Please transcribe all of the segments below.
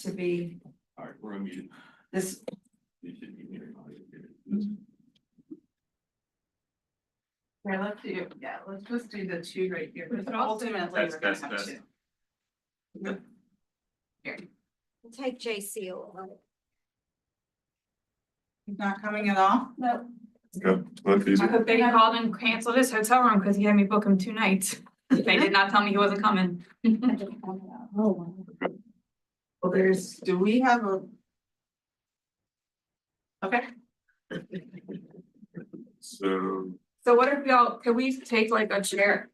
to be All right, we're on mute. this. You should be hearing all your. Yeah, let's just do the two right here, because But also- ultimately we're gonna That's have best. two. We'll take JC over. He's not coming at all? No. Go, look, these I are, hope they called and canceled his hotel room because he had me book him 2 nights. They did not tell me he wasn't coming. Oh. Well, do we have a? Okay, so, So what if y'all, could we take like a chair?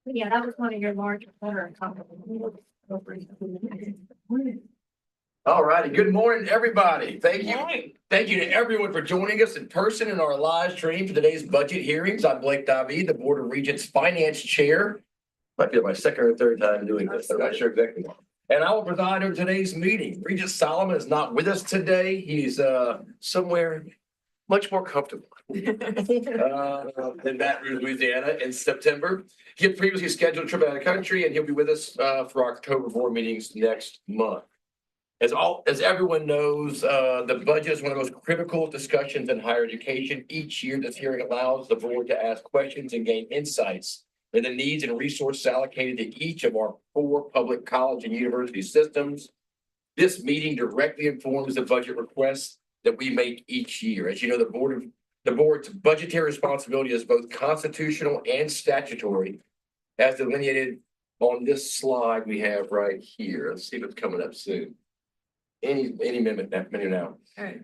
Yeah, that was one of your larger, better. All righty, good morning, everybody. Thank you. Thank you to everyone for joining us in person in our live stream for today's budget hearings. I'm Blake David, the Board of Regents Finance Chair. Might be my second or third time doing this, I'm not sure exactly. And I will preside over today's meeting. Regent Solomon is not with us today. He's somewhere much more comfortable in Baton Rouge, Louisiana in September. He had previously scheduled a trip out of the country, and he'll be with us for our October board meetings next month. As everyone knows, the budget is one of the most critical discussions in higher education. Each year, this hearing allows the board to ask questions and gain insights in the needs and resources allocated to each of our 4 public college and university systems. This meeting directly informs the budget requests that we make each year. As you know, the board's budgetary responsibility is both constitutional and statutory, as delineated on this slide we have right here. Let's see if it's coming up soon. Any minute now.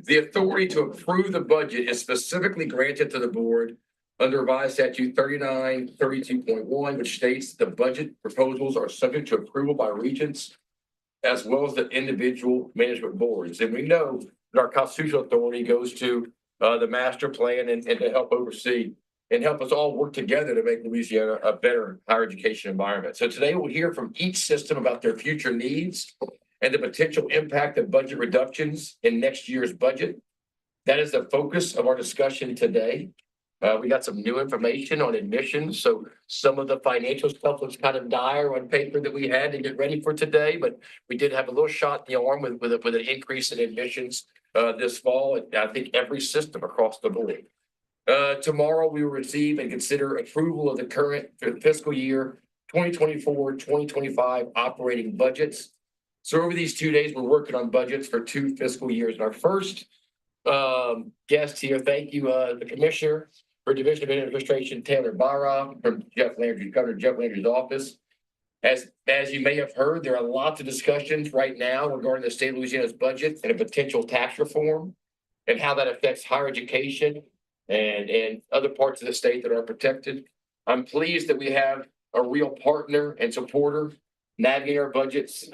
The authority to approve the budget is specifically granted to the board under revised statute 3932.1, which states the budget proposals are subject to approval by regents as well as the individual management boards. And we know that our constitutional authority goes to the master plan and to help oversee and help us all work together to make Louisiana a better higher education environment. So today we'll hear from each system about their future needs and the potential impact of budget reductions in next year's budget. That is the focus of our discussion today. We got some new information on admissions. So some of the financial stuff looks kind of dire on paper that we had to get ready for today, but we did have a little shot in the arm with an increase in admissions this fall. I think every system across the board. Tomorrow we will receive and consider approval of the current fiscal year 2024-2025 operating budgets. So over these 2 days, we're working on budgets for 2 fiscal years. And our first guest here, thank you, the Commissioner for Division of Administration, Taylor Barra, from Governor Jeff Landry's office. As you may have heard, there are lots of discussions right now regarding the state of Louisiana's budget and a potential tax reform and how that affects higher education and other parts of the state that are protected. I'm pleased that we have a real partner and supporter navigating our budgets,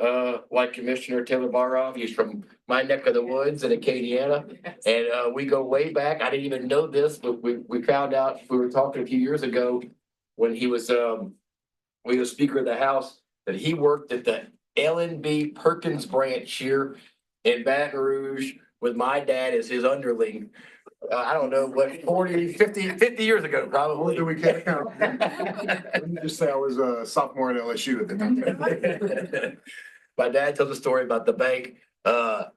like Commissioner Taylor Barra. He's from my neck of the woods in Acadiana, and we go way back. I didn't even know this, but we found out, we were talking a few years ago when he was Speaker of the House, that he worked at the LNB Perkins branch here in Baton Rouge with my dad as his underling. I don't know, what, 50 years ago, probably. We can't count. Let me just say I was a sophomore at LSU at the time. My dad tells a story about the bank. Color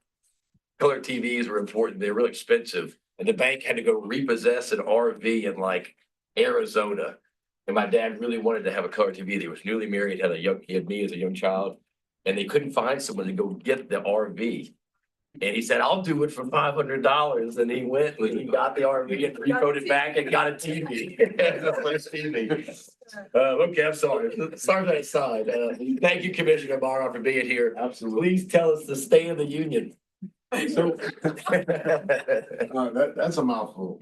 TVs were important. They're really expensive. And the bank had to go repossess an RV in like Arizona. And my dad really wanted to have a color TV. He was newly married, he had me as a young child, and they couldn't find someone to go get the RV. And he said, I'll do it for $500. And he went, and he got the RV and repoed it back and got a TV. Okay, I'm sorry. Sorry that aside. Thank you, Commissioner Barra, for being here. Absolutely. Please tell us the state of the union. So that's a mouthful.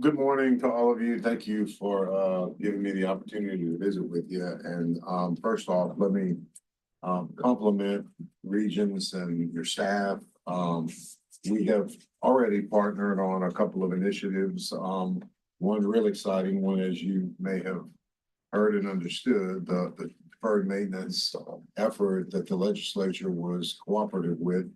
Good morning to all of you. Thank you for giving me the opportunity to visit with you. And first off, let me compliment Regents and your staff. We have already partnered on a couple of initiatives. One real exciting one, as you may have heard and understood, the deferred maintenance effort that the legislature was cooperative with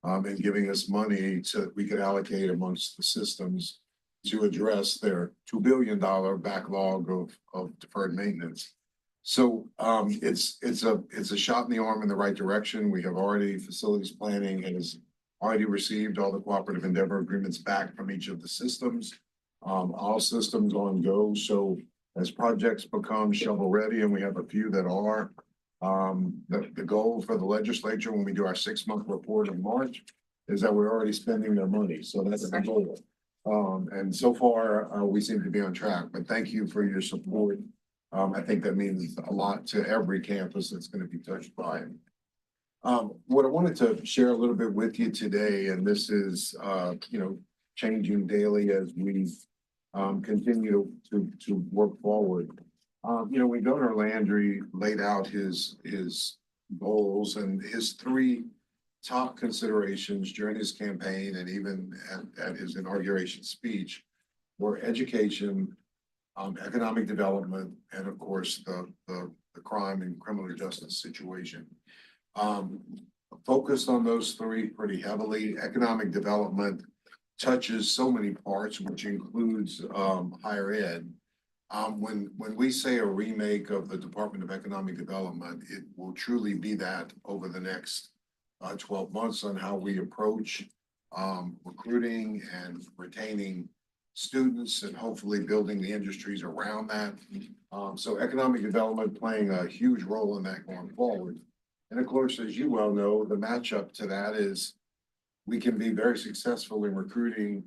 in giving us money so we could allocate amongst the systems to address their $2 billion backlog of deferred maintenance. So it's a shot in the arm in the right direction. We have already, facilities planning has already received all the cooperative endeavor agreements back from each of the systems. All systems on go. So as projects become shovel ready, and we have a few that are, the goal for the legislature when we do our 6-month report in March is that we're already spending their money. So that's the goal. And so far we seem to be on track, but thank you for your support. I think that means a lot to every campus that's going to be touched by it. What I wanted to share a little bit with you today, and this is, changing daily as we continue to work forward. When Governor Landry laid out his goals and his three top considerations during his campaign and even at his inauguration speech were education, economic development, and of course, the crime and criminal justice situation. Focused on those three pretty heavily. Economic development touches so many parts, which includes higher ed. When we say a remake of the Department of Economic Development, it will truly be that over the next 12 months on how we approach recruiting and retaining students and hopefully building the industries around that. So economic development playing a huge role in that going forward. And of course, as you well know, the matchup to that is we can be very successful in recruiting,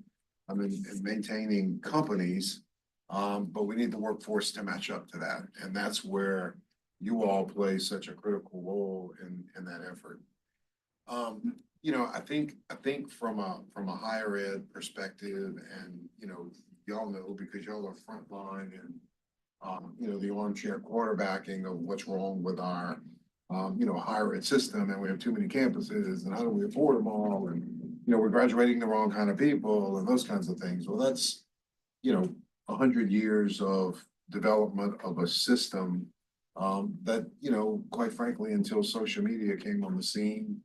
and maintaining companies, but we need the workforce to match up to that. And that's where you all play such a critical role in that effort. I think from a higher ed perspective, and y'all know because y'all are frontline and the armchair quarterbacking of what's wrong with our higher ed system, and we have too many campuses, and how do we afford them all, and we're graduating the wrong kind of people, and those kinds of things. Well, that's 100 years of development of a system that quite frankly, until social media came on the scene,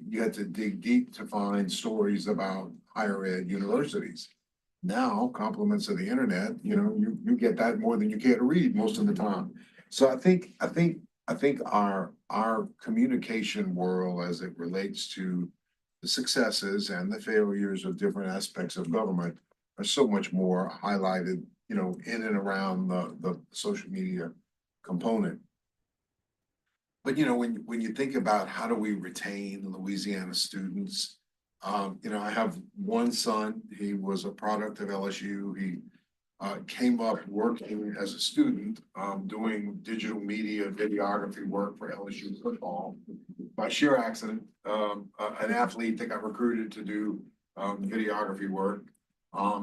you had to dig deep to find stories about higher ed universities. Now, compliments of the internet, you get that more than you care to read most of the time. So I think our communication world as it relates to the successes and the failures of different aspects of government are so much more highlighted, in and around the social media component. But when you think about how do we retain Louisiana students, I have one son. He was a product of LSU. He came up working as a student, doing digital media videography work for LSU football. By sheer accident, an athlete that got recruited to do videography work.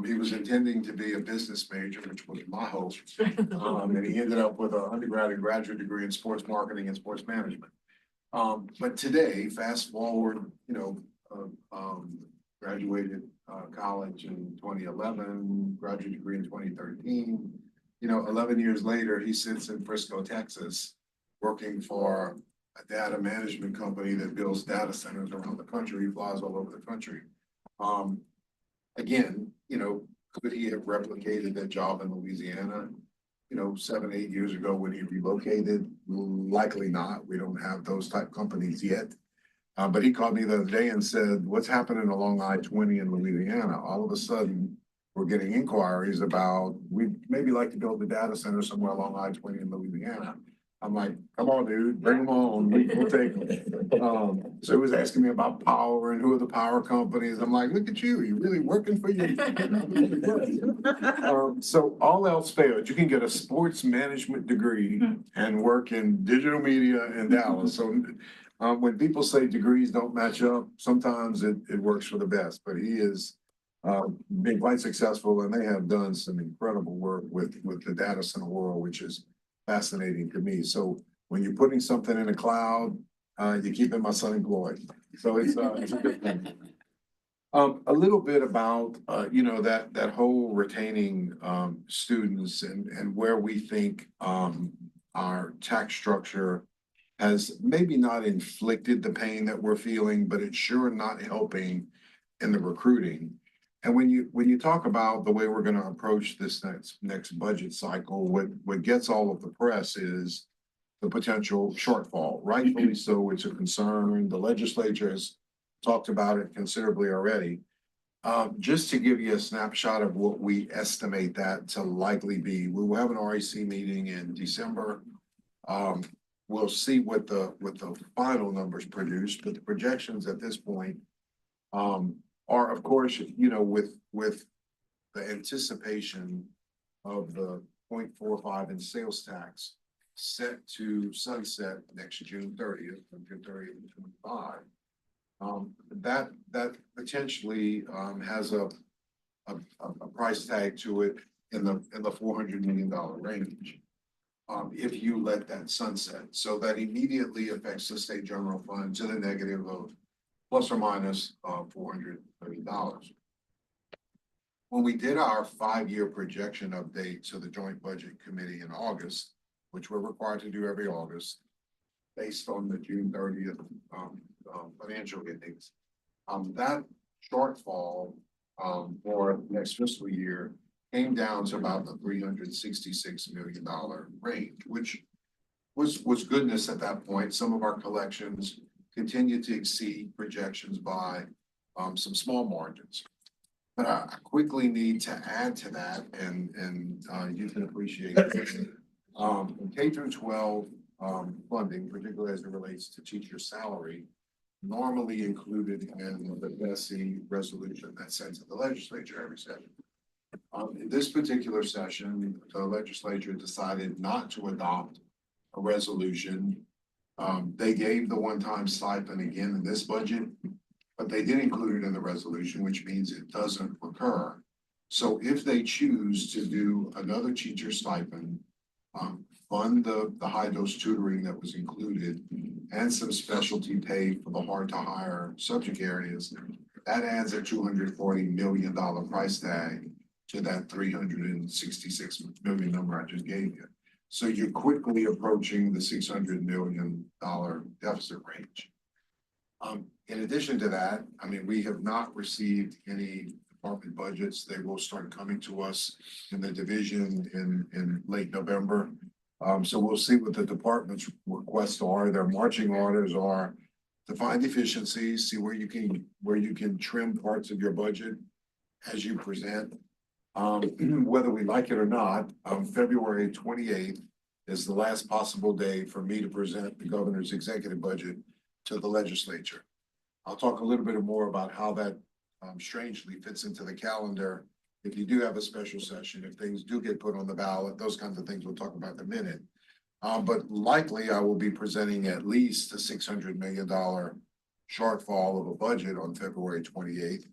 He was intending to be a business major, which was my hope. And he ended up with an undergrad and graduate degree in sports marketing and sports management. But today, fast forward, graduated college in 2011, graduate degree in 2013. 11 years later, he sits in Frisco, Texas, working for a data management company that builds data centers around the country. He flies all over the country. Again, could he have replicated that job in Louisiana, 7, 8 years ago when he relocated? Likely not. We don't have those type companies yet. But he called me the other day and said, what's happening along I-20 in Louisiana? All of a sudden, we're getting inquiries about, we'd maybe like to build a data center somewhere along I-20 in Louisiana. I'm like, come on, dude, bring them on. We'll take them. So he was asking me about power and who are the power companies. I'm like, look at you, you're really working for you. So all else failed, you can get a sports management degree and work in digital media in Dallas. So when people say degrees don't match up, sometimes it works for the best, but he is been quite successful, and they have done some incredible work with the data center world, which is fascinating to me. So when you're putting something in the cloud, you're keeping my son employed. So it's a good thing. A little bit about, that whole retaining students and where we think our tax structure has maybe not inflicted the pain that we're feeling, but it's sure not helping in the recruiting. And when you talk about the way we're going to approach this next budget cycle, what gets all of the press is the potential shortfall. Rightfully so, it's a concern. The legislature has talked about it considerably already. Just to give you a snapshot of what we estimate that to likely be, we will have an REC meeting in December. We'll see what the final numbers produce, but the projections at this point are, of course, with the anticipation of the 0.45 in sales tax set to sunset next June 30th, from June 30th to 25. That potentially has a a price tag to it in the $400 million range. If you let that sunset, so that immediately affects the state general fund to the negative of plus or minus $400 million. When we did our 5-year projection update to the Joint Budget Committee in August, which we're required to do every August, based on the June 30th financial endings, that shortfall for next fiscal year came down to about the $366 million range, which was goodness at that point. Some of our collections continued to exceed projections by some small margins. But I quickly need to add to that, and you can appreciate it. K through 12 funding, particularly as it relates to teacher salary, normally included in the BSC resolution that's sent to the legislature every session. In this particular session, the legislature decided not to adopt a resolution. They gave the one-time stipend again in this budget, but they did include it in the resolution, which means it doesn't recur. So if they choose to do another teacher stipend, fund the high dose tutoring that was included and some specialty pay for the hard to hire subject areas, that adds a $240 million price tag to that $366 million number I just gave you. So you're quickly approaching the $600 million deficit range. In addition to that, I mean, we have not received any department budgets. They will start coming to us in the division in late November. So we'll see what the department's requests are. Their marching orders are to find efficiencies, see where you can trim parts of your budget as you present. Whether we like it or not, February 28th is the last possible day for me to present the governor's executive budget to the legislature. I'll talk a little bit more about how that strangely fits into the calendar. If you do have a special session, if things do get put on the ballot, those kinds of things we'll talk about in a minute. But likely I will be presenting at least a $600 million shortfall of a budget on February 28th.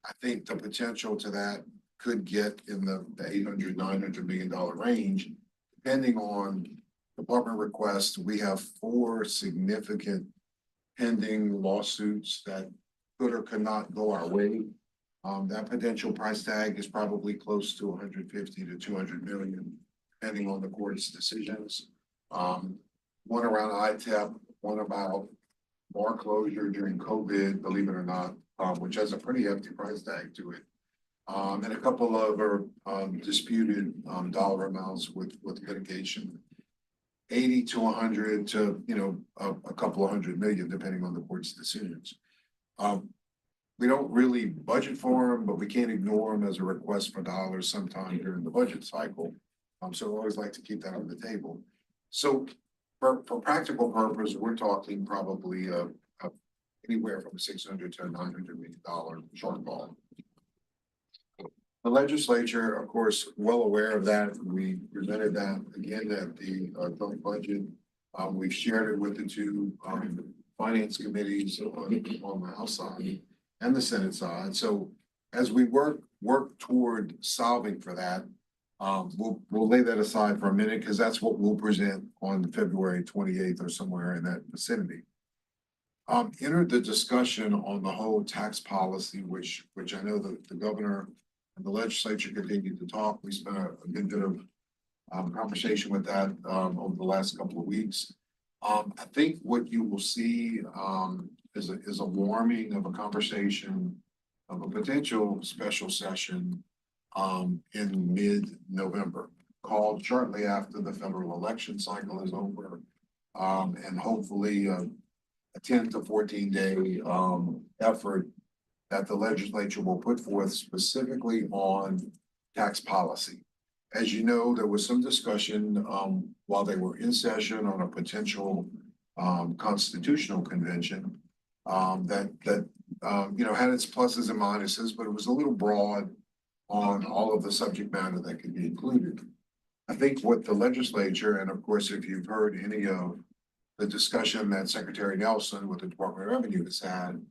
I think the potential to that could get in the $800, $900 million range, depending on department requests. We have 4 significant pending lawsuits that could or could not go our way. That potential price tag is probably close to 150 to 200 million, depending on the court's decisions. One around ITEP, one about bar closure during COVID, believe it or not, which has a pretty hefty price tag to it. And a couple of other disputed dollar amounts with litigation. 80 to 100 to, a couple of $100 million, depending on the court's decisions. We don't really budget for them, but we can't ignore them as a request for dollars sometime during the budget cycle. So we always like to keep that on the table. So for practical purpose, we're talking probably anywhere from $600 to $900 million shortfall. The legislature, of course, well aware of that. We presented that again at the joint budget. We've shared it with the 2 finance committees on the House side and the Senate side. So as we work toward solving for that, we'll lay that aside for a minute, because that's what we'll present on February 28th or somewhere in that vicinity. Entered the discussion on the whole tax policy, which I know that the governor and the legislature continued to talk. We spent a good bit of conversation with that over the last couple of weeks. I think what you will see is a warming of a conversation of a potential special session in mid-November, called shortly after the federal election cycle is over, and hopefully a 10 to 14 day effort that the legislature will put forth specifically on tax policy. As you know, there was some discussion while they were in session on a potential constitutional convention that had its pluses and minuses, but it was a little broad on all of the subject matter that could be included. I think what the legislature, and of course, if you've heard any of the discussion that Secretary Nelson with the Department of Revenue has had,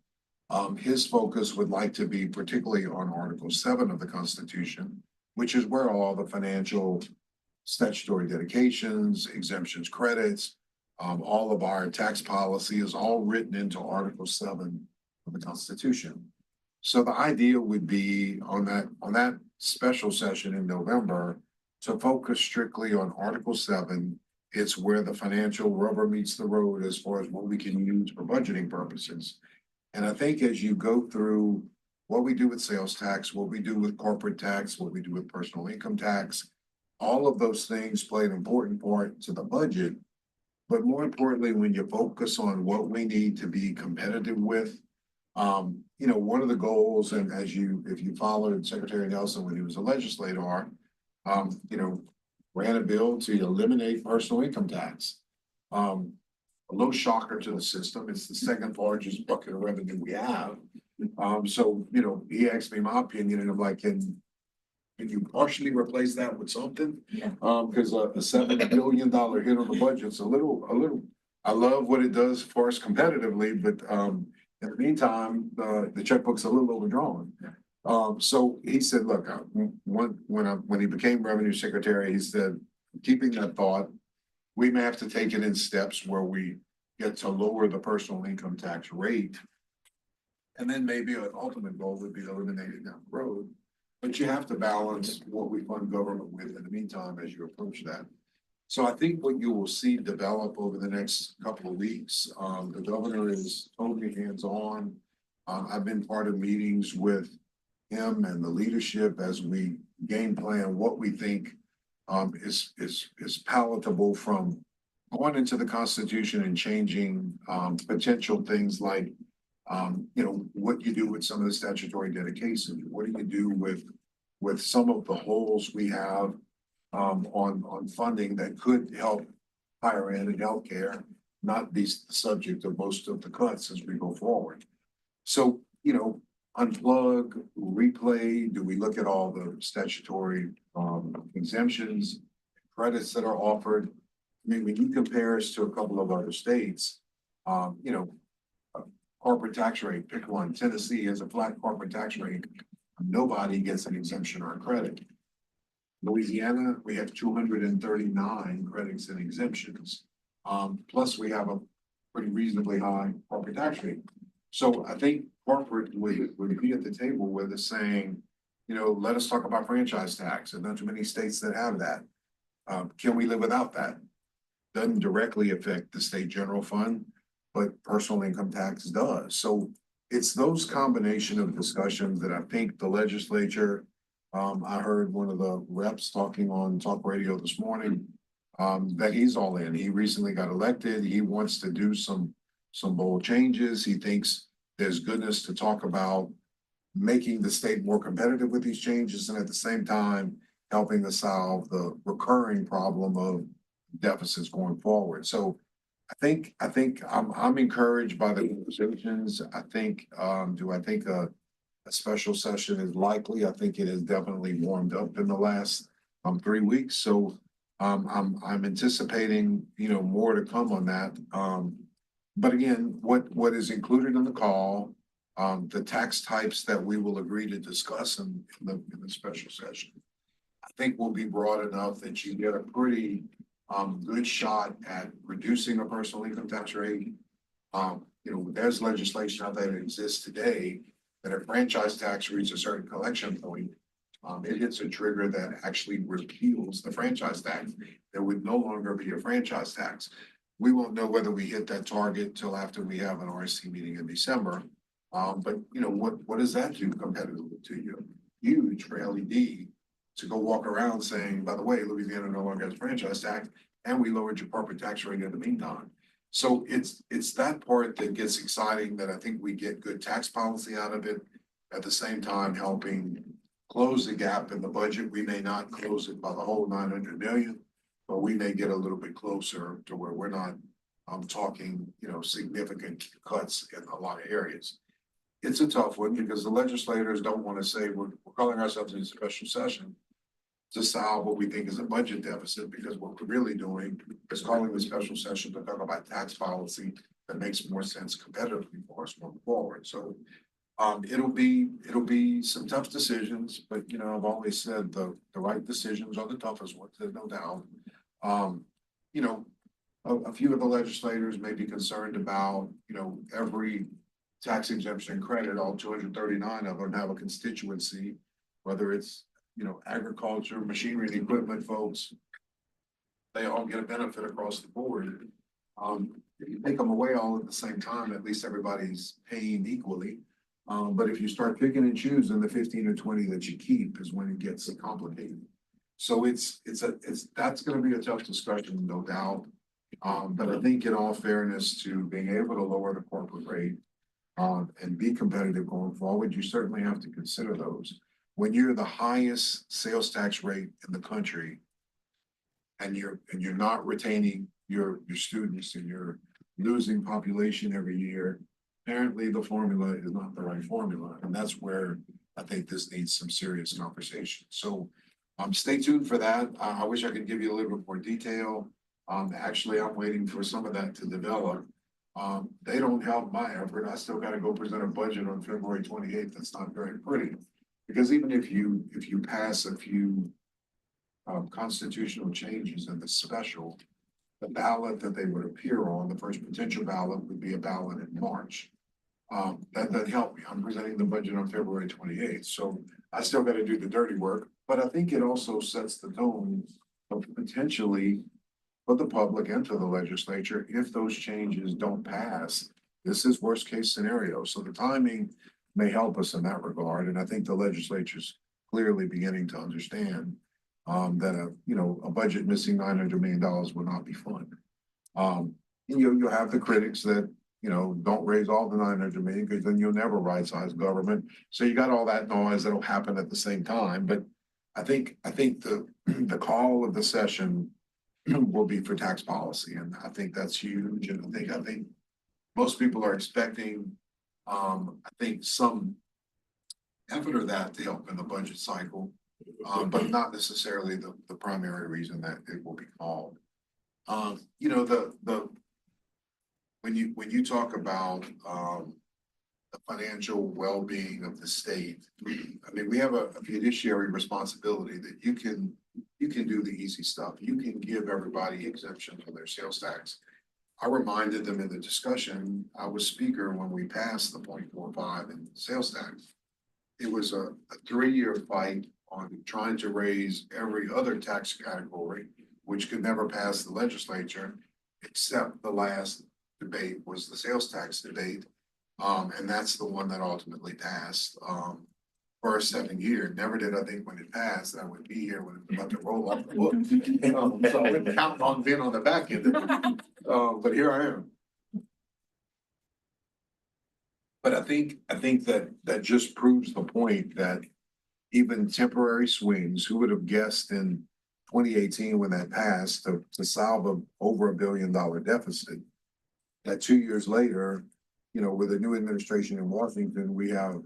His focus would like to be particularly on Article 7 of the Constitution, which is where all the financial statutory dedications, exemptions, credits, all of our tax policy is all written into Article 7 of the Constitution. So the idea would be on that special session in November to focus strictly on Article 7. It's where the financial rubber meets the road as far as what we can use for budgeting purposes. And I think as you go through what we do with sales tax, what we do with corporate tax, what we do with personal income tax, all of those things play an important part to the budget. But more importantly, when you focus on what we need to be competitive with, one of the goals, and if you followed Secretary Nelson when he was a legislator, ran a bill to eliminate personal income tax. A low shocker to the system. It's the second largest bucket of revenue we have. He asked me my opinion, and I'm like, can you partially replace that with something? Yeah. Because a $7 billion hit on the budget's a little. I love what it does for us competitively, but in the meantime, the checkbook's a little overdrawn. So he said, look, when he became revenue secretary, he said, keeping that thought, we may have to take it in steps where we get to lower the personal income tax rate. And then maybe an ultimate goal would be eliminated down the road. But you have to balance what we fund government with in the meantime as you approach that. So I think what you will see develop over the next couple of weeks, the governor is totally hands-on. I've been part of meetings with him and the leadership as we game plan what we think is palatable from going into the Constitution and changing potential things like what you do with some of the statutory dedications. What do you do with some of the holes we have on funding that could help higher ed and healthcare not be the subject of most of the cuts as we go forward. So, unplug, replay, do we look at all the statutory exemptions, credits that are offered? I mean, when you compare us to a couple of other states, corporate tax rate, pick one. Tennessee has a flat corporate tax rate. Nobody gets an exemption or a credit. Louisiana, we have 239 credits and exemptions. Plus we have a pretty reasonably high corporate tax rate. So I think corporate would be at the table with us saying, let us talk about franchise tax, and not too many states that have that. Can we live without that? Doesn't directly affect the state general fund, but personal income tax does. So it's those combination of discussions that I think the legislature, I heard one of the reps talking on talk radio this morning, that he's all in. He recently got elected. He wants to do some bold changes. He thinks there's goodness to talk about making the state more competitive with these changes, and at the same time, helping to solve the recurring problem of deficits going forward. So I think I'm encouraged by the conversations. I think a special session is likely. I think it has definitely warmed up in the last 3 weeks. So I'm anticipating more to come on that. But again, what is included in the call, the tax types that we will agree to discuss in the special session, I think will be broad enough that you get a pretty good shot at reducing a personal income tax rate. There's legislation out there that exists today that if franchise tax reaches a certain collection point, it hits a trigger that actually repeals the franchise tax. There would no longer be a franchise tax. We won't know whether we hit that target till after we have an RSC meeting in December. But what does that do competitively to you? Huge for LED to go walk around saying, by the way, Louisiana no longer has franchise tax, and we lowered your corporate tax rate in the meantime. So it's that part that gets exciting, that I think we get good tax policy out of it, at the same time helping close the gap in the budget. We may not close it by the whole 900 million, but we may get a little bit closer to where we're not talking significant cuts in a lot of areas. It's a tough one because the legislators don't want to say we're calling ourselves in a special session to solve what we think is a budget deficit, because what we're really doing is calling the special session to talk about tax policy that makes more sense competitively for us going forward. So it'll be some tough decisions, but you know, I've always said the right decisions are the toughest ones, there's no doubt. You know, a few of the legislators may be concerned about, you know, every tax exemption credit, all 239 of them have a constituency, whether it's, you know, agriculture, machinery and equipment folks, they all get a benefit across the board. If you take them away all at the same time, at least everybody's paying equally. But if you start picking and choosing, the 15 or 20 that you keep is when it gets complicated. So that's gonna be a tough discussion, no doubt. But I think in all fairness to being able to lower the corporate rate, and be competitive going forward, you certainly have to consider those. When you're the highest sales tax rate in the country, and you're not retaining your students and you're losing population every year, apparently the formula is not the right formula, and that's where I think this needs some serious conversation. So stay tuned for that. I wish I could give you a little bit more detail. Actually, I'm waiting for some of that to develop. They don't help my effort. I still gotta go present a budget on February 28th. That's not very pretty. Because even if you pass a few constitutional changes in the special, the ballot that they would appear on, the first potential ballot would be a ballot in March. That doesn't help me. I'm presenting the budget on February 28th, so I still gotta do the dirty work. But I think it also sets the tone of potentially for the public and to the legislature, if those changes don't pass, this is worst case scenario. So the timing may help us in that regard. And I think the legislature's clearly beginning to understand that a budget missing $900 million will not be fun. You'll have the critics that, you know, don't raise all the 900 million because then you'll never right size government. So you got all that noise that'll happen at the same time. But I think the call of the session will be for tax policy, and I think that's huge. And I think most people are expecting, I think some effort of that to help in the budget cycle, but not necessarily the primary reason that it will be called. You know, when you talk about the financial well-being of the state, I mean, we have a fiduciary responsibility that you can do the easy stuff. You can give everybody exemptions on their sales tax. I reminded them in the discussion, I was speaker when we passed the 0.45 in sales tax. It was a 3-year fight on trying to raise every other tax category, which could never pass the legislature, except the last debate was the sales tax debate. And that's the one that ultimately passed. For a 7 year, never did I think when it passed that I would be here when it's about to roll off the book. So I wouldn't count on being on the back end of it. But here I am. But I think that just proves the point that even temporary swings, who would have guessed in 2018 when that passed to solve over $1 billion deficit, that 2 years later, you know, with a new administration in Washington, we have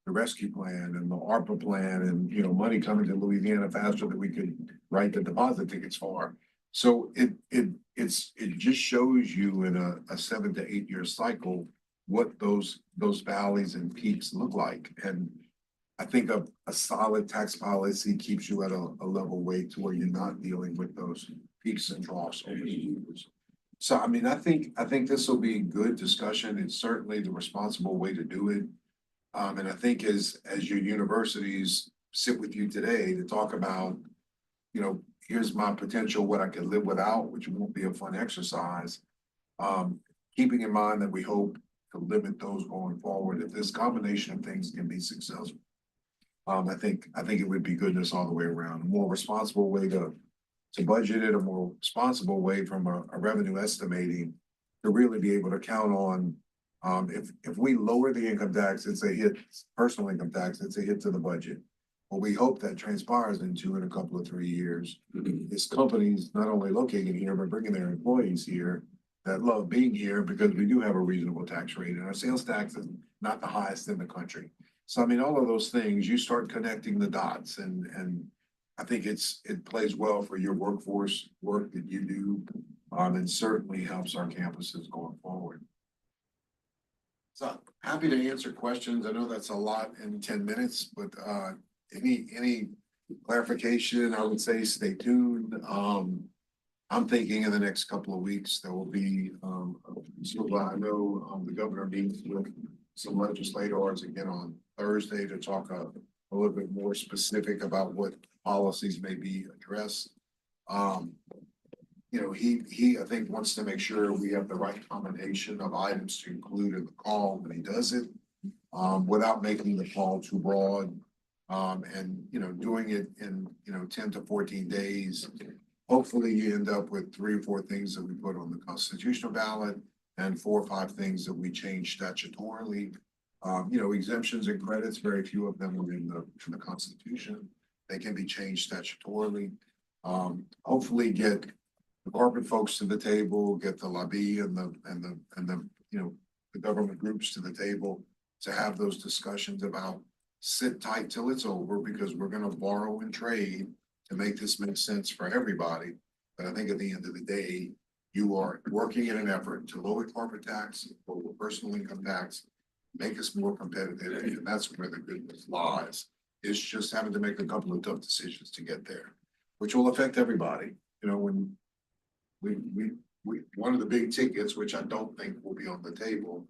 the rescue plan and the ARPA plan and, you know, money coming to Louisiana faster than we could write the deposit tickets for. So it just shows you in a 7 to 8 year cycle what those valleys and peaks look like. And I think a solid tax policy keeps you at a level weight to where you're not dealing with those peaks and troughs over the years. So I mean, I think this will be good discussion. It's certainly the responsible way to do it. And I think as your universities sit with you today to talk about, you know, here's my potential, what I could live without, which won't be a fun exercise. Keeping in mind that we hope to limit those going forward. If this combination of things can be successful, I think it would be goodness all the way around. A more responsible way to budget it, a more responsible way from a revenue estimating to really be able to count on. If we lower the income tax, it's a hit, personal income tax, it's a hit to the budget. What we hope that transpires into in a couple of 3 years is companies not only locating here, but bringing their employees here that love being here because we do have a reasonable tax rate and our sales tax is not the highest in the country. So, I mean, all of those things, you start connecting the dots and I think it plays well for your workforce work that you do and certainly helps our campuses going forward. So happy to answer questions. I know that's a lot in 10 minutes, but any clarification, I would say stay tuned. I'm thinking in the next couple of weeks, there will be, so I know, the governor meets with some legislators again on Thursday to talk a little bit more specific about what policies may be addressed. You know, he, I think, wants to make sure we have the right combination of items to include in the call when he does it, without making the call too broad. And, you know, doing it in, 10 to 14 days. Hopefully you end up with 3 or 4 things that we put on the constitutional ballot and 4 or 5 things that we change statutorily. You know, exemptions and credits, very few of them are in the Constitution. They can be changed statutorily. Hopefully get the corporate folks to the table, get the lobby and the, the government groups to the table to have those discussions about sit tight till it's over, because we're gonna borrow and trade to make this make sense for everybody. But I think at the end of the day, you are working in an effort to lower corporate tax, lower personal income tax, make us more competitive, and that's where the goodness lies. It's just having to make a couple of tough decisions to get there, which will affect everybody. You know, when one of the big tickets, which I don't think will be on the table,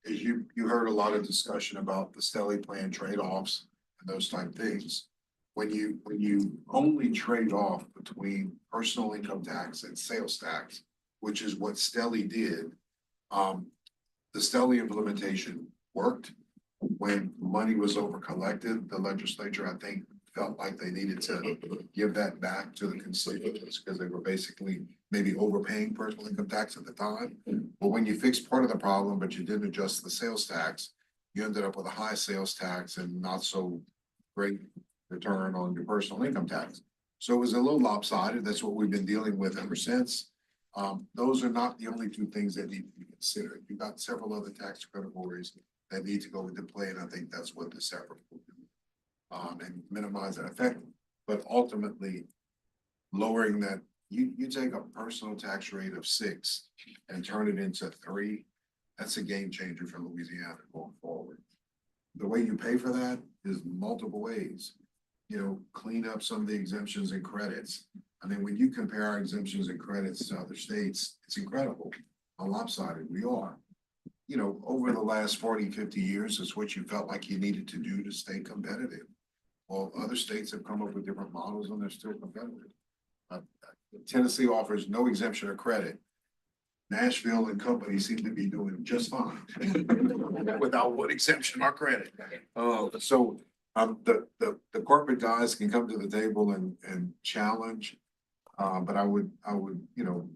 is you heard a lot of discussion about the Stelly plan trade-offs and those type things. When you only trade off between personal income tax and sales tax, which is what Stelly did, the Stelly implementation worked. When money was over collected, the legislature, I think, felt like they needed to give that back to the constituents because they were basically maybe overpaying personal income tax at the time. But when you fixed part of the problem, but you didn't adjust the sales tax, you ended up with a high sales tax and not so great return on your personal income tax. So it was a little lopsided. That's what we've been dealing with ever since. Those are not the only 2 things that need to be considered. You've got several other tax categories that need to go into play, and I think that's what this effort will do. And minimize that effect, but ultimately lowering that, you take a personal tax rate of 6 and turn it into 3, that's a game changer for Louisiana going forward. The way you pay for that is multiple ways. You know, clean up some of the exemptions and credits. I mean, when you compare our exemptions and credits to other states, it's incredible how lopsided we are. You know, over the last 40, 50 years, it's what you felt like you needed to do to stay competitive. Well, other states have come up with different models and they're still competitive. Tennessee offers no exemption or credit. Nashville and company seem to be doing just fine without one exemption or credit. So the corporate guys can come to the table and challenge. But I would, you know,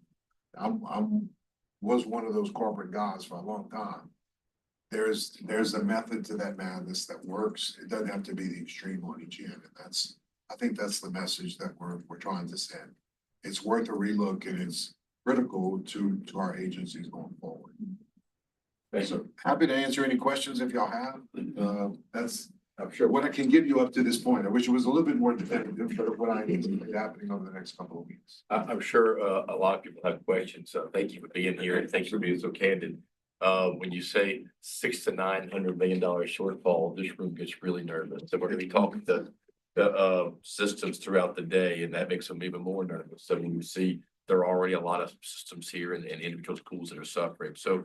was one of those corporate guys for a long time. There's a method to that madness that works. It doesn't have to be the extreme on each end. And I think that's the message that we're trying to send. It's worth a relook and it's critical to our agencies going forward. So happy to answer any questions if y'all have. That's, I'm sure, what I can give you up to this point. I wish it was a little bit more definitive, but what I anticipate happening over the next couple of weeks. I'm sure a lot of people have questions, so thank you for being here and thanks for being so candid. When you say $600 to $900 million shortfall, this room gets really nervous. So we're gonna be talking to the systems throughout the day, and that makes them even more nervous. So when you see there are already a lot of systems here and individual schools that are suffering. So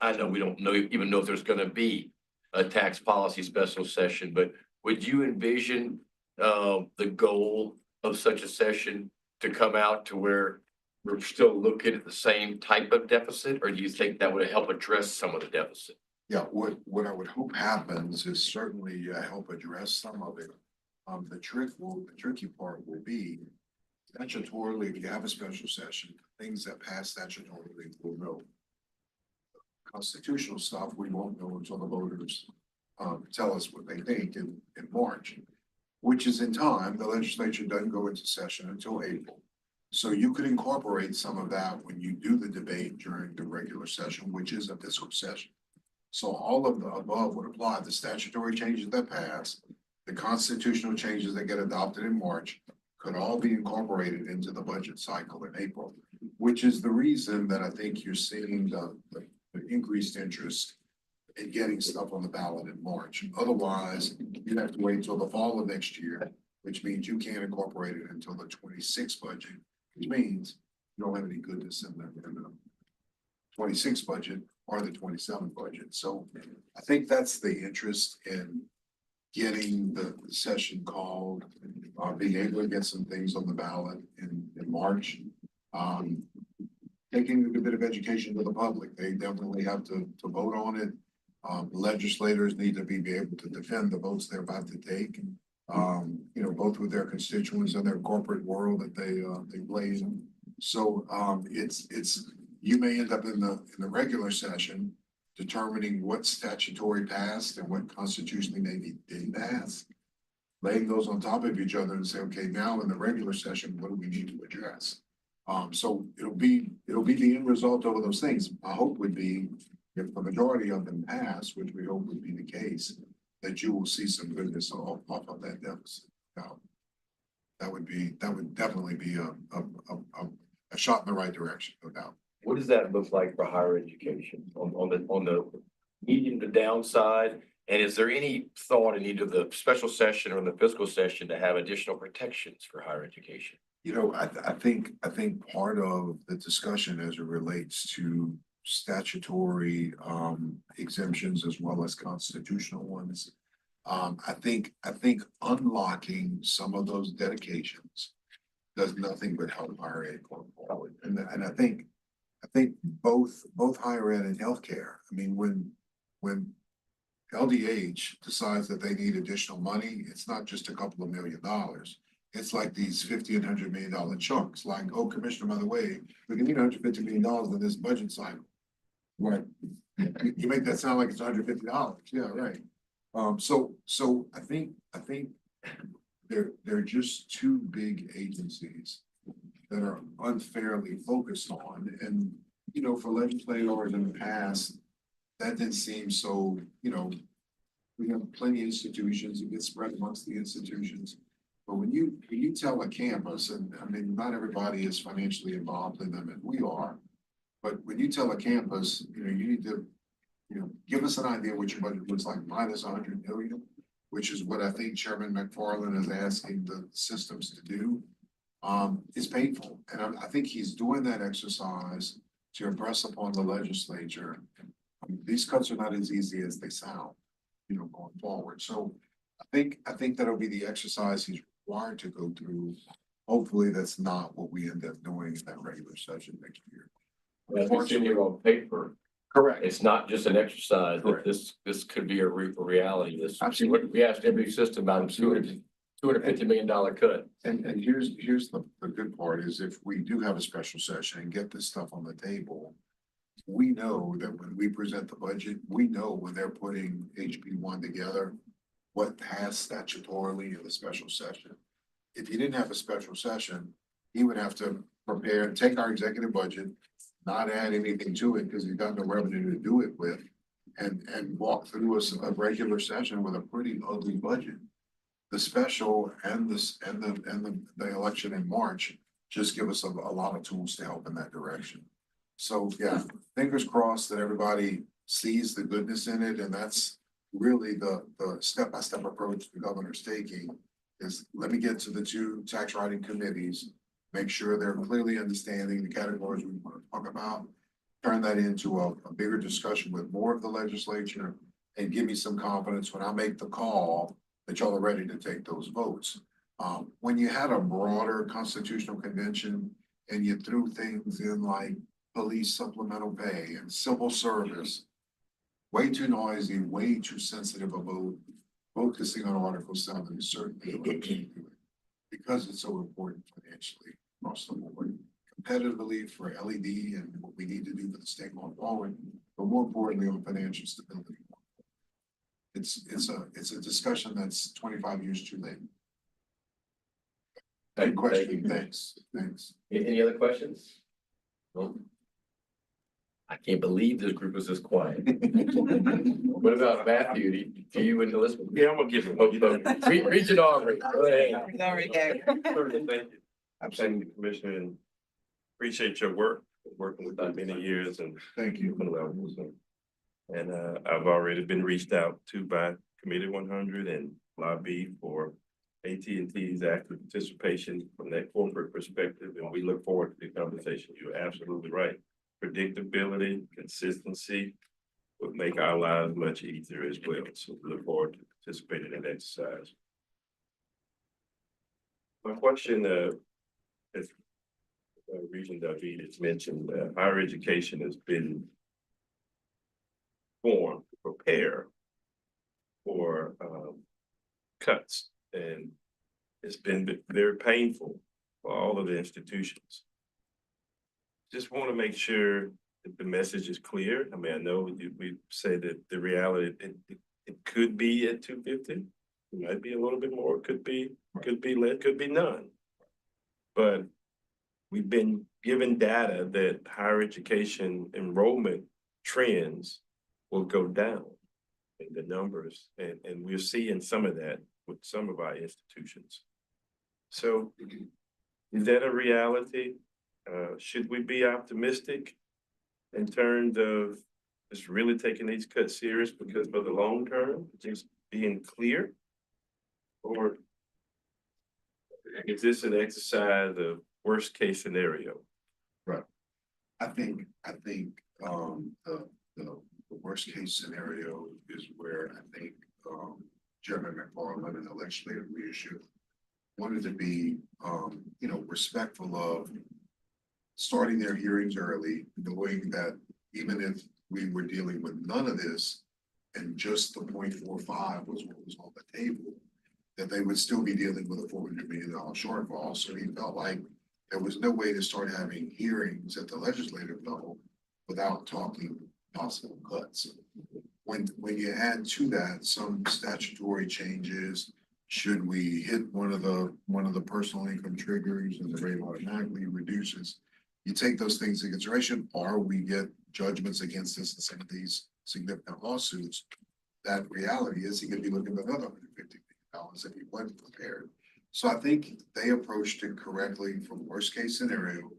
I know we don't even know if there's gonna be a tax policy special session, but would you envision the goal of such a session to come out to where we're still looking at the same type of deficit, or do you think that would help address some of the deficit? Yeah, what I would hope happens is certainly help address some of it. The tricky part will be statutorily, if you have a special session, things that pass statutorily will know. Constitutional stuff, we won't know until the voters tell us what they think in March, which is in time. The legislature doesn't go into session until April. So you could incorporate some of that when you do the debate during the regular session, which is a fiscal session. So all of the above would apply. The statutory changes that pass, the constitutional changes that get adopted in March could all be incorporated into the budget cycle in April, which is the reason that I think you're seeing the increased interest in getting stuff on the ballot in March. Otherwise, you have to wait until the fall of next year, which means you can't incorporate it until the 26 budget, which means you don't have any goodness in the 26 budget or the 27 budget. So I think that's the interest in getting the session called, being able to get some things on the ballot in March. Taking a bit of education to the public. They definitely have to vote on it. Legislators need to be able to defend the votes they're about to take. You know, both with their constituents and their corporate world that they play in. So you may end up in the regular session determining what statutory passed and what constitutionally maybe didn't pass, laying those on top of each other and say, okay, now in the regular session, what do we need to address? So it'll be the end result of those things. My hope would be if the majority of them pass, which we hope would be the case, that you will see some goodness off of that deficit. That would definitely be a shot in the right direction, no doubt. What does that look like for higher education on the medium to downside? And is there any thought in either the special session or the fiscal session to have additional protections for higher education? You know, I think part of the discussion as it relates to statutory exemptions as well as constitutional ones. I think unlocking some of those dedications does nothing but help higher ed going forward. And I think both higher ed and healthcare. I mean, when LDH decides that they need additional money, it's not just a couple of $1 million. It's like these $50 and $100 million chunks, like, oh, Commissioner, by the way, we can need $150 million in this budget cycle. Right. You make that sound like it's $150. Yeah, right. So I think they're just two big agencies that are unfairly focused on. And, you know, for legislators in the past, that didn't seem so, you know, we have plenty of institutions, it gets spread amongst the institutions. But when you tell a campus, and I mean, not everybody is financially involved in them, and we are, but when you tell a campus, you know, you need to, you know, give us an idea what your budget looks like minus 100 million, which is what I think Chairman McFarland is asking the systems to do. It's painful, and I think he's doing that exercise to impress upon the legislature. These cuts are not as easy as they sound, you know, going forward. So I think that'll be the exercise he's required to go through. Hopefully that's not what we end up doing in that regular session next year. Unfortunately, on paper, Correct. it's not just an exercise. Correct. This could be a reality. This, Absolutely. we asked every system about $250 million cut. And here's the good part is if we do have a special session and get this stuff on the table, we know that when we present the budget, we know when they're putting HB1 together, what passed statutorily in the special session. If you didn't have a special session, he would have to prepare and take our executive budget, not add anything to it because he's got no revenue to do it with, and walk through a regular session with a pretty ugly budget. The special and the election in March just give us a lot of tools to help in that direction. So yeah, fingers crossed that everybody sees the goodness in it, and that's really the step-by-step approach the governor's taking is let me get to the two tax writing committees, make sure they're clearly understanding the categories we want to talk about, turn that into a bigger discussion with more of the legislature, and give me some confidence when I make the call that y'all are ready to take those votes. When you had a broader constitutional convention and you threw things in like police supplemental pay and civil service, way too noisy, way too sensitive a vote, focusing on Article 7 is certainly a way to do it because it's so important financially across the board, competitively for LED and what we need to do for the state going forward, but more importantly on financial stability. It's a discussion that's 25 years too late. Good question. Thanks. Any other questions? No. I can't believe this group is this quiet. What about Matthew? Do you and Elizabeth? Yeah, I'm gonna give it. Regent Aubrey, go ahead. Thank you. I'm saying the commissioner and appreciate your work. working with you many years and. Thank you. And I've already been reached out to by Committee 100 and lobby for AT&T's active participation from that corporate perspective, and we look forward to the conversation. You're absolutely right. Predictability, consistency would make our lives much easier as well. So we look forward to participating in that exercise. My question, as Regent David has mentioned, higher education has been formed to prepare for cuts, and it's been very painful for all of the institutions. Just want to make sure that the message is clear. I mean, I know we say that the reality, it could be at 250, it might be a little bit more, could be less, could be none. But we've been given data that higher education enrollment trends will go down in the numbers, and we're seeing some of that with some of our institutions. So is that a reality? Should we be optimistic in terms of just really taking these cuts serious because for the long term, just being clear? Or is this an exercise of worst case scenario? Right. I think the worst case scenario is where I think Chairman McFarland and the legislative leadership wanted to be respectful of starting their hearings early, knowing that even if we were dealing with none of this and just the 0.45 was what was on the table, that they would still be dealing with a $400 million shortfall. So he felt like there was no way to start having hearings at the legislative level without talking possible cuts. When you add to that some statutory changes, should we hit one of the personal income triggers and the rate automatically reduces, you take those things into consideration, or we get judgments against us in some of these significant lawsuits. That reality is he could be looking at another $150 million if he wasn't prepared. So I think they approached it correctly from worst case scenario.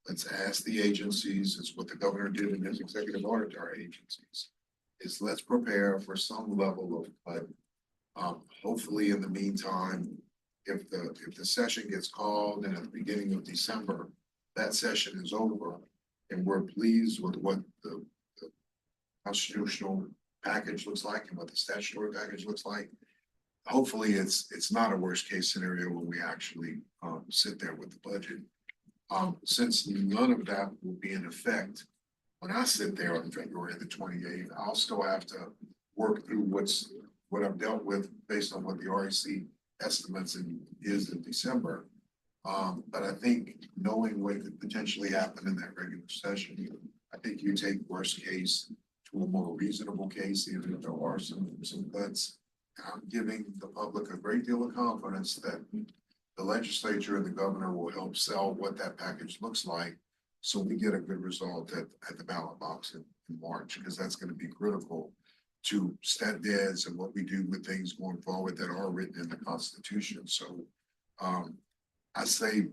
Let's ask the agencies, it's what the governor did in his executive order to our agencies, is let's prepare for some level of cut. Hopefully in the meantime, if the session gets called and at the beginning of December, that session is over and we're pleased with what the constitutional package looks like and what the statutory package looks like. Hopefully it's not a worst case scenario when we actually sit there with the budget. Since none of that will be in effect when I sit there on February the 28th, I'll still have to work through what I've dealt with based on what the REC estimates is in December. But I think knowing what could potentially happen in that regular session, I think you take worst case to a more reasonable case, even if there are some cuts. I'm giving the public a great deal of confidence that the legislature and the governor will help sell what that package looks like, so we get a good result at the ballot box in March, because that's going to be critical to stat deads and what we do with things going forward that are written in the Constitution. So I say,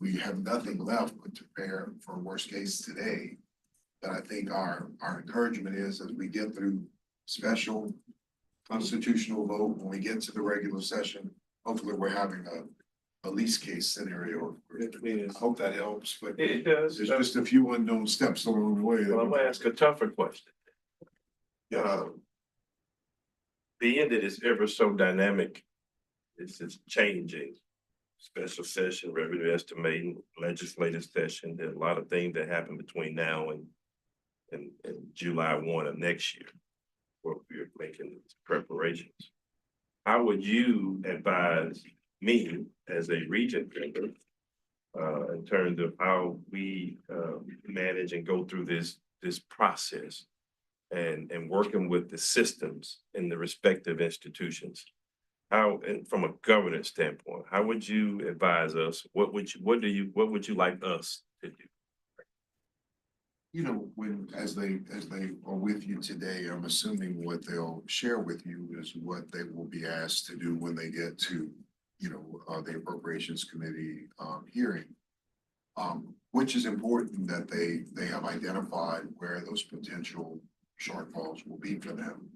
we have nothing left but to prepare for worst case today. But I think our encouragement is as we get through special constitutional vote, when we get to the regular session, hopefully we're having a least case scenario. I hope that helps, but It does. there's just a few unknown steps along the way. Well, I'm gonna ask a tougher question. Being that it's ever so dynamic, it's changing. Special session, revenue estimating, legislative session. There are a lot of things that happen between now and July 1 of next year, where we're making preparations. How would you advise me as a Regent member in terms of how we manage and go through this process and working with the systems in the respective institutions? How, and from a governance standpoint, how would you advise us? What would you like us to do? As they are with you today, I'm assuming what they'll share with you is what they will be asked to do when they get to, the appropriations committee hearing. which is important that they have identified where those potential shortfalls will be for them.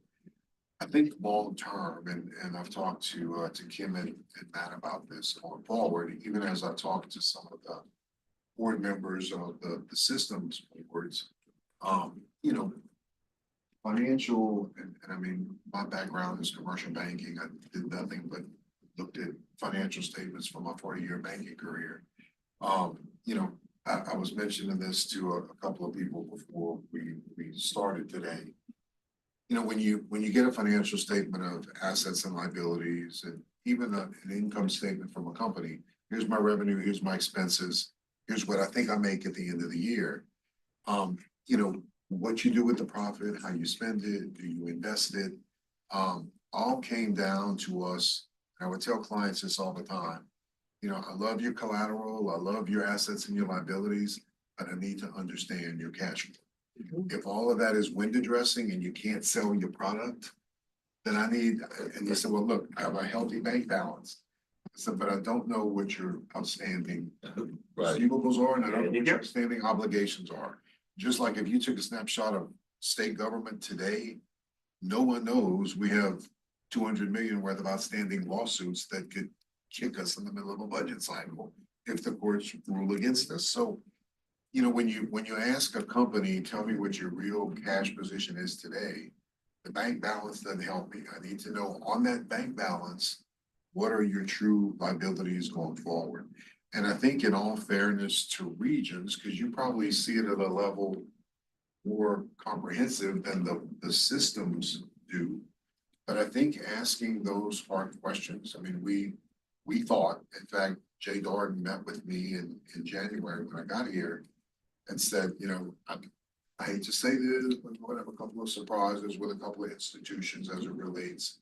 I think long term, and I've talked to Kim and Matt about this going forward, even as I talked to some of the board members of the systems boards, you know, financial, and I mean, my background is commercial banking. I did nothing but looked at financial statements from my 40-year banking career. You know, I was mentioning this to a couple of people before we started today. You know, when you get a financial statement of assets and liabilities, and even an income statement from a company, here's my revenue, here's my expenses, here's what I think I make at the end of the year. You know, what you do with the profit, how you spend it, do you invest it, all came down to us. I would tell clients this all the time. You know, I love your collateral, I love your assets and your liabilities, but I need to understand your cash flow. If all of that is window dressing and you can't sell your product, then I need, and they said, well, look, I have a healthy bank balance. I said, but I don't know what your outstanding receivables are, and I don't know what your outstanding obligations are. Just like if you took a snapshot of state government today, no one knows we have 200 million worth of outstanding lawsuits that could kick us in the middle of a budget cycle if the courts rule against us. So, you know, when you ask a company, tell me what your real cash position is today, the bank balance doesn't help me. I need to know on that bank balance, what are your true liabilities going forward? And I think in all fairness to Regents, because you probably see it at a level more comprehensive than the systems do. But I think asking those hard questions, I mean, we thought, in fact, Jay Darden met with me in January when I got here and said, you know, I hate to say this, but we're gonna have a couple of surprises with a couple of institutions as it relates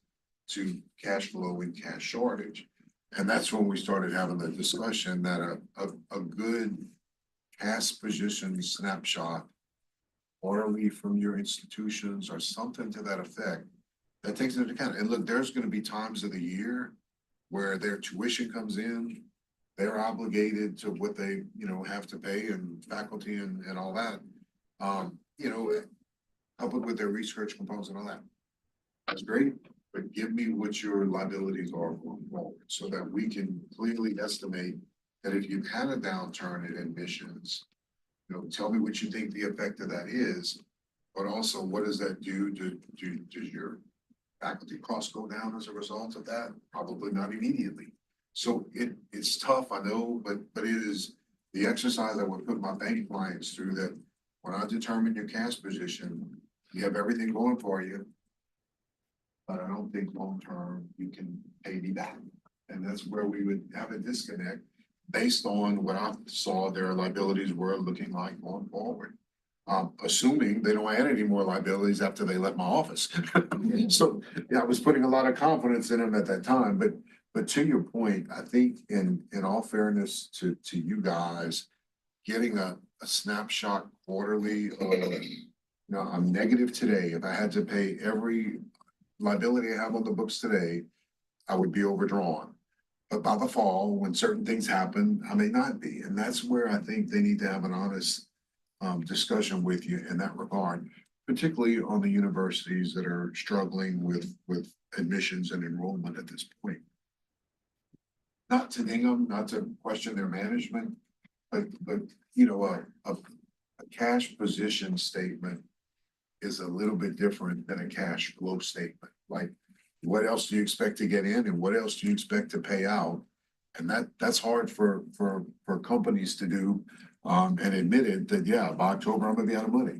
to cash flow and cash shortage. And that's when we started having the discussion that a good cash position snapshot quarterly from your institutions or something to that effect that takes into account. And look, there's going to be times of the year where their tuition comes in, they're obligated to what they, you know, have to pay and faculty and all that. You know, coupled with their research components and all that. That's great, but give me what your liabilities are going forward so that we can clearly estimate that if you've had a downturn in admissions, you know, tell me what you think the effect of that is, but also what does that do to your faculty costs go down as a result of that? Probably not immediately. So it's tough, I know, but it is the exercise I would put my bank clients through, that when I determine your cash position, you have everything going for you, but I don't think long-term you can pay me back. And that's where we would have a disconnect based on what I saw their liabilities were looking like going forward. Assuming they don't add any more liabilities after they left my office. So yeah, I was putting a lot of confidence in them at that time, but to your point, I think in all fairness to you guys, getting a snapshot quarterly of, you know, I'm negative today. If I had to pay every liability I have on the books today, I would be overdrawn. But by the fall, when certain things happen, I may not be. And that's where I think they need to have an honest discussion with you in that regard, particularly on the universities that are struggling with admissions and enrollment at this point. Not to ding them, not to question their management, but you know, a cash position statement is a little bit different than a cash flow statement. Like, what else do you expect to get in and what else do you expect to pay out? And that's hard for companies to do, and admit it that, yeah, by October, I'm gonna be out of money.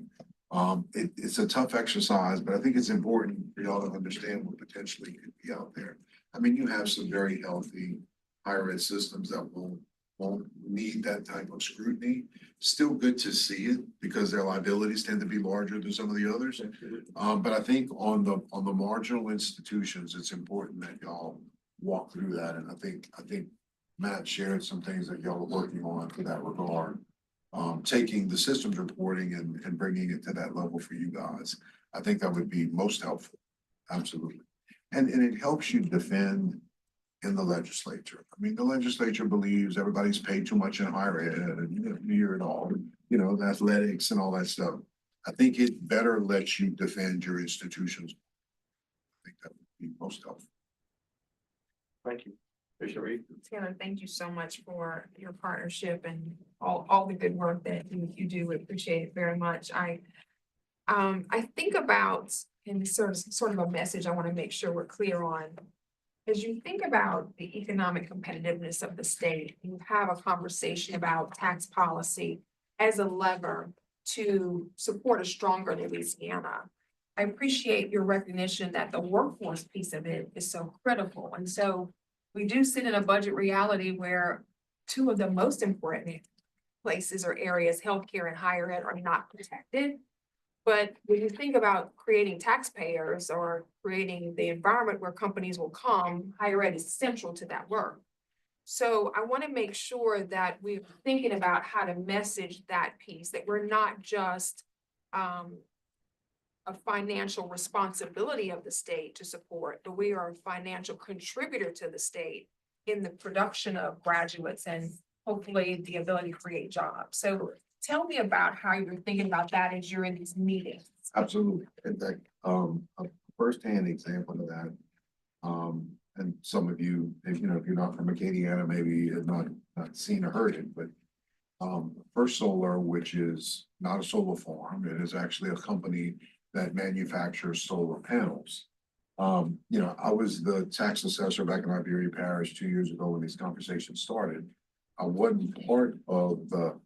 It's a tough exercise, but I think it's important for y'all to understand what potentially could be out there. I mean, you have some very healthy higher ed systems that won't need that type of scrutiny. Still good to see it because their liabilities tend to be larger than some of the others. But I think on the marginal institutions, it's important that y'all walk through that. And I think Matt shared some things that y'all are working on for that regard. Taking the systems reporting and bringing it to that level for you guys. I think that would be most helpful. Absolutely. And it helps you defend in the legislature. I mean, the legislature believes everybody's paid too much in higher ed and you hear it all, you know, the athletics and all that stuff. I think it better lets you defend your institutions. I think that would be most helpful. Thank you. Commissioner Reed? Taylor, thank you so much for your partnership and all the good work that you do. We appreciate it very much. I think about, and this sort of a message I want to make sure we're clear on. As you think about the economic competitiveness of the state, you have a conversation about tax policy as a lever to support a stronger Louisiana. I appreciate your recognition that the workforce piece of it is so critical. And so we do sit in a budget reality where two of the most important places or areas, healthcare and higher ed, are not protected. But when you think about creating taxpayers or creating the environment where companies will come, higher ed is central to that work. So I want to make sure that we're thinking about how to message that piece, that we're not just a financial responsibility of the state to support, but we are a financial contributor to the state in the production of graduates and hopefully the ability to create jobs. So tell me about how you're thinking about that as you're in these meetings. Absolutely. In fact, a firsthand example of that, and some of you, if you're not from Acadiana, maybe you have not seen or heard it, but First Solar, which is not a solar farm, it is actually a company that manufactures solar panels. I was the tax assessor back in Iberia Parish 2 years ago when these conversations started. I wasn't part of the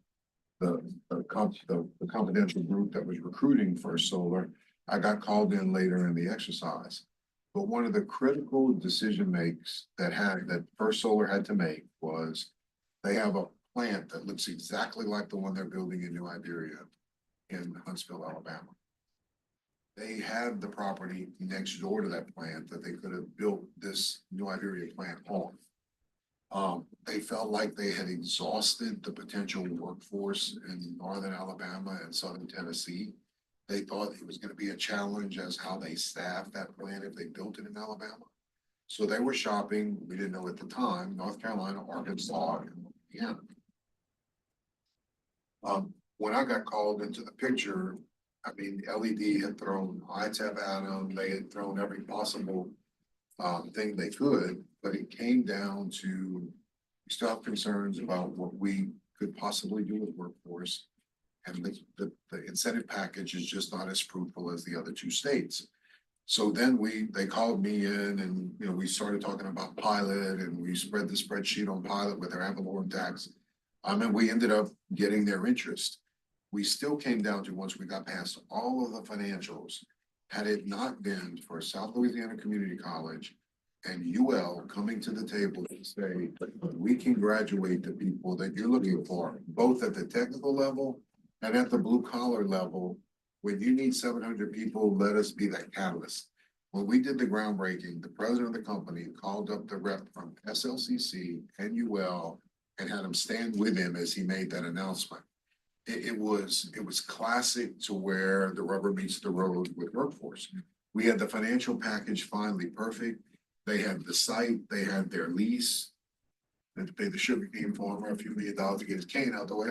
confidential group that was recruiting First Solar. I got called in later in the exercise. But one of the critical decision makes that First Solar had to make was they have a plant that looks exactly like the one they're building in New Iberia in Huntsville, Alabama. They had the property next door to that plant that they could have built this New Iberia plant on. They felt like they had exhausted the potential workforce in northern Alabama and southern Tennessee. They thought it was going to be a challenge as how they staffed that plant if they built it in Alabama. So they were shopping, we didn't know at the time, North Carolina, Arkansas, and Louisiana. When I got called into the picture, I mean, LED had thrown ITEP at them, they had thrown every possible thing they could, but it came down to, we still have concerns about what we could possibly do with workforce. And the incentive package is just not as fruitful as the other two states. So then they called me in and, we started talking about pilot and we spread the spreadsheet on pilot with their ad valorem tax. And we ended up getting their interest. We still came down to, once we got past all of the financials, had it not been for South Louisiana Community College and UL coming to the table to say, we can graduate the people that you're looking for, both at the technical level and at the blue collar level. When you need 700 people, let us be that catalyst. When we did the groundbreaking, the president of the company called up the rep from SLCC and UL and had him stand with him as he made that announcement. It was classic to where the rubber meets the road with workforce. We had the financial package finally perfect. They had the site, they had their lease. They had to pay the sugar cane farmer a few $1 million to get his cane out the way.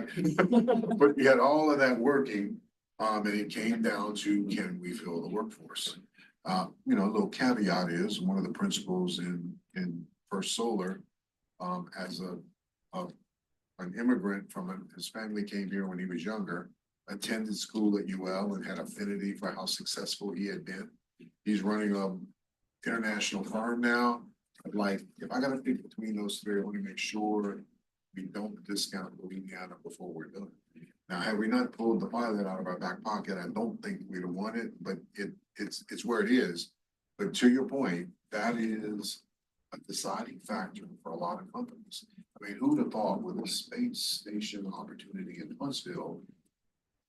But we had all of that working. And it came down to, can we fill the workforce? A little caveat is one of the principals in First Solar, as an immigrant his family came here when he was younger, attended school at UL and had affinity for how successful he had been. He's running an international firm now. Like, if I gotta pick between those three, I want to make sure we don't discount Louisiana before we're done. Now, had we not pulled the pilot out of our back pocket, I don't think we'd have won it, but it's where it is. But to your point, that is a deciding factor for a lot of companies. I mean, who'd have thought with a space station opportunity in Huntsville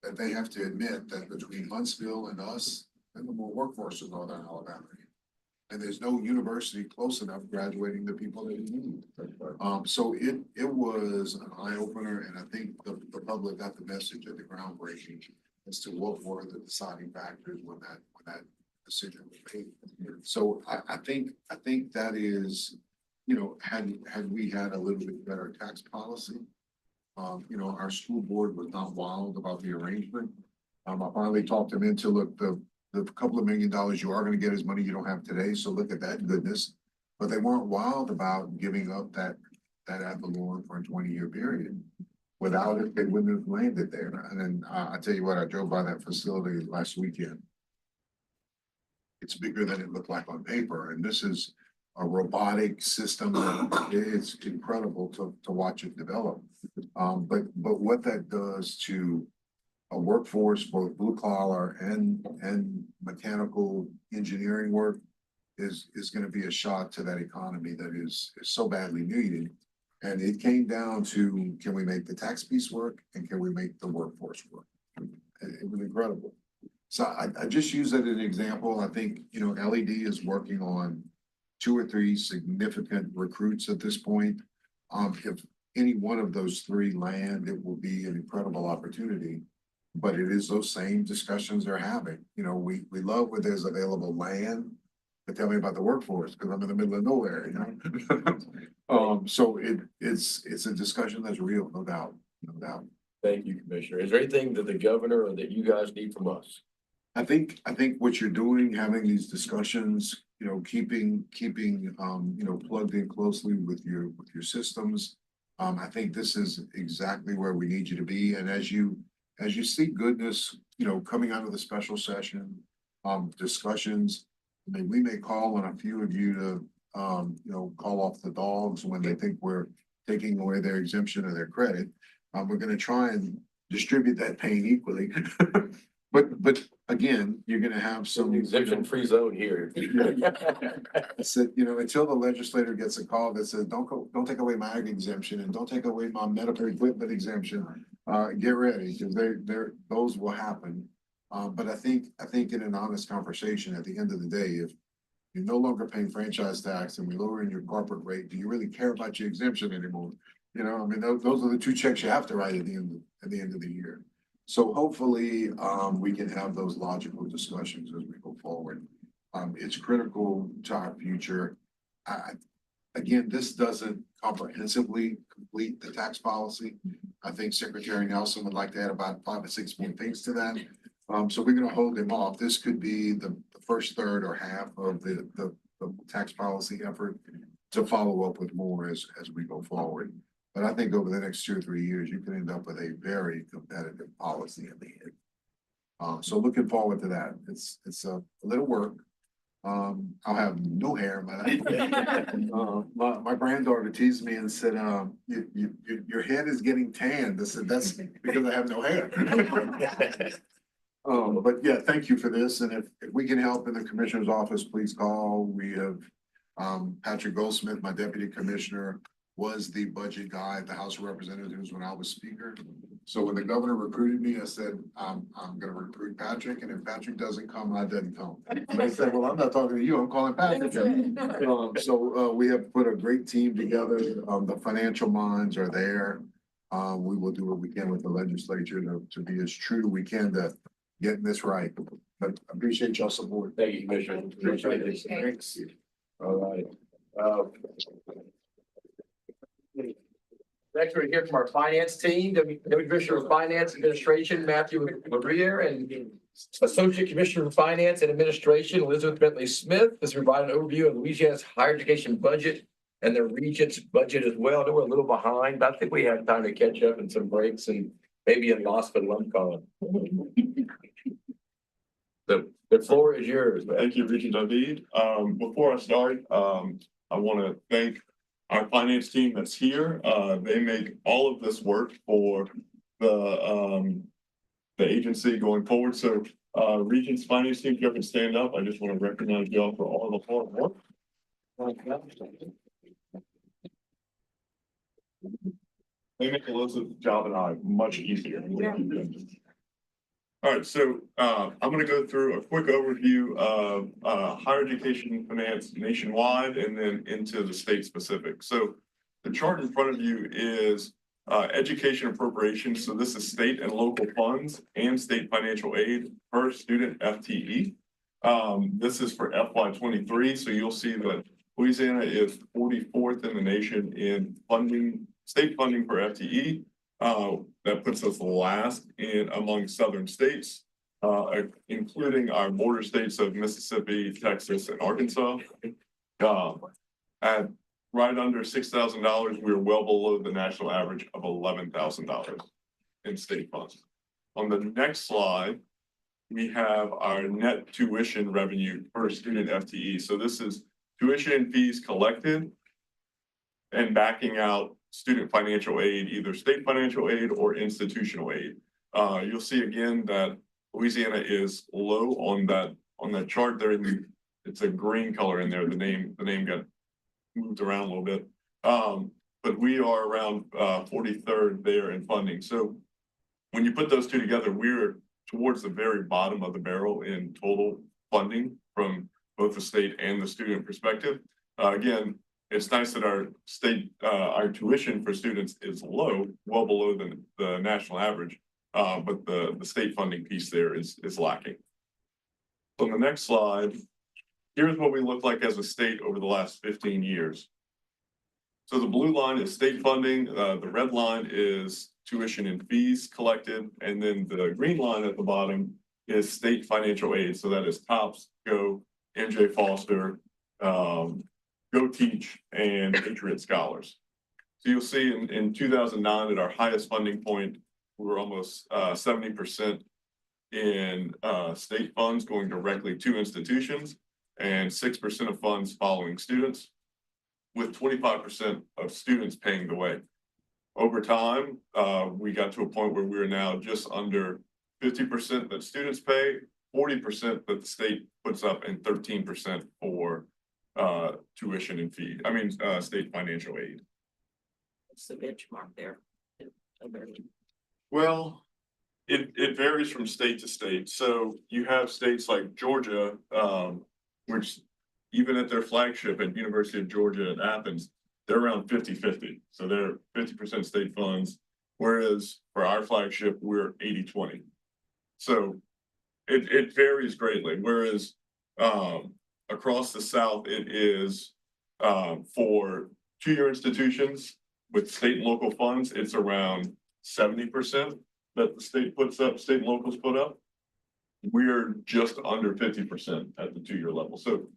that they have to admit that between Huntsville and us, and the more workforce in Northern Alabama. And there's no university close enough graduating the people that you need. So it was an eye opener, and I think the public got the message at the groundbreaking as to what were the deciding factors when that decision was made. So I think that is had we had a little bit better tax policy, our school board was not wild about the arrangement. I finally talked them into, look, the couple of $1 million you are gonna get is money you don't have today, so look at that goodness. But they weren't wild about giving up that ad valorem for a 20-year period. Without it, they wouldn't have landed there. And then I tell you what, I drove by that facility last weekend. It's bigger than it looked like on paper, and this is a robotic system. It's incredible to watch it develop. But what that does to a workforce, both blue collar and mechanical engineering work, is going to be a shot to that economy that is so badly needed. And it came down to, can we make the tax piece work, and can we make the workforce work? It was incredible. So I just use that as an example. I think, LED is working on 2 or 3 significant recruits at this point. If any one of those 3 land, it will be an incredible opportunity. But it is those same discussions they're having. We love where there's available land, but tell me about the workforce, because I'm in the middle of nowhere, So it's a discussion that's real, no doubt, no doubt. Thank you, Commissioner. Is there anything that the governor or that you guys need from us? I think what you're doing, having these discussions, keeping plugged in closely with your systems. I think this is exactly where we need you to be. And as you see goodness, coming out of the special session, discussions, we may call on a few of you to, call off the dogs when they think we're taking away their exemption or their credit. We're going to try and distribute that pain equally. But again, you're going to have some Exemption-free zone here. I said, until the legislator gets a call that says, don't take away my ag exemption and don't take away my medical equipment exemption, get ready, because those will happen. But I think in an honest conversation, at the end of the day, if you're no longer paying franchise tax and we're lowering your corporate rate, do you really care about your exemption anymore? Those are the 2 checks you have to write at the end of the year. So hopefully, we can have those logical discussions as we go forward. It's critical to our future. Again, this doesn't comprehensively complete the tax policy. I think Secretary Nelson would like to add about 5 or 6 more things to that. So we're going to hold him off. This could be the first third or half of the tax policy effort to follow up with more as we go forward. But I think over the next 2 or 3 years, you can end up with a very competitive policy in the end. So looking forward to that. It's a little work. I'll have no hair, but my granddaughter teased me and said, your head is getting tanned. I said, that's because I have no hair. But yeah, thank you for this. And if we can help in the commissioner's office, please call. We have Patrick Goldsmith, my deputy commissioner, was the budget guy at the House of Representatives when I was speaker. So when the governor recruited me, I said, I'm going to recruit Patrick. And if Patrick doesn't come, I didn't come. And I said, well, I'm not talking to you. I'm calling Patrick. So we have put a great team together. The financial minds are there. We will do what we can with the legislature to be as true as we can to getting this right. But I appreciate y'all support. Thank you, Commissioner. Appreciate it. Thanks. All right. Next, we're here from our finance team, the Commissioner of Finance Administration, Matthew Maria, and Associate Commissioner of Finance and Administration, Elizabeth Bentley Smith. This will provide an overview of Louisiana's higher education budget and the Regents budget as well. I know we're a little behind, but I think we have time to catch up and some breaks and maybe a loss for LumCon. The floor is yours. Thank you, Regent David. Before I start, I want to thank our finance team that's here. They make all of this work for the agency going forward. So Regents finance team, if you can stand up, I just want to recognize y'all for all the hard work. They make Elizabeth's job and I much easier. All right, so I'm going to go through a quick overview of higher education finance nationwide and then into the state specific. So the chart in front of you is education appropriations. So this is state and local funds and state financial aid per student FTE. This is for FY23. So you'll see that Louisiana is 44th in the nation in funding, state funding per FTE. That puts us last in among southern states, including our border states of Mississippi, Texas, and Arkansas. At right under $6,000, we're well below the national average of $11,000 in state funds. On the next slide, we have our net tuition revenue per student FTE. So this is tuition and fees collected and backing out student financial aid, either state financial aid or institutional aid. You'll see again that Louisiana is low on that chart there. It's a green color in there. The name got moved around a little bit. But we are around 43rd there in funding. So when you put those two together, we're towards the very bottom of the barrel in total funding from both the state and the student perspective. Again, it's nice that our state, our tuition for students is low, well below the national average, but the state funding piece there is lacking. On the next slide, here's what we look like as a state over the last 15 years. So the blue line is state funding, the red line is tuition and fees collected, and then the green line at the bottom is state financial aid. So that is TOPS, GO, MJ Foster, Go Teach, and Patriot Scholars. So you'll see in 2009 at our highest funding point, we were almost 70% in state funds going directly to institutions and 6% of funds following students, with 25% of students paying the way. Over time, we got to a point where we're now just under 50% that students pay, 40% that the state puts up, and 13% for tuition and fee. I mean, state financial aid. What's the benchmark there? Well, it varies from state to state. So you have states like Georgia, which even at their flagship at University of Georgia at Athens, they're around 50-50. So they're 50% state funds, whereas for our flagship, we're 80-20. So it varies greatly. Whereas across the South, it is for two-year institutions with state and local funds, it's around 70% that the state puts up, state and locals put up. We're just under 50% at the two-year level. So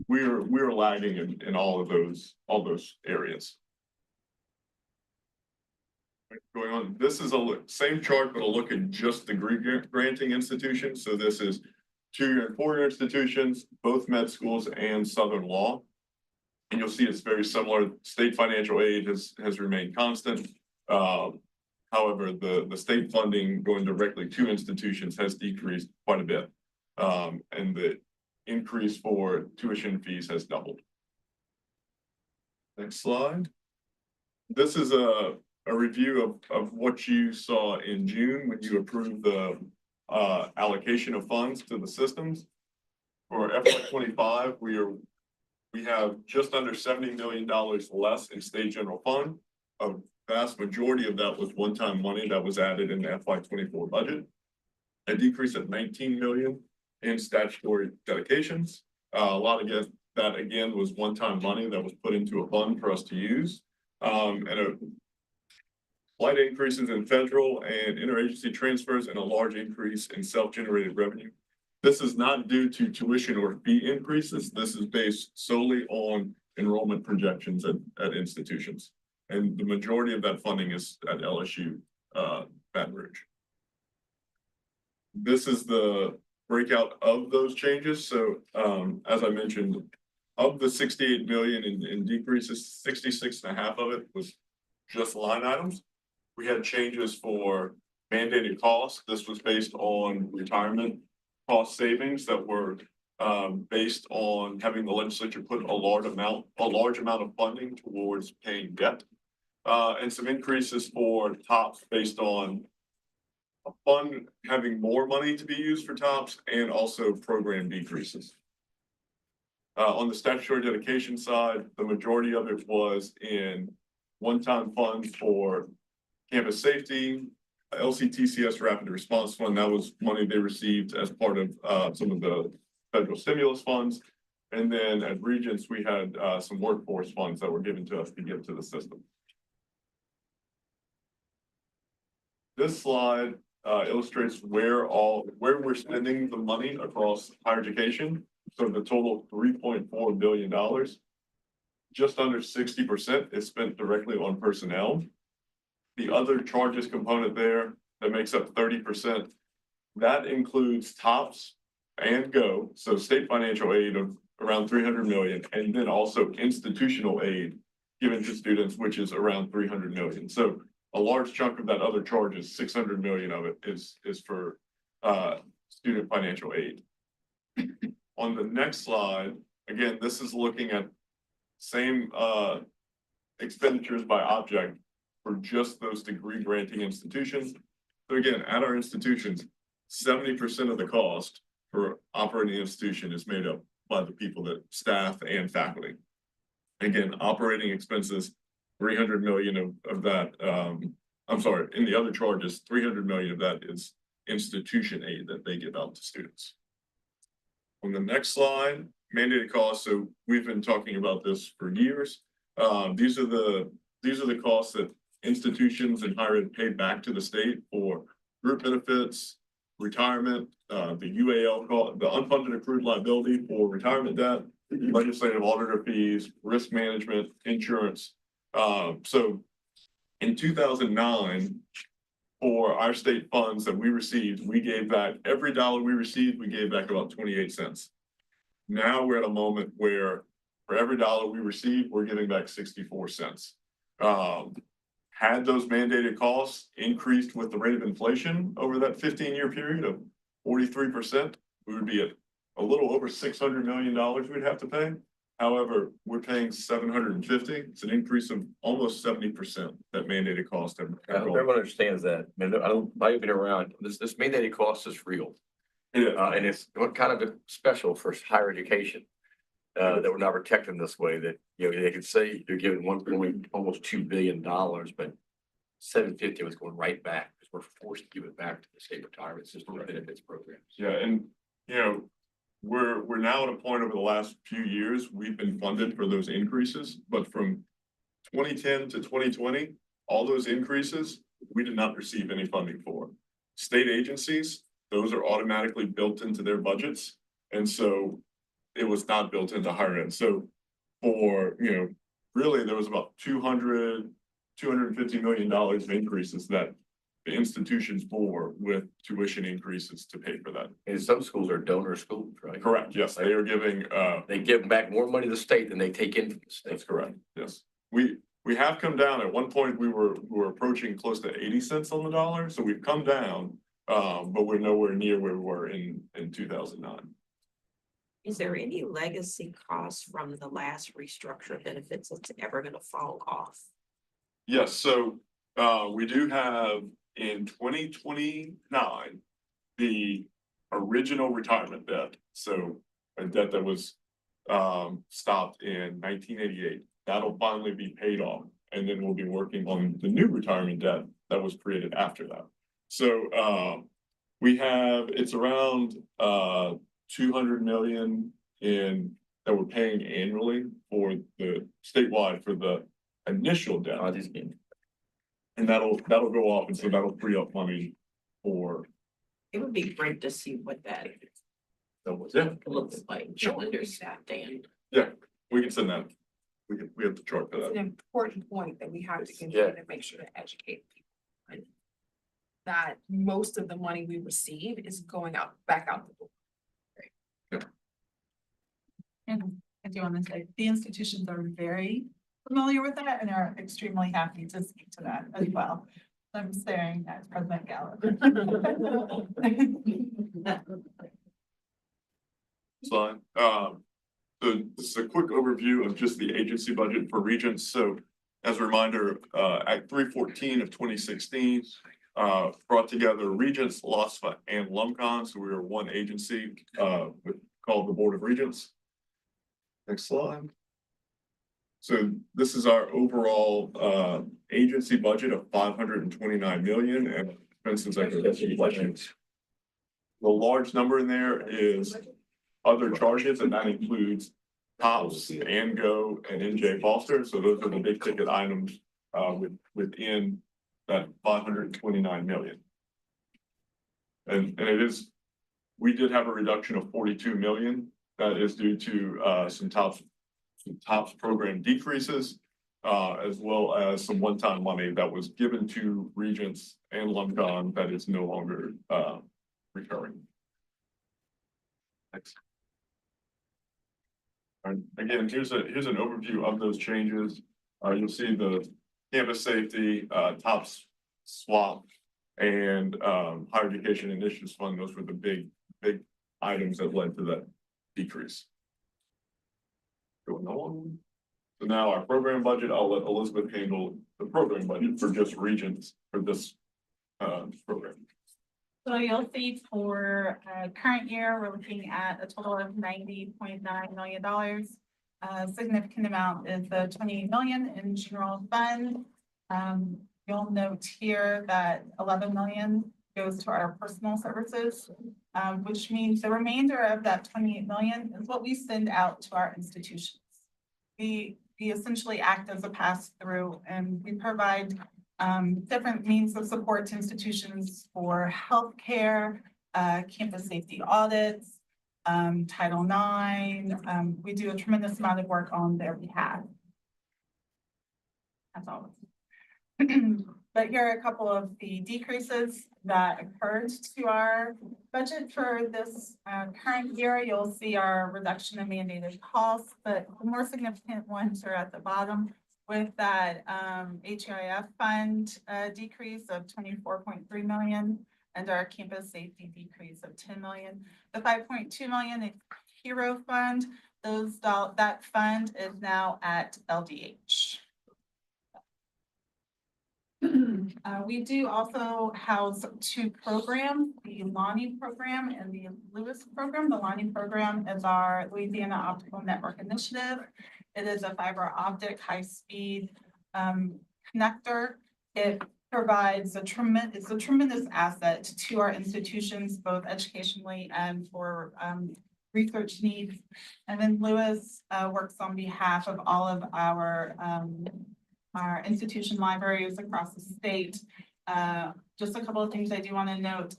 we're lagging in all those areas. Going on, this is a same chart, but a look at just the granting institutions. So this is two-year and four-year institutions, both med schools and Southern Law. And you'll see it's very similar. State financial aid has remained constant. However, the state funding going directly to institutions has decreased quite a bit. And the increase for tuition fees has doubled. Next slide. This is a review of what you saw in June when you approved the allocation of funds to the systems. For FY25, we have just under $70 million less in state general fund. A vast majority of that was one-time money that was added in the FY24 budget. A decrease of 19 million in statutory dedications. A lot of that again was one-time money that was put into a fund for us to use. And a slight increases in federal and interagency transfers and a large increase in self-generated revenue. This is not due to tuition or fee increases. This is based solely on enrollment projections at institutions. And the majority of that funding is at LSU, Baton Rouge. This is the breakout of those changes. So as I mentioned, of the 68 million in decreases, 66.5 of it was just line items. We had changes for mandated costs. This was based on retirement cost savings that were based on having the legislature put a large amount of funding towards paying debt, and some increases for TOPS based on a fund having more money to be used for TOPS and also program decreases. On the statutory dedication side, the majority of it was in one-time funds for campus safety, LCTCS Rapid Response Fund. That was money they received as part of some of the federal stimulus funds, And then at Regents, we had some workforce funds that were given to us to give to the system. This slide illustrates where we're spending the money across higher education. So the total $3.4 billion, just under 60% is spent directly on personnel. The other charges component there that makes up 30%, that includes TOPS and GO, so state financial aid of around 300 million, and then also institutional aid given to students, which is around 300 million. So a large chunk of that other charge is 600 million of it is for student financial aid. On the next slide, again, this is looking at same expenditures by object for just those degree granting institutions. So again, at our institutions, 70% of the cost for operating institution is made up by the people that staff and faculty. Again, operating expenses, 300 million of that, I'm sorry, in the other charges, 300 million of that is institution aid that they give out to students. On the next slide, mandated costs. So we've been talking about this for years. These are the costs that institutions and higher ed pay back to the state for group benefits, retirement, the UAL call, the unfunded accrued liability for retirement debt, legislative auditor fees, risk management, insurance. So in 2009, for our state funds that we received, we gave back every dollar we received, we gave back about 28 cents. Now we're at a moment where for every dollar we receive, we're giving back 64 cents. Had those mandated costs increased with the rate of inflation over that 15-year period of 43%, we would be at a little over $600 million we'd have to pay. However, we're paying 750. It's an increase of almost 70% that mandated costs have. Everyone understands that. I've been around, this mandated cost is real. Yeah. And it's what kind of special for higher education. That we're not protected this way, that, you know, they could say you're giving almost $2 billion, but 750 was going right back because we're forced to give it back to the state retirement system benefits programs. Yeah, and you know, we're now at a point over the last few years, we've been funded for those increases, but from 2010 to 2020, all those increases, we did not receive any funding for. State agencies, those are automatically built into their budgets. And so it was not built into higher ed. So for, you know, really there was about $250 million of increases that the institutions bore with tuition increases to pay for that. And some schools are donor schools, right? Correct, yes, they are giving, They give back more money to the state than they take in from the state. that's correct, yes. We have come down, at one point, we were approaching close to 80 cents on the dollar, so we've come down, but we're nowhere near where we were in 2009. Is there any legacy costs from the last restructure benefits that's ever gonna fall off? Yes, so we do have in 2029, the original retirement debt. So a debt that was stopped in 1988, that'll finally be paid off. And then we'll be working on the new retirement debt that was created after that. So we have, it's around 200 million that we're paying annually for the statewide for the initial debt. And that'll go off, and so that'll free up money for. It would be great to see what that Yeah, looks like, to understand. yeah, we can send that. We have the chart for It's an that. important point that we have to continue to make sure to educate people. Right? That most of the money we receive is going back out the door. And I do want to say, the institutions are very familiar with that and are extremely happy to speak to that as well. I'm staring at President Gallup. Slide. So this is a quick overview of just the agency budget for Regents. So as a reminder, Act 314 of 2016 brought together Regents, LOSFA, and LUMCON. So we were one agency called the Board of Regents. Next slide. So this is our overall agency budget of 529 million and expenses after inflation. The large number in there is other charges, and that includes TOPS, and Go, and NJ Foster. So those are the big ticket items within that 529 million. And it is, we did have a reduction of 42 million. That is due to some TOPS program decreases, as well as some one-time money that was given to Regents and Lumcon that is no longer recurring. Thanks. And again, here's an overview of those changes. You'll see the campus safety, TOPS swap, and higher education initiatives fund. Those were the big items that led to that decrease. Going on. So now our program budget, I'll let Elizabeth handle the program budget for just Regents for this program. So you'll see for current year, we're looking at a total of $90.9 million. A significant amount is the 28 million in general fund. You'll note here that 11 million goes to our personal services, which means the remainder of that 28 million is what we send out to our institutions. We essentially act as a pass-through, and we provide different means of support to institutions for healthcare, campus safety audits, Title IX. We do a tremendous amount of work on their behalf. That's all. But here are a couple of the decreases that occurred to our budget for this current year. You'll see our reduction in mandated costs, but the more significant ones are at the bottom with that HEIF fund decrease of 24.3 million and our campus safety decrease of 10 million. The 5.2 million HERO fund, that fund is now at LDH. We do also house two programs, the Lonnie program and the Lewis program. The Lonnie program is our Louisiana Optical Network Initiative. It is a fiber optic high-speed connector. It provides it's a tremendous asset to our institutions, both educationally and for research needs. And then Lewis works on behalf of all of our institution libraries across the state. Just a couple of things I do want to note.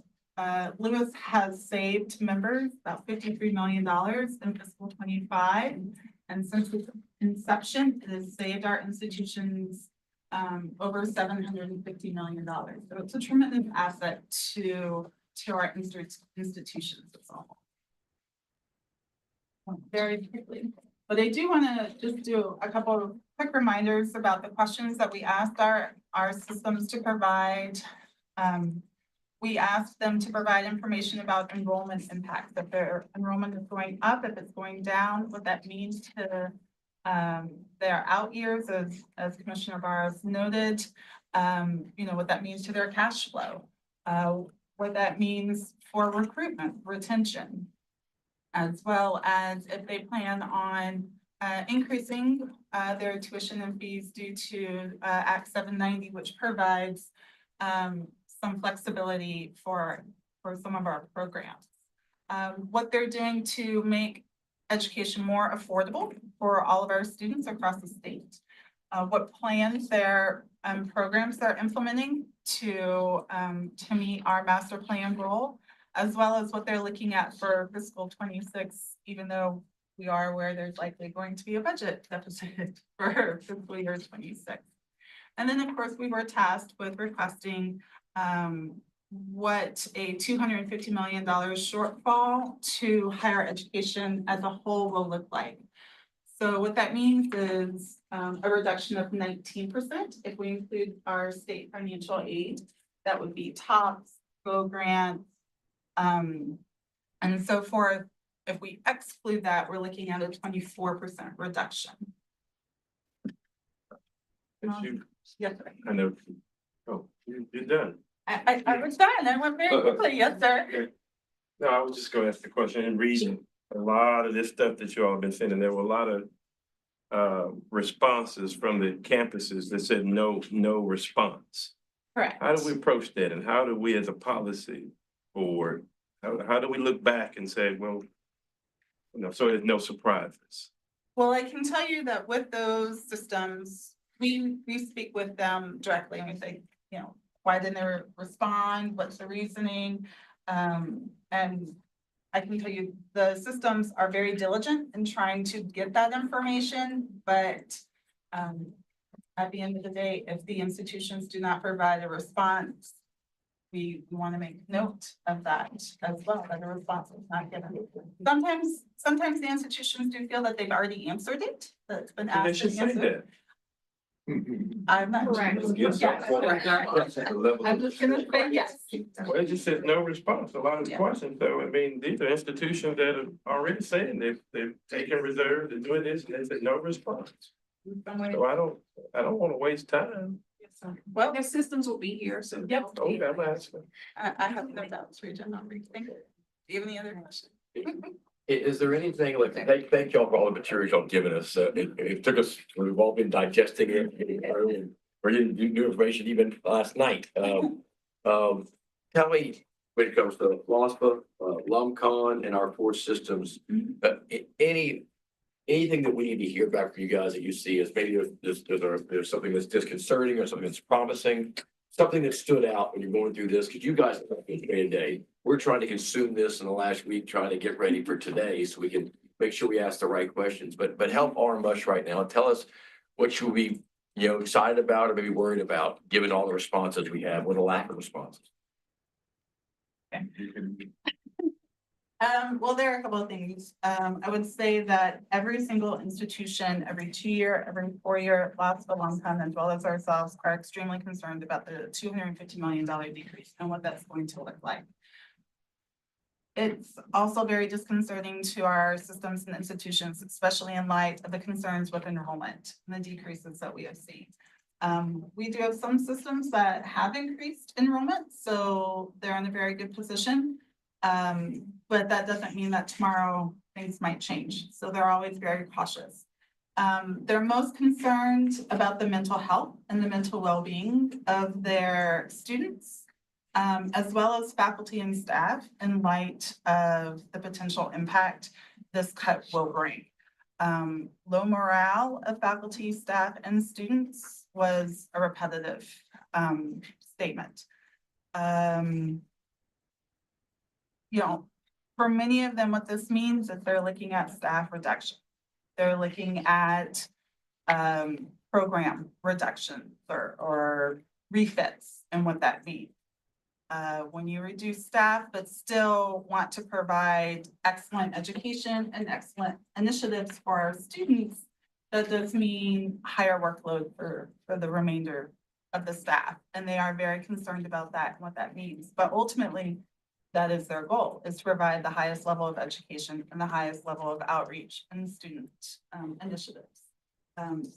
Lewis has saved members about $53 million in fiscal 25. And since its inception, it has saved our institutions over $750 million. So it's a tremendous asset to our institutions as well. Very quickly. But I do want to just do a couple of quick reminders about the questions that we asked our systems to provide. We asked them to provide information about enrollment impacts, if their enrollment is going up, if it's going down, what that means to their out years, as Commissioner Barros noted, what that means to their cash flow, what that means for recruitment, retention, as well as if they plan on increasing their tuition and fees due to Act 790, which provides some flexibility for some of our programs. What they're doing to make education more affordable for all of our students across the state. What plans their programs they're implementing to meet our master plan goal, as well as what they're looking at for fiscal 26, even though we are aware there's likely going to be a budget deficit for fiscal year 26. And then, of course, we were tasked with requesting what a $250 million shortfall to higher education as a whole will look like. So what that means is a reduction of 19%. If we include our state financial aid, that would be TOPS, Go grants, and so forth. If we exclude that, we're looking at a 24% reduction. Yes, sir. I know. Oh, you're done. I was done. I went very quickly. Yes, sir. Okay. No, I was just gonna ask the question and reading a lot of this stuff that you all have been sending. There were a lot of responses from the campuses that said no response. Correct. How do we approach that, and how do we as a policy board, how do we look back and say, well, so there's no surprises? Well, I can tell you that with those systems, we speak with them directly and we say, you know, why didn't they respond? What's the reasoning? And I can tell you, the systems are very diligent in trying to get that information, but at the end of the day, if the institutions do not provide a response, we want to make note of that as well, that a response is not given. Sometimes the institutions do feel that they've already answered it, that it's been And they asked should and say answered. that. I'm not. Correct. Yes. I'm just gonna say yes. Well, it just says no response, a lot of the Yeah. questions, though, I mean, these are institutions that are already saying they've taken reserve, they're doing this, and they said no response. So I don't wanna waste time. Well, Their systems will be here, so. Yep. Okay, I'm asking. I have no doubts, Regent. Thank you. Do you have any other questions? Is there anything, like, thank y'all for all the materials y'all given us. It took us, we've all been digesting it, getting through, and we're getting new information even last night. Tell me, when it comes to LOSPA, LUMCON and our four systems, anything that we need to hear back from you guys that you see as maybe there's something that's disconcerting or something that's promising, something that stood out when you're going through this, because you guys day, we're trying to consume this in the last week, trying to get ready for today so we can make sure we ask the right questions. But help arm us right now. Tell us what should we, excited about or maybe worried about, given all the responses we have or the lack of responses. Well, there are a couple of things. I would say that every single institution, every 2-year, every 4-year, LOSPA, LUMCON, as well as ourselves, are extremely concerned about the $250 million decrease and what that's going to look like. It's also very disconcerting to our systems and institutions, especially in light of the concerns with enrollment and the decreases that we have seen. We do have some systems that have increased enrollment, so they're in a very good position. But that doesn't mean that tomorrow things might change. So they're always very cautious. They're most concerned about the mental health and the mental well-being of their students, as well as faculty and staff in light of the potential impact this cut will bring. Low morale of faculty, staff, and students was a repetitive statement. For many of them, what this means is they're looking at staff reduction. They're looking at program reductions or refits and what that means. When you reduce staff, but still want to provide excellent education and excellent initiatives for our students, that does mean higher workload for the remainder of the staff. And they are very concerned about that and what that means. But ultimately, that is their goal, is to provide the highest level of education and the highest level of outreach and student initiatives.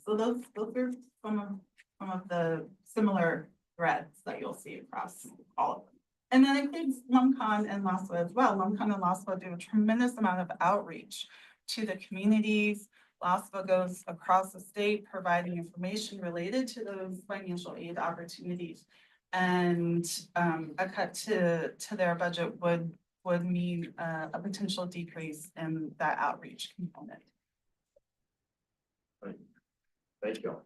So those are some of the similar threads that you'll see across all of them. And that includes LUMCON and LOSPA as well. LUMCON and LOSPA do a tremendous amount of outreach to the communities. LOSPA goes across the state providing information related to those financial aid opportunities. And a cut to their budget would mean a potential decrease in that outreach component. Thank you.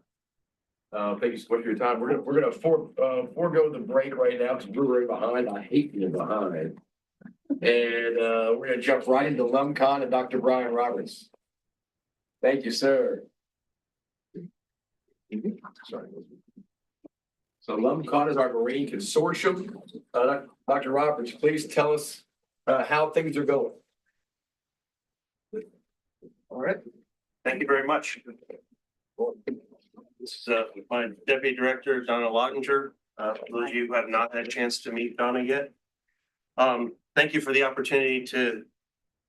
Thank you so much for your time. We're gonna forego the break right now because we're right behind. I hate being behind. And we're gonna jump right into LUMCON and Dr. Brian Roberts. Thank you, sir. Sorry. So LUMCON is our Marine Consortium. Dr. Roberts, please tell us how things are going. All right, thank you very much. This is my Deputy Director, Donna Lottinger. For those of you who have not had a chance to meet Donna yet. Thank you for the opportunity to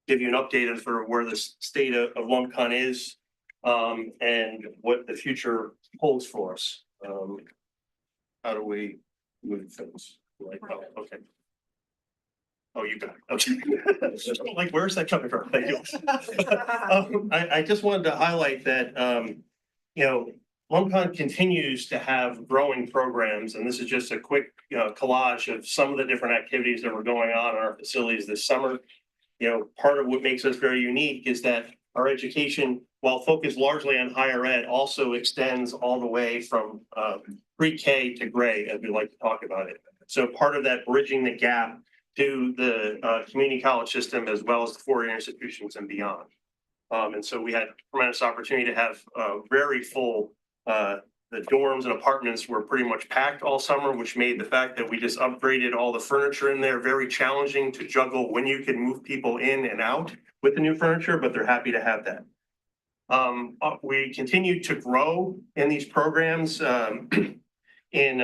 give you an update of sort of where the state of LUMCON is and what the future holds for us. How do we move things? Like, oh, okay. Oh, you got it. Okay. Like, where's that coming from? Thank you. I just wanted to highlight that, LUMCON continues to have growing programs, and this is just a quick, collage of some of the different activities that were going on in our facilities this summer. Part of what makes us very unique is that our education while focused largely on higher ed, also extends all the way from pre-K to gray, as we like to talk about it. So part of that bridging the gap to the community college system as well as the four-year institutions and beyond. And so we had tremendous opportunity to have very full, the dorms and apartments were pretty much packed all summer, which made the fact that we just upgraded all the furniture in there very challenging to juggle when you can move people in and out with the new furniture, but they're happy to have that. We continue to grow in these programs. In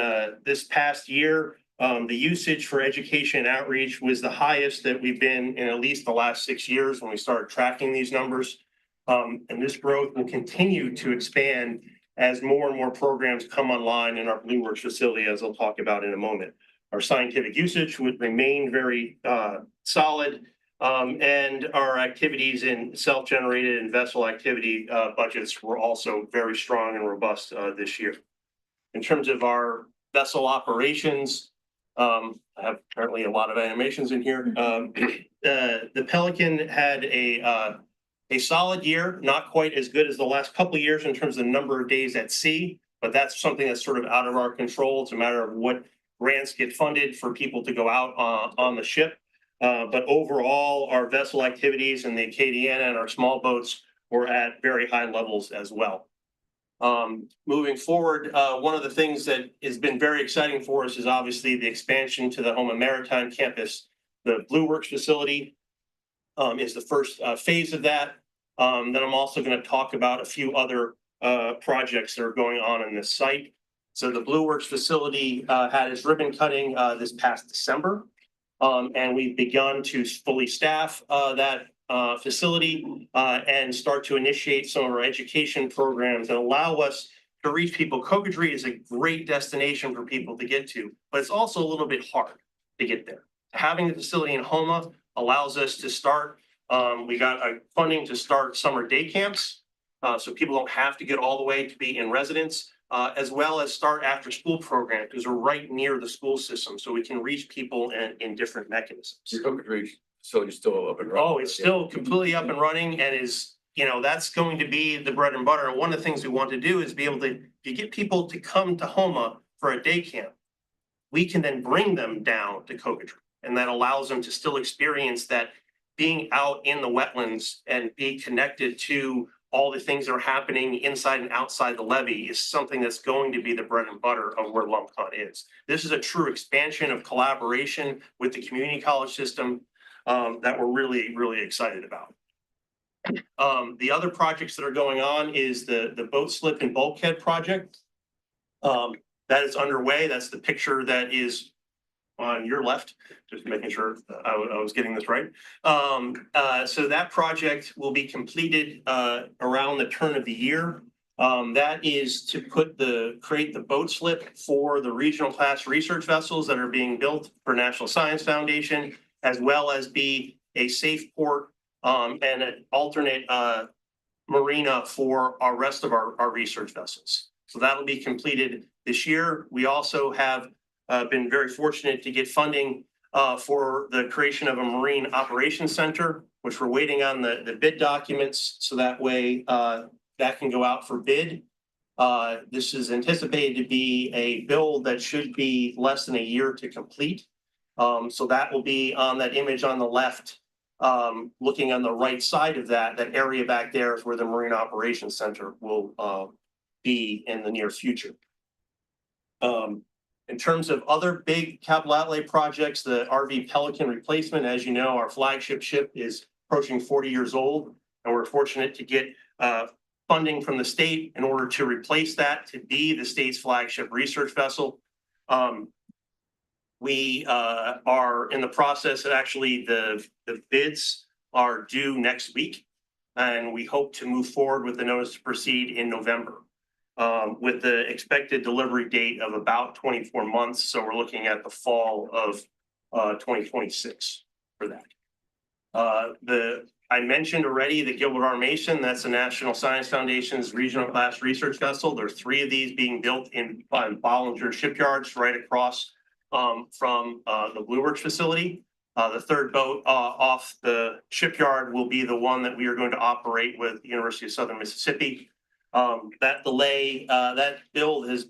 this past year, the usage for education and outreach was the highest that we've been in at least the last 6 years when we started tracking these numbers. And this growth will continue to expand as more and more programs come online in our Blue Works facility, as I'll talk about in a moment. Our scientific usage would remain very solid, and our activities in self-generated and vessel activity budgets were also very strong and robust this year. In terms of our vessel operations, I have apparently a lot of animations in here. The Pelican had a solid year, not quite as good as the last couple of years in terms of the number of days at sea, but that's something that's sort of out of our control. It's a matter of what grants get funded for people to go out on the ship. But overall, our vessel activities and the Acadiana and our small boats were at very high levels as well. Moving forward, one of the things that has been very exciting for us is obviously the expansion to the Homa Maritime campus. The Blue Works facility is the first phase of that. Then I'm also going to talk about a few other projects that are going on in this site. So the Blue Works facility had its ribbon cutting this past December, and we've begun to fully staff that facility and start to initiate some of our education programs that allow us to reach people. Cocodrie is a great destination for people to get to, but it's also a little bit hard to get there. Having the facility in Homa allows us to start. We got funding to start summer day camps, so people don't have to get all the way to be in residence, as well as start after school programs because we're right near the school system, so we can reach people in different mechanisms. Your Cocodrie facility is still up and running. Oh, it's still completely up and running and is, that's going to be the bread and butter. And one of the things we want to do is be able to get people to come to Homa for a day camp. We can then bring them down to Cocodrie, and that allows them to still experience that being out in the wetlands and be connected to all the things that are happening inside and outside the levee is something that's going to be the bread and butter of where LumCon is. This is a true expansion of collaboration with the community college system that we're really, really excited about. The other projects that are going on is the boat slip and bulkhead project. That is underway. That's the picture that is on your left, just making sure I was getting this right. So that project will be completed around the turn of the year. That is to create the boat slip for the regional class research vessels that are being built for National Science Foundation, as well as be a safe port and an alternate marina for our rest of our research vessels. So that'll be completed this year. We also have been very fortunate to get funding for the creation of a Marine Operations Center, which we're waiting on the bid documents, so that way that can go out for bid. This is anticipated to be a build that should be less than a year to complete. So that will be on that image on the left. Looking on the right side of that area back there is where the Marine Operations Center will be in the near future. In terms of other big capital outlay projects, the RV Pelican replacement, as you know, our flagship ship is approaching 40 years old, and we're fortunate to get funding from the state in order to replace that to be the state's flagship research vessel. We are in the process of actually the bids are due next week, and we hope to move forward with the notice to proceed in November. With the expected delivery date of about 24 months. So we're looking at the fall of 2026 for that. I mentioned already the Gilbert R. Mason, that's the National Science Foundation's regional class research vessel. There are 3 of these being built in Bollinger shipyards right across from the Blue Works facility. The third boat off the shipyard will be the one that we are going to operate with the University of Southern Mississippi. That delay, that build has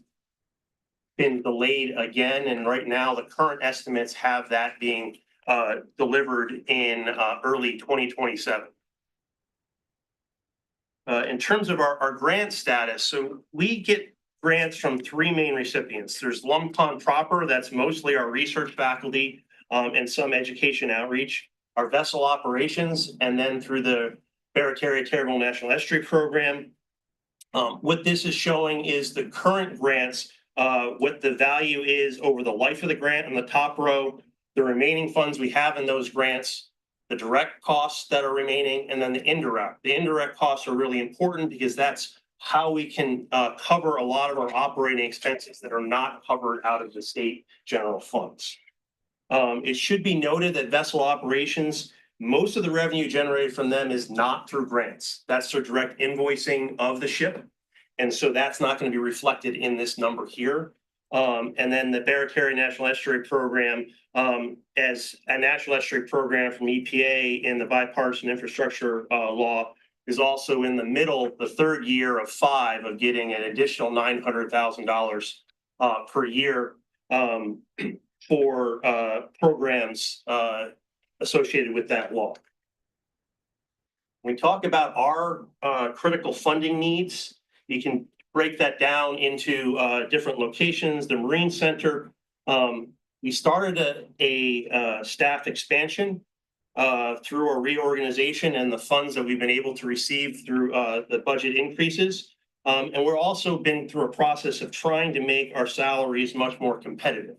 been delayed again, and right now the current estimates have that being delivered in early 2027. In terms of our grant status, so we get grants from three main recipients. There's LumCon proper, that's mostly our research faculty and some education outreach, our vessel operations, and then through the Barataria Territorial National Estuary Program. What this is showing is the current grants, what the value is over the life of the grant in the top row, the remaining funds we have in those grants, the direct costs that are remaining, and then the indirect. The indirect costs are really important because that's how we can cover a lot of our operating expenses that are not covered out of the state general funds. It should be noted that vessel operations, most of the revenue generated from them is not through grants. That's through direct invoicing of the ship. And so that's not going to be reflected in this number here. And then the Barataria National Estuary Program, as a national estuary program from EPA in the bipartisan infrastructure law, is also in the middle, the third year of 5 of getting an additional $900,000 per year for programs associated with that law. When we talk about our critical funding needs, you can break that down into different locations. The Marine Center, we started a staff expansion through our reorganization and the funds that we've been able to receive through the budget increases. And we're also been through a process of trying to make our salaries much more competitive.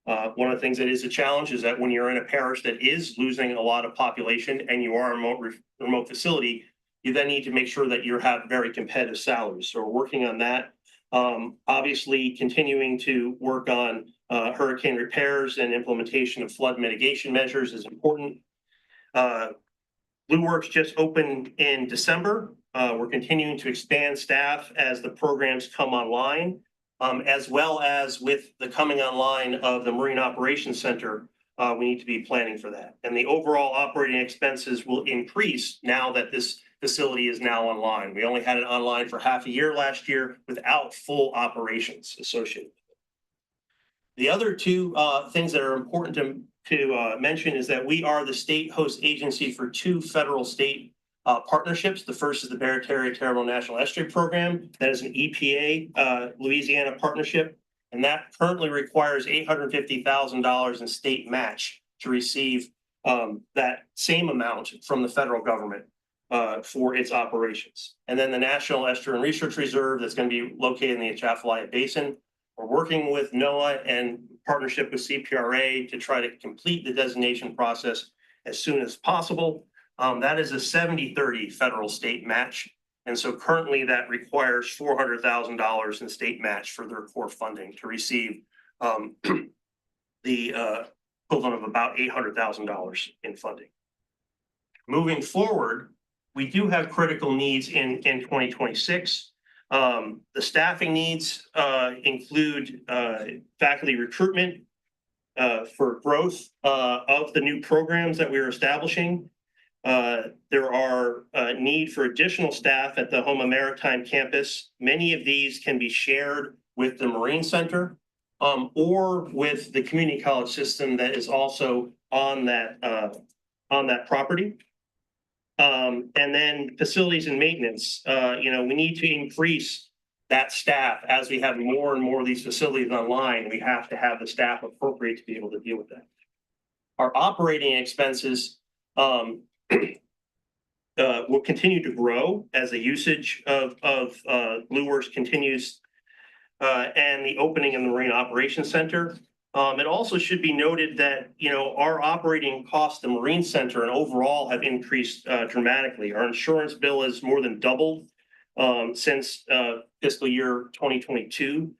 One of the things that is a challenge is that when you're in a parish that is losing a lot of population and you are a remote facility, you then need to make sure that you have very competitive salaries. So we're working on that. Obviously, continuing to work on hurricane repairs and implementation of flood mitigation measures is important. Blue Works just opened in December. We're continuing to expand staff as the programs come online, as well as with the coming online of the Marine Operations Center. We need to be planning for that. And the overall operating expenses will increase now that this facility is now online. We only had it online for half a year last year without full operations associated with it. The other two things that are important to mention is that we are the state host agency for 2 federal state partnerships. The first is the Barataria Territorial National Estuary Program. That is an EPA Louisiana partnership, and that currently requires $850,000 in state match to receive that same amount from the federal government for its operations. And then the National Estuary and Research Reserve that's going to be located in the Atchafalaya Basin. We're working with NOAA and partnership with CPRA to try to complete the designation process as soon as possible. That is a 70-30 federal state match. And so currently that requires $400,000 in state match for their core funding to receive the equivalent of about $800,000 in funding. Moving forward, we do have critical needs in 2026. The staffing needs include faculty recruitment for growth of the new programs that we're establishing. There are need for additional staff at the Homa Maritime campus. Many of these can be shared with the Marine Center or with the community college system that is also on that property. And then facilities and maintenance, we need to increase that staff as we have more and more of these facilities online. We have to have the staff appropriate to be able to deal with that. Our operating expenses will continue to grow as the usage of Blue Works continues and the opening of the Marine Operations Center. It also should be noted that, our operating costs, the Marine Center and overall have increased dramatically. Our insurance bill has more than doubled since fiscal year 2022.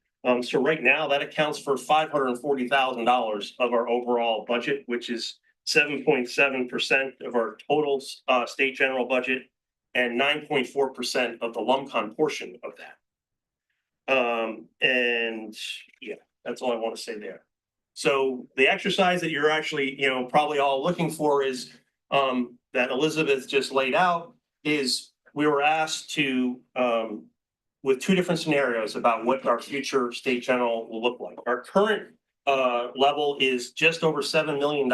So right now that accounts for $540,000 of our overall budget, which is 7.7% of our total state general budget and 9.4% of the LumCon portion of that. And yeah, that's all I want to say there. So the exercise that you're actually, probably all looking for is, that Elizabeth just laid out is we were asked to, with two different scenarios about what our future state general will look like. Our current, level is just over $7 million.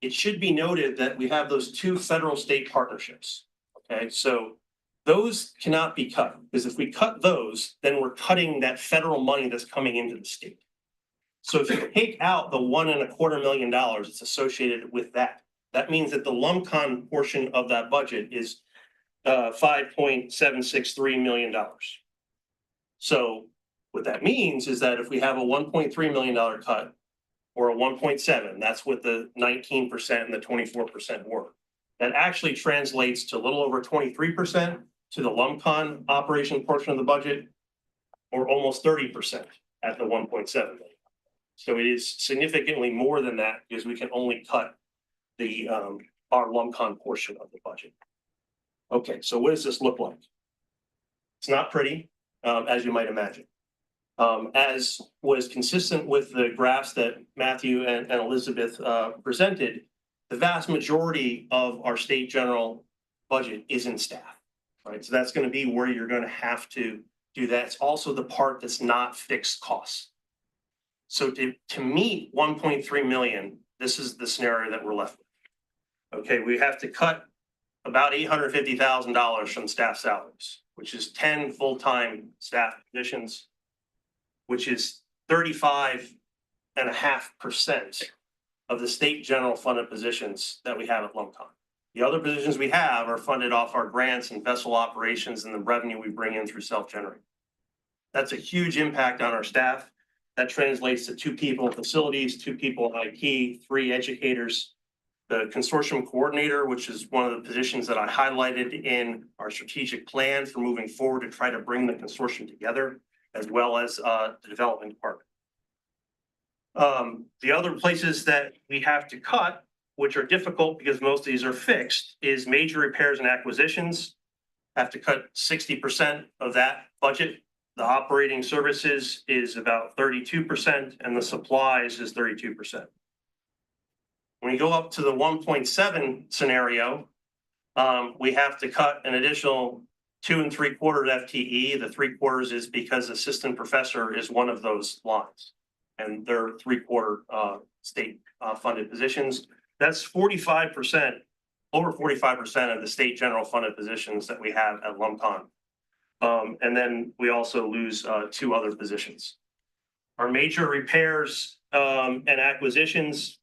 It should be noted that we have those two federal state partnerships. Okay, so those cannot be cut, because if we cut those, then we're cutting that federal money that's coming into the state. So if you take out the $1.25 million that's associated with that, that means that the LUMCON portion of that budget is $5.763 million. So what that means is that if we have a $1.3 million cut or a 1.7, that's what the 19% and the 24% were. That actually translates to a little over 23% to the LUMCON operation portion of the budget, or almost 30% at the 1.7 million. So it is significantly more than that, because we can only cut the our LUMCON portion of the budget. Okay, so what does this look like? It's not pretty, as you might imagine. As was consistent with the graphs that Matthew and Elizabeth presented, the vast majority of our state general budget is in staff, right? So that's going to be where you're going to have to do that. It's also the part that's not fixed costs. So to meet 1.3 million, this is the scenario that we're left with. Okay, we have to cut about $850,000 from staff salaries, which is 10 full-time staff positions, which is 35.5% of the state general funded positions that we have at LUMCON. The other positions we have are funded off our grants and vessel operations and the revenue we bring in through self-generating. That's a huge impact on our staff. That translates to 2 people in facilities, 2 people in IT, 3 educators. The consortium coordinator, which is one of the positions that I highlighted in our strategic plan for moving forward to try to bring the consortium together, as well as the development department. The other places that we have to cut, which are difficult because most of these are fixed, is major repairs and acquisitions. Have to cut 60% of that budget. The operating services is about 32%, and the supplies is 32%. When you go up to the 1.7 scenario, we have to cut an additional 2 3/4 FTE. The 3/4 is because assistant professor is one of those lines, and they're 3/4 state funded positions. That's 45%, over 45% of the state general funded positions that we have at LUMCON. And then we also lose 2 other positions. Our major repairs and acquisitions,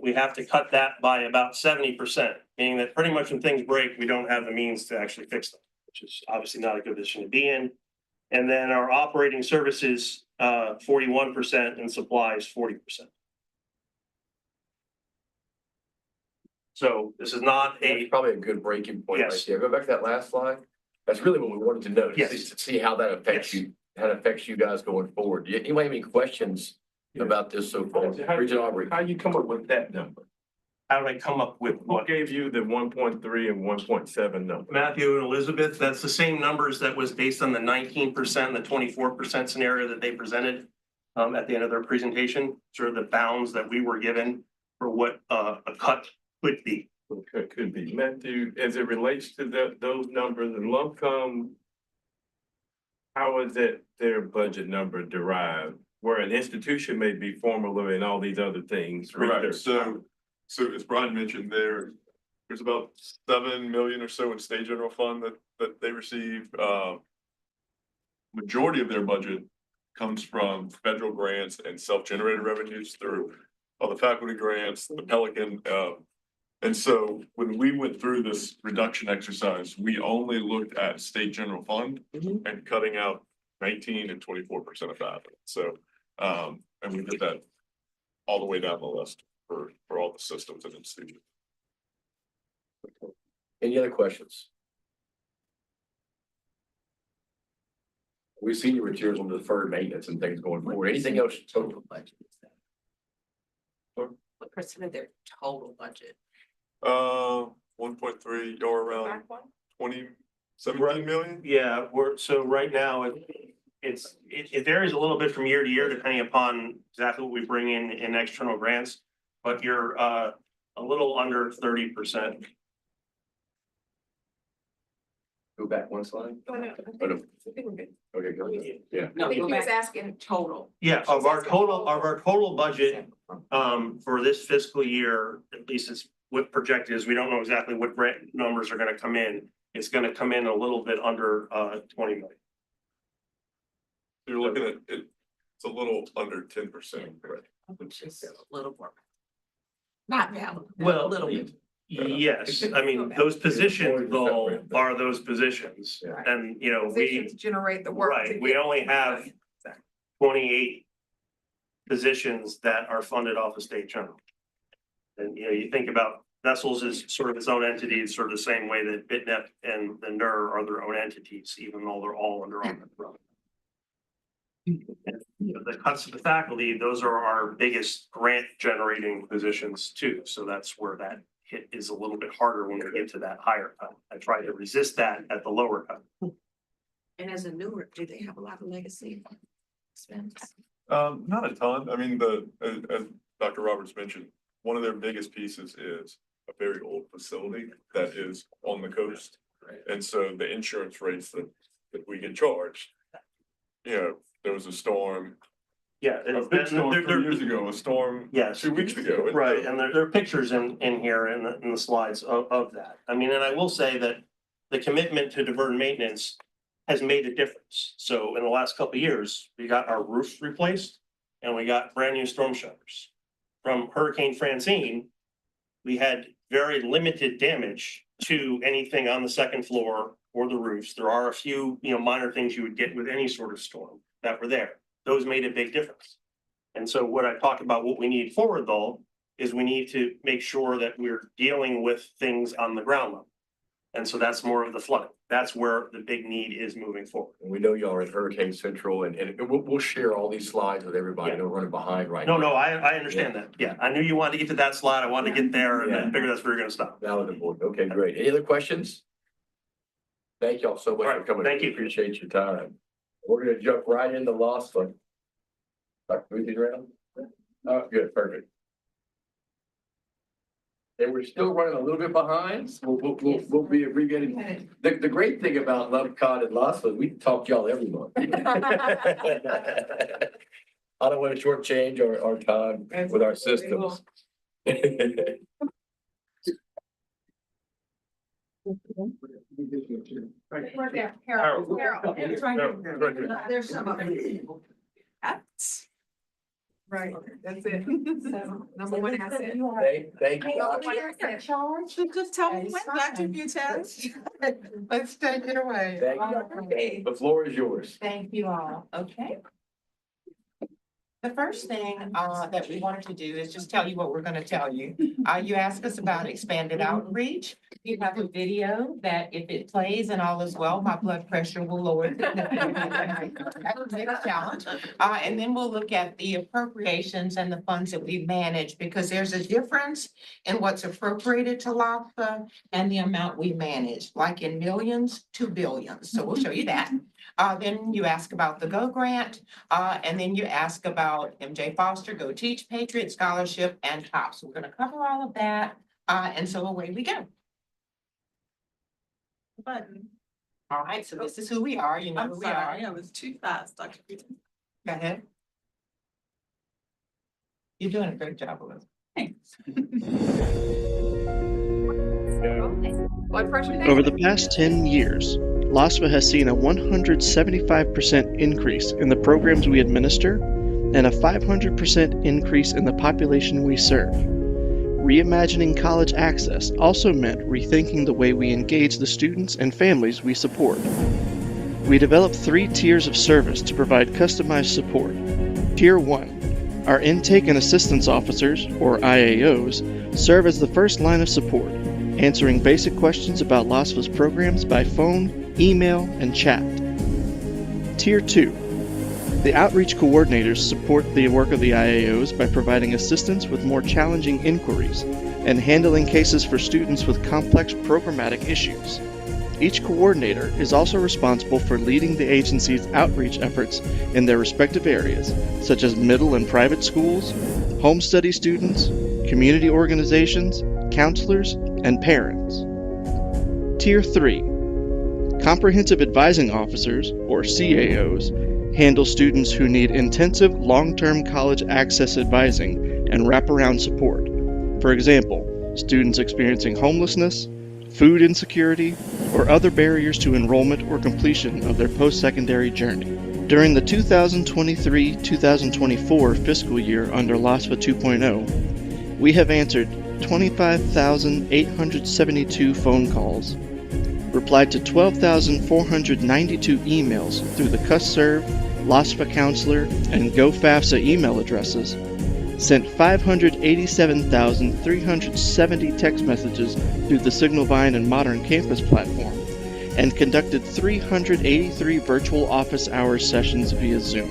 we have to cut that by about 70%, meaning that pretty much when things break, we don't have the means to actually fix them, which is obviously not a good position to be in. And then our operating services, 41%, and supplies 40%. So this is not That's probably a good breaking point right Yes. there. Go back to that last slide. That's really what we wanted to know, to Yes. see how that affects Yes. you, how it affects you guys going forward. Do you have any questions about this so far? Regent Aubrey. How you come up with that number? How did I come up with What what? gave you the 1.3 and 1.7 number? Matthew and Elizabeth, that's the same numbers that was based on the 19% and the 24% scenario that they presented at the end of their presentation, sort of the bounds that we were given for what a cut could be. Okay, could be. Matthew, as it relates to those numbers and LUMCON, how is it their budget number derived? Where an institution may be formula and all these other things. Correct. So as Brian mentioned, there's about 7 million or so in state general fund that they receive. Majority of their budget comes from federal grants and self-generated revenues through all the faculty grants, the Pelican. And so when we went through this reduction exercise, we only looked at state general fund and cutting out 19 and 24% of that. So, and we did that all the way down the list for all the systems and institutions. Any other questions? We've seen your materials on deferred maintenance and things going forward. Anything else? Total budget. What percent of their total budget? 1.3, you're around 17 million. Yeah, so right now, it varies a little bit from year to year depending upon exactly what we bring in external grants. But you're a little under 30%. Go back one slide. Oh, no, I Oh, no. think we're good. Okay, go ahead. Yeah. I think he was asking total. Yeah, of our total budget, for this fiscal year, at least it's what projected is, we don't know exactly what grant numbers are gonna come in. It's gonna come in a little bit under 20 million. You're looking at it, it's a little under 10%, correct? Which is a little more. Not bad. Well, A little bit. Yes, I mean, those positions though are those positions. Yeah. And, you know, Positions generate the work. to right, we get- only have 28 positions that are funded off of state general. And, you know, you think about vessels as sort of its own entity, it's sort of the same way that BitNet and the NER are their own entities, even though they're all under our umbrella. You know, the cuts to the faculty, those are our biggest grant generating positions too, so that's where that hit is a little bit harder when we get to that higher cut. I try to resist that at the lower cut. And as a newer, do they have a lot of legacy expense? Not a ton. I mean, as Dr. Roberts mentioned, one of their biggest pieces is a very old facility that is on the coast. And so the insurance rates that we get charged, you know, there was a storm, Yeah. a big storm 3 years ago, a storm Yes. 2 weeks ago. Right, and there are pictures in here in the slides of that. I mean, and I will say that the commitment to divert maintenance has made a difference. So in the last couple of years, we got our roofs replaced and we got brand new storm shutters. From Hurricane Francine, we had very limited damage to anything on the second floor or the roofs. There are a few, you know, minor things you would get with any sort of storm that were there. Those made a big difference. And so what I talk about, what we need forward though, is we need to make sure that we're dealing with things on the ground level. And so that's more of the flooding. That's where the big need is moving forward. And we know y'all are at Hurricane Central and we'll share all these slides with everybody. They're running behind right now. No, I understand that. Yeah, I knew you wanted to get to that slide. I wanted to get there and I figured that's where you're gonna stop. Valid board. Okay, great. Any other questions? Thank y'all so much All for right, coming. thank you. Appreciate your time. We're gonna jump right into loss fund. Dr. Booth's around? Oh, good, perfect. And we're still running a little bit behind. So we'll be getting. The great thing about LoveCon and loss fund, we can talk to y'all every month. I don't want to shortchange our time with our systems. Right there, Harold. There's some of it. Right, that's it. Number one asset. Thank you. Just tell me when, Dr. Butez. Let's take it away. Thank you. The floor is yours. Thank you all. Okay. The first thing that we wanted to do is just tell you what we're going to tell you. You asked us about expanded outreach. You have a video that if it plays and all is well, my blood pressure will lower. That's the next challenge. And then we'll look at the appropriations and the funds that we manage, because there's a difference in what's appropriated to LAFA and the amount we manage, like in millions to billions. So we'll show you that. Then you ask about the GO grant, and then you ask about MJ Foster, Go Teach, Patriot Scholarship, and TOP. So we're gonna cover all of that, and so away we go. Button. All right, so this is who we are, you know I'm who we are. sorry, I was too fast, Dr. Butez. Go ahead. You're doing a great job, Elizabeth. Thanks. Blood pressure. Over the past 10 years, LASPA has seen a 175% increase in the programs we administer and a 500% increase in the population we serve. Reimagining college access also meant rethinking the way we engage the students and families we support. We developed 3 tiers of service to provide customized support. Tier 1, our intake and assistance officers, or IAOs, serve as the first line of support, answering basic questions about LASPA's programs by phone, email, and chat. Tier 2. The outreach coordinators support the work of the IAOs by providing assistance with more challenging inquiries and handling cases for students with complex programmatic issues. Each coordinator is also responsible for leading the agency's outreach efforts in their respective areas, such as middle and private schools, home study students, community organizations, counselors, and parents. Tier 3. Comprehensive Advising Officers, or CAOs, handle students who need intensive long-term college access advising and wraparound support. For example, students experiencing homelessness, food insecurity, or other barriers to enrollment or completion of their post-secondary journey. During the 2023-2024 fiscal year under LASFA 2.0, we have answered 25,872 phone calls, replied to 12,492 emails through the CustServe, LASFA Counselor, and GoFAFSA email addresses, sent 587,370 text messages through the Signalvine and Modern Campus platform, and conducted 383 virtual office hours sessions via Zoom.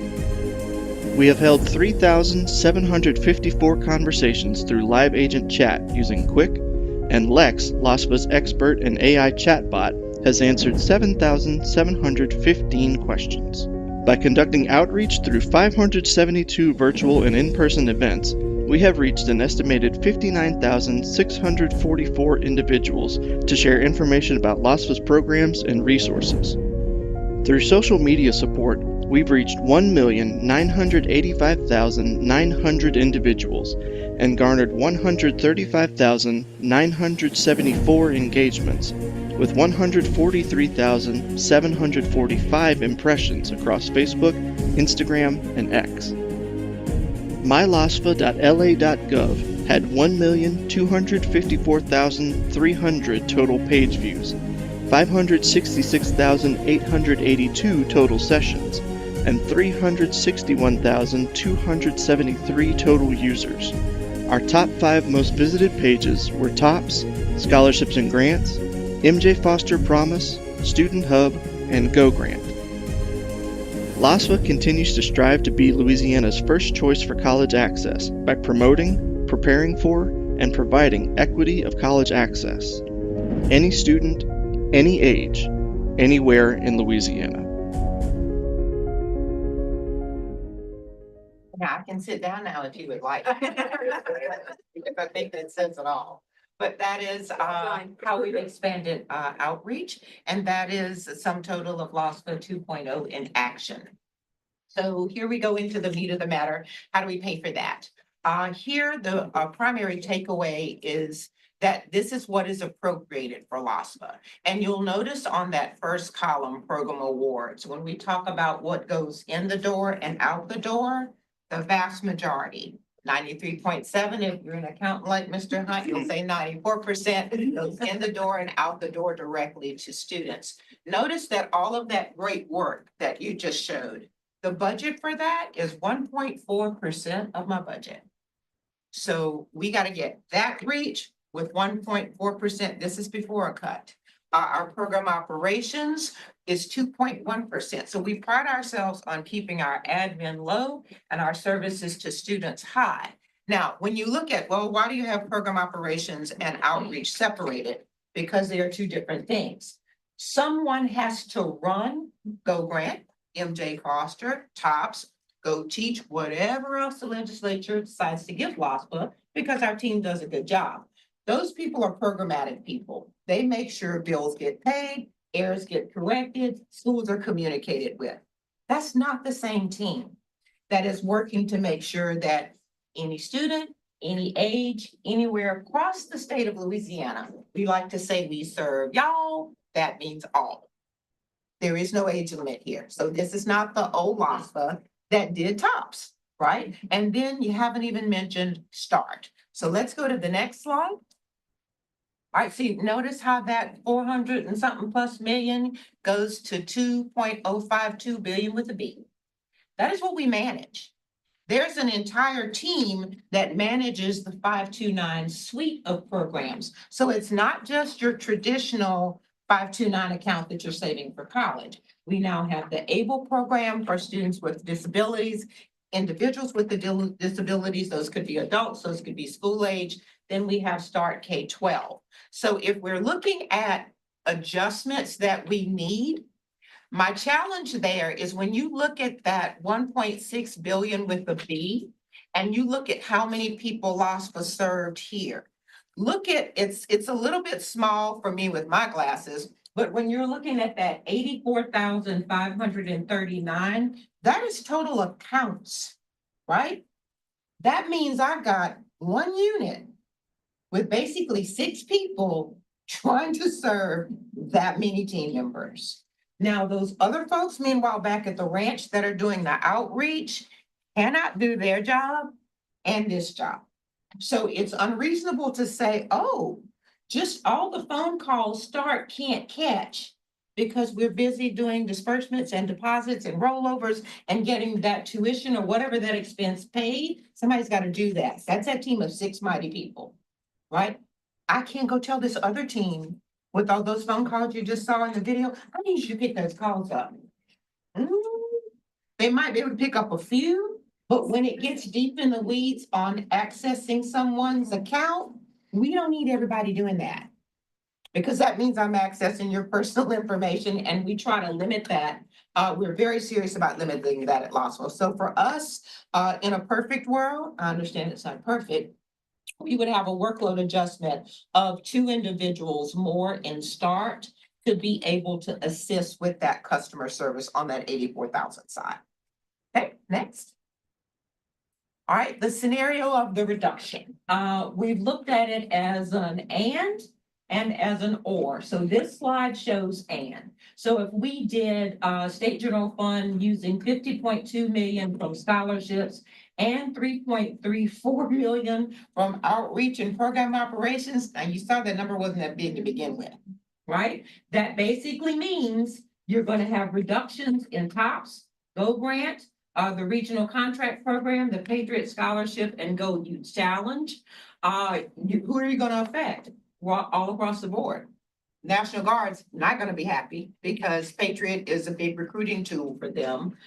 We have held 3,754 conversations through live agent chat using Quick, and Lex, LASFA's expert and AI chatbot, has answered 7,715 questions. By conducting outreach through 572 virtual and in-person events, we have reached an estimated 59,644 individuals to share information about LASFA's programs and resources. Through social media support, we've reached 1,985,900 individuals and garnered 135,974 engagements, with 143,745 impressions across Facebook, Instagram, and X. MyLASFA.la.gov had 1,254,300 total page views, 566,882 total sessions, and 361,273 total users. Our top 5 most visited pages were TOPS, Scholarships and Grants, MJ Foster Promise, Student Hub, and Go Grant. LASFA continues to strive to be Louisiana's first choice for college access by promoting, preparing for, and providing equity of college access. Any student, any age, anywhere in Louisiana. Now, I can sit down now if you would like. If I think that says it all. But that is how we've expanded outreach, and that is the sum total of LASFA 2.0 in action. So here we go into the meat of the matter. How do we pay for that? Here, the primary takeaway is that this is what is appropriated for LASFA. And you'll notice on that first column, program awards, when we talk about what goes in the door and out the door, the vast majority, 93.7, if you're an accountant like Mr. Hunt, you'll say 94% goes in the door and out the door directly to students. Notice that all of that great work that you just showed, the budget for that is 1.4% of my budget. So we got to get that reach with 1.4%. This is before a cut. Our program operations is 2.1%. So we pride ourselves on keeping our admin low and our services to students high. Now, when you look at, well, why do you have program operations and outreach separated? Because they are two different things. Someone has to run Go Grant, MJ Foster, TOPS, Go Teach, whatever else the legislature decides to give LASFA, because our team does a good job. Those people are programmatic people. They make sure bills get paid, errors get corrected, schools are communicated with. That's not the same team that is working to make sure that any student, any age, anywhere across the state of Louisiana, we like to say we serve y'all, that means all. There is no age limit here. So this is not the old LASFA that did TOPS, right? And then you haven't even mentioned START. So let's go to the next slide. All right, see, notice how that 400 and something plus million goes to 2.052 billion with a B. That is what we manage. There's an entire team that manages the 529 suite of programs. So it's not just your traditional 529 account that you're saving for college. We now have the ABLE program for students with disabilities, individuals with the disabilities. Those could be adults, those could be school age. Then we have START K-12. So if we're looking at adjustments that we need. My challenge there is when you look at that 1.6 billion with the B, and you look at how many people lost or served here. Look at, it's a little bit small for me with my glasses, but when you're looking at that 84,539, that is total accounts, right? That means I've got one unit with basically 6 people trying to serve that many team members. Now, those other folks, meanwhile, back at the ranch that are doing the outreach cannot do their job and this job. So it's unreasonable to say, oh, just all the phone calls start can't catch because we're busy doing disbursements and deposits and rollovers and getting that tuition or whatever that expense paid. Somebody's got to do that. That's that team of 6 mighty people, right? I can't go tell this other team with all those phone calls you just saw in the video, I need you to pick those calls up. They might be able to pick up a few, but when it gets deep in the weeds on accessing someone's account, we don't need everybody doing that. Because that means I'm accessing your personal information and we try to limit that. We're very serious about limiting that at Loswell. So for us, in a perfect world, I understand it's not perfect, we would have a workload adjustment of 2 individuals more in start to be able to assist with that customer service on that 84,000 side. Okay, next. All right, the scenario of the reduction. We've looked at it as an and as an or. So this slide shows and. So if we did state general fund using 50.2 million from scholarships and 3.34 million from outreach and program operations, now you saw that number wasn't that big to begin with, right? That basically means you're going to have reductions in TOPS, Go Grant, the regional contract program, the Patriot Scholarship, and Go Youth Challenge. Who are you going to affect? Well, all across the board. National Guard's not going to be happy because Patriot is a big recruiting tool for them.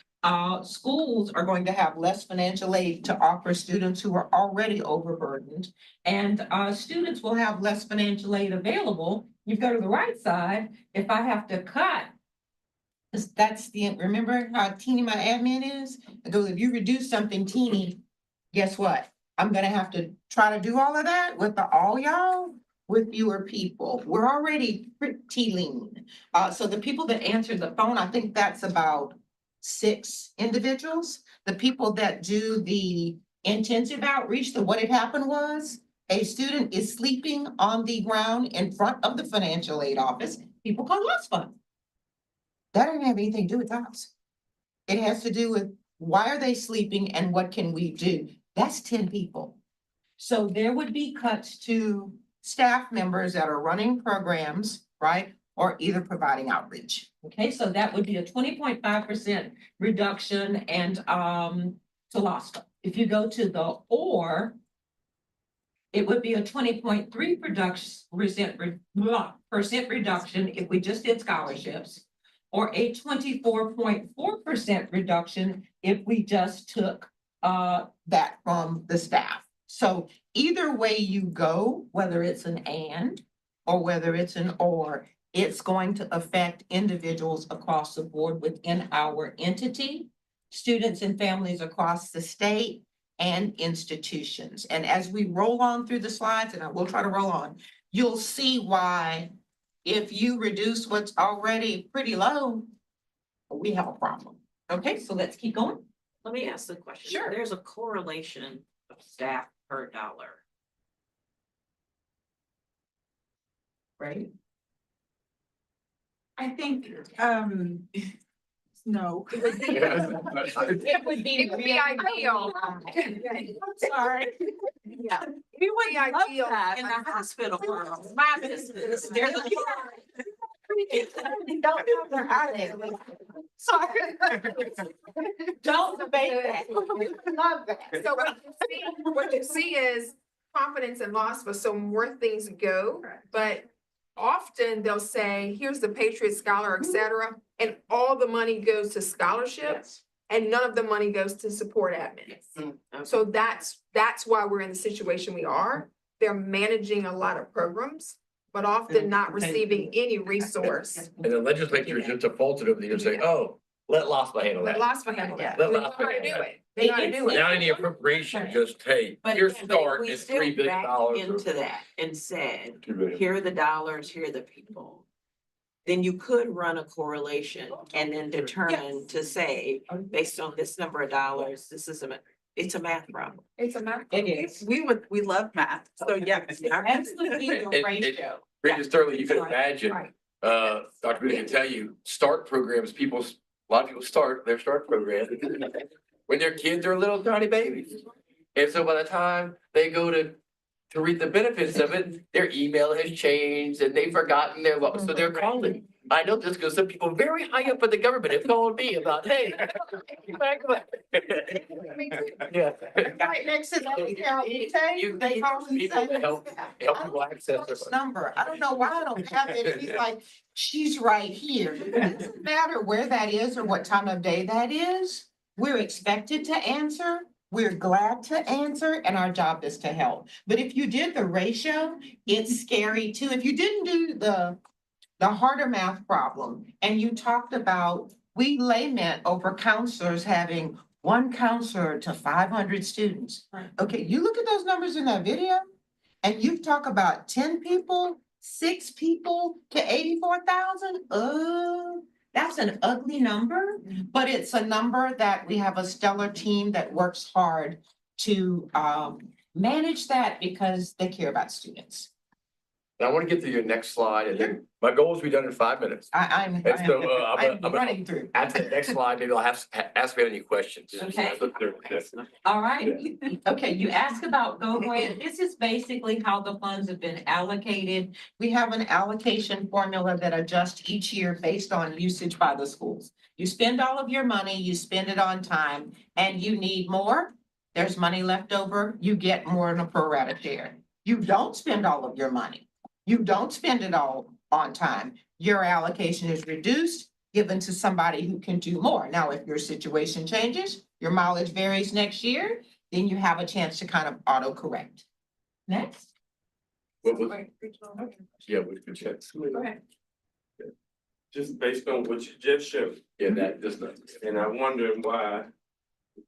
Schools are going to have less financial aid to offer students who are already overburdened, and students will have less financial aid available. You go to the right side, if I have to cut, that's the, remember how teeny my admin is? I go, if you reduce something teeny, guess what? I'm gonna have to try to do all of that with all y'all with fewer people. We're already pretty lean. So the people that answered the phone, I think that's about 6 individuals. The people that do the intensive outreach, what had happened was a student is sleeping on the ground in front of the financial aid office. People call loss fund. That doesn't have anything to do with TOPS. It has to do with why are they sleeping and what can we do? That's 10 people. So there would be cuts to staff members that are running programs, right? Or either providing outreach. Okay, so that would be a 20.5% reduction and to loss. If you go to the or, it would be a 20.3% reduction if we just did scholarships, or a 24.4% reduction if we just took that from the staff. So either way you go, whether it's an and or whether it's an or, it's going to affect individuals across the board within our entity, students and families across the state, and institutions. And as we roll on through the slides, and I will try to roll on, you'll see why if you reduce what's already pretty low, we have a problem. Okay, so let's keep going. Let me ask the question. Sure. There's a correlation of staff per dollar. Right? I think, no. It would be It would be ideal. Sorry. Yeah. We would love ideal. that. In the hospital world, my business, there's a. Don't have their attic. Sorry. Don't debate that. Love that. So what you see is confidence and loss, but so more things go, but often they'll say, here's the Patriot Scholar, et cetera, and all the money goes to scholarships and none of the money goes to support admins. So that's why we're in the situation we are. They're managing a lot of programs but often not receiving any resource. And the legislature just defaulted over the years saying, oh, let LASPA handle Let that. LASPA handle that. Let They know LASPA how to handle do that. it. They know how to do it. Now in the appropriation, just, hey, But your again, start we is still $3 billion. backed into that and said, $2 billion. here are the dollars, here are the people. Then you could run a correlation and then determine to say, based on this number of dollars, this is it's a math problem. It's a matter. It is. We love math, so yes. Absolutely, the And- ratio. Regent Sterling, you can Right, imagine, right. Dr. Bennett can tell you, start programs, a lot of people start their start program when their kids are little tiny babies. And so by the time they go to reap the benefits of it, their email has changed and they've forgotten so they're calling. I know this because some people very high up in the government have called me about, hey. Yeah. Right next to that, Carol, they call and People say, help I people don't access know this their. number. I don't know why I don't have it. He's like, she's right here. It doesn't matter where that is or what time of day that is. We're expected to answer. We're glad to answer, and our job is to help. But if you did the ratio, it's scary too. If you didn't do the harder math problem, and you talked about, we lament over counselors having one counselor to 500 students. Right. Okay, you look at those numbers in that video, and you talk about 10 people, 6 people to 84,000. That's an ugly number, but it's a number that we have a stellar team that works hard to manage that because they care about students. And I want to get to your next slide, and then my goal is to be done in 5 minutes. I'm And so, I'm I'm running through. after the next slide, maybe I'll ask you any questions. Okay. Look through this. All right. Okay, you asked about Go Grant. This is basically how the funds have been allocated. We have an allocation formula that adjusts each year based on usage by the schools. You spend all of your money, you spend it on time, and you need more. There's money left over, you get more in a pro rata share. You don't spend all of your money. You don't spend it all on time. Your allocation is reduced, given to somebody who can do more. Now, if your situation changes, your mileage varies next year, then you have a chance to kind of auto-correct. Next. What was, yeah, we could check. Go ahead. Just based on what you just showed. Yeah, that does not. And I wonder why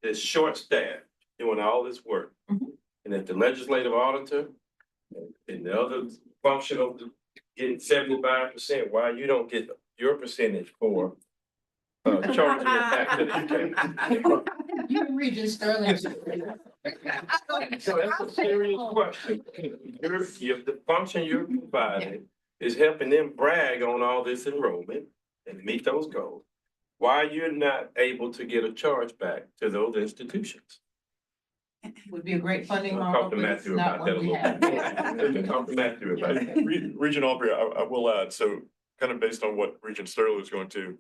this short staff doing all this work. Mhm. And if the legislative auditor and the other function of getting 75%, why you don't get your percentage for charging it back to the county? You can read this Sterling. So that's a serious question. If the function you're providing is helping them brag on all this enrollment and meet those goals, why you're not able to get a charge back to those institutions? Would be a great funding I'll model, talk to but it's Matthew not about that what a we little have. bit. Talk to Matthew about it. Regent Aubrey, I will add, so kind of based on what Regent Sterling is going to,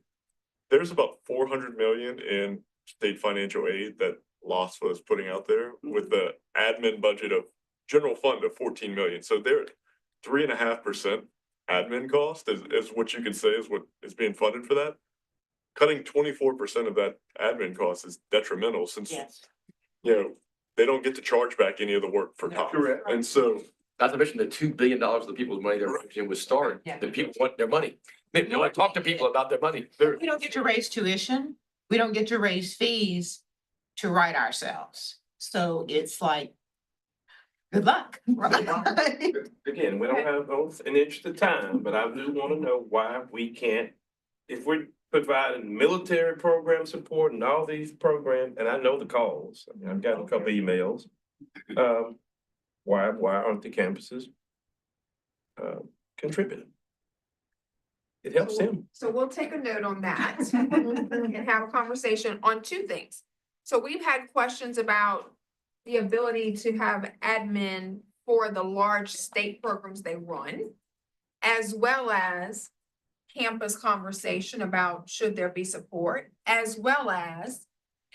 there's about 400 million in state financial aid that LASFA is putting out there with the admin budget of general fund of 14 million. So they're 3.5% admin cost is what you could say is what is being funded for that. Cutting 24% of that admin cost is detrimental since, Yes. you know, they don't get to charge back any of the work for time. Correct. And so Not to mention the $2 billion of the people's money they're representing with STAR. Yeah. The people want their money. They want to talk to people about their money. They're, We don't get to raise tuition. We don't get to raise fees to write ourselves. So it's like, good luck. Again, we don't have an interest of time, but I do want to know why we can't, if we're providing military program support and all these programs, and I know the calls, I mean, I've gotten a couple emails. Why aren't the campuses contributing? It helps them. So we'll take a note on that and have a conversation on two things. So we've had questions about the ability to have admin for the large state programs they run, as well as campus conversation about should there be support, as well as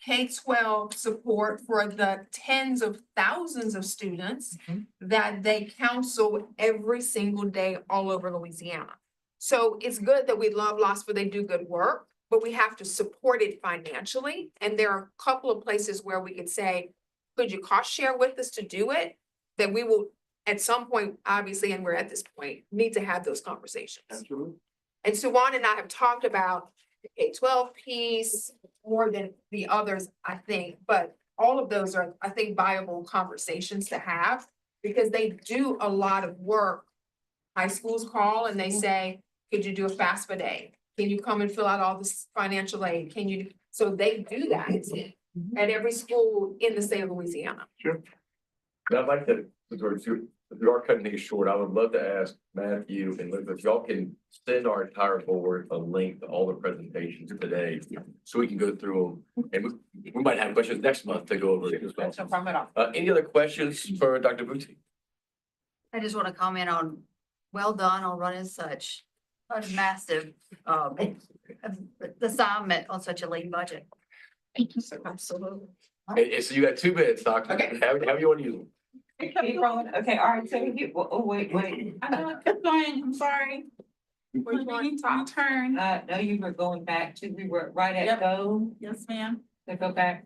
K-12 support for the tens of thousands of students that they counsel every single day all over Louisiana. So it's good that we love LASFA, they do good work, but we have to support it financially. And there are a couple of places where we could say, could you cost share with us to do it? That we will at some point, obviously, and we're at this point, need to have those conversations. Absolutely. And Suwan and I have talked about the K-12 piece more than the others, I think, but all of those are, I think, viable conversations to have because they do a lot of work. High schools call and they say, could you do a FAFSA day? Can you come and fill out all this financial aid? Can you, so they do that at every school in the state of Louisiana. And I'd like to, if we are cutting things short, I would love to ask Matthew and Luke, if y'all can send our entire board a link to all the presentations today, so we can go through them. And we might have questions next month to go over it as well. No problem at all. Any other questions for Dr. Booty? I just want to comment on, well done on running such a massive, assignment on such a lean budget. Absolutely. And so you got 2 minutes, Doctor. Okay. How you want to use them? Keep rolling. Okay, all right, so wait. I know, I kept going, I'm sorry. We're going to turn. No, you were going back to, we were right at Yep. go, Yes, ma'am. so go back.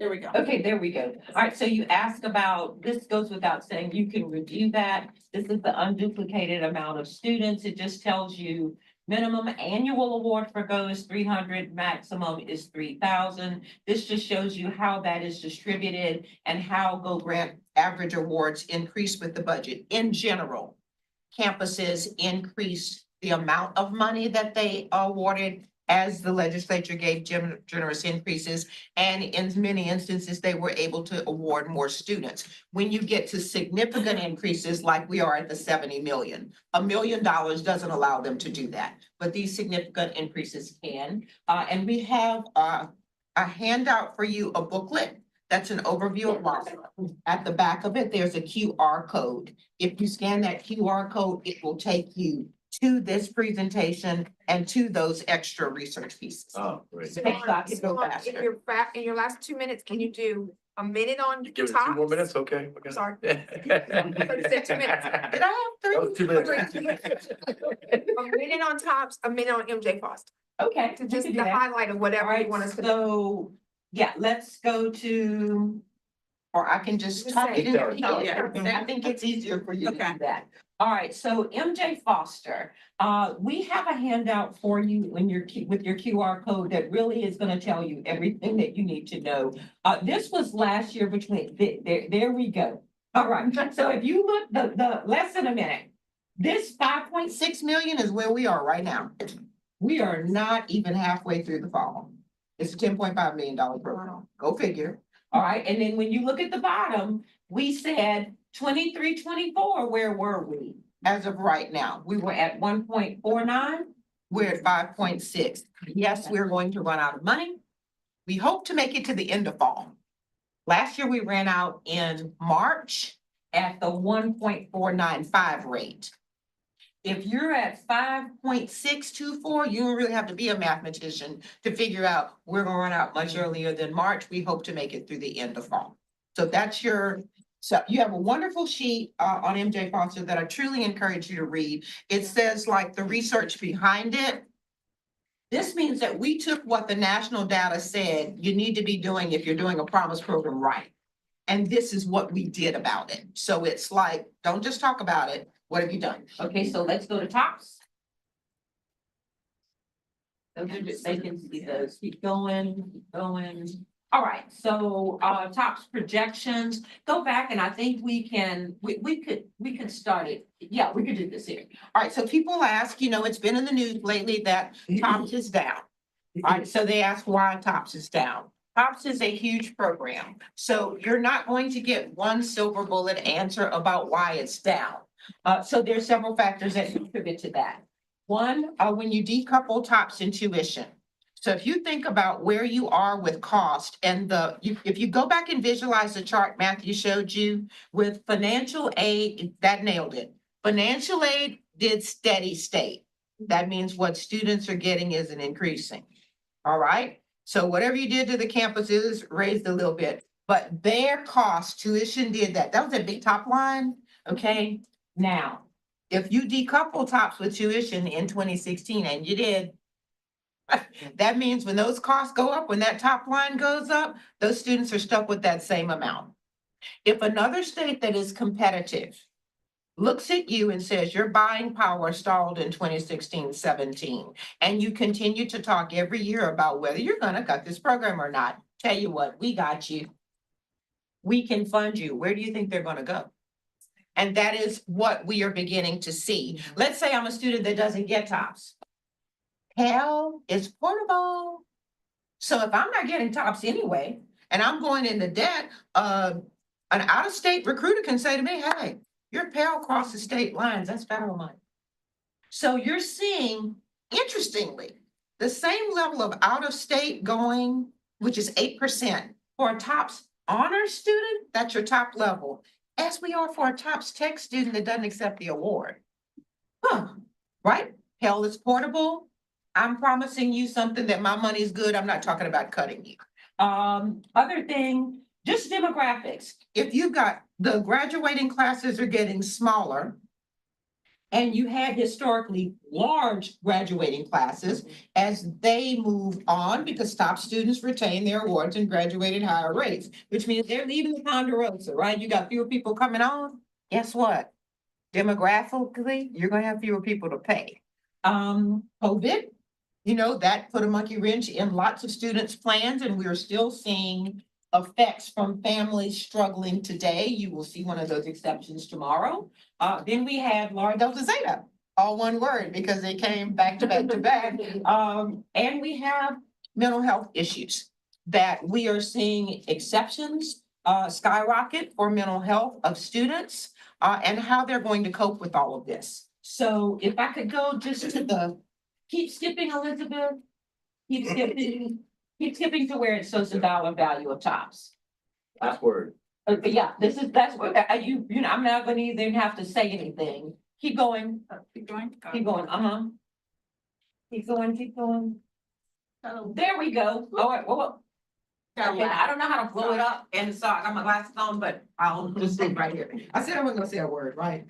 There we go. Okay, there we go. All right, so you asked about, this goes without saying, you can review that. This is the unduplicated amount of students. It just tells you minimum annual award for GO is 300, maximum is 3,000. This just shows you how that is distributed and how GO grant average awards increase with the budget. In general, campuses increase the amount of money that they awarded as the legislature gave generous increases. And in many instances, they were able to award more students. When you get to significant increases, like we are at the 70 million, $1 million doesn't allow them to do that. But these significant increases can. And we have a handout for you, a booklet. That's an overview of loss. At the back of it, there's a QR code. If you scan that QR code, it will take you to this presentation and to those extra research pieces. Oh, great. So Thanks, Doc. You go Suwan, faster. in your last 2 minutes, can you do a minute on Give us 2 more tops? minutes, okay? Okay. Sorry. That said 2 minutes. Did I have was three? 2 minutes. A minute on tops, a minute on MJ Foster, Okay. to we just can do the that. highlight of All whatever you right, want us to. so, yeah, let's go to, or I can just Just type say it in. it. No, Yeah. I think it's easier for you to Okay. do that. All right, so MJ Foster, we have a handout for you in your, with your QR code that really is gonna tell you everything that you need to know. This was last year between, there we go. All right, so if you look, the less than a minute, this 5.6 million is where we are right now. We are not even halfway through the fall. It's a $10.5 million program. Go figure. All right, and then when you look at the bottom, we said 23, 24, where were we? As of right now, we were at 1.49. We're at 5.6. Yes, we're going to run out of money. We hope to make it to the end of fall. Last year, we ran out in March at the 1.495 rate. If you're at 5.624, you don't really have to be a mathematician to figure out we're gonna run out much earlier than March. We hope to make it through the end of fall. So that's your, so you have a wonderful sheet on MJ Foster that I truly encourage you to read. It says like the research behind it. This means that we took what the national data said you need to be doing if you're doing a promise program right. And this is what we did about it. So it's like, don't just talk about it. What have you done? Okay, so let's go to tops. Those are just, they can see those. Keep going, keep going. All right, so tops projections, go back and I think we can start it. Yeah, we could do this here. All right, so people ask, you know, it's been in the news lately that tops is down. All right, so they ask why tops is down. Tops is a huge program, so you're not going to get one silver bullet answer about why it's down. So there's several factors that contribute to that. One, when you decouple tops and tuition. So if you think about where you are with cost and if you go back and visualize the chart Matthew showed you with financial aid, that nailed it. Financial aid did steady state. That means what students are getting isn't increasing. All right, so whatever you did to the campuses raised a little bit, but their cost, tuition did that. That was a big top line, okay? Now, if you decouple tops with tuition in 2016, and you did, that means when those costs go up, when that top line goes up, those students are stuck with that same amount. If another state that is competitive looks at you and says your buying power stalled in 2016-17, and you continue to talk every year about whether you're gonna cut this program or not, tell you what, we got you. We can fund you. Where do you think they're gonna go? And that is what we are beginning to see. Let's say I'm a student that doesn't get TOPS. Hell is portable. So if I'm not getting TOPS anyway, and I'm going into debt, an out-of-state recruiter can say to me, hey, your Pell crosses state lines, that's federal money. So you're seeing, interestingly, the same level of out-of-state going, which is 8% for a TOPS honor student, that's your top level, as we are for a TOPS tech student that doesn't accept the award. Right? Pell is portable. I'm promising you something that my money's good. I'm not talking about cutting you. Other thing, just demographics. If you've got the graduating classes are getting smaller, and you had historically large graduating classes as they move on because top students retain their awards and graduate at higher rates, which means they're leaving the Ponderosa, right? You got fewer people coming on. Guess what? Demographically, you're gonna have fewer people to pay. COVID, that put a monkey wrench in lots of students' plans, and we're still seeing effects from families struggling today. You will see one of those exceptions tomorrow. Then we had Laura Delta Zeta, all one word, because they came back to back to back. And we have mental health issues that we are seeing exceptions skyrocket for mental health of students and how they're going to cope with all of this. So if I could go just to the, keep skipping, Elizabeth. Keep skipping to where it shows the dollar value of TOPS. Last word. Yeah, that's what, I'm not gonna even have to say anything. Keep going. Keep going. Keep going, Keep going, keep going. Oh, there we go. All right, well. Okay, I don't know how to blow it up, and so I got my glasses on, but I'll just sit right here. I said I wasn't gonna say a word, right?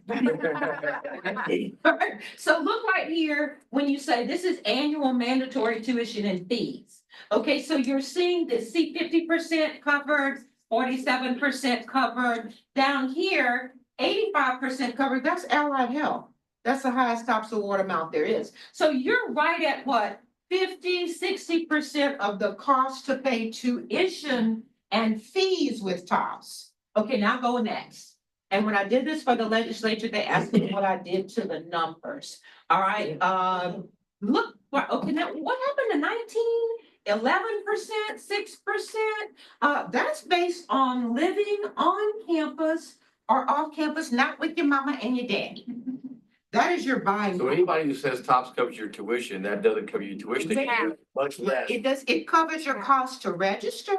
So look right here, when you say this is annual mandatory tuition and fees. Okay, so you're seeing the C 50% covered, 47% covered. Down here, 85% covered, that's allied health. That's the highest TOPS award amount there is. So you're right at what? 50-60% of the cost to pay tuition and fees with TOPS. Okay, now go next. And when I did this for the legislature, they asked me what I did to the numbers. All right, look, okay, now what happened to 11%, 6%? That's based on living on campus or off campus, not with your mama and your daddy. That is your buying. So anybody who says TOPS covers your tuition, that doesn't cover your tuition, much less. It covers your cost to register,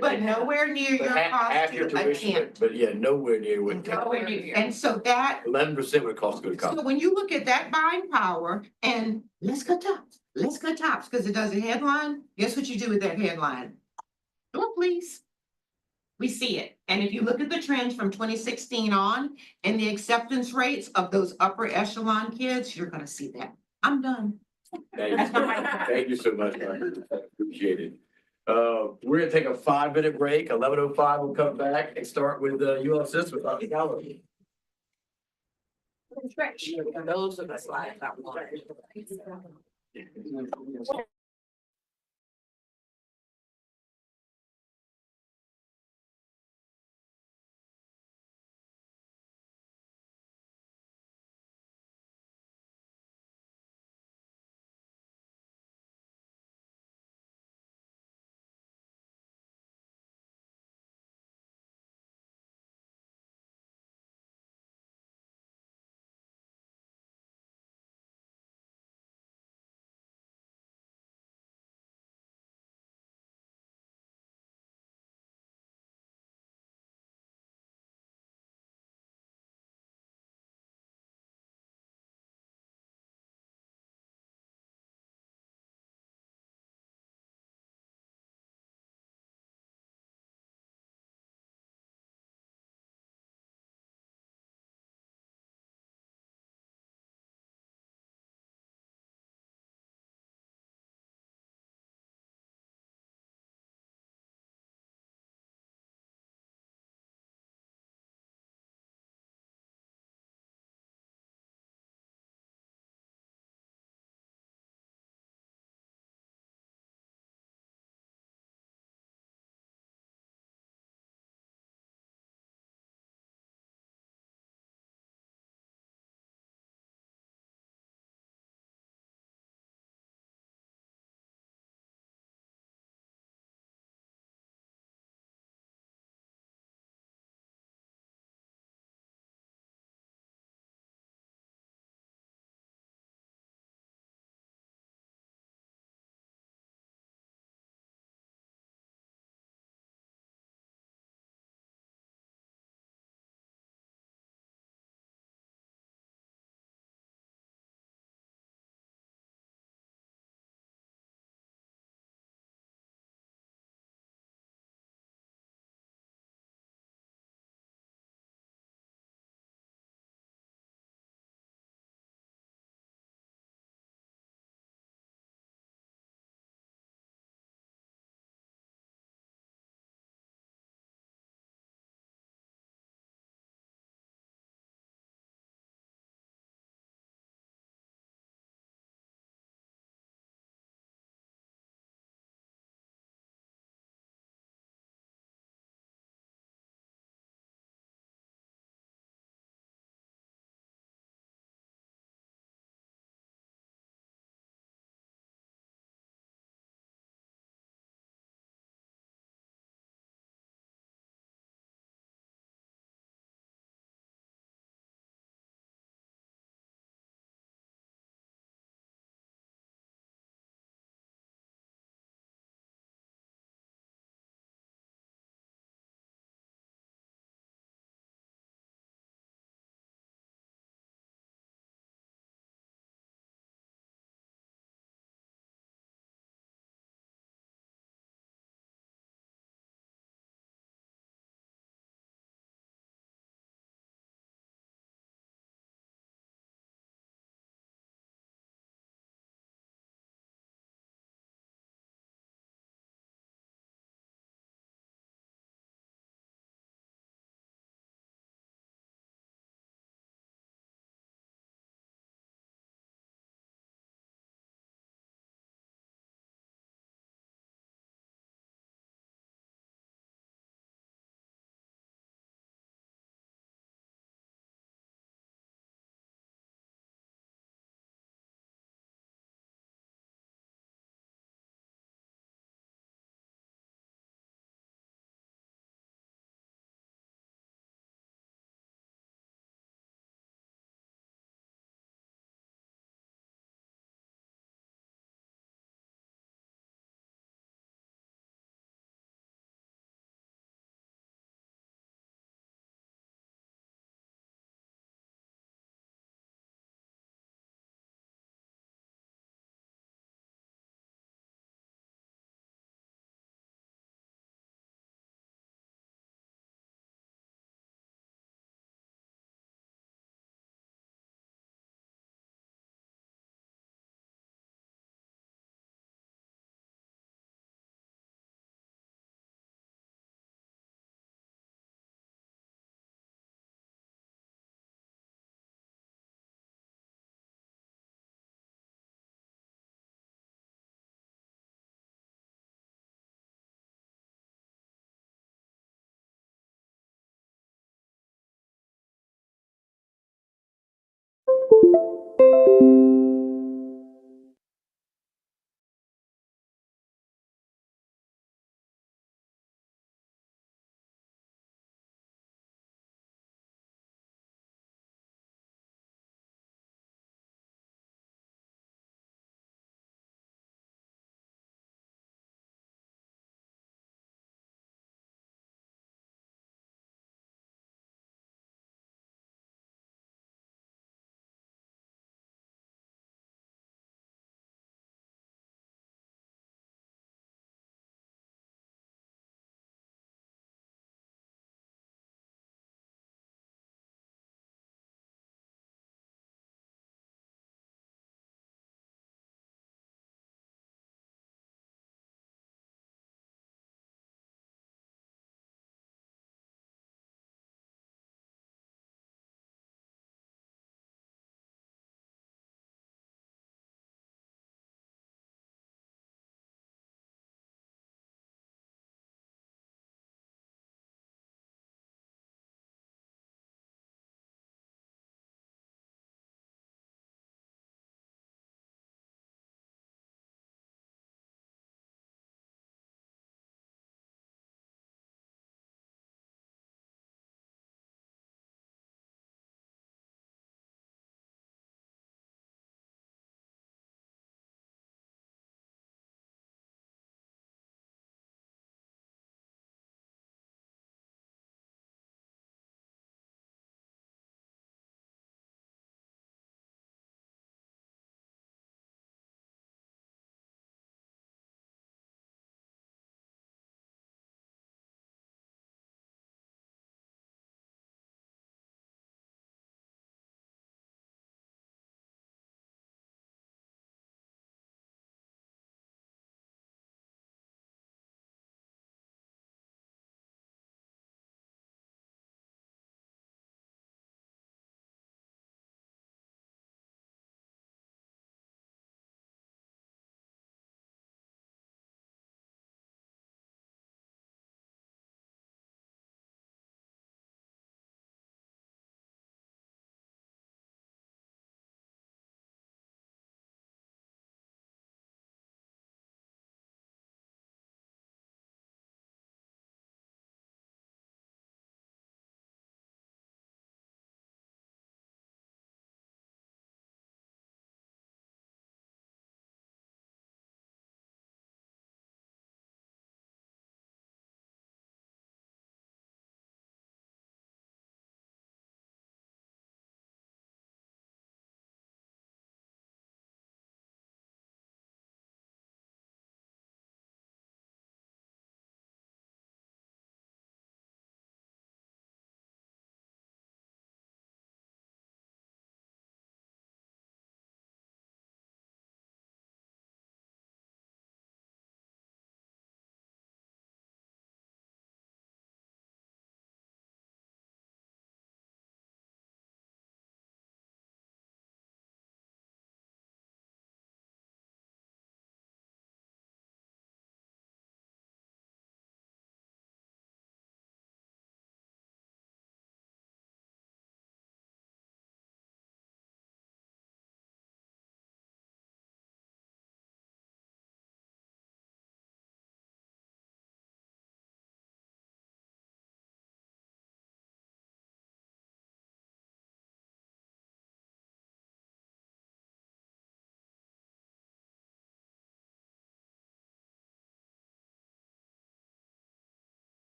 but nowhere near your cost Half your to tuition, attend. but yeah, nowhere near what. Nowhere near. And so that, 11% would cost to go to college. so when you look at that buying power and let's cut TOPS, because it does a headline, guess what you do with that headline? Look, please. We see it. And if you look at the trends from 2016 on and the acceptance rates of those upper echelon kids, you're gonna see that. I'm done. Thank you so much, Dr. Appreciate it. We're gonna take a 5-minute break. 11:05, we'll come back and start with UL Assist with Dr. Galloway. Those are the slides I wanted.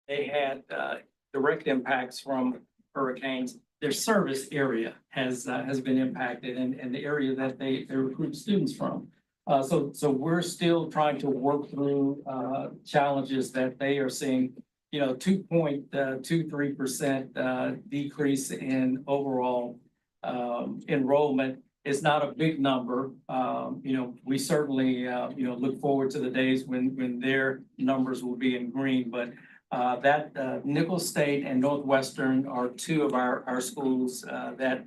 they had direct impacts from hurricanes. Their service area has been impacted, and the area that they recruit students from. So we're still trying to work through challenges that they are seeing. 2.23% decrease in overall enrollment is not a big number. We certainly look forward to the days when their numbers will be in green, but that Nicholls State and Northwestern are two of our schools that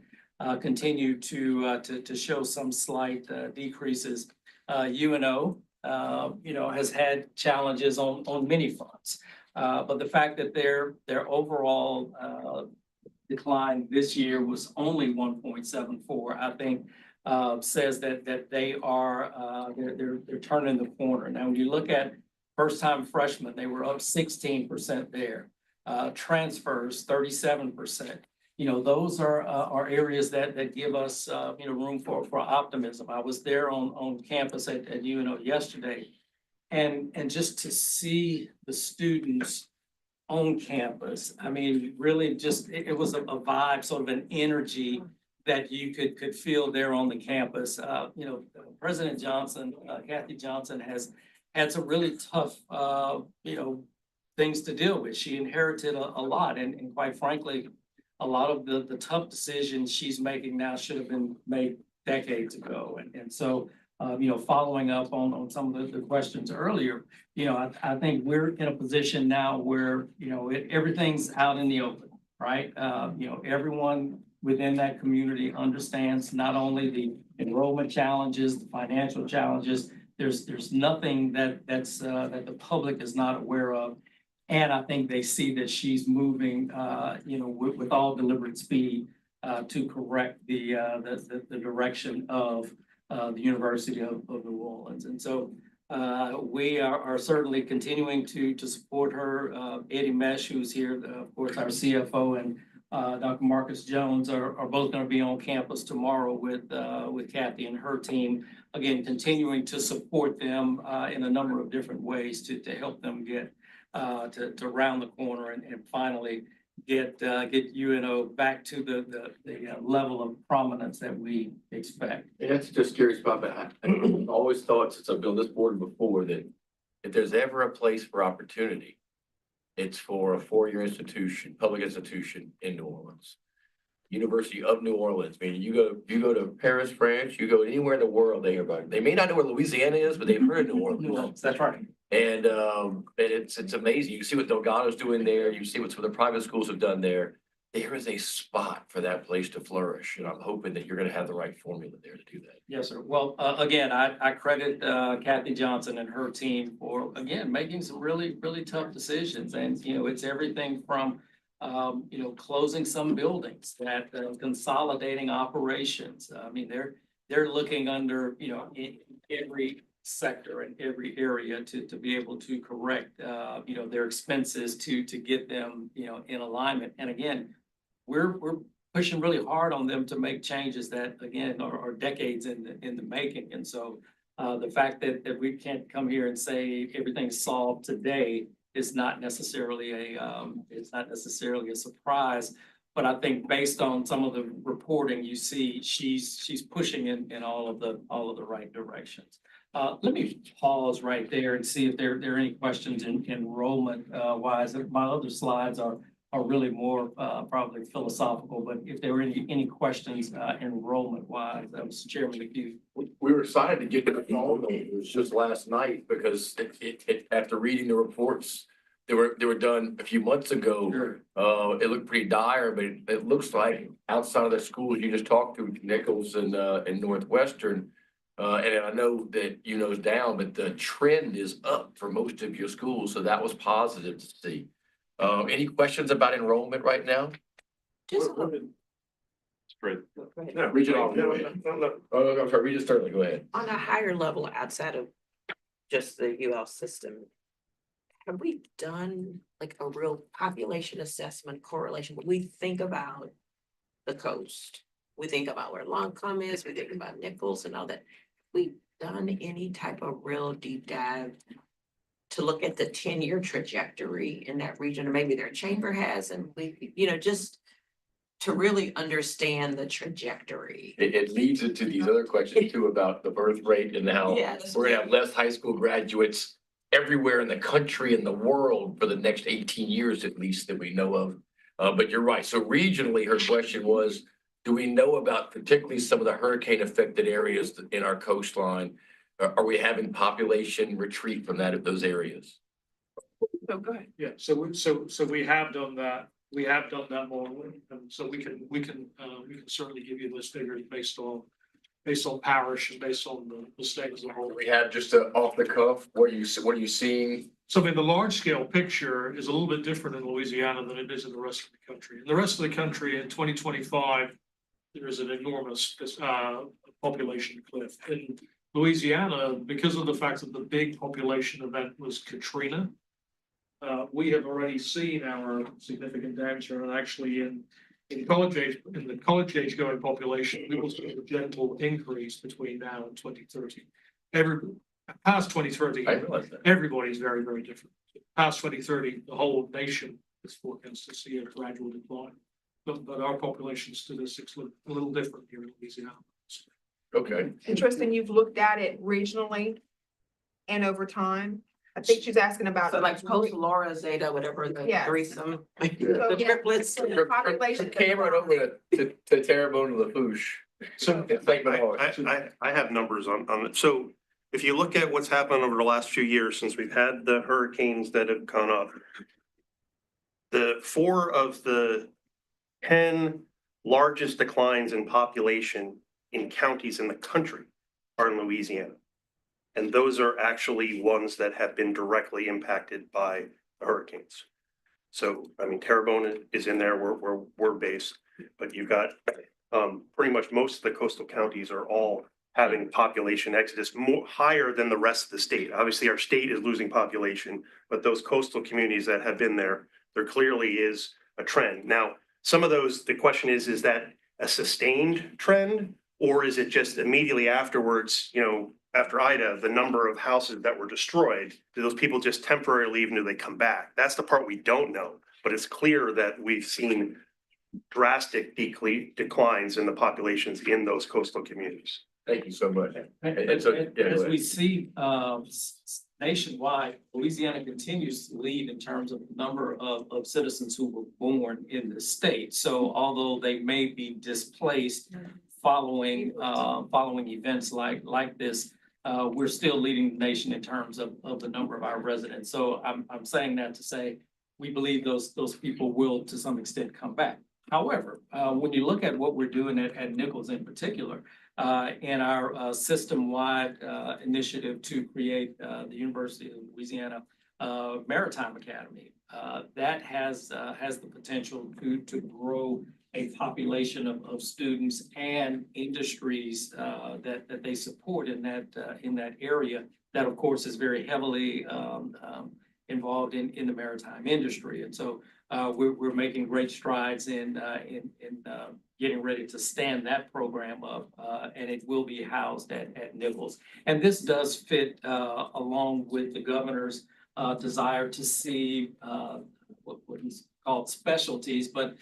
continue to show some slight decreases. UNO, has had challenges on many fronts. But the fact that their overall decline this year was only 1.74, I think says that they are they're turning the corner. Now, when you look at first-time freshmen, they were up 16% there. Transfers, 37%. Those are areas that give us room for optimism. I was there on campus at UNO yesterday, and just to see the students on campus, I mean, really just it was a vibe, sort of an energy that you could feel there on the campus. President Johnson, Kathy Johnson, has had some really tough things to deal with. She inherited a lot, and quite frankly, a lot of the tough decisions she's making now should have been made decades ago. And so, following up on some of the questions earlier, I think we're in a position now where, everything's out in the open, right? Everyone within that community understands not only the enrollment challenges, the financial challenges, there's nothing that the public is not aware of. And I think they see that she's moving, with all deliberate speed to correct the direction of the University of New Orleans. And so we are certainly continuing to support her. Eddie Mesh, who's here, of course, our CFO, and Dr. Marcus Jones are both going to be on campus tomorrow with Kathy and her team. Again, continuing to support them in a number of different ways to help them get to round the corner and finally get UNO back to the level of prominence that we expect. And that's just curious about that. I always thought, since I've been on this board before, that if there's ever a place for opportunity, it's for a four-year institution, public institution in New Orleans. University of New Orleans. I mean, you go to Paris, France, you go anywhere in the world, they hear about it. They may not know where Louisiana is, but they've heard of New Orleans. That's right. And it's amazing. You see what Delgado's doing there. You see what some of the private schools have done there. There is a spot for that place to flourish, and I'm hoping that you're going to have the right formula there to do that. Yes, sir. Well, again, I credit Kathy Johnson and her team for, again, making some really, really tough decisions. And, it's everything from, closing some buildings, that consolidating operations. I mean, they're looking under, in every sector and every area to be able to correct, their expenses to get them, in alignment. And again, we're pushing really hard on them to make changes that, again, are decades in the making. And so the fact that we can't come here and say everything's solved today is not necessarily a surprise. But I think based on some of the reporting, you see she's pushing in all of the right directions. Let me pause right there and see if there are any questions in enrollment wise. My other slides are really more probably philosophical, but if there were any questions enrollment wise, that was Chairman McHugh. We were excited to get to the phone. It was just last night because after reading the reports, they were done a few months ago. Sure. It looked pretty dire, but it looks like outside of the schools you just talked to, Nicholls and Northwestern, and I know that UNO's down, but the trend is up for most of your schools, so that was positive to see. Any questions about enrollment right now? Just It's great. Yeah, Regent. Oh, I'm sorry, Regent Sterling, go ahead. on a higher level outside of just the UL system, have we done like a real population assessment correlation? When we think about the coast, we think about where Longcomb is, we think about Nicholls and all that. Have we done any type of real deep dive to look at the 10-year trajectory in that region, or maybe their chamber has, and we, just to really understand the trajectory. It leads into these other questions too about the birth rate and how Yes. we're gonna have less high school graduates everywhere in the country and the world for the next 18 years at least that we know of. But you're right. So regionally, her question was, do we know about particularly some of the hurricane affected areas in our coastline? Are we having population retreat from those areas? So go ahead. Yeah, so we have done that. We have done that modeling, and so we can certainly give you those figures based on parish and based on the state as a whole. We have just off the cuff, what are you seeing? So I mean, the large scale picture is a little bit different in Louisiana than it is in the rest of the country. In the rest of the country in 2025, there is an enormous population cliff. In Louisiana, because of the fact that the big population event was Katrina, we have already seen our significant downturn, and actually in the college age going population, we will see a gentle increase between now and 2030. Past 2030, I realize that. everybody's very, very different. Past 2030, the whole nation is forecast to see a gradual decline. But our population statistics look a little different here in Louisiana. Okay. Interesting, you've looked at it regionally and over time. I think she's asking about. So like post-Laura, Zeta, whatever, the Yes. threesome, So, the yeah. triplets. So the population. Camera over to Terrebonne Lafouche. So Thank you, Lord. I have numbers on it. So if you look at what's happened over the last few years since we've had the hurricanes that have gone up, the 4 of the 10 largest declines in population in counties in the country are in Louisiana. And those are actually ones that have been directly impacted by the hurricanes. So, I mean, Terrebonne is in there where we're based, but you've got pretty much most of the coastal counties are all having population exodus more higher than the rest of the state. Obviously, our state is losing population, but those coastal communities that have been there clearly is a trend. Now, some of those, the question is that a sustained trend, or is it just immediately afterwards, after Ida, the number of houses that were destroyed, do those people just temporarily leave and do they come back? That's the part we don't know, but it's clear that we've seen drastic declines in the populations in those coastal communities. Thank you so much. As we see nationwide, Louisiana continues to lead in terms of the number of citizens who were born in the state. So although they may be displaced following events like this, we're still leading the nation in terms of the number of our residents. So I'm saying that to say we believe those people will to some extent come back. However, when you look at what we're doing at Nichols in particular, in our system-wide initiative to create the University of Louisiana Maritime Academy, that has the potential to grow a population of students and industries that they support in that area. That, of course, is very heavily involved in the maritime industry, and so we're making great strides in getting ready to stand that program up, and it will be housed at Nichols. And this does fit along with the governor's desire to see what he's called specialties, but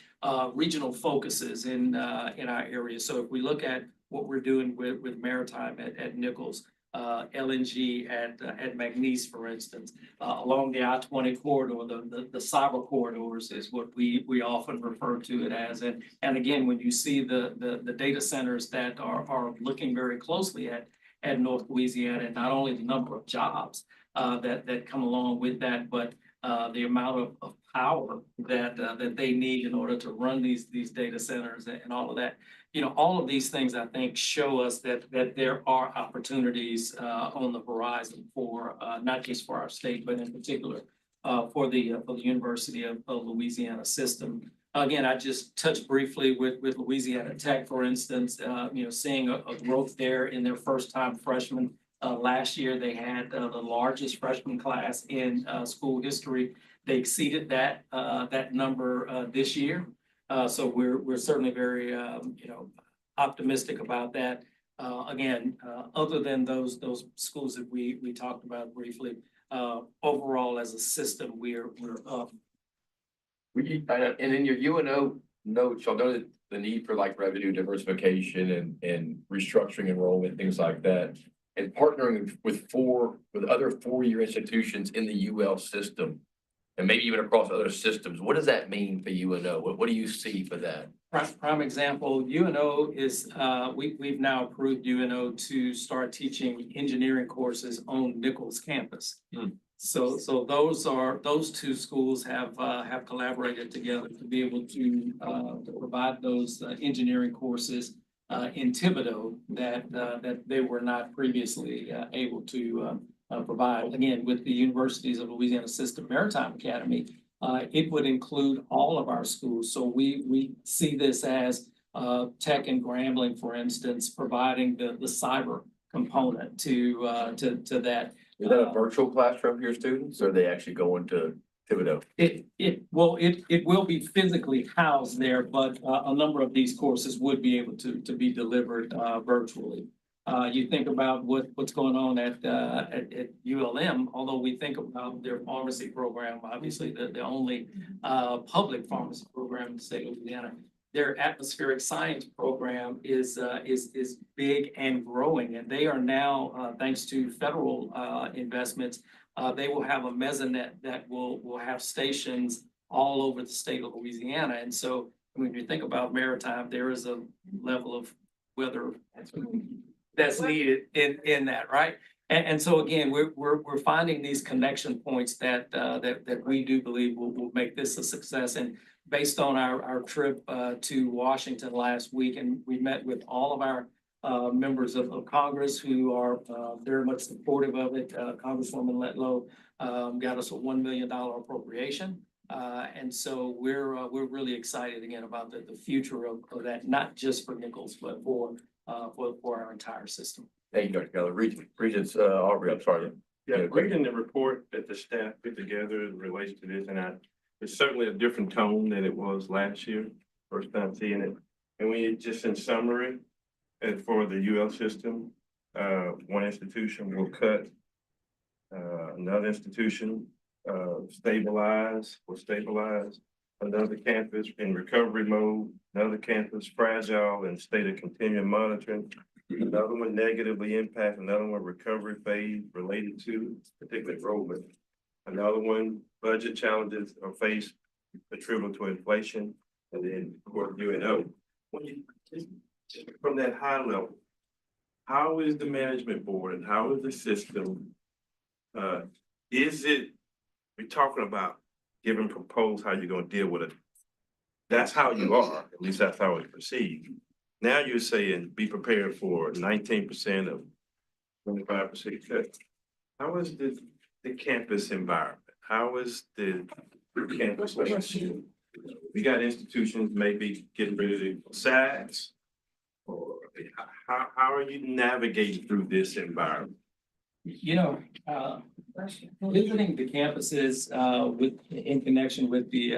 regional focuses in our area. So if we look at what we're doing with maritime at Nichols, LNG at McNeese, for instance, along the I-20 corridor, the cyber corridors is what we often refer to it as. And again, when you see the data centers that are looking very closely at North Louisiana, and not only the number of jobs that come along with that, but the amount of power that they need in order to run these data centers and all of that. All of these things, I think, show us that there are opportunities on the horizon for not just for our state, but in particular for the University of Louisiana system. Again, I just touched briefly with Louisiana Tech, for instance, seeing a growth there in their first-time freshmen. Last year, they had the largest freshman class in school history. They exceeded that number this year. So we're certainly very optimistic about that. Again, other than those schools that we talked about briefly, overall as a system, we're up. And in your UNO notes, y'all know that the need for like revenue diversification and restructuring enrollment, things like that. And partnering with other four-year institutions in the UL system. And maybe even across other systems. What does that mean for UNO? What do you see for that? Prime example, UNO is, we've now approved UNO to start teaching engineering courses on Nichols campus. So those two schools have collaborated together to be able to provide those engineering courses in Thibodeau that they were not previously able to provide. Again, with the Universities of Louisiana System Maritime Academy, it would include all of our schools. So we see this as Tech and Grambling, for instance, providing the cyber component to that. Is that a virtual classroom for your students, or are they actually going to Thibodeau? It will be physically housed there, but a number of these courses would be able to be delivered virtually. You think about what's going on at ULM, although we think about their pharmacy program, obviously the only public pharmacy program in the state of Louisiana. Their atmospheric science program is big and growing, and they are now, thanks to federal investments, they will have a mesonet that will have stations all over the state of Louisiana. And so when you think about maritime, there is a level of weather that's needed in that, right? And so again, we're finding these connection points that we do believe will make this a success. And based on our trip to Washington last week, and we met with all of our members of Congress who are very much supportive of it. Congresswoman Letlow got us a $1 million appropriation. And so we're really excited again about the future of that, not just for Nichols, but for our entire system. Thank you, Dr. Keller. Regents, Aubrey, I'm sorry. Yeah, reading the report that the staff put together in relation to this, and it's certainly a different tone than it was last year, first time seeing it. And we just in summary, and for the UL system, one institution will cut, another institution will stabilize, another campus in recovery mode, another campus fragile and state of continuing monitoring, another one negatively impact, another one recovery phase related to particular enrollment, another one budget challenges are faced attributable to inflation, and then of course UNO. When you just from that high level, how is the management board and how is the system? Is it, we're talking about giving proposed how you're gonna deal with it. That's how you are, at least that's how it's perceived. Now you're saying be prepared for 19% of 25% cut. How is the campus environment? How is the campus leadership? We got institutions maybe getting rid of the SACs. Or how are you navigating through this environment? You know, visiting the campuses in connection with the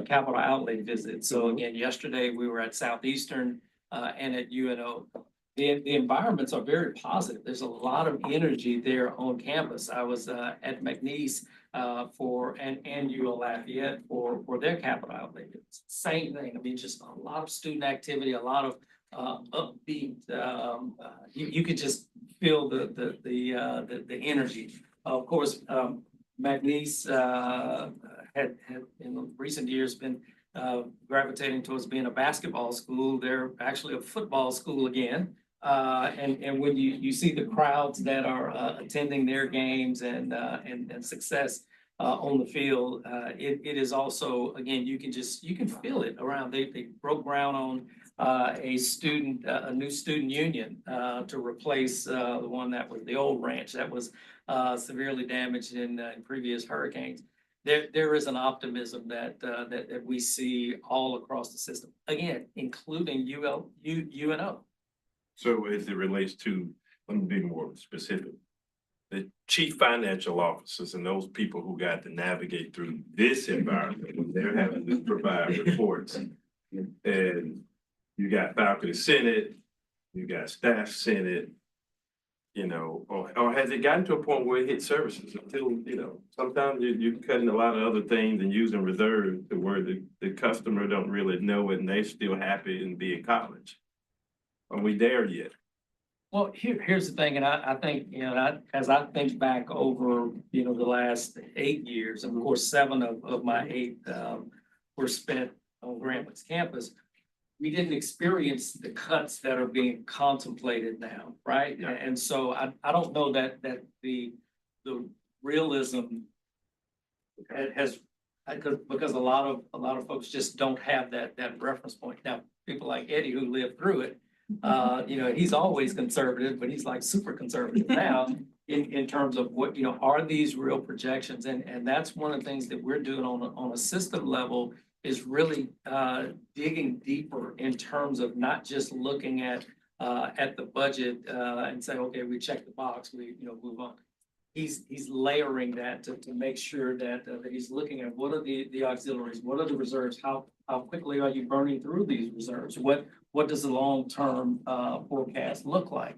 capital outlay visit. So again, yesterday we were at Southeastern and at UNO. The environments are very positive. There's a lot of energy there on campus. I was at McNeese and UL Lafayette for their capital outlay. Same thing. I mean, just a lot of student activity, a lot of upbeat. You could just feel the energy. Of course, McNeese had in recent years been gravitating towards being a basketball school. They're actually a football school again. And when you see the crowds that are attending their games and success on the field, it is also, again, you can feel it around. They broke ground on a new student union to replace the one that was the old ranch that was severely damaged in previous hurricanes. There is an optimism that we see all across the system, again, including UNO. So as it relates to, let me be more specific, the chief financial officers and those people who got to navigate through this environment, they're having to provide reports. And you got faculty senate, you got staff senate, You know, or has it gotten to a point where it hits services until, you know, sometimes you're cutting a lot of other things and using reserves to where the customer don't really know it and they still happy and be in college? Are we there yet? Well, here's the thing, and I think, you know, as I think back over, you know, the last 8 years, and of course, 7 of my 8 were spent on Gramblin's campus. We didn't experience the cuts that are being contemplated now, right? Yeah. And so I don't know that the realism has, because a lot of folks just don't have that reference point. Now, people like Eddie who lived through it, you know, he's always conservative, but he's like super conservative now in terms of what, you know, are these real projections? And that's one of the things that we're doing on a system level, is really digging deeper in terms of not just looking at the budget and say, okay, we check the box, we, you know, move on. He's layering that to make sure that he's looking at what are the auxiliaries, what are the reserves, how quickly are you burning through these reserves? What does the long-term forecast look like?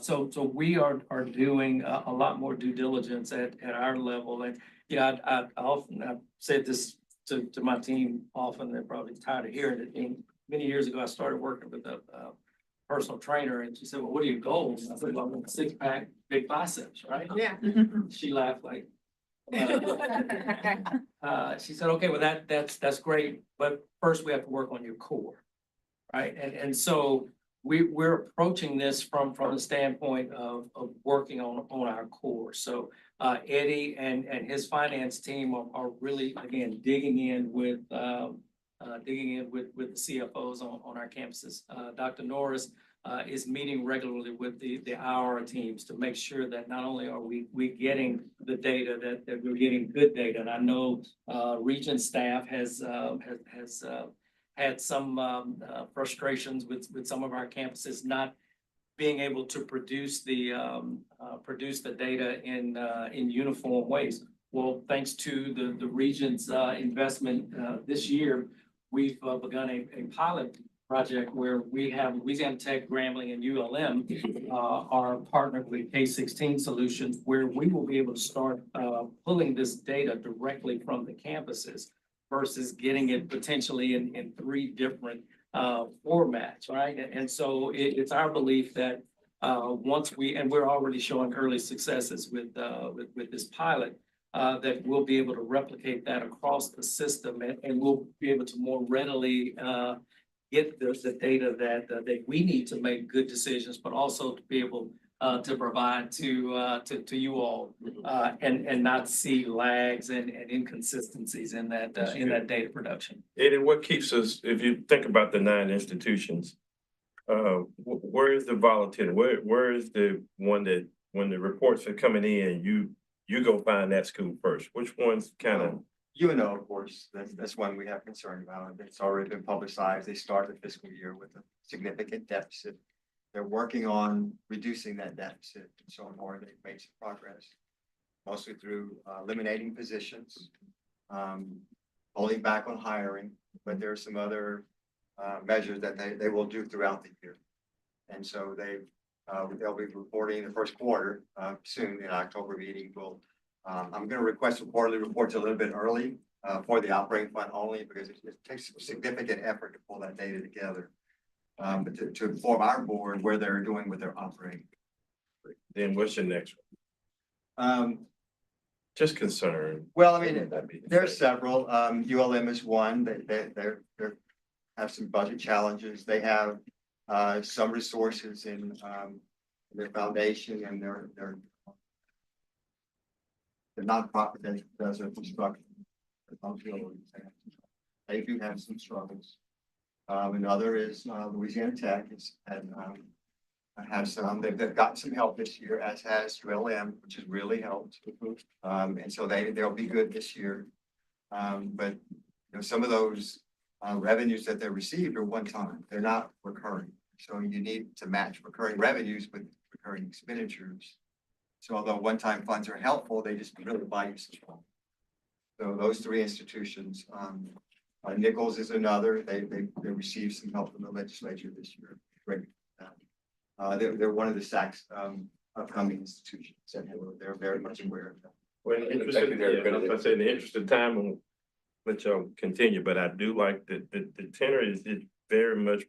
So we are doing a lot more due diligence at our level. And, you know, I've said this to my team often, they're probably tired of hearing it. And many years ago, I started working with a personal trainer, and she said, well, what are your goals? I said, well, I want a 6-pack, big biceps, right? Yeah. She laughed like, she said, okay, well, that's great, but first we have to work on your core, right? And so we're approaching this from the standpoint of working on our core. So Eddie and his finance team are really, again, digging in with the CFOs on our campuses. Dr. Norris is meeting regularly with the IR teams to make sure that not only are we getting the data, that we're getting good data. And I know Regents staff has had some frustrations with some of our campuses not being able to produce the data in uniform ways. Well, thanks to the Regents investment this year, we've begun a pilot project where we have Louisiana Tech, Grambling, and ULM are partnered with K-16 Solutions, where we will be able to start pulling this data directly from the campuses versus getting it potentially in 3 different formats, right? And so it's our belief that once we're already showing early successes with this pilot, that we'll be able to replicate that across the system, and we'll be able to more readily get the data that we need to make good decisions, but also to be able to provide to you all and not see lags and inconsistencies in that data production. Eddie, what keeps us, if you think about the 9 institutions, where is the volatility? Where is the one that when the reports are coming in, you go find that school first? Which one's kind of? UNO, of course, that's one we have concern about. It's already been publicized. They start the fiscal year with a significant deficit. They're working on reducing that deficit, and so far they've made some progress, mostly through eliminating positions, holding back on hiring, but there are some other measures that they will do throughout the year. And so they'll be reporting the first quarter soon in October meeting. I'm going to request some quarterly reports a little bit early for the operating fund only, because it takes significant effort to pull that data together. But to inform our board where they're doing with their operating. Then what's your next one? Just concern. Well, I mean, there's several. ULM is one. They have some budget challenges. They have some resources in their foundation and their nonprofit that does their construction. They do have some struggles. Another is Louisiana Tech has some. They've gotten some help this year, as has ULM, which has really helped. And so they'll be good this year. But you know, some of those revenues that they received are one time. They're not recurring. So you need to match recurring revenues with recurring expenditures. So although one-time funds are helpful, they just really buy you some time. So those 3 institutions. Nichols is another. They received some help from the legislature this year. Great. They're one of the SACs upcoming institutions, and they're very much aware of that. Well, in the interest of, yeah, I say in the interest of time, I'm let y'all continue, but I do like that the tenor is very much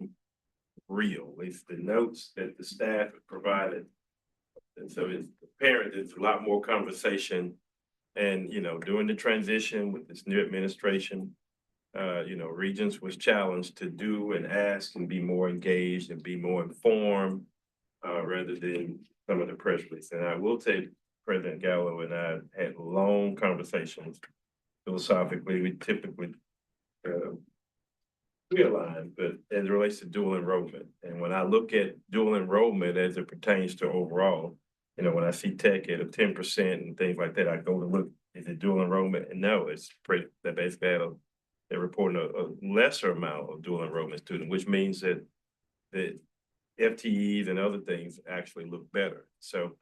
real. It's the notes that the staff have provided. And so it's apparent there's a lot more conversation. And, you know, during the transition with this new administration, you know, Regents was challenged to do and ask and be more engaged and be more informed, rather than some of the press releases. And I will say President Gallo and I had long conversations. Philosophically, we typically realign, but as it relates to dual enrollment. And when I look at dual enrollment as it pertains to overall, you know, when I see tech at a 10% and things like that, I go to look, is it dual enrollment? And no, it's pretty, that basically had they're reporting a lesser amount of dual enrollment students, which means that the FTEs and other things actually look better. So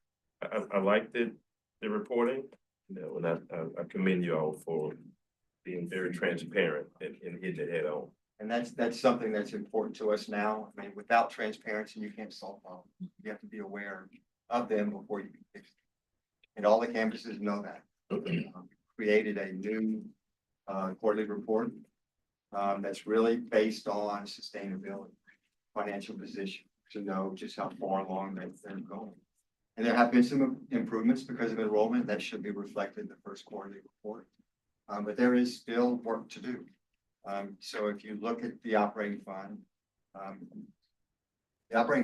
I like the reporting, you know, and I commend you all for being very transparent and hitting it head on. And that's something that's important to us now. I mean, without transparency, you can't solve problems. You have to be aware of them before you can fix them. And all the campuses know that. Created a new quarterly report that's really based on sustainability, financial position, to know just how far along they're going. And there have been some improvements because of enrollment that should be reflected in the first quarterly report. But there is still work to do. So if you look at the operating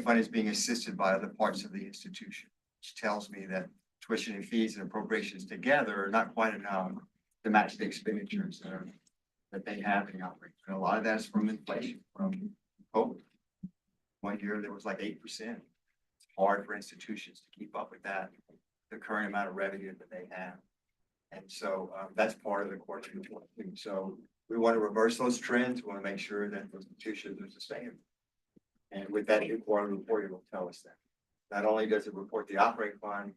fund is being assisted by other parts of the institution, which tells me that tuition and fees and appropriations together are not quite enough to match the expenditures that they have in the operating. And a lot of that is from inflation, from COVID. One year there was like 8%. It's hard for institutions to keep up with that, the current amount of revenue that they have. And so that's part of the quarterly report. So we want to reverse those trends. We want to make sure that those institutions are sustainable. And with that new quarterly report, it will tell us that. Not only does it report the operating fund,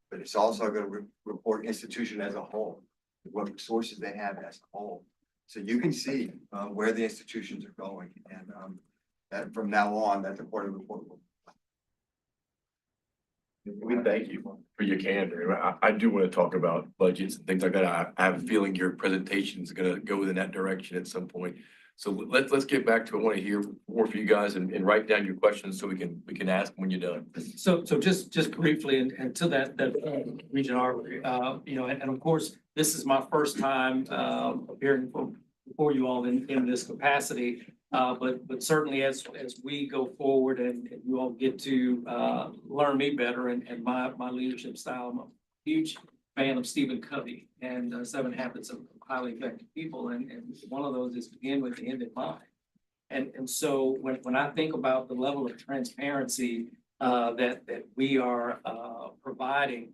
but it's also going to report institution as a whole, what resources they have as a whole. So you can see where the institutions are going. And that from now on, that the quarterly report will. We thank you for your candor. I do want to talk about budgets and things like that. I have a feeling your presentation is going to go in that direction at some point. So let's get back to it. I want to hear more from you guys and write down your questions so we can ask when you're done. So just briefly and to that Region R, you know, and of course, this is my first time appearing before you all in this capacity. But certainly as we go forward and you all get to learn me better and my leadership style, I'm a huge fan of Stephen Covey and 7 Habits of Highly Effective People. And one of those is begin with the end in mind. And so when I think about the level of transparency that we are providing,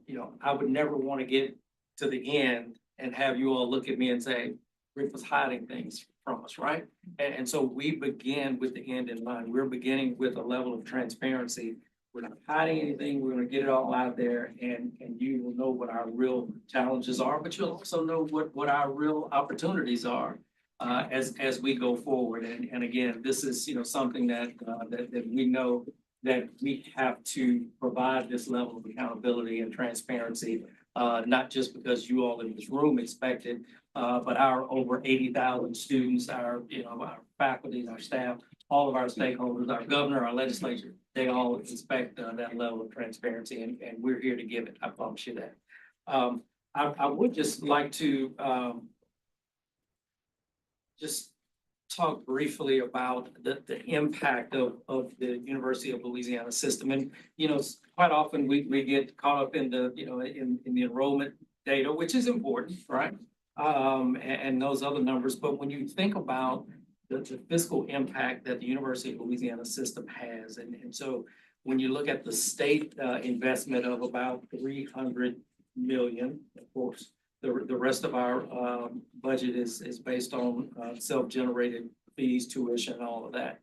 you know, I would never want to get to the end and have you all look at me and say, Rick was hiding things from us, right? And so we begin with the end in mind. We're beginning with a level of transparency. We're not hiding anything. We're going to get it all out there, and you will know what our real challenges are, but you'll also know what our real opportunities are as we go forward. And again, this is, you know, something that we know that we have to provide this level of accountability and transparency, not just because you all in this room expect it, but our over 80,000 students, our faculty, our staff, all of our stakeholders, our governor, our legislature, they all expect that level of transparency, and we're here to give it. I promise you that. I would just like to just talk briefly about the impact of the University of Louisiana system. And, you know, quite often we get caught up in the, you know, in the enrollment data, which is important, right? And those other numbers. But when you think about the fiscal impact that the University of Louisiana system has, and so when you look at the state investment of about 300 million, of course, the rest of our budget is based on self-generated fees, tuition, all of that.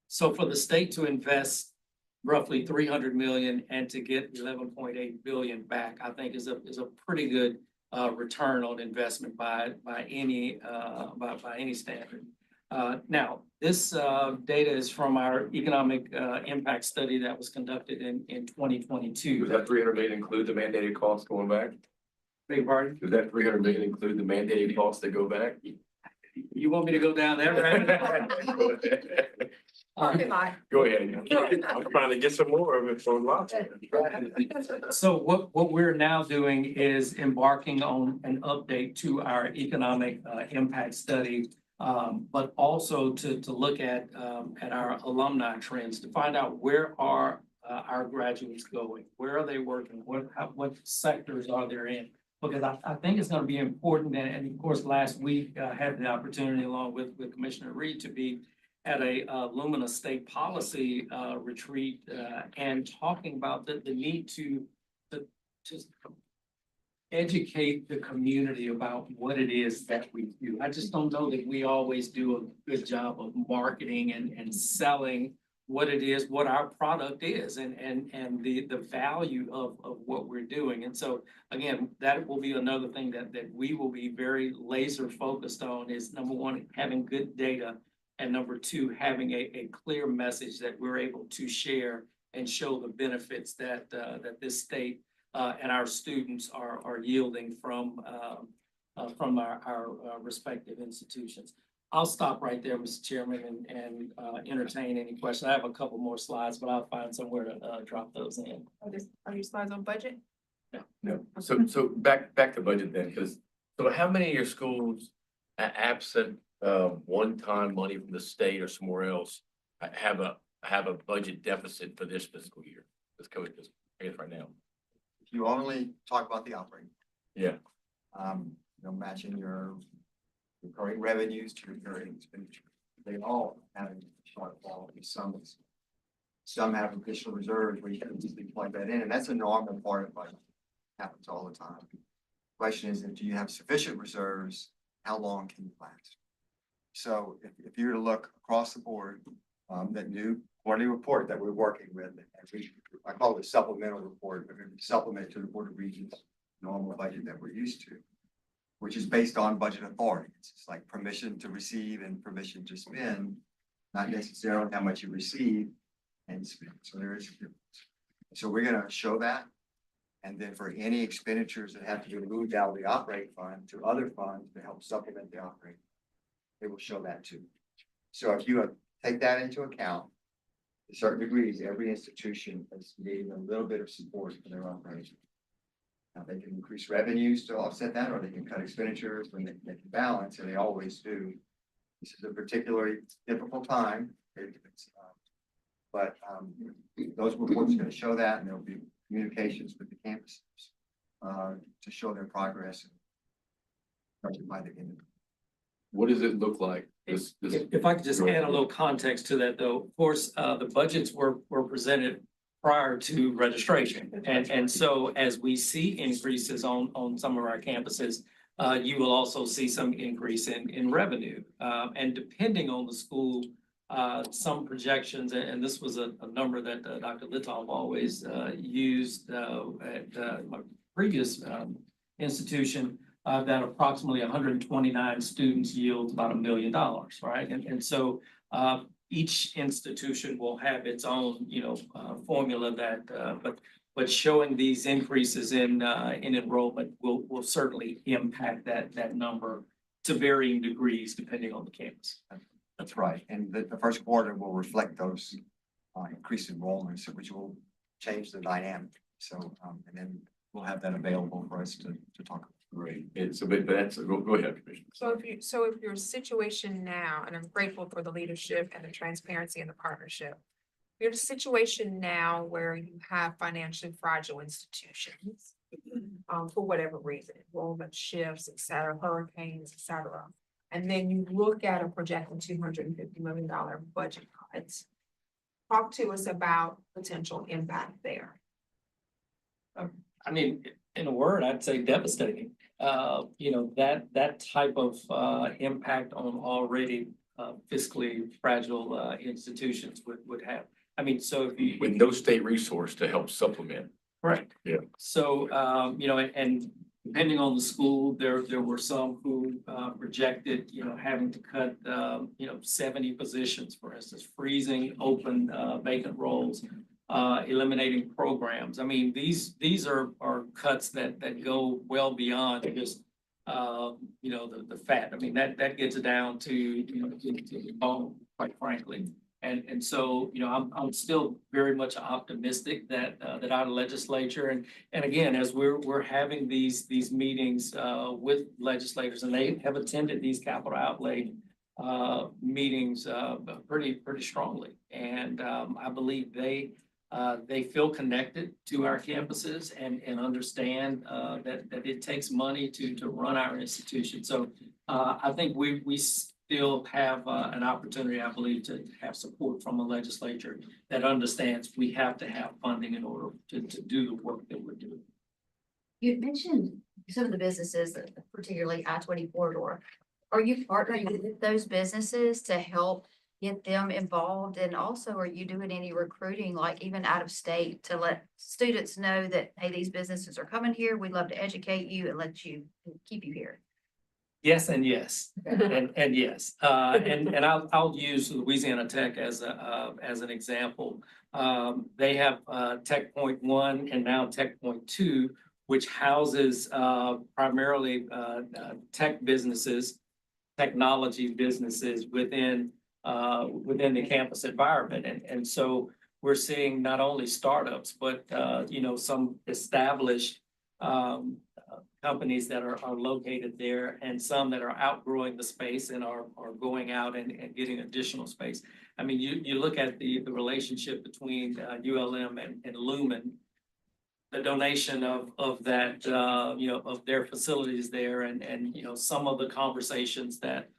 So for the state to invest roughly 300 million and to get 11.8 billion back, I think is a pretty good return on investment by any standard. Now, this data is from our economic impact study that was conducted in 2022. Does that 300 million include the mandated costs going back? Big pardon? Does that 300 million include the mandated costs that go back? You want me to go down that rabbit hole? Go ahead. I'm trying to get some more of it from lots. So what we're now doing is embarking on an update to our economic impact study. But also to look at our alumni trends, to find out where are our graduates going? Where are they working? What sectors are they in? Because I think it's gonna be important, and of course, last week, had the opportunity along with Commissioner Reed to be at a Lumina State Policy retreat, and talking about the need to educate the community about what it is that we do. I just don't know that we always do a good job of marketing and selling what it is, what our product is, and the value of what we're doing. And so, again, that will be another thing that we will be very laser focused on is, number one, having good data, and number two, having a clear message that we're able to share and show the benefits that this state and our students are yielding from our respective institutions. I'll stop right there, Mr. Chairman, and entertain any questions. I have a couple more slides, but I'll find somewhere to drop those in. Are your slides on budget? No, so back to budget then, because, so how many of your schools absent one-time money from the state or somewhere else have a budget deficit for this fiscal year? Let's go with this, I guess, right now. If you only talk about the operating. Yeah. Matching your recurring revenues to recurring expenditure. They all have a shortfall. Some have additional reserves where you can easily plug that in, and that's a normal part of budget. Happens all the time. Question is, do you have sufficient reserves? How long can you last? So if you were to look across the board, that new quarterly report that we're working with, and I call it a supplemental report, but it's a supplement to the Board of Regents normal budget that we're used to, which is based on budget authority. It's like permission to receive and permission to spend, not necessarily how much you receive and spend. So there is a difference. So we're gonna show that. And then for any expenditures that have to be moved out of the operating fund to other funds to help supplement the operating, it will show that too. So if you take that into account, to certain degrees, every institution is needing a little bit of support for their operation. Now they can increase revenues to offset that, or they can cut expenditures when they can balance, and they always do. This is a particularly difficult time. But those reports are going to show that, and there'll be communications with the campuses to show their progress by the end of it. What does it look like? If I could just add a little context to that, though, of course, the budgets were presented prior to registration. And so as we see increases on some of our campuses, you will also see some increase in revenue. And depending on the school, some projections, and this was a number that Dr. Litov always used at my previous institution, that approximately 129 students yields about $1 million, right? And so each institution will have its own, formula that, but showing these increases in enrollment will certainly impact that number to varying degrees depending on the campus. That's right. And the first quarter will reflect those increased enrollments, which will change the dynamic. So, and then we'll have that available for us to talk about. Great. It's a bit, but that's, go ahead, Commissioner. So if your situation now, and I'm grateful for the leadership and the transparency and the partnership. Your situation now where you have financially fragile institutions, for whatever reason, enrollment shifts, et cetera, hurricanes, et cetera. And then you look at a projected $250 million budget cuts. Talk to us about potential impact there. I mean, in a word, I'd say devastating. That type of impact on already fiscally fragile institutions would have. I mean, so if you. With no state resource to help supplement. Right. Yeah. So, and depending on the school, there were some who projected, having to cut, 70 positions, for instance, freezing open vacant roles, eliminating programs. I mean, these are cuts that go well beyond just, the fat. I mean, that gets down to, to the bone, quite frankly. And so, I'm still very much optimistic that our legislature and again, as we're having these meetings with legislators, and they have attended these capital outlay meetings pretty strongly. And I believe they feel connected to our campuses and understand that it takes money to run our institution. So I think we still have an opportunity, I believe, to have support from a legislature that understands we have to have funding in order to do the work that we're doing. You had mentioned some of the businesses, particularly I-20 corridor. Are you partnering with those businesses to help get them involved? And also, are you doing any recruiting, like even out of state, to let students know that, hey, these businesses are coming here, we'd love to educate you and let you keep you here? Yes, and yes, and yes, and I'll use Louisiana Tech as an example. They have Tech Point 1 and now Tech Point 2, which houses primarily tech businesses, technology businesses within the campus environment, and so we're seeing not only startups but some established companies that are located there, and some that are outgrowing the space and are going out and getting additional space. I mean, you look at the relationship between ULM and Lumen, the donation of that, of their facilities there, and some of the conversations that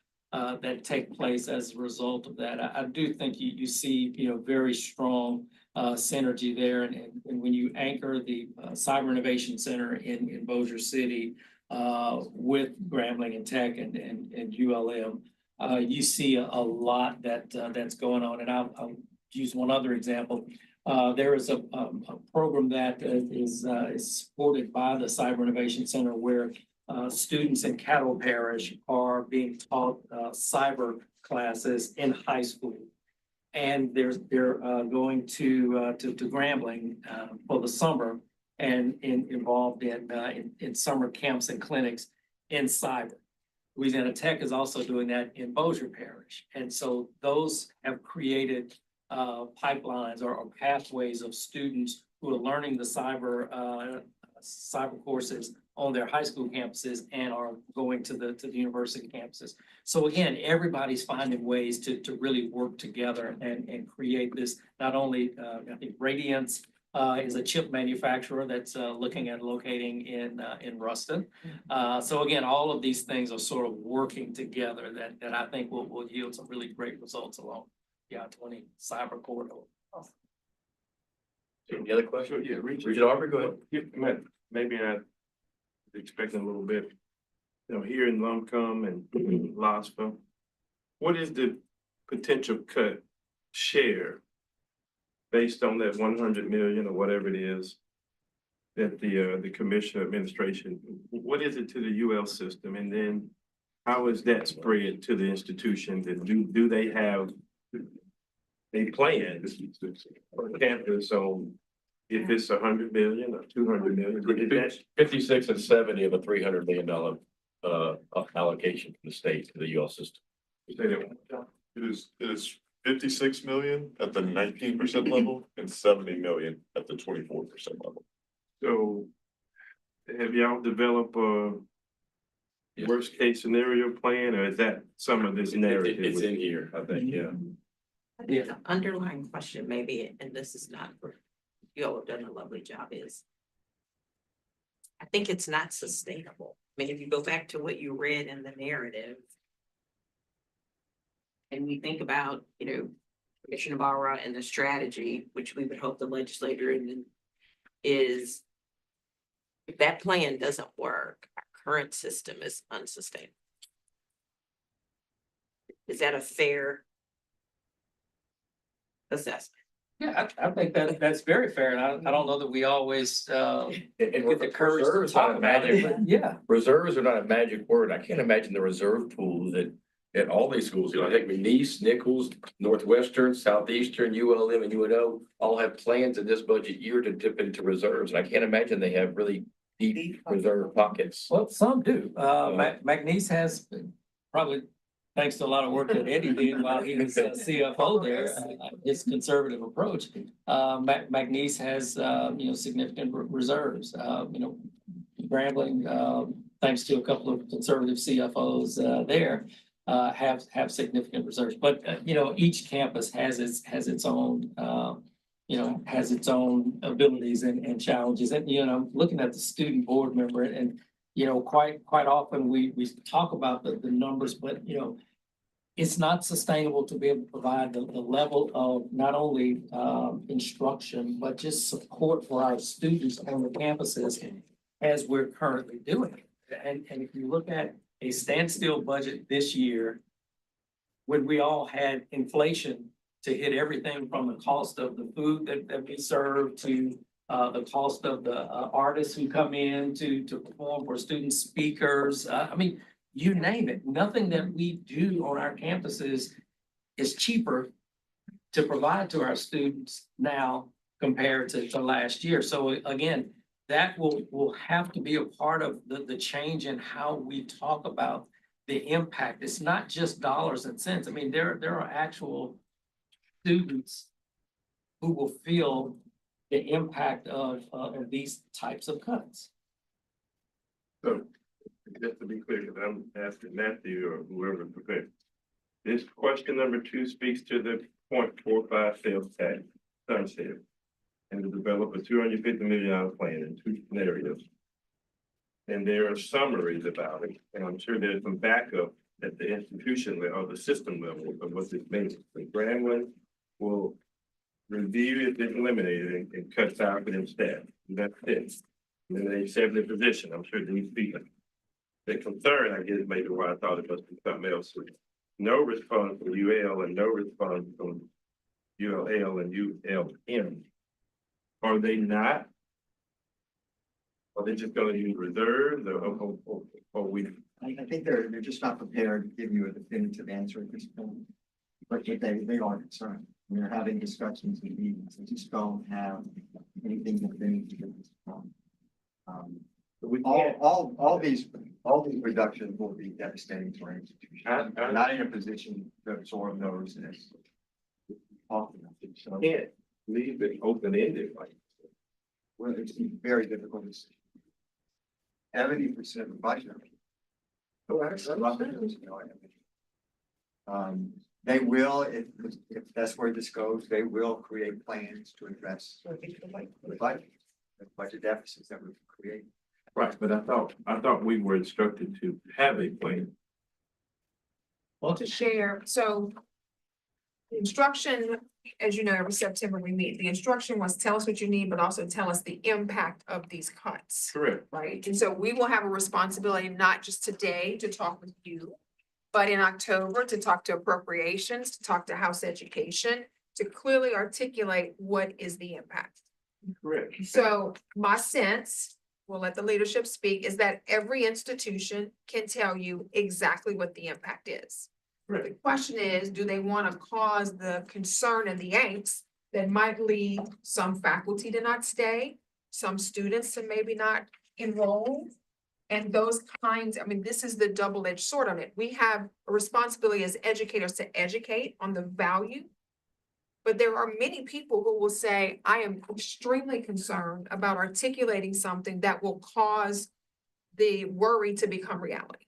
take place as a result of that. I do think you see, very strong synergy there. And when you anchor the Cyber Innovation Center in Bossier City with Grambling and Tech and ULM, you see a lot that's going on. And I'll use one other example. There is a program that is supported by the Cyber Innovation Center where students in Cattle Parish are being taught cyber classes in high school. And they're going to Grambling for the summer and involved in summer camps and clinics in cyber. Louisiana Tech is also doing that in Bossier Parish. And so those have created pipelines or pathways of students who are learning the cyber courses on their high school campuses and are going to the university campuses. So again, everybody's finding ways to really work together and create this. Not only, I think Radiance is a chip manufacturer that's looking at locating in Ruston. So again, all of these things are sort of working together that I think will yield some really great results along the I-20 cyber corridor. Any other questions? Yeah, Regent Arbor, go ahead. Yeah, maybe I expecting a little bit, here in Lumcom and Laspa, what is the potential cut share based on that 100 million or whatever it is that the commission administration, what is it to the UL system? And then how is that spread to the institutions? And do they have a plan for campus on if it's 100 million or 200 million? Is that 56 and 70 of a $300 million allocation from the state to the UL system. It is 56 million at the 19% level and 70 million at the 24% level. So have y'all developed a worst case scenario plan, or is that some of this narrative? It's in here, I think, yeah. I think the underlying question maybe, and this is not for, you all have done a lovely job, is I think it's not sustainable. I mean, if you go back to what you read in the narrative, and we think about, Commissioner Barra and the strategy, which we would hope the legislator is, if that plan doesn't work, our current system is unsustainable. Is that a fair assessment? Yeah, I think that's very fair, and I don't know that we always, And get the courage to reserves not talk a about it, magic, but yeah. reserves are not a magic word. I can't imagine the reserve pools at all these schools. You know, I think McNeese, Nichols, Northwestern, Southeastern, ULM and UNO all have plans in this budget year to dip into reserves. And I can't imagine they have really deep reserve pockets. Well, some do. McNeese has probably, thanks to a lot of work that Eddie did while he was CFO there, his conservative approach. McNeese has, significant reserves, Grambling, thanks to a couple of conservative CFOs, there, have significant reserves. But, each campus has its own, has its own abilities and challenges. And, looking at the student board member and, quite often we talk about the numbers, but, it's not sustainable to be able to provide the level of not only instruction, but just support for our students on the campuses as we're currently doing. And if you look at a standstill budget this year, when we all had inflation to hit everything from the cost of the food that we serve to the cost of the artists who come in to perform for student speakers. You name it. Nothing that we do on our campuses is cheaper to provide to our students now compared to last year. So again, that will have to be a part of the change in how we talk about the impact. It's not just dollars and cents. There are actual students who will feel the impact of these types of cuts. So, just to be clear, because I'm asking Matthew or whoever prepared. This question number 2 speaks to the 0.45 sales tax sunset and to develop a $250 million plan in 2 scenarios. And there are summaries about it, and I'm sure there's some backup at the institution level or the system level of what this means. The Grambling will review if it's eliminated and cut faculty and staff. And that's it. And they accept the position. I'm sure these people. The concern, I guess, maybe why I thought it must be something else. No response from UL and no response from ULL and ULM. Are they not? Are they just gonna use reserves or we? I think they're just not prepared to give you a definitive answer at this point. But they are concerned. They're having discussions and meetings. They just don't have anything definitive at this point. All these reductions will be devastating to our institution. We're not in a position to absorb those as often. So Can't leave it open-ended like. well, it's very difficult to see. 70% of the budget. They will, if that's where this goes, they will create plans to address the budget deficits that we create. Right, but I thought we were instructed to have a plan. Well, to share, so the instruction, as you know, every September we meet, the instruction was tell us what you need, but also tell us the impact of these cuts. Correct. Right, and so we will have a responsibility, not just today to talk with you, but in October to talk to appropriations, to talk to House Education, to clearly articulate what is the impact. Correct. So my sense, we'll let the leadership speak, is that every institution can tell you exactly what the impact is. Right. The question is, do they want to cause the concern and the angst that might lead some faculty to not stay, some students to maybe not enroll? And those kinds, this is the double-edged sword on it. We have a responsibility as educators to educate on the value. But there are many people who will say, I am extremely concerned about articulating something that will cause the worry to become reality.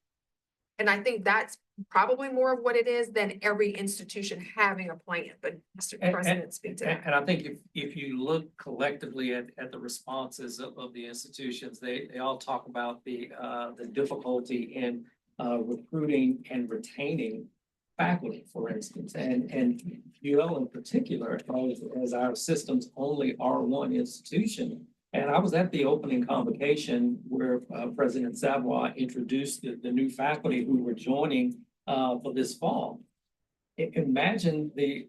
And I think that's probably more of what it is than every institution having a plan, but Mr. President, speak to that. And I think if you look collectively at the responses of the institutions, they all talk about the difficulty in recruiting and retaining faculty, for instance, and UL in particular, as our system's only R1 institution. And I was at the opening convocation where President Savoy introduced the new faculty who were joining for this fall. Imagine the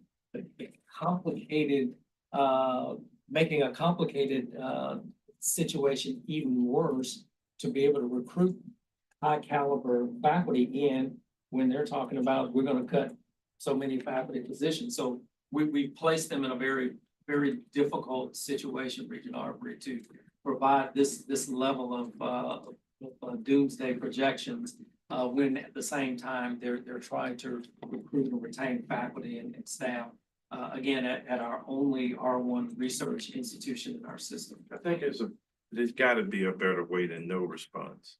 complicated making a complicated, situation even worse to be able to recruit high caliber faculty in when they're talking about, we're gonna cut so many faculty positions. So we place them in a very, very difficult situation, Regent Arbery, to provide this level of doomsday projections, when at the same time, they're trying to recruit and retain faculty and staff, again, at our only R1 research institution in our system. I think there's gotta be a better way than no response.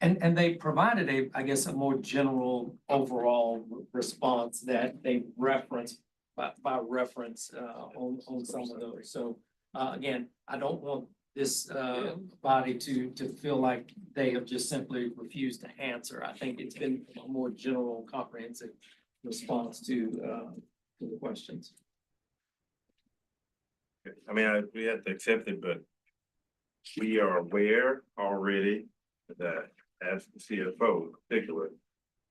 And they provided I guess, a more general overall response that they reference by reference, on some of those. So, again, I don't want this, body to feel like they have just simply refused to answer. I think it's been a more general, comprehensive response to the questions. I mean, we have to accept it, but we are aware already that as the CFO in particular,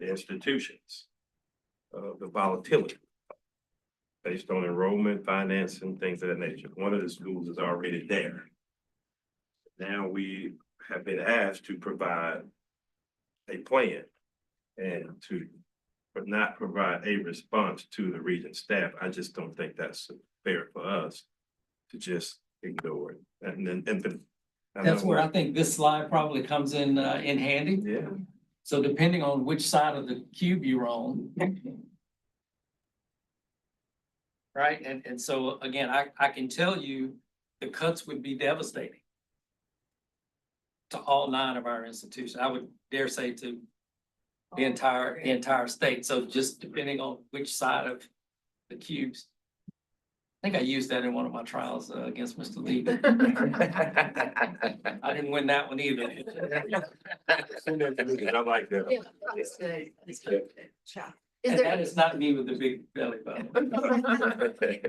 the institutions, the volatility based on enrollment, finance, and things of that nature. One of the schools is already there. Now we have been asked to provide a plan and but not provide a response to the region staff. I just don't think that's fair for us to just ignore it. That's where I think this slide probably comes in handy. Yeah. So depending on which side of the cube you're on. Right, and so again, I can tell you, the cuts would be devastating to all 9 of our institutions. I would dare say to the entire state. So just depending on which side of the cubes. I think I used that in one of my trials against Mr. Lee. I didn't win that one either. I like that. Yeah, that's good. That's good. Is And there, that is not me with the big belly button.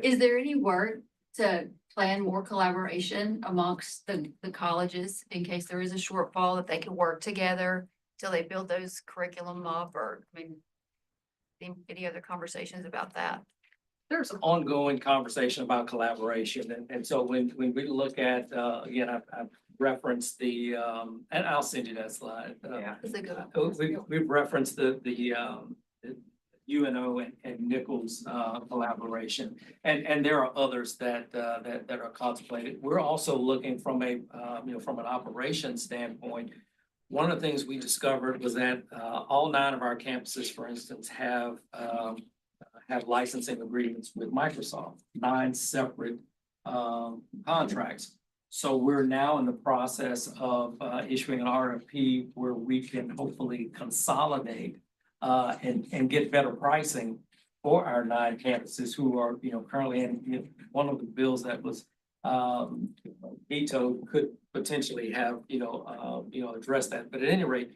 is there any work to plan more collaboration amongst the colleges in case there is a shortfall, that they can work together till they build those curriculum up, or, I mean, any other conversations about that? There's ongoing conversation about collaboration, and so when we look at, again, I've referenced the, and I'll send you that slide. It's a good one. We've referenced the UNO and Nichols collaboration, and there are others that are contemplated. We're also looking from a from an operations standpoint. One of the things we discovered was that all 9 of our campuses, for instance, have licensing agreements with Microsoft, 9 separate contracts. So we're now in the process of issuing an RFP where we can hopefully consolidate and get better pricing for our 9 campuses who are, currently in one of the bills that was vetoed could potentially have, addressed that. But at any rate,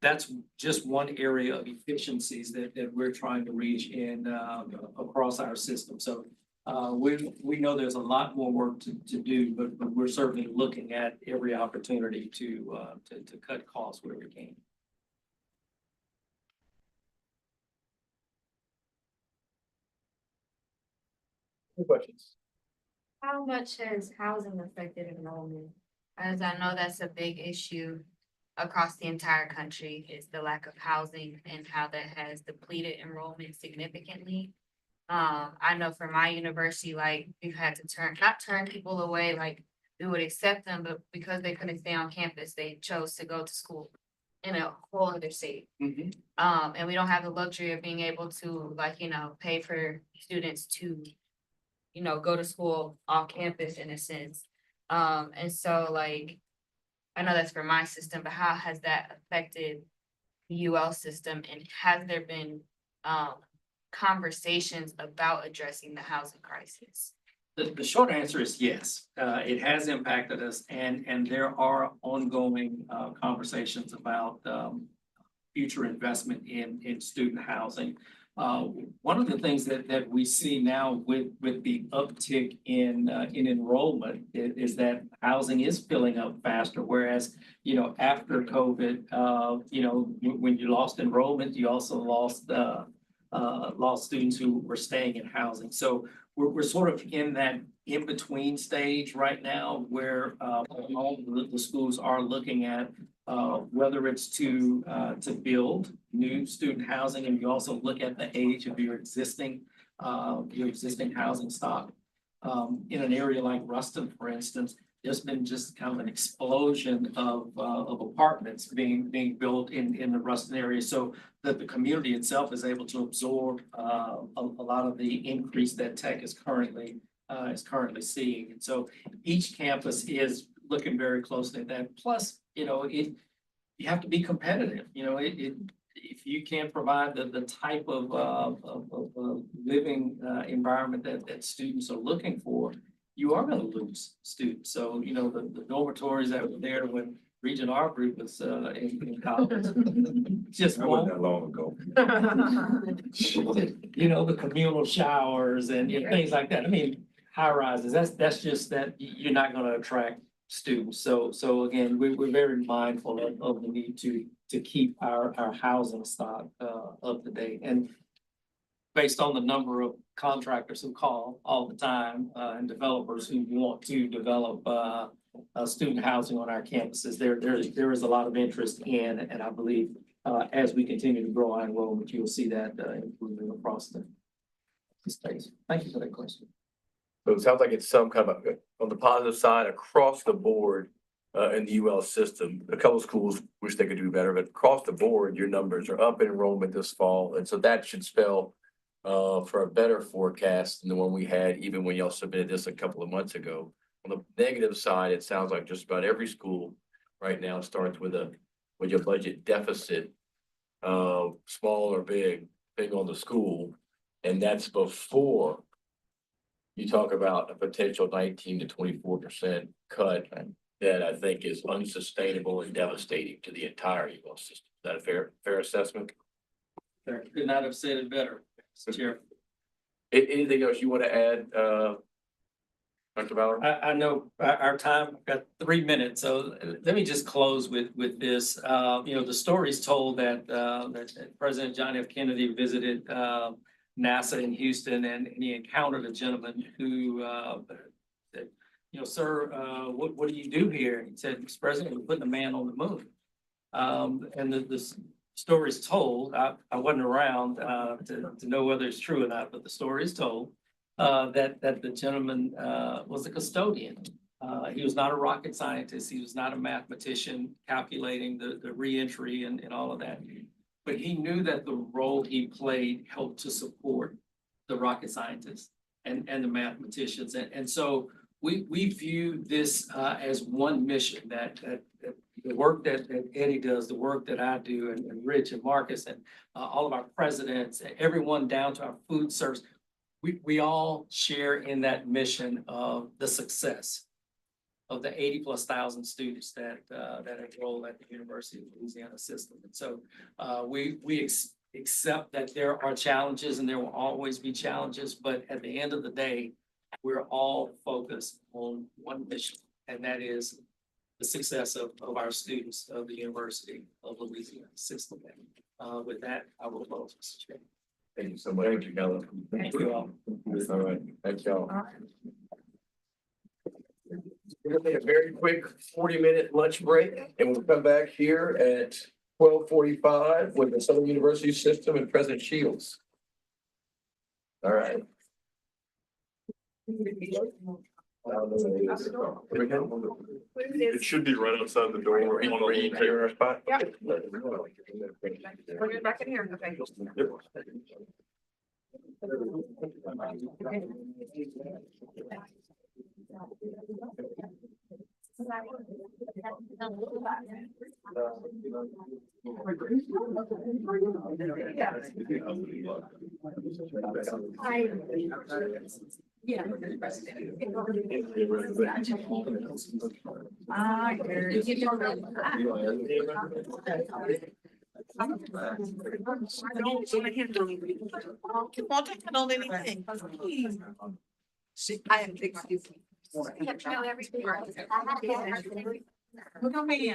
that's just one area of efficiencies that we're trying to reach in across our system. So we know there's a lot more work to do, but we're certainly looking at every opportunity to cut costs where we can. Any questions? How much has housing affected enrollment? As I know that's a big issue across the entire country, is the lack of housing and how that has depleted enrollment significantly. I know for my university, like, we've had to not turn people away, like, we would accept them, but because they couldn't stay on campus, they chose to go to school in a whole other state. And we don't have the luxury of being able to, like, pay for students to, go to school off campus in a sense. And so, like, I know that's for my system, but how has that affected the UL system? And has there been conversations about addressing the housing crisis? The short answer is yes. It has impacted us, and there are ongoing conversations about future investment in student housing. One of the things that we see now with the uptick in enrollment is that housing is filling up faster, whereas, after COVID, when you lost enrollment, you also lost students who were staying in housing. So we're sort of in that in-between stage right now where, all the schools are looking at, whether it's to build new student housing, and you also look at the age of your existing housing stock. In an area like Ruston, for instance, there's been just kind of an explosion of apartments being built in the Ruston area, so that the community itself is able to absorb, a lot of the increase that tech is currently seeing. And so each campus is looking very closely at that. Plus, you have to be competitive, if you can't provide the type of living, environment that students are looking for, you are gonna lose students. So, the dormitories that were there when Region R group was, in college, just That wasn't that long ago. the communal showers and things like that. I mean, high rises, that's just that you're not gonna attract students. So again, we're very mindful of the need to keep our housing stock up to date. And based on the number of contractors who call all the time, and developers who want to develop student housing on our campuses, there is a lot of interest in, and I believe as we continue to grow our enrollment, you'll see that improving across the space. Thank you for that question. So it sounds like it's some kind of, on the positive side, across the board, in the UL system. A couple of schools wish they could do better, but across the board, your numbers are up in enrollment this fall. And so that should spell, for a better forecast than the one we had, even when y'all submitted this a couple of months ago. On the negative side, it sounds like just about every school right now starts with your budget deficit, small or big on the school. And that's before you talk about a potential 19 to 24% cut that I think is unsustainable and devastating to the entire UL system. Is that a fair assessment? Fair. Could not have said it better, Mr. Chair. Anything else you want to add, Dr. Ballard? I know our time, we've got 3 minutes, so let me just close with this. The story's told that President John F. Kennedy visited NASA in Houston, and he encountered a gentleman who said, sir, what do you do here? He said, Mr. President, we're putting a man on the moon. And the story's told, I wasn't around to know whether it's true or not, but the story is told that the gentleman was a custodian. He was not a rocket scientist. He was not a mathematician calculating the reentry and all of that. But he knew that the role he played helped to support the rocket scientists and the mathematicians. And so we view this as one mission, that the work that Eddie does, the work that I do, and Rich and Marcus and all of our presidents, everyone down to our food service, we all share in that mission of the success of the 80,000+ students that enroll at the University of Louisiana system. And so we accept that there are challenges and there will always be challenges, but at the end of the day, we're all focused on one mission, and that is the success of our students of the University of Louisiana system. With that, I will close, Mr. Chairman. Thank you so much. Thank you, Helen. Thank you all. All right, thank y'all. We're gonna take a very quick 40-minute lunch break, and we'll come back here at 12:45 with the Southern University System and President Shields. All right. It should be right outside the door. We're in our spot. Yeah. Bring it back in here, okay. Yeah. I have big excuse. Look at me.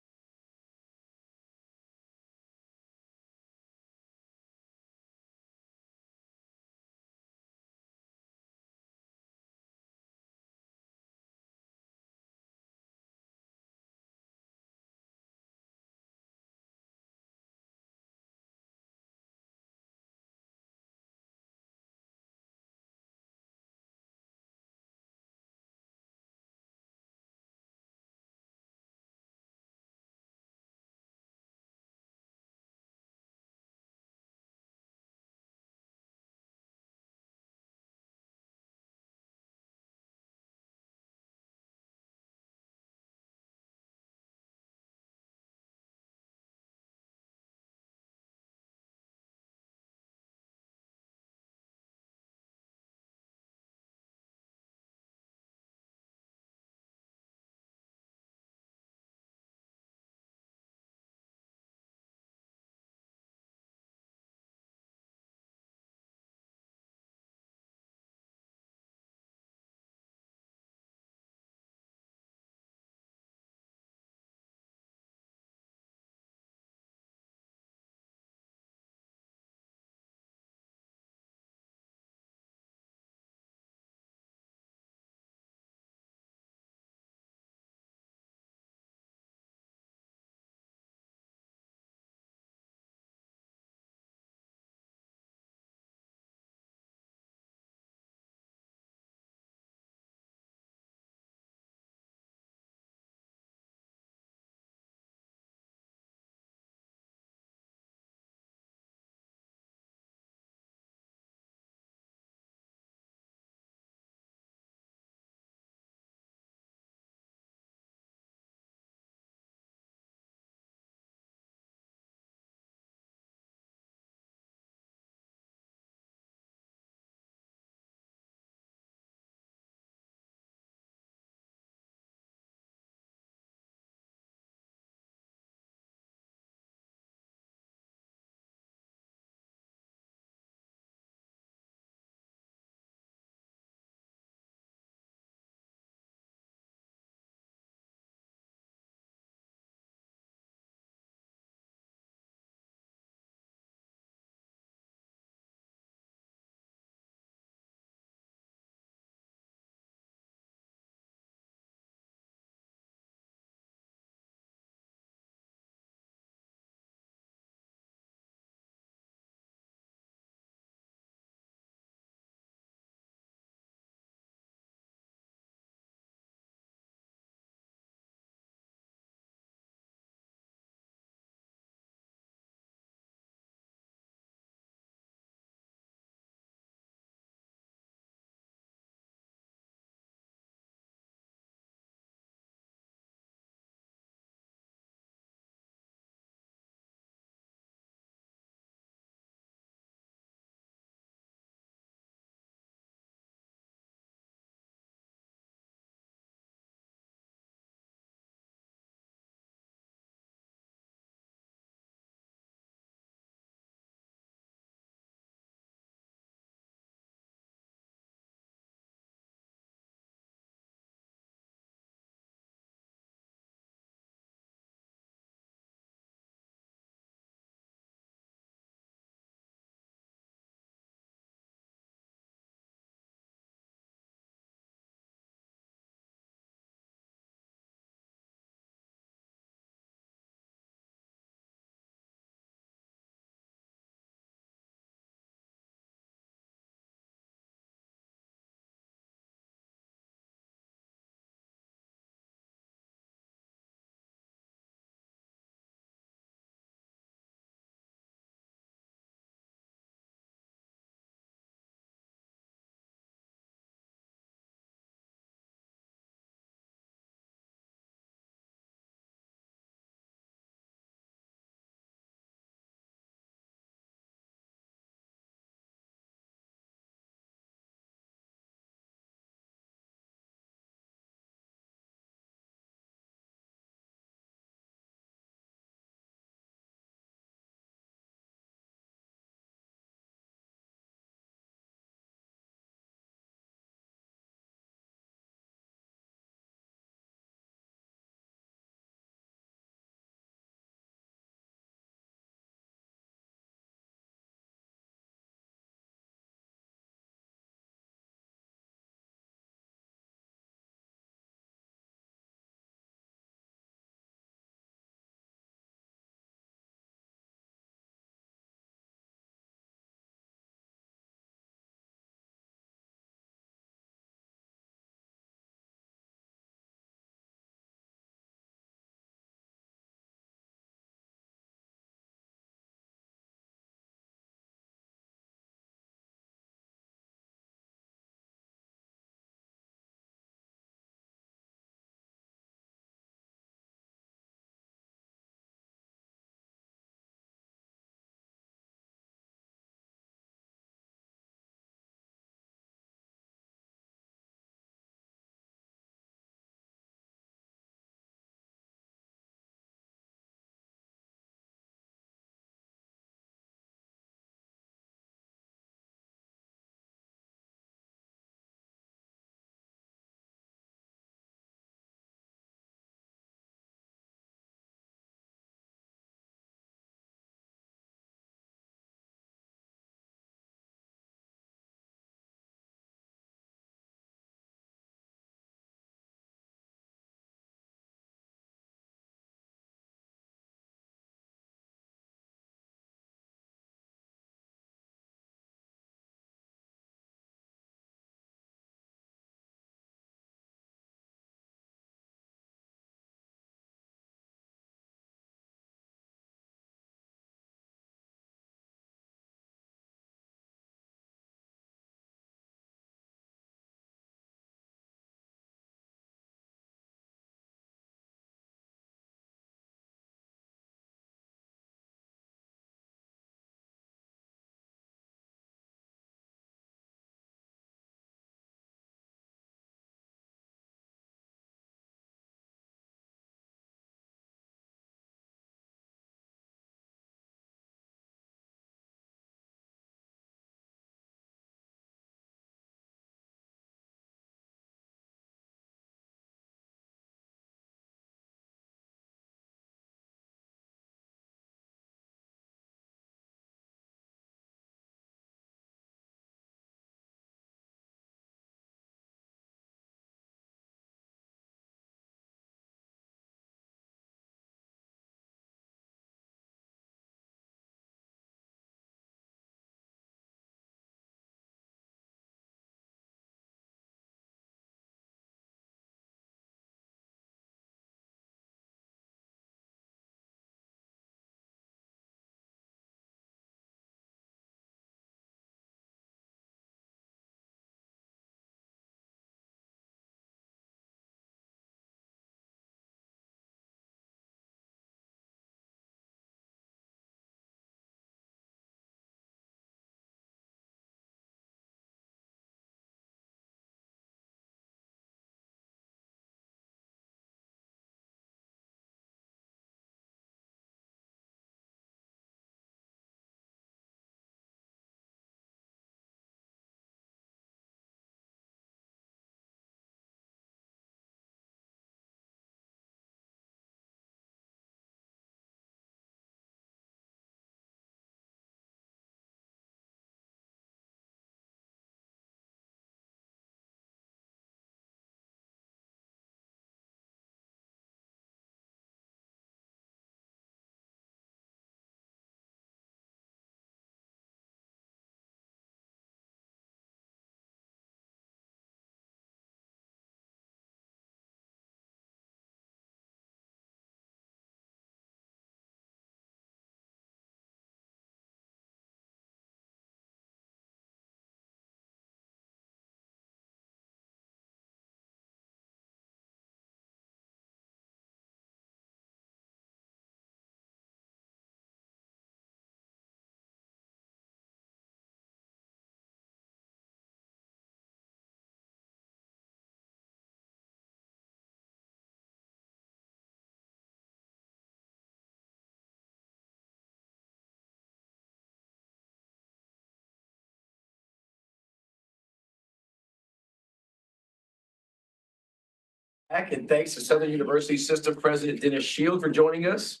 Back, and thanks to Southern University System President Dennis Shield for joining us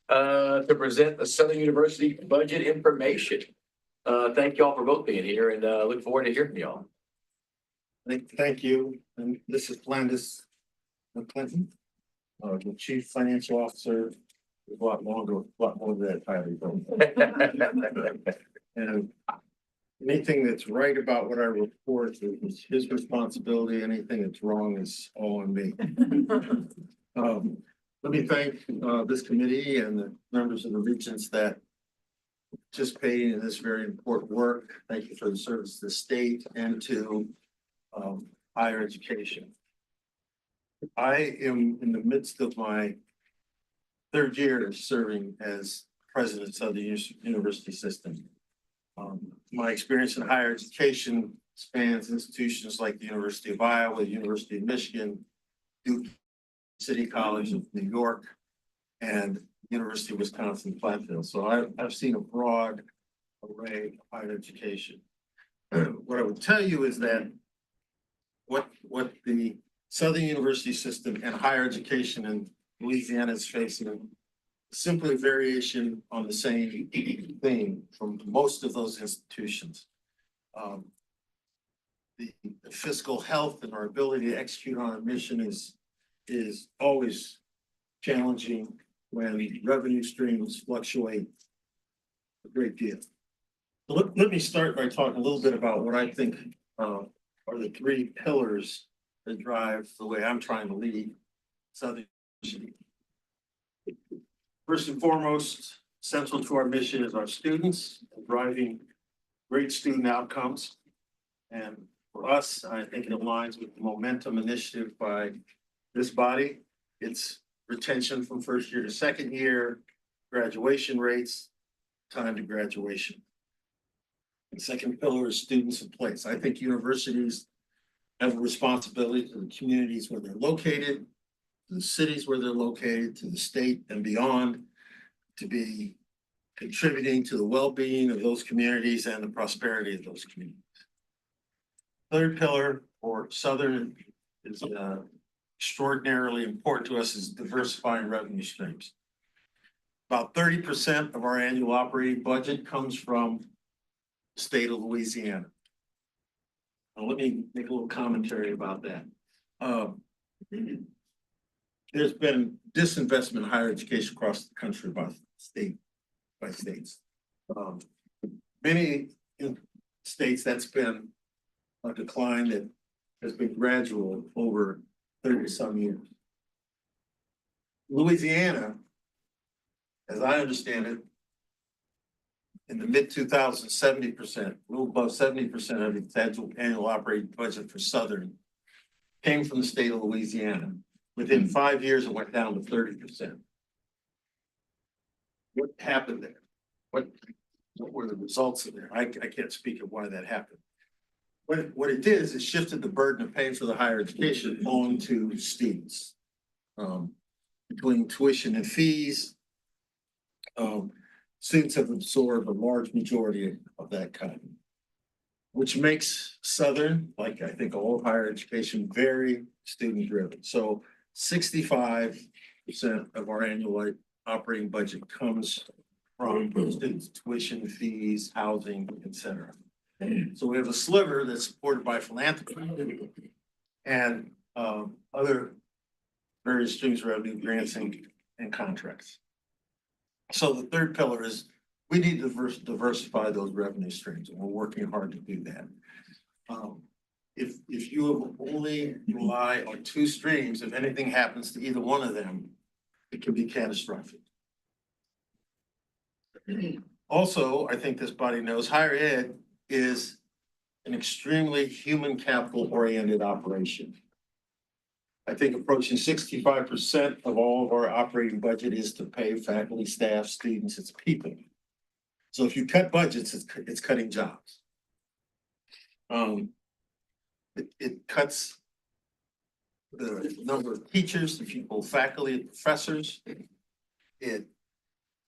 to present the Southern University budget information. Thank y'all for both being here, and look forward to hearing from y'all. Thank you, and this is Blandis Clinton, the Chief Financial Officer. A lot more than that title. And anything that's right about what I report is his responsibility. Anything that's wrong is all on me. Let me thank this committee and the members of the Regents that participating in this very important work. Thank you for the service to the state and to higher education. I am in the midst of my third year of serving as president of the university system. My experience in higher education spans institutions like the University of Iowa, University of Michigan, Duke City College of New York, and University of Wisconsin-Platteville. So I've seen a broad array of higher education. What I would tell you is that what the Southern University system and higher education in Louisiana is facing simply a variation on the same thing from most of those institutions. The fiscal health and our ability to execute on our mission is always challenging when revenue streams fluctuate a great deal. So let me start by talking a little bit about what I think are the three pillars that drive the way I'm trying to lead Southern University. First and foremost, central to our mission is our students, driving great student outcomes. And for us, I think it aligns with the momentum initiative by this body. It's retention from first year to second year, graduation rates, time to graduation. The second pillar is students in place. I think universities have a responsibility to the communities where they're located, to the cities where they're located, to the state and beyond, to be contributing to the well-being of those communities and the prosperity of those communities. Third pillar for Southern is extraordinarily important to us is diversifying revenue streams. About 30% of our annual operating budget comes from the state of Louisiana. Now, let me make a little commentary about that. There's been disinvestment in higher education across the country by states. Many states that's been a decline that has been gradual over 30-some years. Louisiana, as I understand it, in the mid-2000s, 70%, a little above 70% of its annual operating budget for Southern came from the state of Louisiana. Within 5 years, it went down to 30%. What happened there? What were the results of that? I can't speak of why that happened. What it did is it shifted the burden of paying for the higher education on to students. Between tuition and fees, students have absorbed a large majority of that cut, which makes Southern, like I think all higher education, very student driven. So 65% of our annual operating budget comes from students' tuition, fees, housing, etc. So we have a sliver that's supported by philanthropy and other various streams of revenue, grants and contracts. So the third pillar is we need to diversify those revenue streams, and we're working hard to do that. If you only rely on two streams, if anything happens to either one of them, it can be catastrophic. Also, I think this body knows higher ed is an extremely human capital oriented operation. I think approaching 65% of all of our operating budget is to pay faculty, staff, students, it's people. So if you cut budgets, it's cutting jobs. It cuts the number of teachers, the people, faculty, professors. It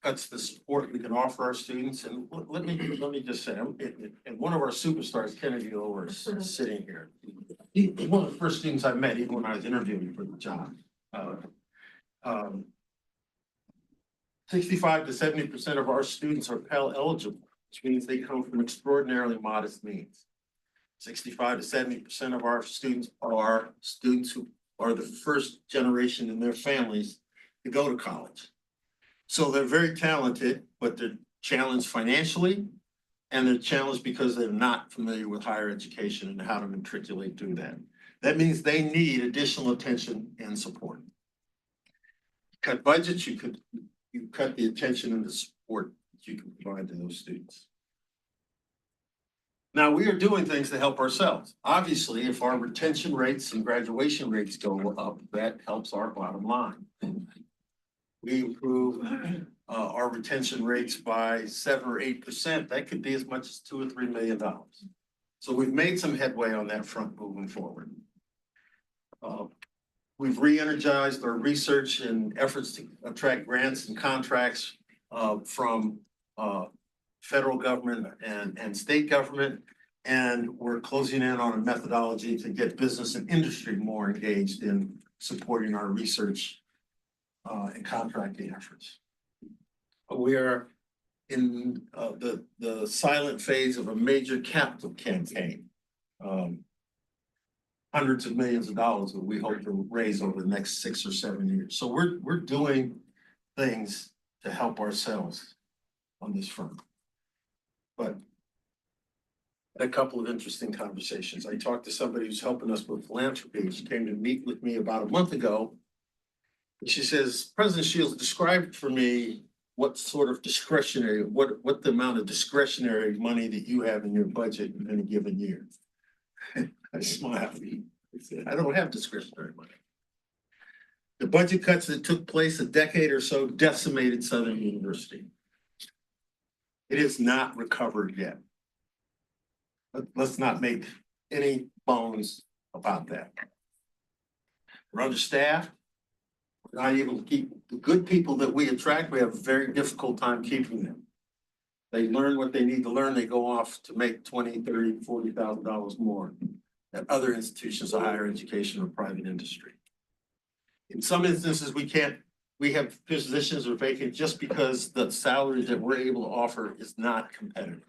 cuts the support we can offer our students. And let me just say, and one of our superstars, Kennedy Lower, is sitting here. He's one of the first students I met, even when I was interviewing for the job. 65 to 70% of our students are Pell eligible, which means they come from extraordinarily modest means. 65 to 70% of our students are students who are the first generation in their families to go to college. So they're very talented, but they're challenged financially, and they're challenged because they're not familiar with higher education and how to matriculate through that. That means they need additional attention and support. Cut budgets, you cut the attention and the support that you can provide to those students. Now, we are doing things to help ourselves. Obviously, if our retention rates and graduation rates go up, that helps our bottom line. We improve our retention rates by 7 or 8%. That could be as much as $2 or $3 million. So we've made some headway on that front moving forward. We've re-energized our research and efforts to attract grants and contracts from federal government and state government. And we're closing in on a methodology to get business and industry more engaged in supporting our research and contracting efforts. We are in the silent phase of a major capital campaign. Hundreds of millions of dollars that we hope to raise over the next 6 or 7 years. So we're doing things to help ourselves on this front. But a couple of interesting conversations. I talked to somebody who's helping us with philanthropy. She came to meet with me about a month ago. And she says, President Shields, describe for me what sort of discretionary, what the amount of discretionary money that you have in your budget in any given year. I smiled. I said, I don't have discretionary money. The budget cuts that took place a decade or so decimated Southern University. It is not recovered yet. But let's not make any bones about that. We're understaffed. We're not able to keep the good people that we attract. We have a very difficult time keeping them. They learn what they need to learn. They go off to make $20,000, $30,000, $40,000 more at other institutions of higher education or private industry. In some instances, we have positions are vacant just because the salary that we're able to offer is not competitive.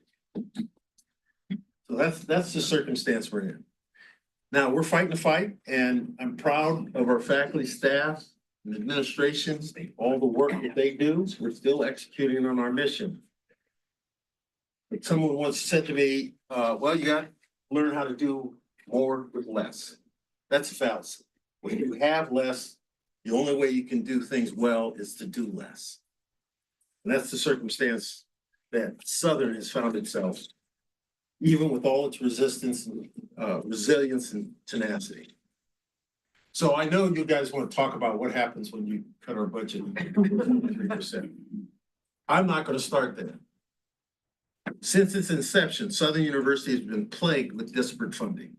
So that's the circumstance we're in. Now, we're fighting the fight, and I'm proud of our faculty, staff, and administration, all the work that they do. We're still executing on our mission. Like someone once said to me, well, you got to learn how to do more with less. That's a fallacy. When you have less, the only way you can do things well is to do less. And that's the circumstance that Southern has found itself, even with all its resistance, resilience, and tenacity. So I know you guys want to talk about what happens when you cut our budget 3%. I'm not going to start there. Since its inception, Southern University has been plagued with disparate funding.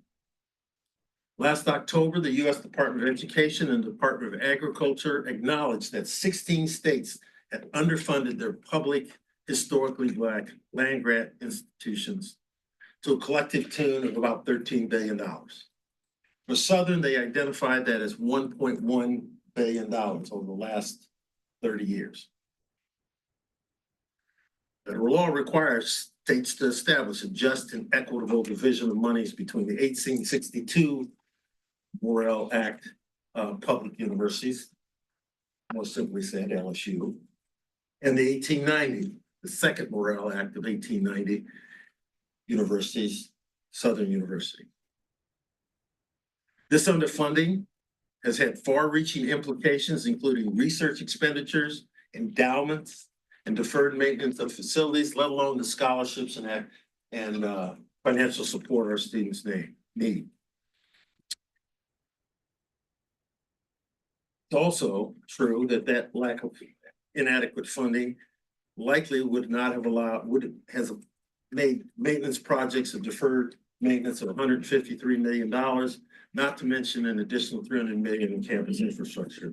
Last October, the U.S. Department of Education and Department of Agriculture acknowledged that 16 states had underfunded their public, historically Black land grant institutions to a collective tune of about $13 billion. For Southern, they identified that as $1.1 billion over the last 30 years. Federal law requires states to establish a just and equitable division of monies between the 1862 Morrill Act public universities, more simply said LSU, and the 1890, the second Morrill Act of 1890 universities, Southern University. This underfunding has had far-reaching implications, including research expenditures, endowments, and deferred maintenance of facilities, let alone the scholarships and financial support our students need. It's also true that lack of inadequate funding likely would not have has made maintenance projects of deferred maintenance of $153 million, not to mention an additional $300 million in campus infrastructure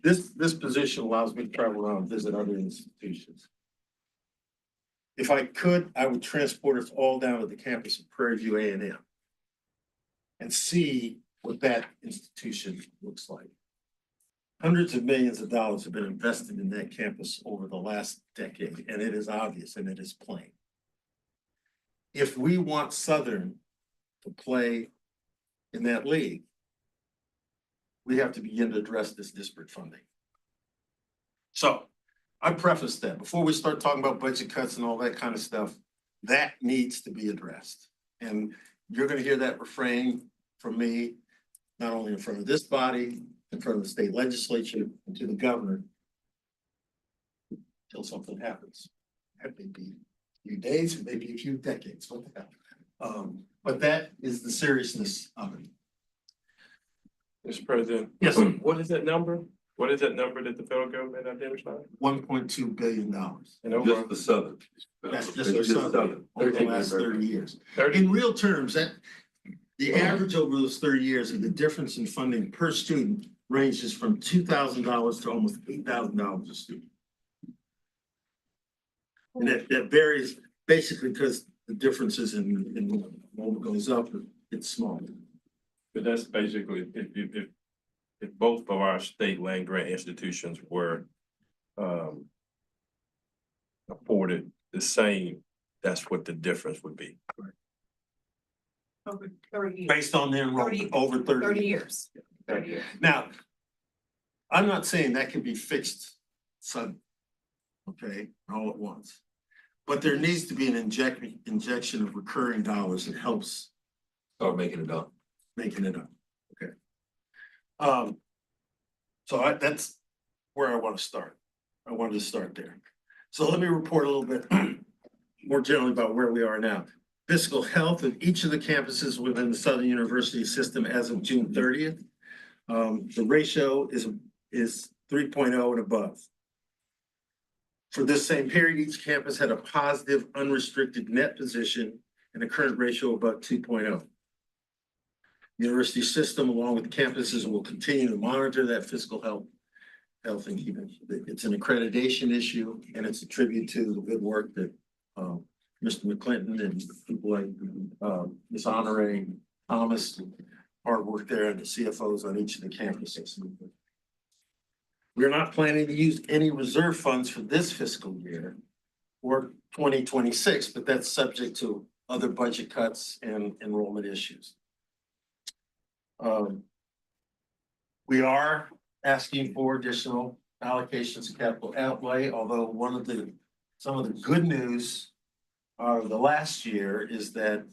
This position allows me to travel around and visit other institutions. If I could, I would transport us all down to the campus of Prairie View A&M and see what that institution looks like. Hundreds of millions of dollars have been invested in that campus over the last decade, and it is obvious and it is plain. If we want Southern to play in that league, we have to begin to address this disparate funding. So I preface that before we start talking about budget cuts and all that kind of stuff, that needs to be addressed. And you're gonna hear that refrain from me, not only in front of this body, in front of the state legislature, and to the governor, till something happens. That may be a few days, it may be a few decades, what the hell. But that is the seriousness of it. Mr. President. Yes. What is that number? What is that number that the federal government identified? $1.2 billion. And over Just the Southern. That's just our Southern over the last 30 years. 30. In real terms, that the average over those 30 years of the difference in funding per student ranges from $2,000 to almost $8,000 a student. And that varies basically because the differences in enrollment goes up, it's small. But that's basically, if both of our state land grant institutions were afforded the same, that's what the difference would be. Over 30 years. Based on their enrollment over 30 years. 30 years. Now, I'm not saying that can be fixed suddenly, okay, all at once. But there needs to be an injection of recurring dollars that helps. Start making it up. Making it up, okay. So that's where I want to start. I wanted to start there. So let me report a little bit more generally about where we are now. Fiscal health of each of the campuses within the Southern University system as of June 30th. The ratio is 3.0 and above. For this same period, each campus had a positive unrestricted net position and a current ratio about 2.0. University system, along with the campuses, will continue to monitor that fiscal health and keep it. It's an accreditation issue, and it's a tribute to the good work that Mr. McClinton and people like Ms. Honore Thomas, hard work there, and the CFOs on each of the campuses. We're not planning to use any reserve funds for this fiscal year or 2026, but that's subject to other budget cuts and enrollment issues. We are asking for additional allocations of capital outlay, although some of the good news out of the last year is that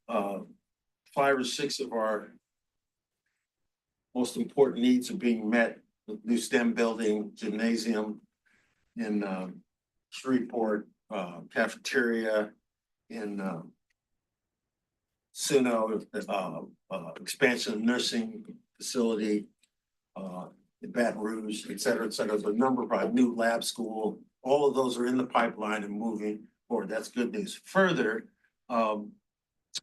5 or 6 of our most important needs are being met. The new STEM building, gymnasium in Shreveport, cafeteria in Suno, expansion of nursing facility in Baton Rouge, et cetera, et cetera. There's a number of new lab school. All of those are in the pipeline and moving forward. That's good news. Further, I'm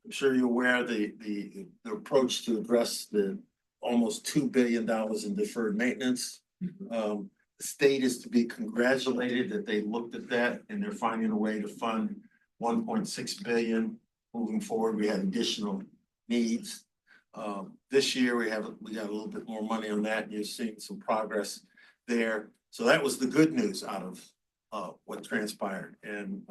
sure you're aware of the approach to address the almost $2 billion in deferred maintenance. The state is to be congratulated that they looked at that and they're finding a way to fund 1.6 billion moving forward. We had additional needs. This year we got a little bit more money on that, and you're seeing some progress there. So that was the good news out of what transpired, and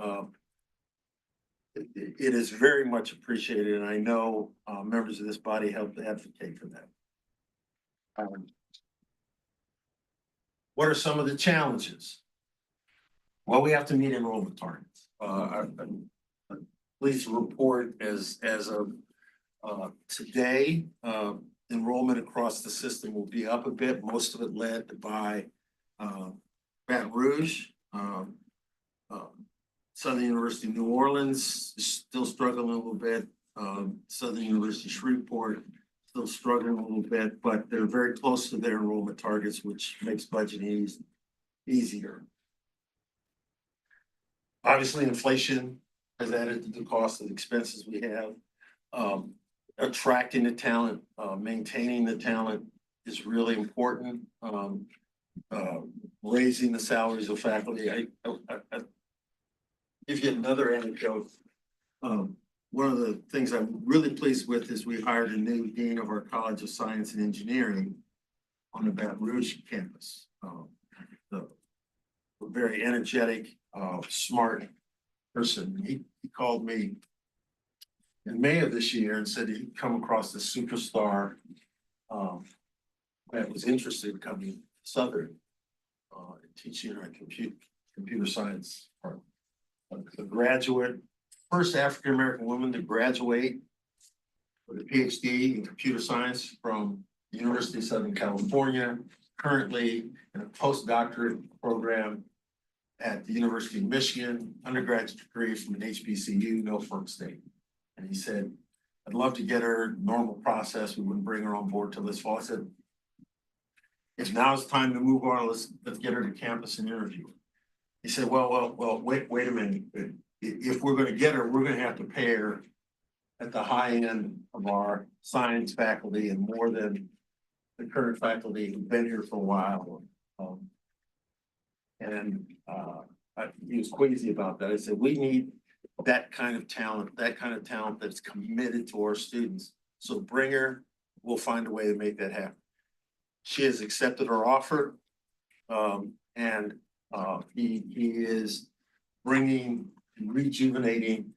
it is very much appreciated, and I know members of this body helped advocate for that. What are some of the challenges? Well, we have to meet enrollment targets. I'm pleased to report as of today, enrollment across the system will be up a bit, most of it led by Baton Rouge. Southern University New Orleans is still struggling a little bit. Southern University Shreveport still struggling a little bit, but they're very close to their enrollment targets, which makes budgeting easier. Obviously, inflation has added to the cost of the expenses we have. Attracting the talent, maintaining the talent, is really important. Raising the salaries of faculty. I give you another anecdote. One of the things I'm really pleased with is we hired a new dean of our College of Science and Engineering on the Baton Rouge campus. A very energetic, smart person. He called me in May of this year and said he'd come across this superstar that was interested in coming to Southern, teaching our computer science department. A graduate, first African-American woman to graduate with a PhD in computer science from the University of Southern California, currently in a postdoctorate program at the University of Michigan, undergraduate degree from an HBCU, Norfolk State. And he said, I'd love to get her normal process. We wouldn't bring her on board till this fall. I said, if now's time to move on, let's get her to campus and interview her. He said, well, wait a minute. If we're gonna get her, we're gonna have to pay her at the high end of our science faculty and more than the current faculty who've been here for a while. He was queasy about that. I said, we need that kind of talent that's committed to our students. So bring her, we'll find a way to make that happen. She has accepted our offer. He is bringing, rejuvenating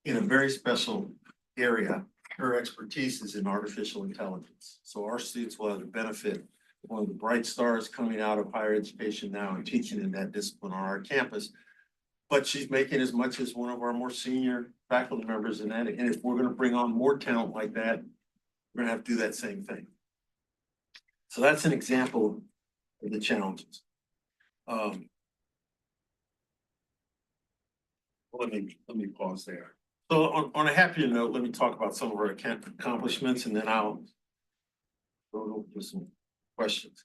in a very special area. Her expertise is in artificial intelligence. So our students will have the benefit of one of the bright stars coming out of higher education now and teaching in that discipline on our campus. But she's making as much as one of our more senior faculty members in that. And if we're going to bring on more talent like that, we're going to have to do that same thing. So that's an example of the challenges. Let me pause there. So on a happier note, let me talk about some of our accomplishments, and then I'll go to some questions.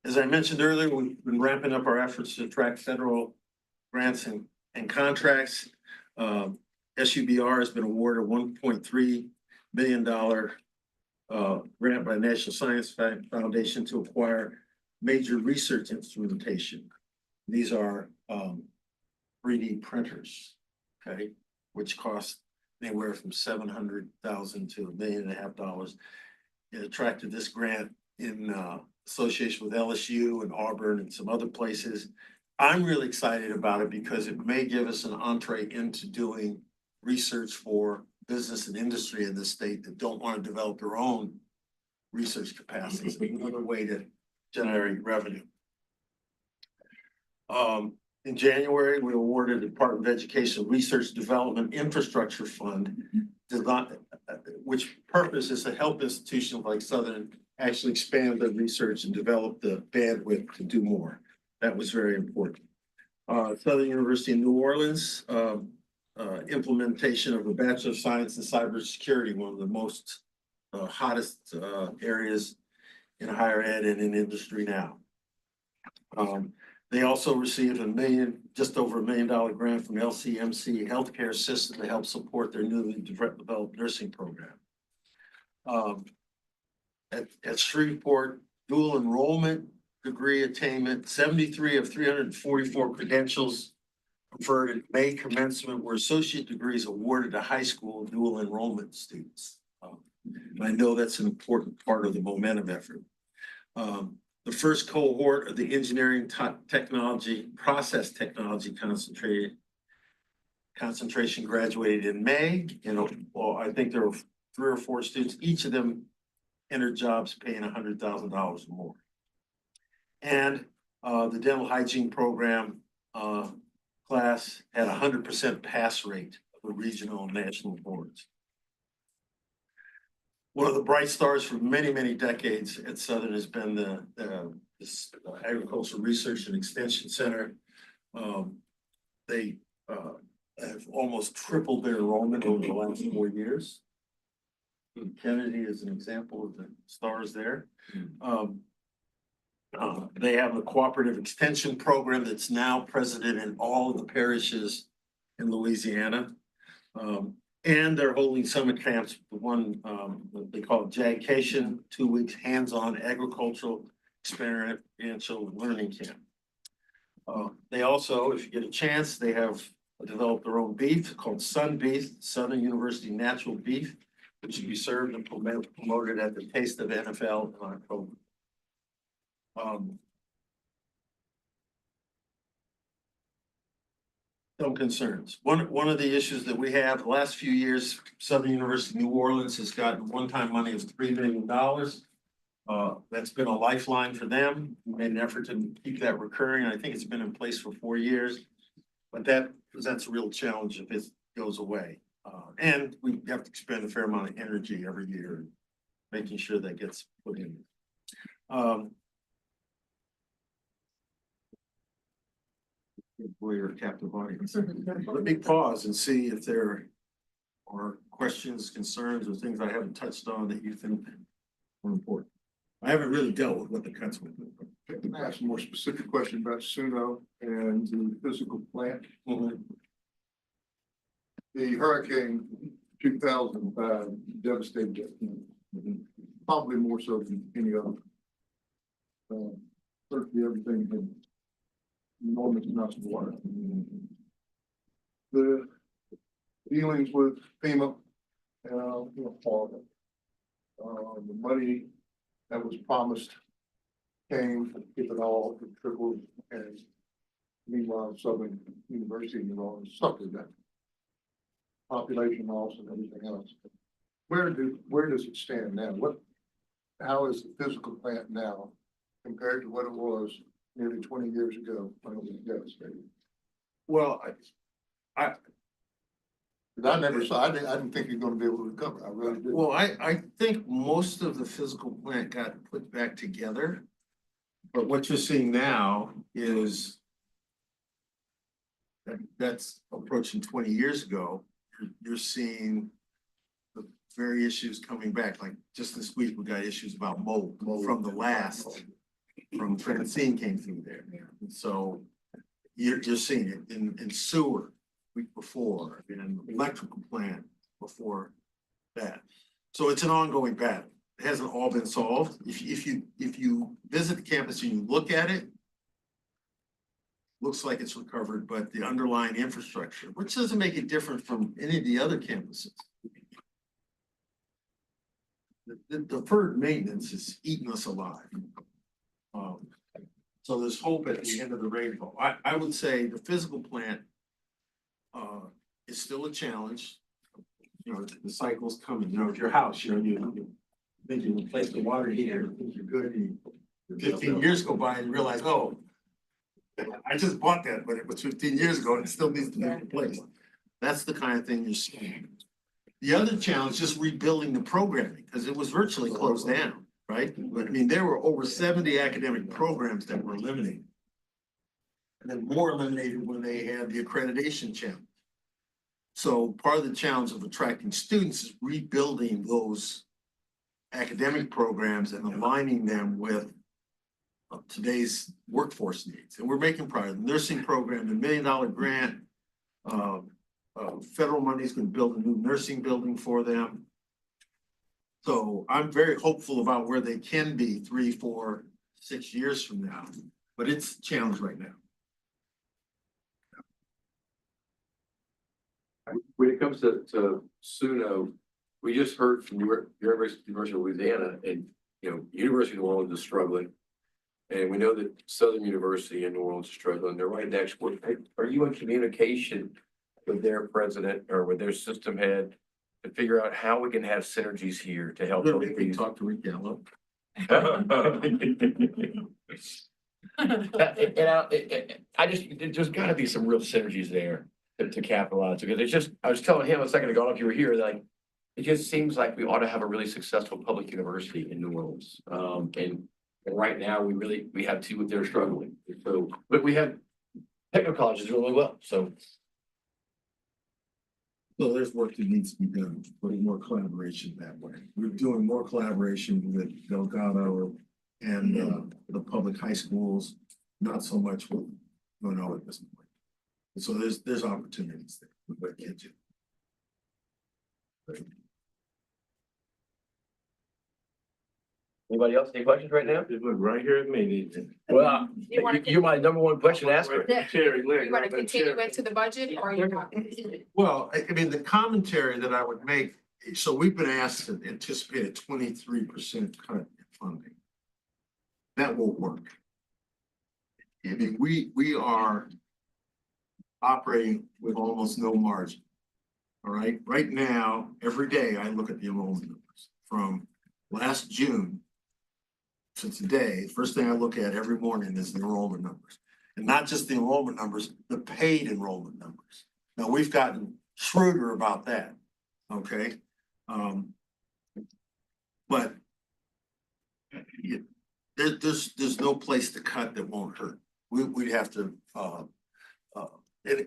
As I mentioned earlier, we've been ramping up our efforts to attract federal grants and contracts. SUBR has been awarded a $1.3 million grant by the National Science Foundation to acquire major research instrumentation. These are 3D printers, okay, which cost anywhere from $700,000 to $1.5 million. It attracted this grant in association with LSU and Auburn and some other places. I'm really excited about it because it may give us an entree into doing research for business and industry in this state that don't want to develop their own research capacities. Another way to generate revenue. In January, we awarded the Department of Education Research Development Infrastructure Fund, which purpose is to help institutions like Southern actually expand their research and develop the bandwidth to do more. That was very important. Southern University in New Orleans, implementation of a Bachelor of Science in Cybersecurity, one of the most hottest areas in higher ed and in industry now. They also received just over $1 million grant from LCMC Healthcare System to help support their newly developed nursing program. At Shreveport, dual enrollment degree attainment, 73 of 344 credentials conferred at May commencement were associate degrees awarded to high school dual enrollment students. I know that's an important part of the momentum effort. The first cohort of the engineering technology, process technology concentration graduated in May. I think there were 3 or 4 students, each of them entered jobs paying $100,000 or more. And the dental hygiene program class had 100% pass rate of the regional and national boards. One of the bright stars for many, many decades at Southern has been this Agricultural Research and Extension Center. They have almost tripled their enrollment over the last 4 years. Kennedy is an example of the stars there. They have a cooperative extension program that's now present in all of the parishes in Louisiana. And they're holding summer camps, one, what they call Jagcation, 2 weeks hands-on agricultural experiential learning camp. They also, if you get a chance, they have developed their own beef called Sun Beef, Southern University Natural Beef, which will be served and promoted at the Taste of NFL in October. Some concerns. One of the issues that we have, the last few years, Southern University New Orleans has gotten one-time money of $3 million. That's been a lifeline for them. We made an effort to keep that recurring. I think it's been in place for 4 years. But that presents a real challenge if it goes away. And we have to expend a fair amount of energy every year, making sure that gets put in. Your captive audience. Let me pause and see if there are questions, concerns, or things I haven't touched on that you think are important. I haven't really dealt with what the cuts would be. Can I ask a more specific question about Suno and the physical plant? The hurricane 2005 devastated that plant, probably more so than any other. Certainly everything had enormous amounts of water. The dealings with FEMA, horrible. The money that was promised came, if at all, it trickled, and meanwhile, Southern University in New Orleans suffered that population loss and everything else. Where does it stand now? How is the physical plant now compared to what it was nearly 20 years ago when it was devastated? Well, I never saw. I didn't think you're going to be able to recover. I really did. Well, I think most of the physical plant got put back together. But what you're seeing now is that's approaching 20 years ago. You're seeing the very issues coming back. Like just this week, we got issues about mold from the last, from Francine came through there. And so you're seeing it in sewer week before, in electrical plant before that. So it's an ongoing battle. It hasn't all been solved. If you visit the campus and you look at it, looks like it's recovered, but the underlying infrastructure, which doesn't make it different from any of the other campuses. The deferred maintenance is eating us alive. So there's hope at the end of the rainbow. I would say the physical plant is still a challenge. The cycle's coming. If your house, you think you replace the water heater, think you're good. 15 years go by and you realize, oh, I just bought that, but it was 15 years ago and it still needs to be replaced. That's the kind of thing you're seeing. The other challenge is rebuilding the programming because it was virtually closed down, right? But I mean, there were over 70 academic programs that were eliminated. And then more eliminated when they had the accreditation challenge. So part of the challenge of attracting students is rebuilding those academic programs and aligning them with today's workforce needs. And we're making progress. The nursing program, the $1 million grant, federal money is going to build a new nursing building for them. So I'm very hopeful about where they can be 3, 4, 6 years from now, but it's a challenge right now. When it comes to Suno, we just heard from University of Louisiana, and University of New Orleans is struggling. And we know that Southern University in New Orleans is struggling. They're right next. Are you in communication with their president or with their system head to figure out how we can have synergies here to help? We talk to Rick Gallo. There's gotta be some real synergies there to capitalize, because I was telling him a second ago, if you were here, like, it just seems like we ought to have a really successful public university in New Orleans. And right now, we have two that are struggling. So, but we have technical colleges doing really well, so. So there's work that needs to be done, putting more collaboration that way. We're doing more collaboration with Delgado and the public high schools, not so much with Monroe at this point. And so there's opportunities there with what kids do. Anybody else, any questions right now? They look right here at me. Well, You wanna you're my number one question asker. Terry, You wanna continue into the budget or you not? Well, I mean, the commentary that I would make, so we've been asked to anticipate a 23% cut in funding. That won't work. I mean, we are operating with almost no margin. All right, right now, every day I look at the enrollment numbers from last June to today. First thing I look at every morning is the enrollment numbers. And not just the enrollment numbers, the paid enrollment numbers. Now, we've gotten shrewder about that, okay? But there's no place to cut that won't hurt. We'd have to,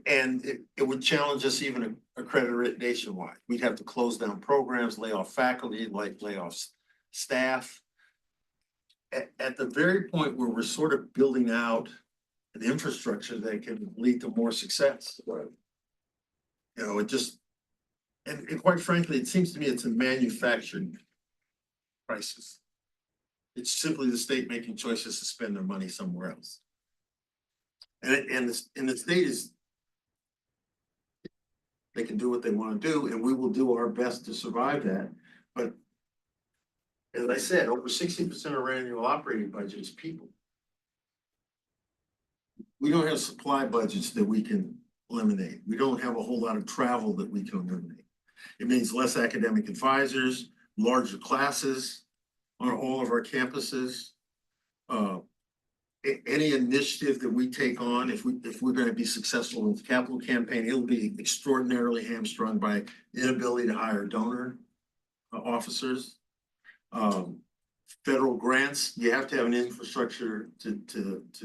and it would challenge us even accredited nationwide. We'd have to close down programs, lay off faculty, lay off staff. At the very point where we're sort of building out an infrastructure that can lead to more success. Right. You know, it just, and quite frankly, it seems to me it's a manufactured crisis. It's simply the state making choices to spend their money somewhere else. And the state is, they can do what they want to do, and we will do our best to survive that. But as I said, over 60% of our annual operating budget is people. We don't have supply budgets that we can eliminate. We don't have a whole lot of travel that we can eliminate. It means less academic advisors, larger classes on all of our campuses. Any initiative that we take on, if we're going to be successful in the capital campaign, it'll be extraordinarily hamstrung by the inability to hire donor officers. Federal grants, you have to have an infrastructure to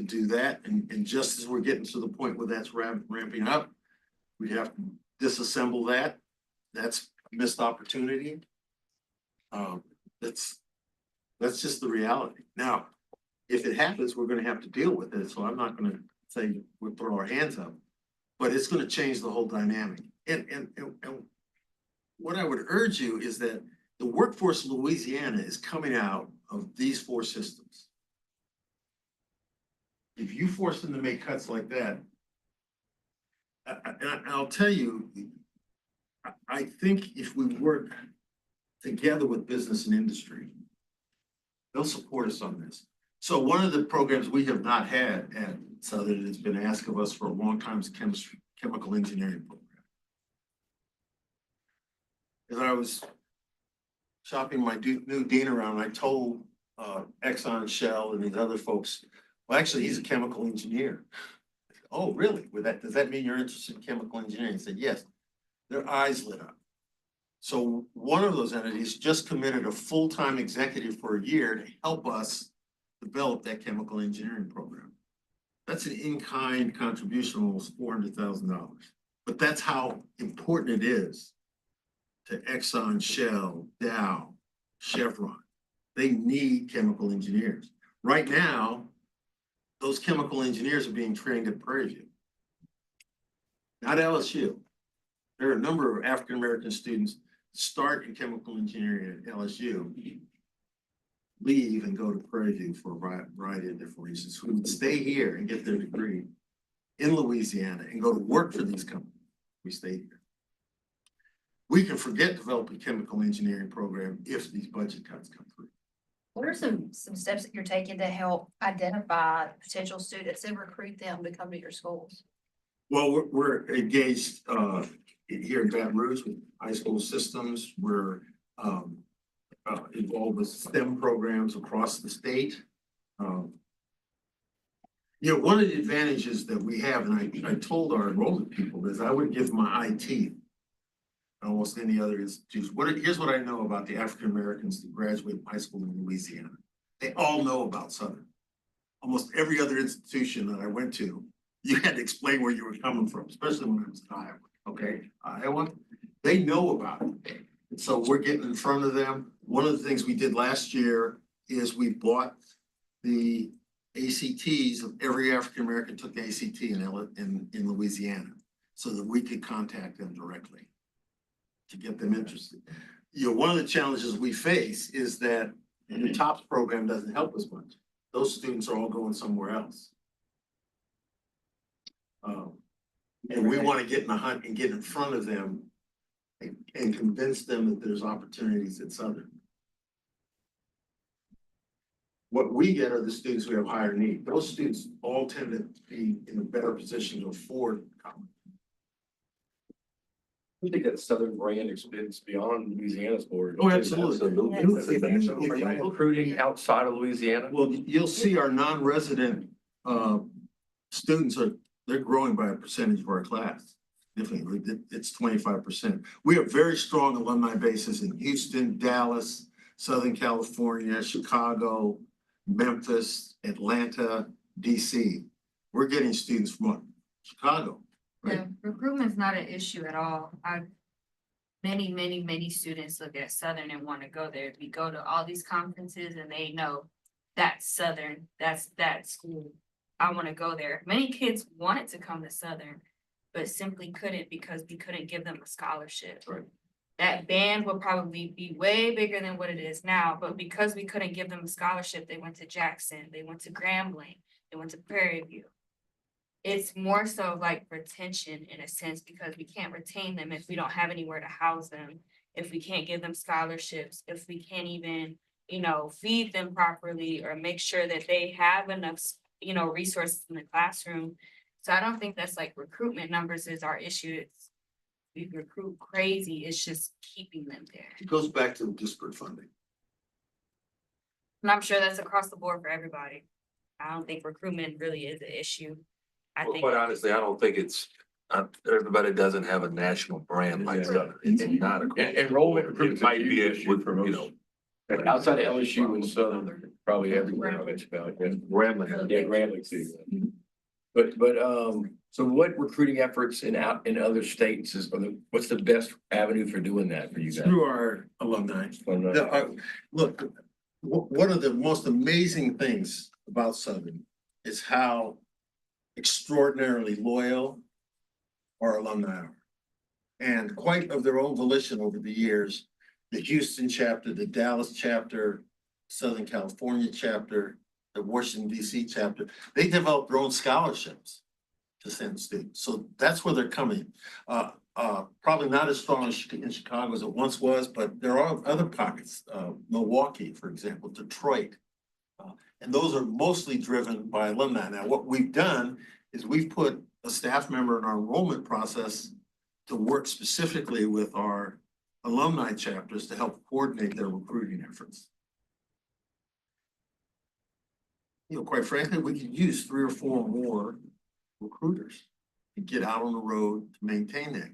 do that. And just as we're getting to the point where that's ramping up, we have to disassemble that. That's a missed opportunity. That's just the reality. Now, if it happens, we're going to have to deal with it. So I'm not going to say we'll throw our hands up, but it's going to change the whole dynamic. And what I would urge you is that the workforce in Louisiana is coming out of these four systems. If you force them to make cuts like that, and I'll tell you, I think if we work together with business and industry, they'll support us on this. So one of the programs we have not had at Southern has been asked of us for a long time is chemical engineering program. As I was shopping my new dean around, I told Exxon, Shell, and these other folks, well, actually, he's a chemical engineer. Oh, really? Does that mean you're interested in chemical engineering? He said, yes. Their eyes lit up. So one of those entities just committed a full-time executive for a year to help us develop that chemical engineering program. That's an in-kind contribution, almost $400,000. But that's how important it is to Exxon, Shell, Dow, Chevron. They need chemical engineers. Right now, those chemical engineers are being trained at Prairie View, not LSU. There are a number of African-American students start in chemical engineering at LSU, leave and go to Prairie View for a variety of different reasons, who would stay here and get their degree in Louisiana and go to work for these companies. We stay here. We can forget developing a chemical engineering program if these budget cuts come through. What are some steps that you're taking to help identify potential students and recruit them to come to your schools? Well, we're engaged here in Baton Rouge with high school systems. We're involved with STEM programs across the state. You know, one of the advantages that we have, and I told our enrollment people, is I would give my IT almost any other institution. Here's what I know about the African Americans that graduate high school in Louisiana. They all know about Southern. Almost every other institution that I went to, you had to explain where you were coming from, especially when I was in Iowa. Okay, Iowa, they know about it. And so we're getting in front of them. One of the things we did last year is we bought the ACTs of every African American took the ACT in Louisiana so that we could contact them directly. to get them interested. You know, one of the challenges we face is that the TOPS program doesn't help us much. Those students are all going somewhere else. And we want to get in the hunt and get in front of them and convince them that there's opportunities at Southern. What we get are the students who have higher need. Those students all tend to be in a better position to afford college. We think that Southern brand extends beyond Louisiana's borders. Oh, absolutely. Are you recruiting outside of Louisiana? Well, you'll see our non-resident students they're growing by a percentage of our class. Definitely, it's 25%. We have very strong alumni bases in Houston, Dallas, Southern California, Chicago, Memphis, Atlanta, DC. We're getting students from Chicago. Yeah, recruitment's not an issue at all. Many students look at Southern and want to go there. We go to all these conferences and they know that's Southern, that's that school. I want to go there. Many kids wanted to come to Southern, but simply couldn't because we couldn't give them a scholarship. Right. That band will probably be way bigger than what it is now, but because we couldn't give them a scholarship, they went to Jackson, they went to Grambling, they went to Prairie View. It's more so like retention in a sense, because we can't retain them if we don't have anywhere to house them, if we can't give them scholarships, if we can't even, feed them properly or make sure that they have enough, resources in the classroom. So I don't think that's like recruitment numbers is our issue. It's we recruit crazy. It's just keeping them there. It goes back to disparate funding. And I'm sure that's across the board for everybody. I don't think recruitment really is an issue. I Well, think quite honestly, I don't think everybody doesn't have a national brand like Southern. It's not a. Enrollment It might be, Outside of LSU and Southern, probably everywhere, I just about, yeah. Grambling. Yeah, Grambling too. But, so what recruiting efforts in other states what's the best avenue for doing that for you guys? Through our alumni. Look, one of the most amazing things about Southern is how extraordinarily loyal our alumni are. And quite of their own volition over the years, the Houston chapter, the Dallas chapter, Southern California chapter, the Washington DC chapter, they developed their own scholarships to send students. So that's where they're coming. Probably not as strong in Chicago as it once was, but there are other pockets, Milwaukee, for example, Detroit. And those are mostly driven by alumni. Now, what we've done is we've put a staff member in our enrollment process to work specifically with our alumni chapters to help coordinate their recruiting efforts. Quite frankly, we could use 3 or 4 more recruiters to get out on the road to maintain that.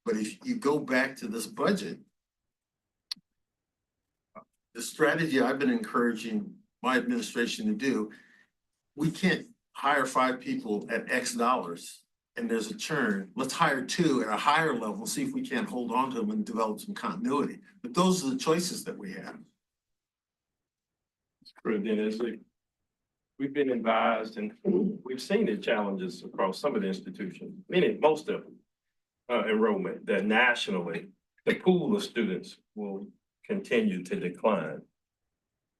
But if you go back to this budget, the strategy I've been encouraging my administration to do, we can't hire 5 people at X dollars and there's a churn. Let's hire 2 at a higher level, see if we can't hold on to them and develop some continuity. But those are the choices that we have. True, Dennis. We've been advised and we've seen the challenges across some of the institutions, most of them, enrollment, that nationally, the pool of students will continue to decline.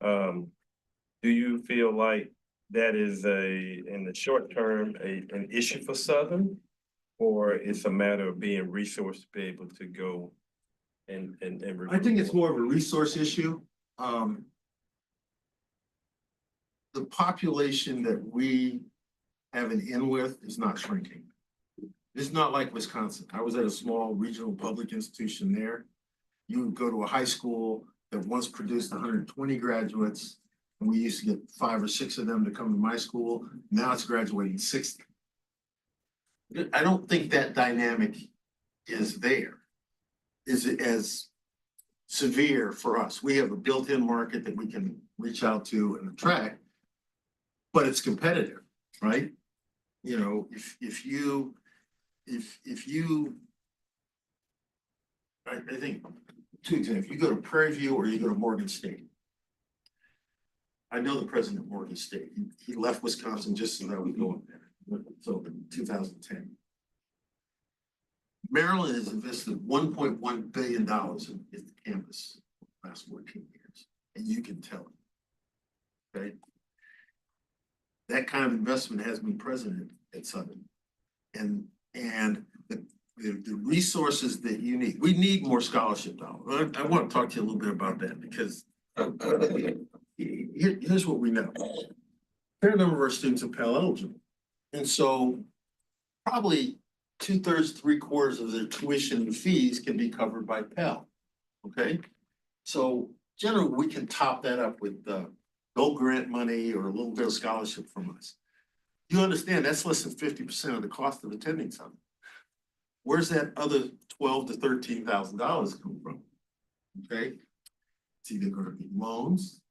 Do you feel like that is in the short term, an issue for Southern? Or it's a matter of being resourced to be able to go and I think it's more of a resource issue. The population that we have an in with is not shrinking. It's not like Wisconsin. I was at a small regional public institution there. You would go to a high school that once produced 120 graduates, and we used to get 5 or 6 of them to come to my school. Now it's graduating 60. I don't think that dynamic is there. Is it as severe for us? We have a built-in market that we can reach out to and attract, but it's competitive, right? If you, I think 2 examples, if you go to Prairie View or you go to Morgan State. I know the president of Morgan State. He left Wisconsin just as I was going there. So in 2010. Maryland has invested $1.1 billion in the campus the last 14 years, and you can tell it. Okay? That kind of investment has been present at Southern. And the resources that you need, we need more scholarship dollars. I want to talk to you a little bit about that because here's what we know. A fair number of our students are Pell eligible. And so probably 2/3, 3/4 of their tuition and fees can be covered by Pell. Okay? So generally, we can top that up with Gold Grant money or a little bit of scholarship from us. You understand that's less than 50% of the cost of attending something. Where's that other $12,000 to $13,000 come from? Okay? It's either going to be loans.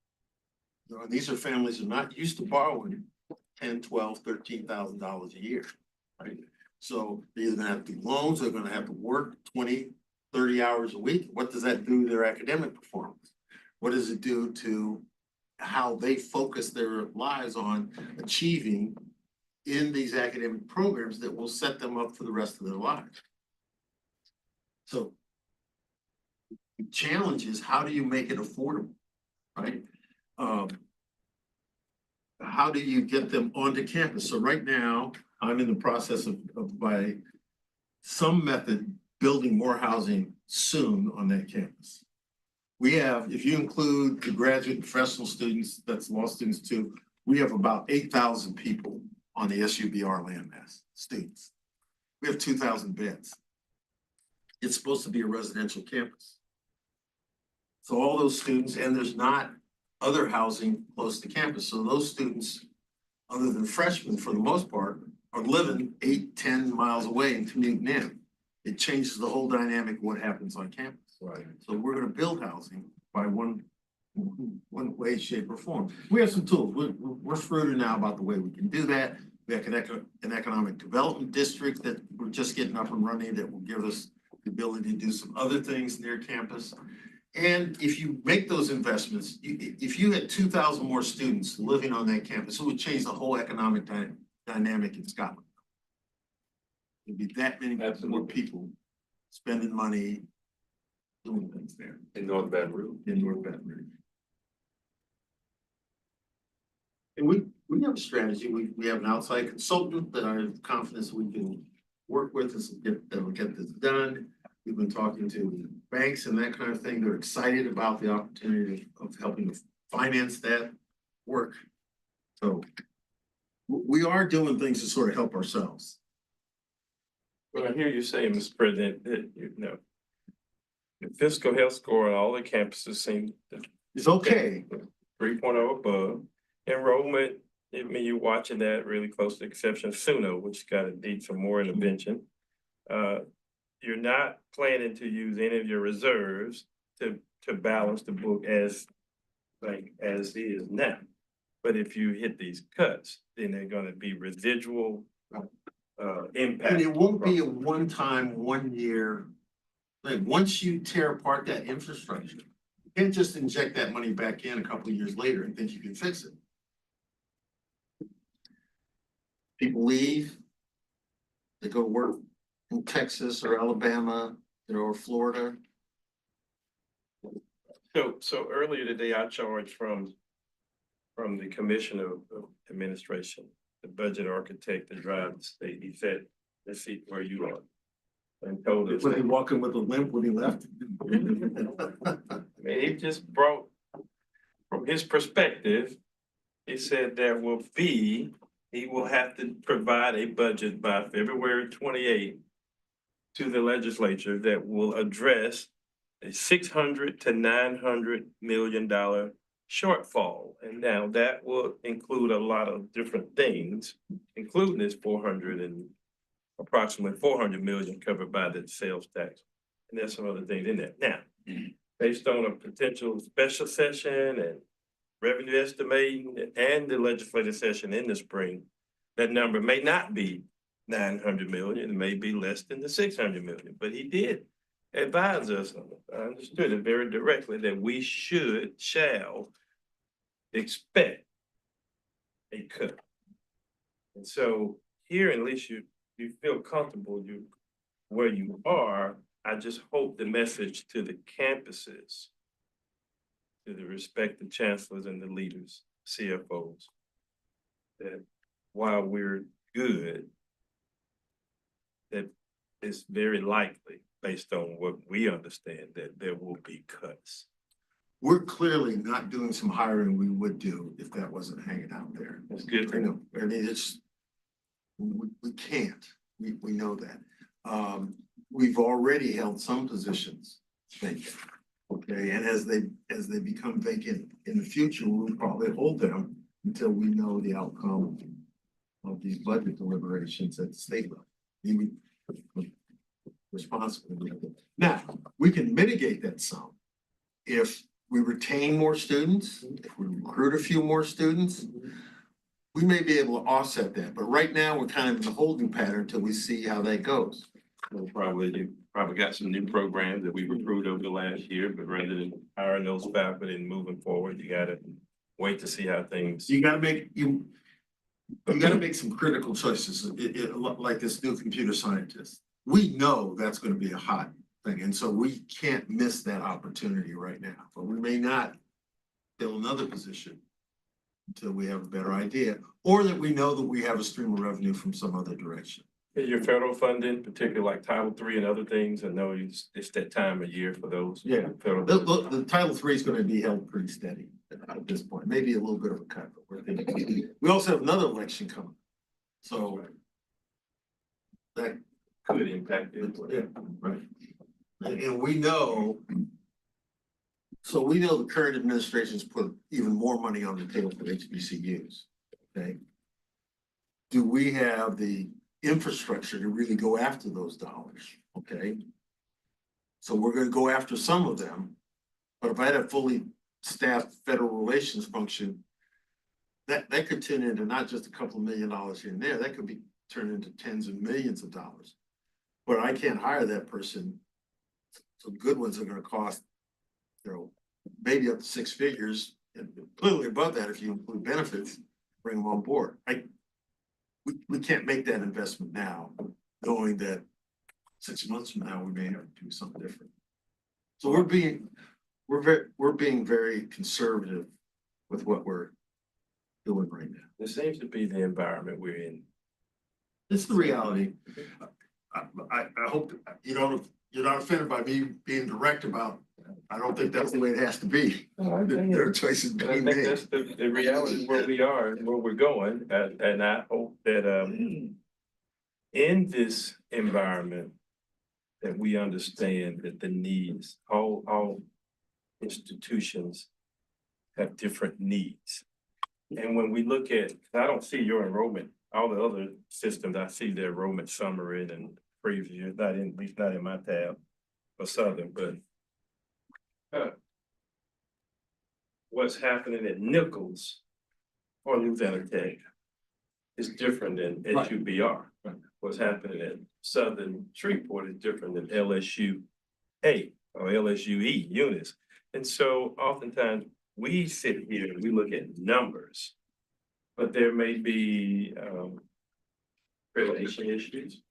You know, these are families who are not used to borrowing $10,000, $12,000, $13,000 a year, right? So they're either gonna have to do loans, they're gonna have to work 20, 30 hours a week. What does that do to their academic performance? What does it do to how they focus their lives on achieving in these academic programs that will set them up for the rest of their lives? So the challenge is, how do you make it affordable, right? How do you get them onto campus? So right now, I'm in the process of by some method, building more housing soon on that campus. We have, if you include the graduate and professional students, that's law students too, we have about 8,000 people on the SUBR landmass, students. We have 2,000 beds. It's supposed to be a residential campus. So all those students, and there's not other housing close to campus. So those students, other than freshmen for the most part, are living 8, 10 miles away and commuting in. It changes the whole dynamic of what happens on campus. Right. So we're gonna build housing by one way, shape, or form. We have some tools. We're fruiting now about the way we can do that. We have an economic development district that we're just getting up and running that will give us the ability to do some other things near campus. And if you make those investments, if you had 2,000 more students living on that campus, it would change the whole economic dynamic in Scotland. There'd be that many more people spending money, doing things there. In North Baton Rouge. In North Baton Rouge. And we have a strategy. We have an outside consultant that I have confidence we can work with us and get this done. We've been talking to banks and that kind of thing. They're excited about the opportunity of helping to finance that work. So we are doing things to sort of help ourselves. Well, I hear you saying, Mr. President, that, you know, the fiscal health score on all the campuses seem to. It's okay. 3.0 above. Enrollment, I mean, you're watching that really close to the exception of SUNO, which got to need some more intervention. You're not planning to use any of your reserves to balance the book as it is now. But if you hit these cuts, then they're gonna be residual impact. And it won't be a one-time, 1 year. Like, once you tear apart that infrastructure, you can't just inject that money back in a couple of years later and think you can fix it. People leave, they go work in Texas or Alabama, or Florida. So earlier today, I charged from the Commissioner of Administration, the budget architect that drives the state. He said, let's see where you are. And told us. Was he walking with a limp when he left? I mean, he just brought, from his perspective, he said he will have to provide a budget by February 28th to the legislature that will address a $600 to $900 million shortfall. And now that will include a lot of different things, including this approximately 400 million covered by the sales tax. And there's some other things in there. Now, based on a potential special session and revenue estimating and the legislative session in the spring, that number may not be 900 million, it may be less than the 600 million, but he did advise us, I understood it very directly, that we shall expect a cut. And so here, at least you feel comfortable, where you are, I just hope the message to the campuses, to the respective chancellors and the leaders, CFOs, that while we're good, that it's very likely, based on what we understand, that there will be cuts. We're clearly not doing some hiring we would do if that wasn't hanging out there. That's good. I know, I mean, it's, we can't, we know that. We've already held some positions vacant. Okay, and as they become vacant in the future, we'll probably hold them until we know the outcome of these budget deliberations at the state level. Responsibility. Now, we can mitigate that some if we retain more students, if we recruit a few more students, we may be able to offset that. But right now, we're kind of in the holding pattern until we see how that goes. You probably got some new programs that we recruited over the last year, but rather than hiring those faculty and moving forward, you gotta wait to see how things. You gotta make, you gotta make some critical choices, like this new computer scientist. We know that's gonna be a hot thing, and so we can't miss that opportunity right now, but we may not fill another position until we have a better idea, or that we know that we have a stream of revenue from some other direction. Your federal funding, particularly like Title III and other things, I know it's that time of year for those. Yeah, Federal. the Title III is gonna be held pretty steady at this point, maybe a little bit of a cut, but we're thinking. We also have another election coming, so that Could impact it. yeah, right. And we know, so we know the current administration's put even more money on the table for HBCUs, okay? Do we have the infrastructure to really go after those dollars, okay? So we're gonna go after some of them, but if I had a fully staffed federal relations function, that could turn into not just a couple of $1 million here and there, that could be turned into tens of millions of dollars. But I can't hire that person. Some good ones are gonna cost, maybe up to 6 figures, and clearly above that if you include benefits, bring them on board. We can't make that investment now, knowing that 6 months from now, we may have to do something different. So we're being very conservative with what we're doing right now. It seems to be the environment we're in. It's the reality. I hope you're not offended by me being direct about, I don't think that's the way it has to be. There are choices I being think made. that's the reality where we are and where we're going, and I hope that in this environment that we understand that the needs, all institutions have different needs. And when we look at, I don't see your enrollment, all the other systems, I see their enrollment summary and preview, at least not in my tab for Southern, but what's happening at Nichols or Louisiana Tech is different than SUBR. Right. What's happening at Southern Shreveport is different than LSU-A or LSU-E units. And so oftentimes we sit here and we look at numbers, but there may be accreditation issues,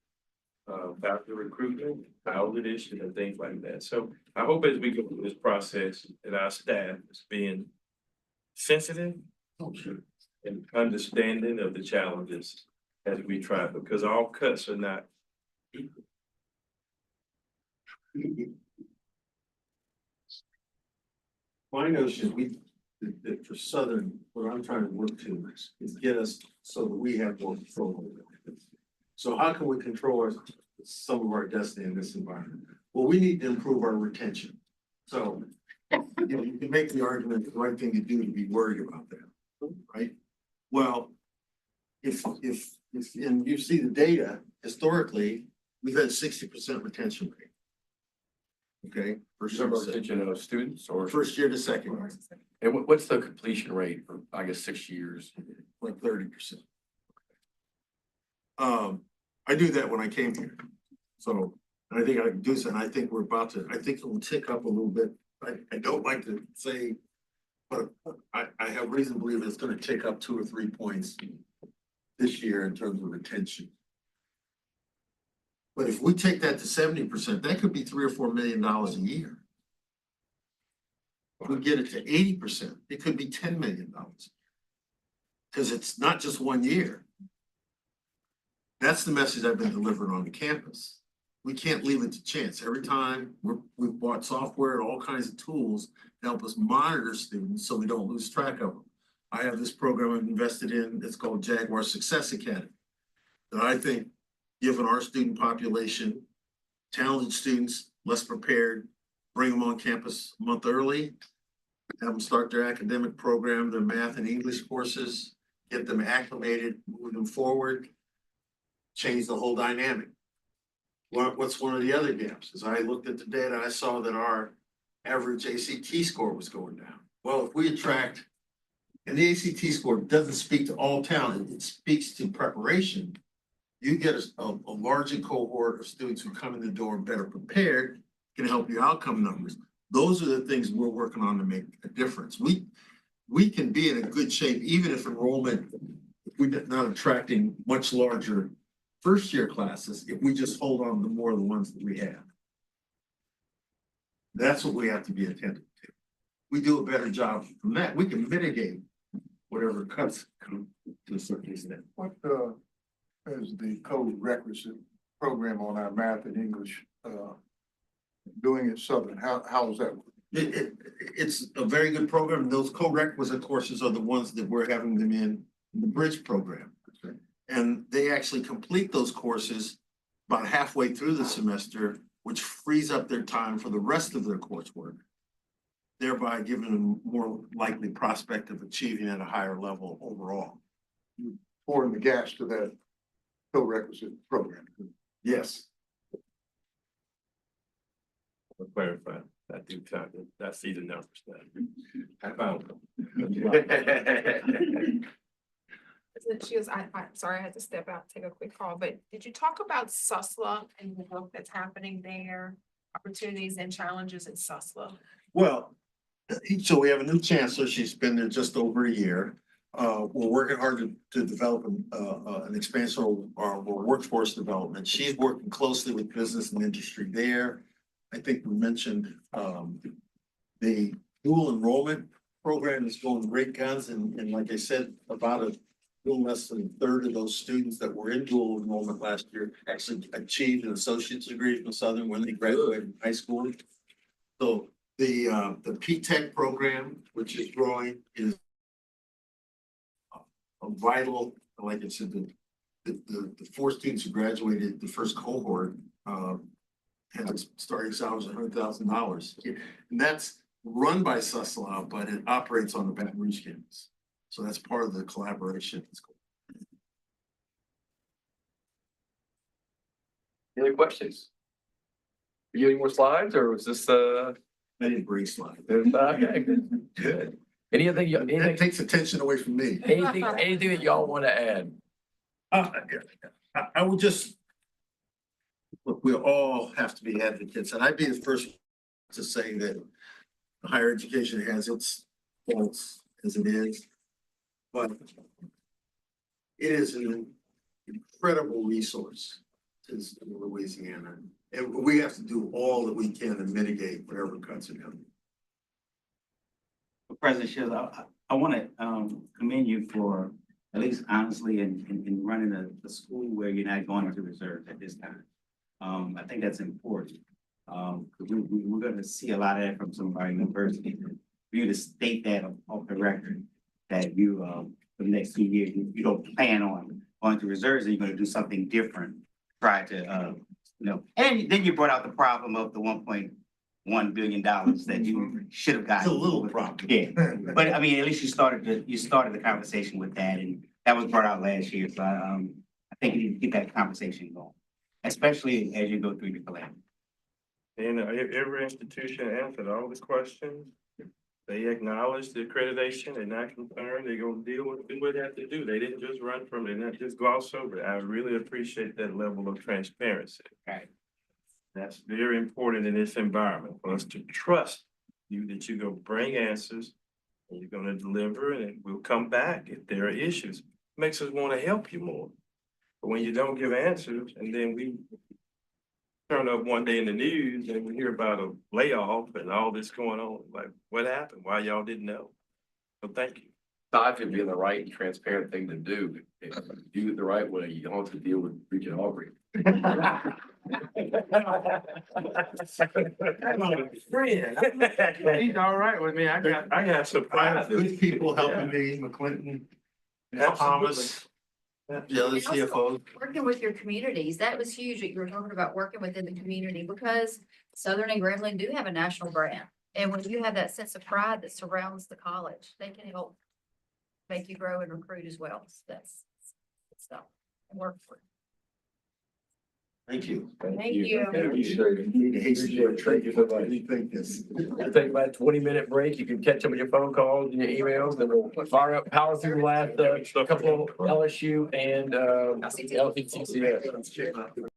faculty recruitment, housing issues and things like that. So I hope as we go through this process that our staff is being sensitive and understanding of the challenges as we try, because all cuts are not equal. My notion, that for Southern, what I'm trying to work to is get us so that we have more control over it. So how can we control some of our destiny in this environment? Well, we need to improve our retention. So, you can make the argument, the right thing to do to be worried about that, right? Well, if and you see the data, historically, we've had 60% retention rate. Okay, first year to second. Retention of students or? First year to second, And what's the completion rate for, I guess, 6 years? like 30%. I knew that when I came here. So, and I think I can do this, and I think I think it will tick up a little bit. I don't like to say, but I have reason to believe it's gonna tick up 2 or 3 points this year in terms of retention. But if we take that to 70%, that could be $3 or $4 million a year. If we get it to 80%, it could be $10 million. Because it's not just 1 year. That's the message I've been delivering on the campus. We can't leave it to chance. Every time we've bought software and all kinds of tools to help us monitor students so we don't lose track of them. I have this program I've invested in, it's called Jaguar Success Academy. That I think, given our student population, talented students, less prepared, bring them on campus a month early, have them start their academic program, their math and English courses, get them acclimated, move them forward, change the whole dynamic. What's one of the other gaps? As I looked at the data, I saw that our average ACT score was going down. Well, if we attract, and the ACT score doesn't speak to all talent, it speaks to preparation. You get a larger cohort of students who come in the door better prepared, can help your outcome numbers. Those are the things we're working on to make a difference. We can be in a good shape, even if enrollment, if we're not attracting much larger first-year classes, if we just hold on to more of the ones that we have. That's what we have to be attentive to. We do a better job from that, we can mitigate whatever cuts come to a certain extent. What is the code requisite program on our math and English doing at Southern? How is that? It's a very good program. Those co-requisite courses are the ones that we're having them in the bridge program. And they actually complete those courses about halfway through the semester, which frees up their time for the rest of their coursework, thereby giving them more likely prospect of achieving at a higher level overall. Pouring the gas to that co-requisite program. Yes. I'll clarify, I do count it, I see the numbers now. I found them. I'm sorry, I had to step out, take a quick call, but did you talk about SUSLA and the work that's happening there? Opportunities and challenges in SUSLA? Well, so we have a new chancellor. She's been there just over a year. We're working hard to develop an expansion of our workforce development. She's working closely with business and industry there. I think we mentioned the dual enrollment program is going great guns, and like I said, about a little less than a third of those students that were in dual enrollment last year actually achieved an associate's degree from Southern when they graduated high school. So the P-TECH program, which is growing, is a vital, like I said, the 4 students who graduated the first cohort had a starting salary of $100,000. And that's run by SUSLA, but it operates on the Baton Rouge campus. So that's part of the collaboration. Any other questions? Are you getting more slides, or was this I didn't bring slides. okay, good. Anything, That anything, takes attention away from me. anything that y'all want to add? I would just, look, we all have to be advocates, and I'd be the first to say that higher education has its faults as it is, but it is an incredible resource to Louisiana, and we have to do all that we can to mitigate whatever cuts are coming. President Shields, I want to commend you for, at least honestly, in running a school where you're not going into reserve at this time. I think that's important. We're going to see a lot of that from some of our universities. For you to state that off the record, that you, for the next 2 years, you don't plan on going to reserves, and you're going to do something different, try to, and then you brought out the problem of the $1.1 billion that you should have gotten. It's a little problem. Yeah, but I mean, at least you started the conversation with that, and that was brought out last year. So I think you need to keep that conversation going, especially as you go through the calamity. And every institution answered all the questions. They acknowledged the accreditation, they're not concerned, they're gonna deal with what they have to do. They didn't just run from it, not just gloss over it. I really appreciate that level of transparency. Right. That's very important in this environment, for us to trust you that you're gonna bring answers and you're gonna deliver, and we'll come back if there are issues. Makes us wanna help you more. But when you don't give answers, and then we turn up one day in the news and we hear about a layoff and all this going on, like, what happened? Why y'all didn't know? So thank you. Thought it'd be the right and transparent thing to do. If you do it the right way, you don't have to deal with freaking Aubrey. He's all right with me. I got surprises. Good people helping me, McClinton, Thomas, the other And also, CFO. Working with your communities, that was huge, that you were talking about working within the community, because Southern and Grambling do have a national brand. And when you have that sense of pride that surrounds the college, they can help make you grow and recruit as well. So that's good stuff. And work for. Thank you. Thank you. Appreciate it. Thank you so much. We'll take about a 20-minute break. You can catch up with your phone calls and your emails, then we'll power through the last couple of LSU and LCCCS.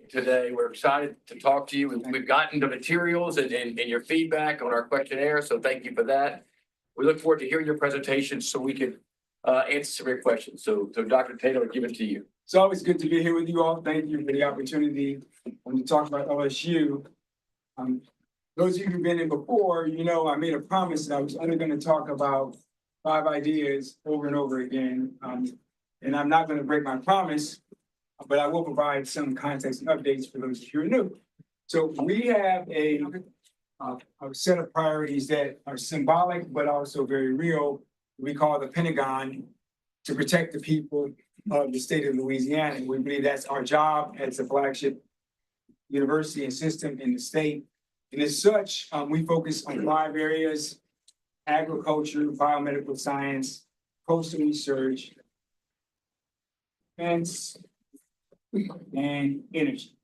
today. We're excited to talk to you. We've gotten the materials and your feedback on our questionnaire, so thank you for that. We look forward to hearing your presentation so we can answer some of your questions. So Dr. Taylor, I'll give it to you. It's always good to be here with you all. Thank you for the opportunity to talk about LSU. Those of you who've been in before, you know, I made a promise that I was only going to talk about 5 ideas over and over again. And I'm not going to break my promise, but I will provide some context and updates for those who are new. So we have a set of priorities that are symbolic, but also very real. We call the Pentagon to protect the people of the state of Louisiana. We believe that's our job as a flagship university and system in the state. And as such, we focus on 5 areas: agriculture, biomedical science, coastal research, defense, and energy.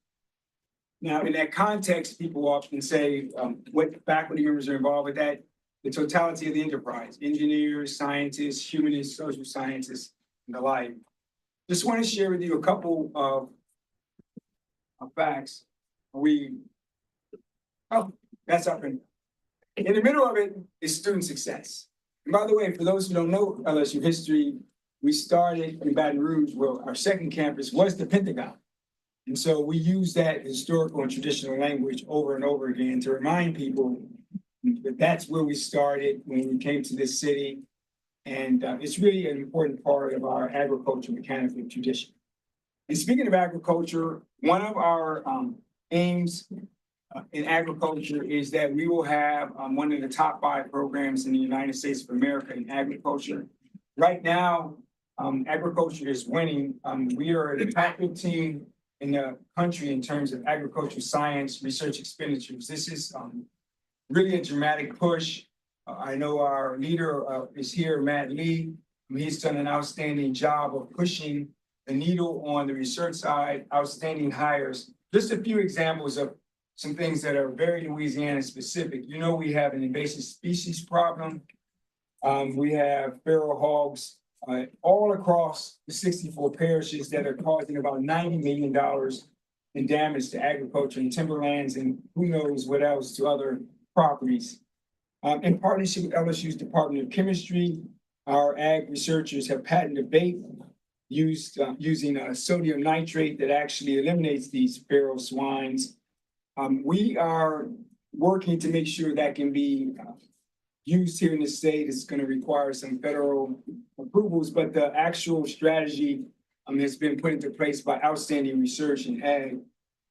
Now, in that context, people often say, what faculty members are involved with that? The totality of the enterprise: engineers, scientists, humanists, social scientists, and the like. Just want to share with you a couple of facts. That's up in the middle of it is student success. And by the way, for those who don't know LSU history, we started in Baton Rouge, where our second campus was the Pentagon. And so we use that historical and traditional language over and over again to remind people that that's where we started when we came to this city. And it's really an important part of our agriculture mechanical tradition. And speaking of agriculture, one of our aims in agriculture is that we will have one of the top 5 programs in the United States of America in agriculture. Right now, agriculture is winning. We are the top 15 in the country in terms of agricultural science research expenditures. This is really a dramatic push. I know our leader is here, Matt Lee. He's done an outstanding job of pushing the needle on the research side, outstanding hires. Just a few examples of some things that are very Louisiana specific. You know, we have an invasive species problem. We have feral hogs all across the 64 parishes that are causing about $90 million in damage to agriculture and timberlands and who knows what else to other properties. In partnership with LSU's Department of Chemistry, our ag researchers have patented a bait using sodium nitrate that actually eliminates these feral swines. We are working to make sure that can be used here in the state. It's going to require some federal approvals, but the actual strategy has been put into place by outstanding research in ag.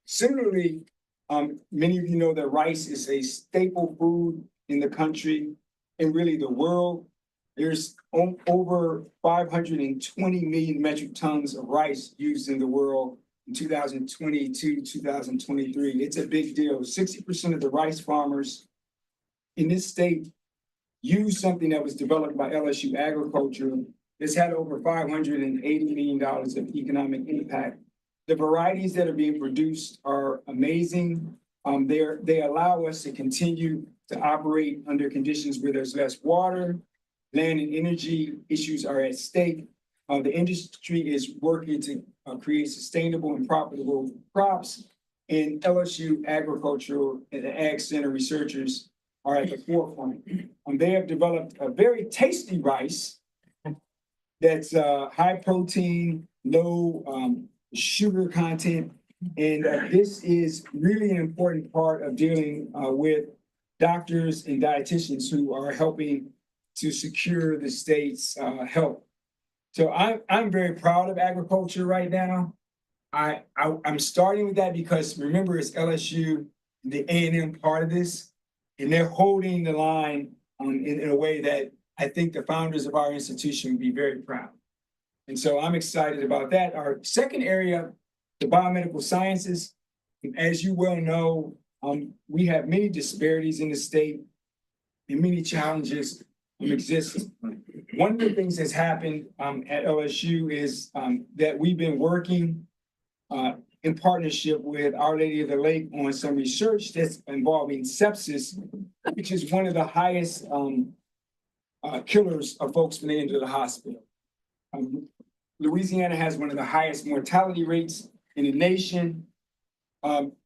Similarly, many of you know that rice is a staple food in the country and really the world. There's over 520 million metric tons of rice used in the world in 2022, 2023. It's a big deal. 60% of the rice farmers in this state use something that was developed by LSU Agriculture. It's had over $580 million of economic impact. The varieties that are being produced are amazing. They allow us to continue to operate under conditions where there's less water, land and energy issues are at stake. The industry is working to create sustainable and profitable crops, and LSU Agricultural and the Ag Center researchers are at the forefront. They have developed a very tasty rice that's high protein, low sugar content, and this is really an important part of dealing with doctors and dietitians who are helping to secure the state's health. So I'm very proud of agriculture right now. I'm starting with that because remember, it's LSU, the A&M part of this, and they're holding the line in a way that I think the founders of our institution would be very proud. And so I'm excited about that. Our second area, the biomedical sciences, as you well know, we have many disparities in the state and many challenges exist. One of the things that's happened at LSU is that we've been working in partnership with Our Lady of the Lake on some research that's involving sepsis, which is one of the highest killers of folks when they enter the hospital. Louisiana has one of the highest mortality rates in the nation.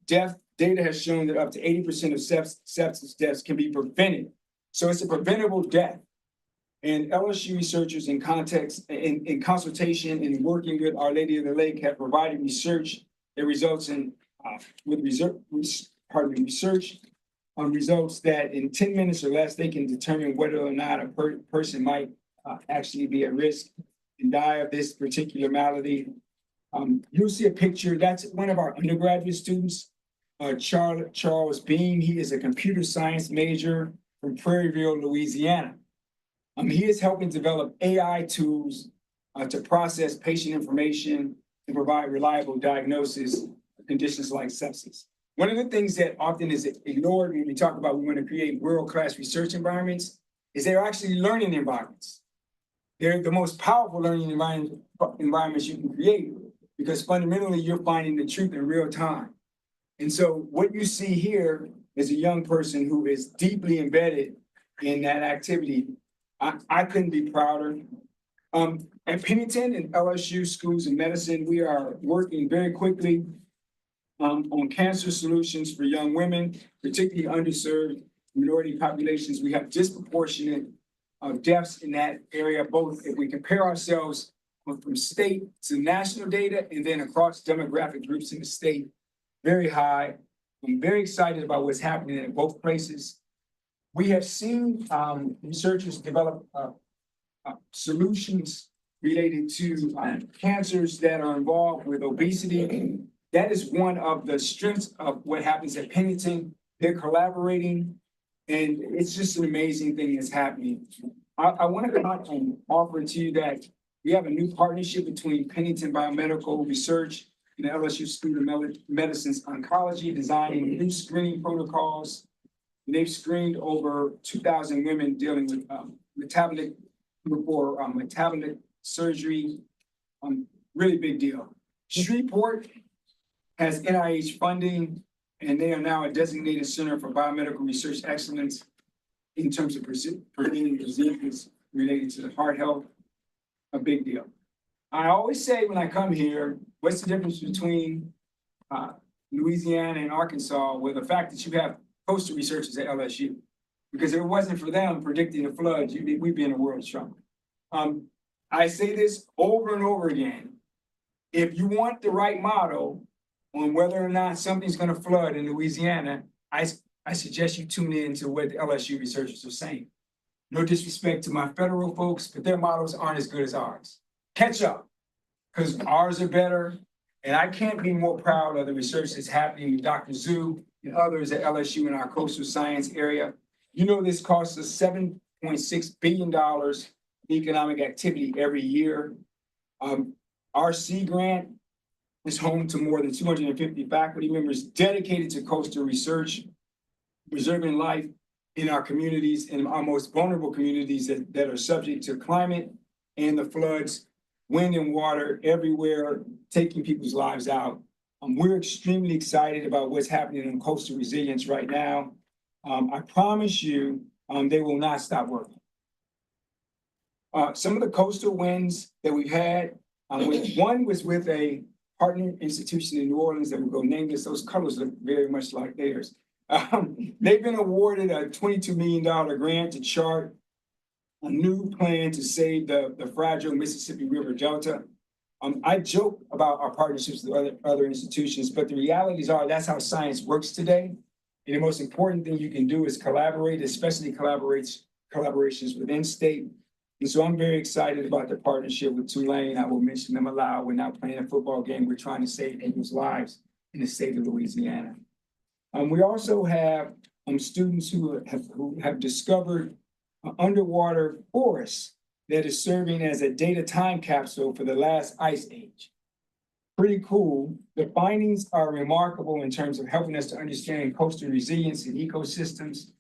Death data has shown that up to 80% of sepsis deaths can be prevented. So it's a preventable death. And LSU researchers in consultation and working with Our Lady of the Lake have provided research that results in research on results that in 10 minutes or less, they can determine whether or not a person might actually be at risk and die of this particular malady. You'll see a picture. That's one of our undergraduate students, Charles Beam. He is a computer science major from Prairieville, Louisiana. He is helping develop AI tools to process patient information and provide reliable diagnosis of conditions like sepsis. One of the things that often is ignored when we talk about we want to create world-class research environments is they're actually learning environments. They're the most powerful learning environments you can create because fundamentally you're finding the truth in real time. And so what you see here is a young person who is deeply embedded in that activity. I couldn't be prouder. At Pennington and LSU Schools of Medicine, we are working very quickly on cancer solutions for young women, particularly underserved minority populations. We have disproportionate deaths in that area, both if we compare ourselves from state to national data and then across demographic groups in the state, very high. I'm very excited about what's happening in both places. We have seen researchers develop solutions related to cancers that are involved with obesity. That is one of the strengths of what happens at Pennington. They're collaborating, and it's just an amazing thing that's happening. I want to come out and offer to you that we have a new partnership between Pennington Biomedical Research and the LSU School of Medicine's oncology, designing new screening protocols. They've screened over 2,000 women dealing with metabolic surgery. Really big deal. Shreveport has NIH funding, and they are now a designated center for biomedical research excellence in terms of preventing diseases related to heart health. A big deal. I always say when I come here, what's the difference between Louisiana and Arkansas? Well, the fact that you have coastal researchers at LSU, because if it wasn't for them predicting the floods, we'd be in a world of trouble. I say this over and over again. If you want the right model on whether or not something's going to flood in Louisiana, I suggest you tune in to what the LSU researchers are saying. No disrespect to my federal folks, but their models aren't as good as ours. Catch up, because ours are better. And I can't be more proud of the research that's happening with Dr. Zhu and others at LSU in our coastal science area. You know, this costs us $7.6 billion in economic activity every year. Our Sea Grant is home to more than 250 faculty members dedicated to coastal research, preserving life in our communities and our most vulnerable communities that are subject to climate and the floods, wind and water everywhere, taking people's lives out. We're extremely excited about what's happening in coastal resilience right now. I promise you, they will not stop working. Some of the coastal wins that we've had, one was with a partner institution in New Orleans that we're going to name this. Those colors look very much like theirs. They've been awarded a $22 million grant to chart a new plan to save the fragile Mississippi River Delta. I joke about our partnerships with other institutions, but the realities are that's how science works today. And the most important thing you can do is collaborate, especially collaborations within state. And so I'm very excited about the partnership with Tulane. I will mention them aloud. We're not playing a football game. We're trying to save people's lives in the state of Louisiana. We also have students who have discovered an underwater forest that is serving as a data time capsule for the last ice age. Pretty cool. The findings are remarkable in terms of helping us to understand coastal resilience and ecosystems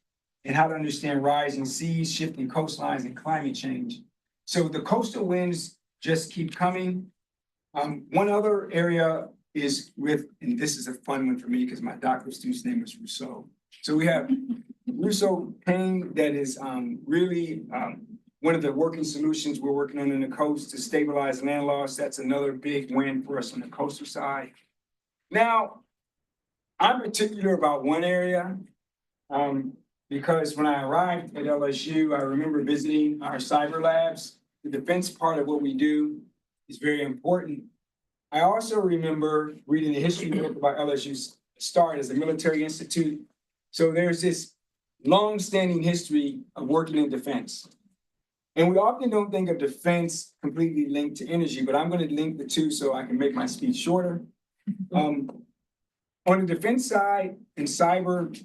and how to understand rising seas, shifting coastlines, and climate change. So the coastal winds just keep coming. One other area is with, and this is a fun one for me because my doctoral student's name is Rousseau. So we have Rousseau Payne that is really one of the working solutions we're working on the coast to stabilize land loss. That's another big win for us on the coastal side. Now, I'm particular about one area. Because when I arrived at LSU, I remember visiting our cyber labs. The defense part of what we do is very important. I also remember reading the history book about LSU's start as a military institute. So there's this long-standing history of working in defense. And we often don't think of defense completely linked to energy, but I'm going to link the two so I can make my speech shorter. On the defense side and cyber,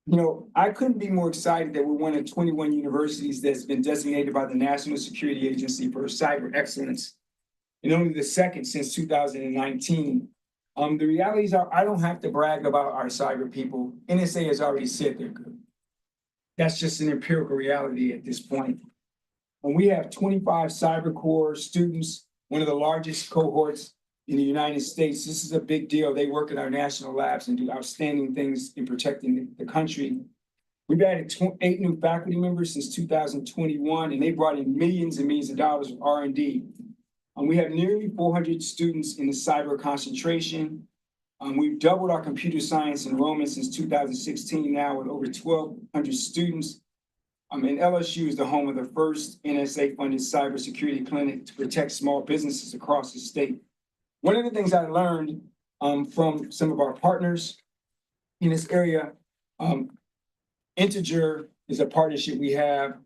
you know, I couldn't be more excited that we're one of 21 universities that's been designated by the National Security Agency for cyber excellence, and only the second since 2019. The realities are, I don't have to brag about our cyber people. NSA has already said they're good. That's just an empirical reality at this point. And we have 25 cyber core students, one of the largest cohorts in the United States. This is a big deal. They work in our national labs and do outstanding things in protecting the country. We've added 8 new faculty members since 2021, and they brought in millions and millions of dollars of R&D. We have nearly 400 students in the cyber concentration. We've doubled our computer science enrollment since 2016 now with over 1,200 students. And LSU is the home of the first NSA-funded cybersecurity clinic to protect small businesses across the state. One of the things I learned from some of our partners in this area, Integer is a partnership we have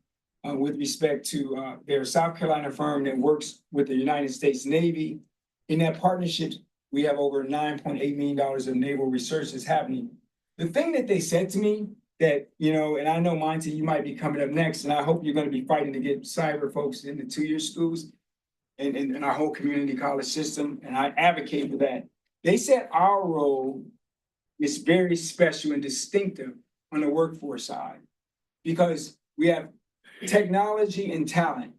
with respect to their South Carolina firm that works with the United States Navy. In that partnership, we have over $9.8 million of naval research that's happening. The thing that they said to me that, you know, and I know, Monty, you might be coming up next, and I hope you're going to be fighting to get cyber folks into 2-year schools and our whole community college system, and I advocate for that. They said our role is very special and distinctive on the workforce side because we have technology and talent,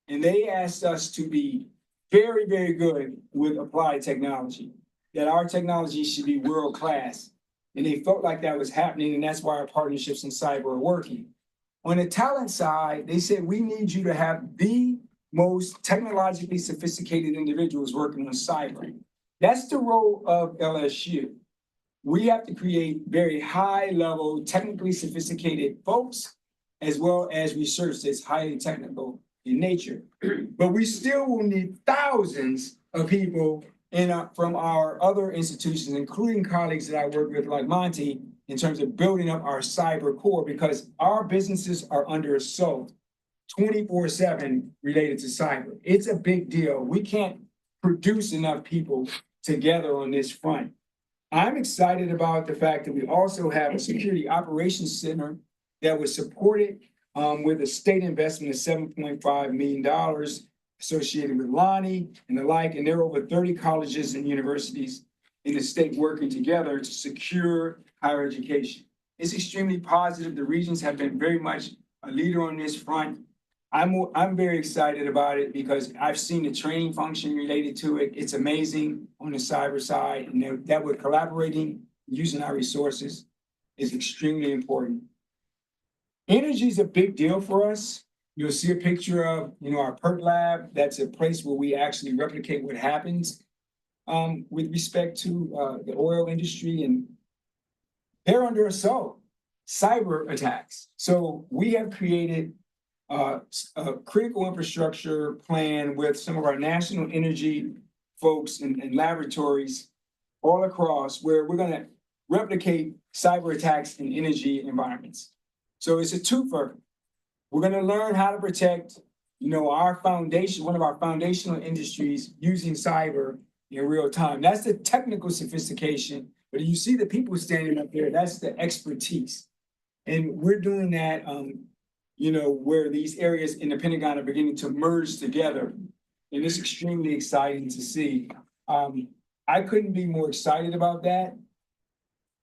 and they asked us to be very, very good with applied technology, that our technology should be world-class, and they felt like that was happening, and that's why our partnerships in cyber are working. On the talent side, they said, we need you to have the most technologically sophisticated individuals working on cyber. That's the role of LSU. We have to create very high-level, technically sophisticated folks, as well as research that's highly technical in nature. But we still will need thousands of people from our other institutions, including colleagues that I work with, like Monty, in terms of building up our cyber core, because our businesses are under assault 24/7 related to cyber. It's a big deal. We can't produce enough people together on this front. I'm excited about the fact that we also have a security operations center that was supported with a state investment of $7.5 million associated with Lonnie and the like, and there are over 30 colleges and universities in the state working together to secure higher education. It's extremely positive. The Regents have been very much a leader on this front. I'm very excited about it because I've seen the training function related to it. It's amazing on the cyber side, and that we're collaborating, using our resources is extremely important. Energy is a big deal for us. You'll see a picture of, you know, our PERT lab. That's a place where we actually replicate what happens with respect to the oil industry, and they're under assault, cyber attacks. So we have created a critical infrastructure plan with some of our national energy folks and laboratories all across where we're going to replicate cyber attacks in energy environments. So it's a twofer. We're going to learn how to protect, you know, our foundation, one of our foundational industries using cyber in real time. That's the technical sophistication, but you see the people standing up there, that's the expertise. And we're doing that, you know, where these areas in the Pentagon are beginning to merge together. And it's extremely exciting to see. I couldn't be more excited about that.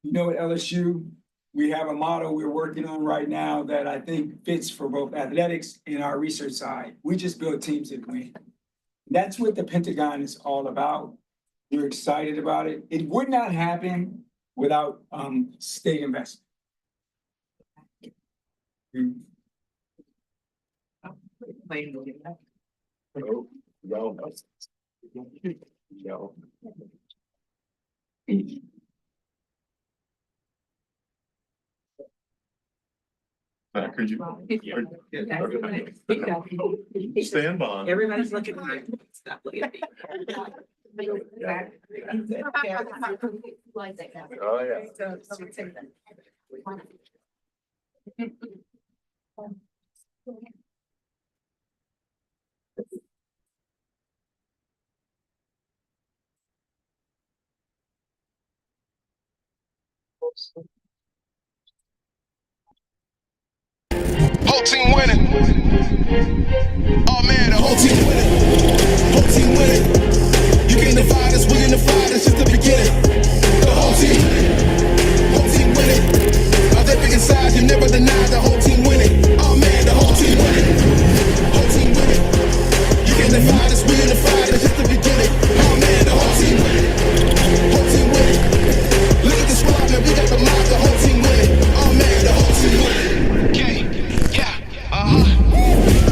You know, at LSU, we have a model we're working on right now that I think fits for both athletics and our research side. We just build teams that win. That's what the Pentagon is all about. We're excited about it. It would not happen without state investment. Could you? Stand by. Everybody's looking at me. Stop looking at me. Oh, yeah. Whole team winning. Oh man, the whole team winning. Whole team winning. You can't divide us, we unify, that's just the beginning. The whole team winning. Now that big inside, you never deny the whole team winning. Oh man, the whole team winning. Whole team winning. You can't divide us, we unify, that's just the beginning. Oh man, the whole team winning. Whole team winning. Look at the squad, man, we got the mob, the whole team winning. Oh man, the whole team winning.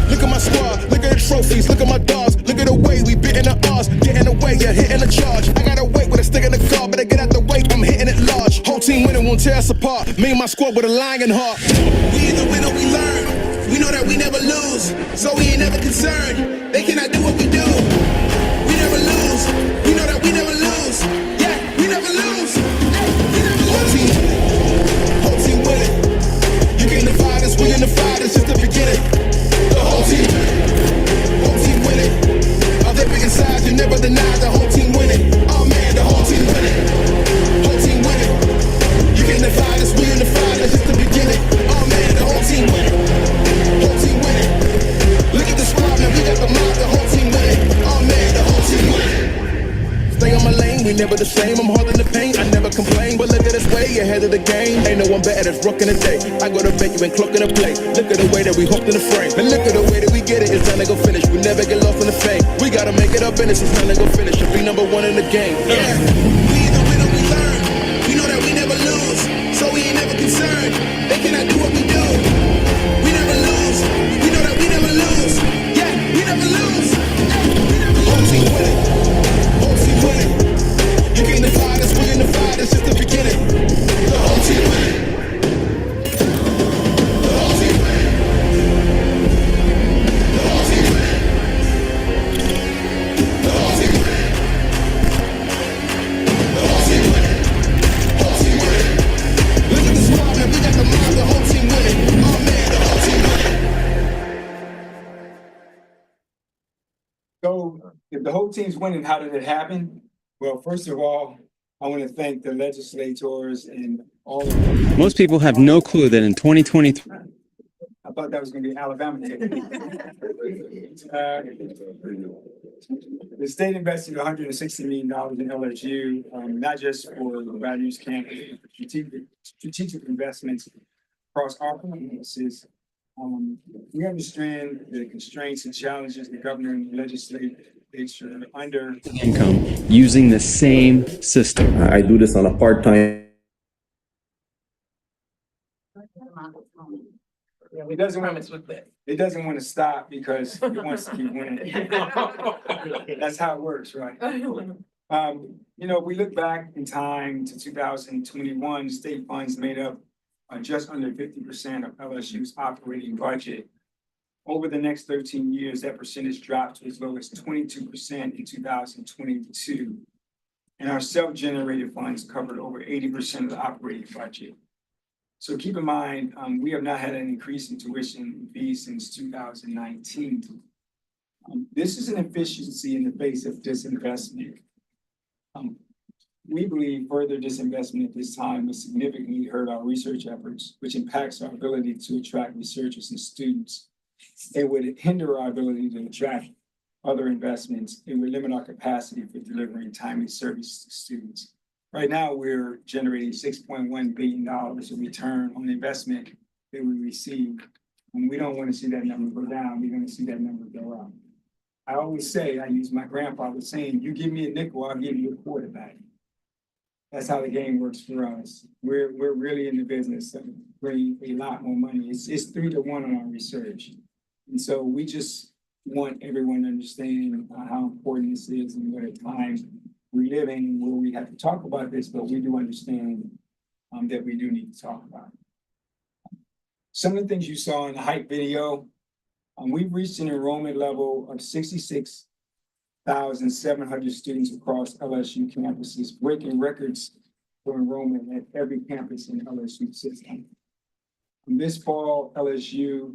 Look at my squad, look at the trophies, look at my dogs, look at the way we bitten the odds, getting away, you're hitting the charge. I gotta wait with a stick in the car, but I get out the way, I'm hitting it large. Whole team winning won't tear us apart, me and my squad with a lion heart. We either win or we learn, we know that we never lose, so we ain't never concerned, they cannot do what we do. We never lose, we know that we never lose, yeah, we never lose, hey, we never lose. Whole team winning, you can't divide us, we unified, it's just the beginning. The whole team winning. All that big inside, you never deny the whole team winning. Oh man, the whole team winning. Whole team winning. You can't divide us, we unified, that's just the beginning. Oh man, the whole team winning. Whole team winning. Look at the squad, man, we got the mob, the whole team winning. Oh man, the whole team winning. Stay on my lane, we never the same. I'm holding the pain, I never complain. But look at us way ahead of the game. Ain't no one better that's rocking the day. I go to bet you ain't clocking the play. Look at the way that we hooked in the frame. And look at the way that we get it, it's time to go finish. We never get lost in the fame. We gotta make it up business, it's time to go finish. To be number one in the game. Yeah, we either win or we learn. We know that we never lose, so we ain't never concerned. They cannot do what we do. We never lose, we know that we never lose. Yeah, we never lose. Whole team winning. Whole team winning. You can't divide us, we unified, it's just the beginning. The whole team winning. The whole team winning. The whole team winning. The whole team winning. The whole team winning. Whole team winning. Look at the squad, man, we got the mob, the whole team winning. Oh man, the whole team winning. So if the whole team's winning, how did it happen? Well, first of all, I want to thank the legislators and all of them. Most people have no clue that in 2023. I thought that was gonna be Alabama. The state invested $160 million in LSU, not just for the Baton Rouge campus, but strategic investments across our campuses. We understand the constraints and challenges the governor and legislature under Income using the same system. I do this on a part-time. It doesn't want to, it doesn't want to stop because it wants to keep winning. That's how it works, right? If we look back in time to 2021, state funds made up just under 50% of LSU's operating budget. Over the next 13 years, that percentage dropped to as low as 22% in 2022. And our self-generated funds covered over 80% of the operating budget. So keep in mind, we have not had an increase in tuition fees since 2019. This is an efficiency in the face of disinvestment. We believe further disinvestment at this time will significantly hurt our research efforts, which impacts our ability to attract researchers and students. It would hinder our ability to attract other investments. It would limit our capacity for delivering timely service to students. Right now, we're generating $6.1 billion in return on the investment that we receive. And we don't want to see that number go down. We're going to see that number go up. I always say, I use my grandfather's saying, you give me a nickel, I'll give you a quarter back. That's how the game works for us. We're really in the business of bringing a lot more money. It's 3-1 on our research. And so we just want everyone to understand how important this is and what a time we live in where we have to talk about this, but we do understand that we do need to talk about it. some of the things you saw in the hype video, we've reached an enrollment level of 66,700 students across LSU campuses, breaking records for enrollment at every campus in the LSU system. And this fall, LSU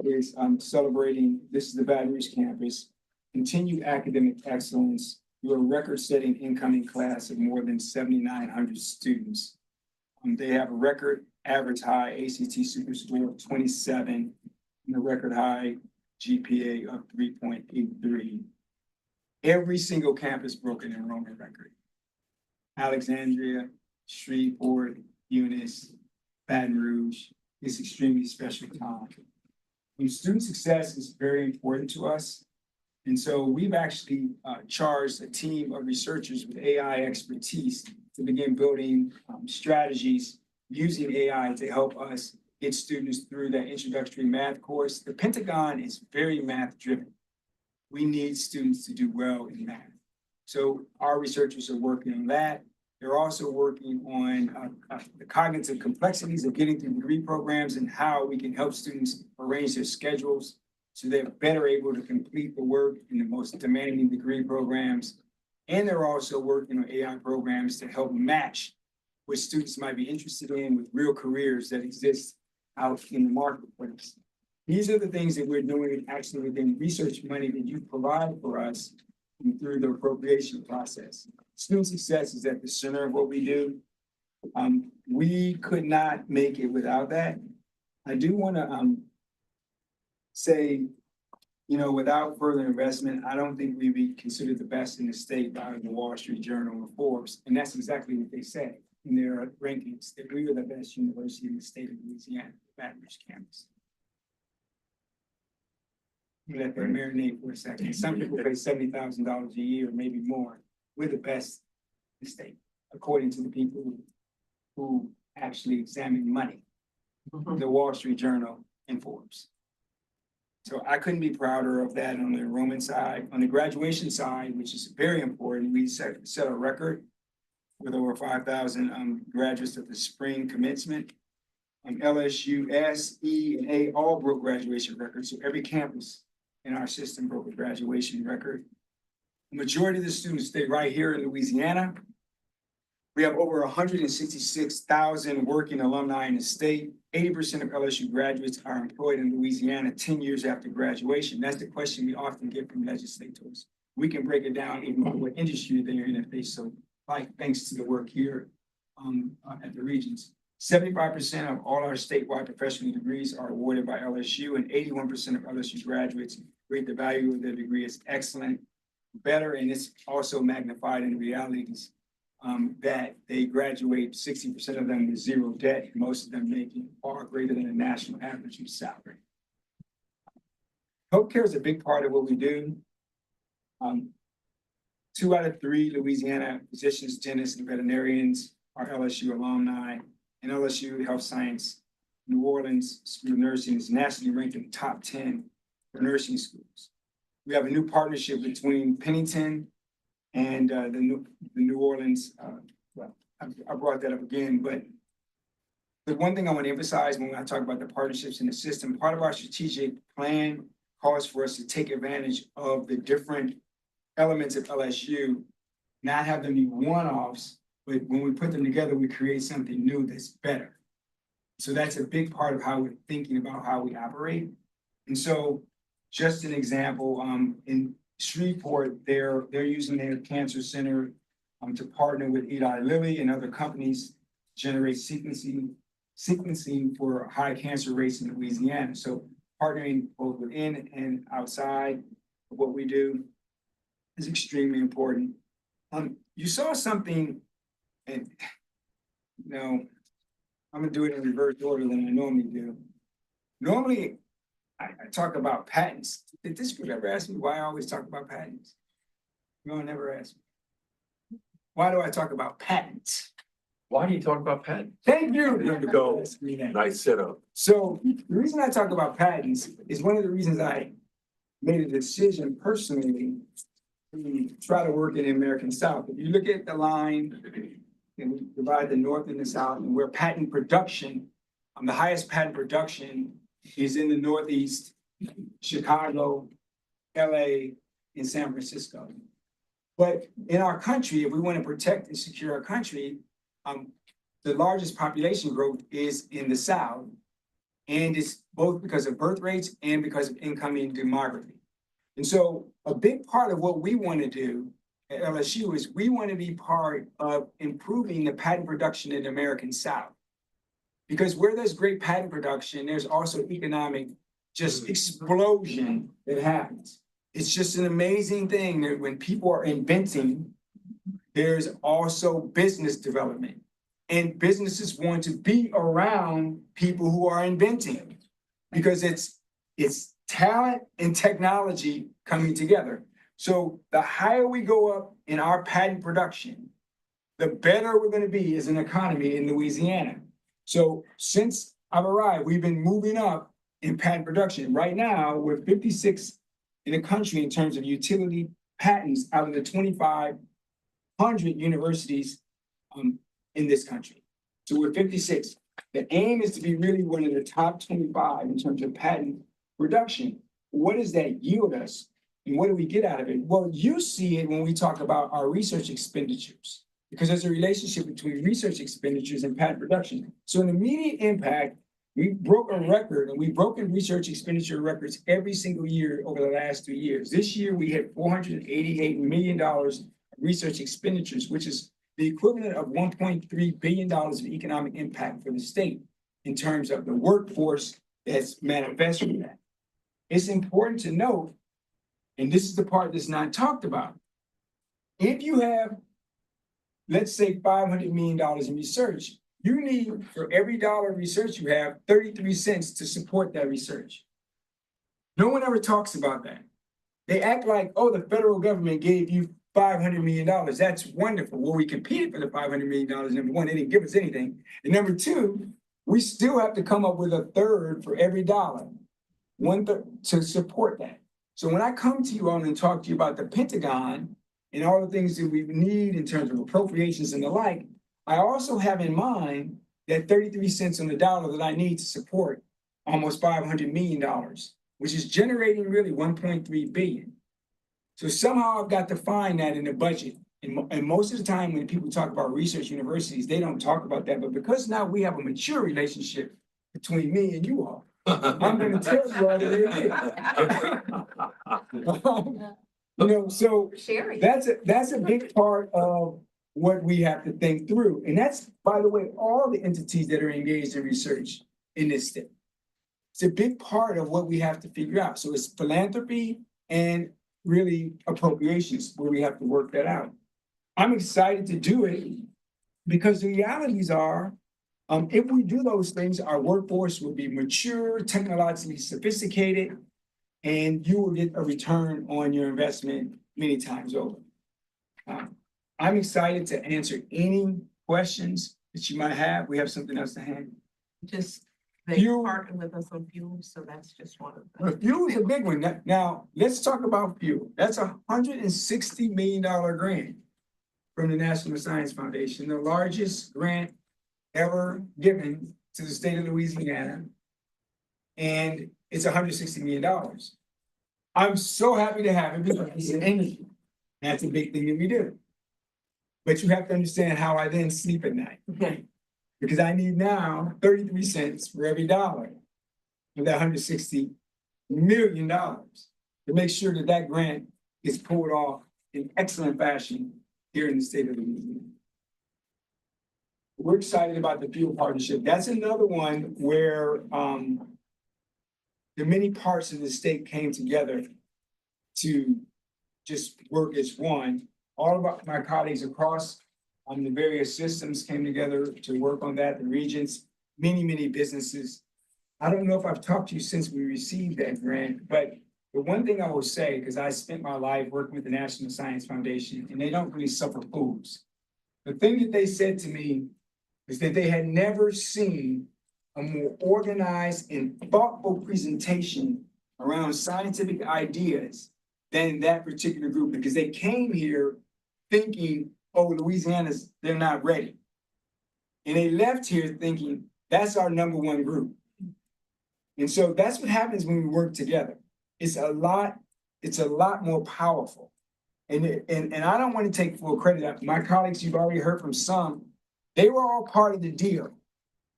is celebrating, this is the Baton Rouge campus, continued academic excellence through a record-setting incoming class of more than 7,900 students. They have a record average high ACT super score of 27 and a record high GPA of 3.83. Every single campus broke an enrollment record. Alexandria, Shreveport, Eunice, Baton Rouge. It's extremely special time. And student success is very important to us. And so we've actually charged a team of researchers with AI expertise to begin building strategies using AI to help us get students through that introductory math course. The Pentagon is very math driven. We need students to do well in math. So our researchers are working on that. They're also working on the cognitive complexities of getting through degree programs and how we can help students arrange their schedules so they're better able to complete the work in the most demanding degree programs. And they're also working on AI programs to help match what students might be interested in with real careers that exist out in the marketplace. These are the things that we're doing actually within research money that you provide for us through the appropriation process. Student success is at the center of what we do. We could not make it without that. I do want to say, you know, without further investment, I don't think we'd be considered the best in the state by the Wall Street Journal or Forbes. And that's exactly what they say in their rankings, that we are the best university in the state of Louisiana, Baton Rouge campus. You let that marinate for a second. Some people pay $70,000 a year, maybe more. We're the best in the state, according to the people who actually examine money, the Wall Street Journal and Forbes. So I couldn't be prouder of that on the enrollment side. On the graduation side, which is very important, we set a record with over 5,000 graduates at the spring commencement. LSU, S, E, and A all broke graduation records. So every campus in our system broke a graduation record. The majority of the students stay right here in Louisiana. We have over 166,000 working alumni in the state. 80% of LSU graduates are employed in Louisiana 10 years after graduation. That's the question we often get from legislators. We can break it down even by what industry they're in if they so like, thanks to the work here at the Regents. 75% of all our statewide professional degrees are awarded by LSU, and 81% of LSU graduates rate the value of their degree as excellent, better, and it's also magnified in realities that they graduate 60% of them with zero debt, most of them making far greater than the national average in salary. Healthcare is a big part of what we do. 2 out of 3 Louisiana physicians, dentists, and veterinarians are LSU alumni, and LSU Health Science New Orleans School of Nursing is nationally ranked in the top 10 for nursing schools. We have a new partnership between Pennington and the New Orleans, well, I brought that up again, but the one thing I want to emphasize when I talk about the partnerships in the system, part of our strategic plan calls for us to take advantage of the different elements of LSU, not have them be one-offs, but when we put them together, we create something new that's better. So that's a big part of how we're thinking about how we operate. And so just an example, in Shreveport, they're using their cancer center to partner with Eli Lilly and other companies to generate sequencing for high cancer rates in Louisiana. So partnering both within and outside of what we do is extremely important. You saw something, and you know, I'm gonna do it in reverse order than I normally do. Normally, I talk about patents. Did this group ever ask me why I always talk about patents? No one never asked me. Why do I talk about patents? Why do you talk about patents? Thank you. There you go. Nice setup. So the reason I talk about patents is one of the reasons I made a decision personally to try to work in the American South. If you look at the line, and we divide the North and the South, and where patent production The highest patent production is in the Northeast, Chicago, LA, and San Francisco. But in our country, if we want to protect and secure our country, the largest population growth is in the South. And it's both because of birth rates and because of incoming demography. And so a big part of what we want to do at LSU is we want to be part of improving the patent production in the American South. Because where there's great patent production, there's also economic just explosion that happens. It's just an amazing thing that when people are inventing, there's also business development. And businesses want to be around people who are inventing because it's talent and technology coming together. So the higher we go up in our patent production, the better we're going to be as an economy in Louisiana. So since I've arrived, we've been moving up in patent production. Right now, we're 56 in the country in terms of utility patents out of the 2,500 universities in this country. So we're 56. The aim is to be really one of the top 25 in terms of patent production. What does that yield us? And what do we get out of it? Well, you see it when we talk about our research expenditures, because there's a relationship between research expenditures and patent production. So an immediate impact, we broke a record, and we've broken research expenditure records every single year over the last 3 years. This year, we had $488 million of research expenditures, which is the equivalent of $1.3 billion of economic impact for the state in terms of the workforce that's manifesting that. It's important to note, and this is the part that's not talked about. If you have, let's say, $500 million in research, you need, for every dollar of research you have, 33 cents to support that research. No one ever talks about that. They act like, oh, the federal government gave you $500 million. That's wonderful. Well, we competed for the $500 million. Number one, they didn't give us anything. And number two, we still have to come up with a third for every dollar, one-third to support that. So when I come to you all and talk to you about the Pentagon and all the things that we need in terms of appropriations and the like, I also have in mind that 33 cents on the dollar that I need to support almost $500 million, which is generating really 1.3 billion. So somehow I've got to find that in the budget. And most of the time when people talk about research universities, they don't talk about that. But because now we have a mature relationship between me and you all, I'm going to tell you all that it is. So that's a big part of what we have to think through. And that's, by the way, all the entities that are engaged in research in this state. It's a big part of what we have to figure out. So it's philanthropy and really appropriations where we have to work that out. I'm excited to do it because the realities are, if we do those things, our workforce will be mature, technologically sophisticated, and you will get a return on your investment many times over. I'm excited to answer any questions that you might have. We have something else to hand. Just they partner with us on fuel, so that's just one of them. Well, fuel is a big one. Now, let's talk about fuel. That's $160 million grant from the National Science Foundation, the largest grant ever given to the state of Louisiana. And it's $160 million. I'm so happy to have it because it's an energy. That's a big thing that we do. But you have to understand how I then sleep at night. Okay. Because I need now 33 cents for every dollar of that $160 million to make sure that that grant is pulled off in excellent fashion here in the state of Louisiana. We're excited about the fuel partnership. That's another one where the many parts of the state came together to just work as one. All of my colleagues across the various systems came together to work on that. The Regents, many businesses. I don't know if I've talked to you since we received that grant, but the one thing I will say, because I spent my life working with the National Science Foundation, and they don't really suffer fools. The thing that they said to me is that they had never seen a more organized and thoughtful presentation around scientific ideas than that particular group, because they came here thinking, oh, Louisiana's, they're not ready. And they left here thinking, That's our number one group. And so that's what happens when we work together. It's a lot more powerful. And I don't want to take full credit. My colleagues, you've already heard from some, they were all part of the deal.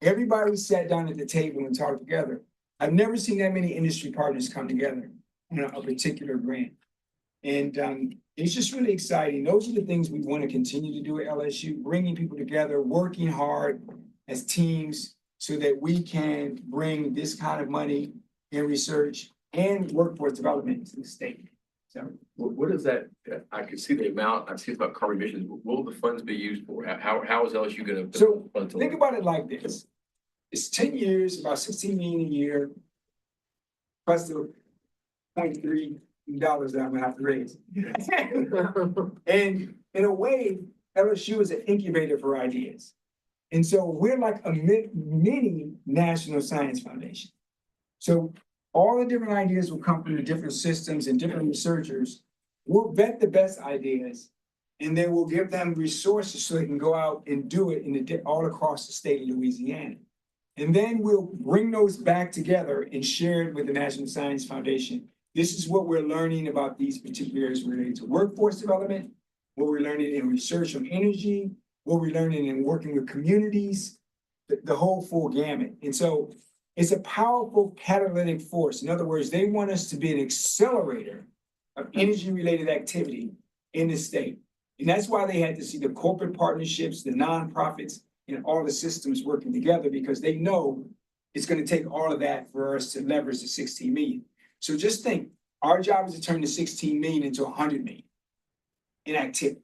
Everybody sat down at the table and talked together. I've never seen that many industry partners come together on a particular grant. And it's just really exciting. Those are the things we want to continue to do at LSU, bringing people together, working hard as teams so that we can bring this kind of money in research and workforce development to the state. So What is that? I can see the amount, I see it's about carbon emissions. What will the funds be used for? How is LSU gonna? So think about it like this. It's 10 years, about 16 million a year, plus the $0.3 that I'm gonna have to raise. And in a way, LSU is an incubator for ideas. And so we're like a mini National Science Foundation. So all the different ideas will come from the different systems and different researchers. We'll vet the best ideas, and then we'll give them resources so they can go out and do it all across the state of Louisiana. And then we'll bring those back together and share it with the National Science Foundation. This is what we're learning about these particular areas related to workforce development, what we're learning in research on energy, what we're learning in working with communities, the whole full gamut. And so it's a powerful catalytic force. In other words, they want us to be an accelerator of energy-related activity in the state. And that's why they had to see the corporate partnerships, the nonprofits, and all the systems working together, because they know it's going to take all of that for us to leverage the 16 million. So just think, our job is to turn the 16 million into 100 million in activity.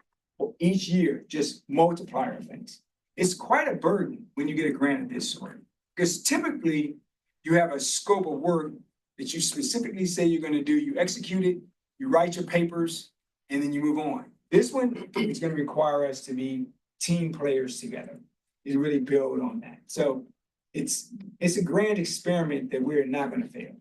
Each year, just multiplier things. It's quite a burden when you get a grant of this sort, because typically you have a scope of work that you specifically say you're going to do. You execute it, you write your papers, and then you move on. This one is going to require us to be team players together and really build on that. So it's a grand experiment that we're not going to fail.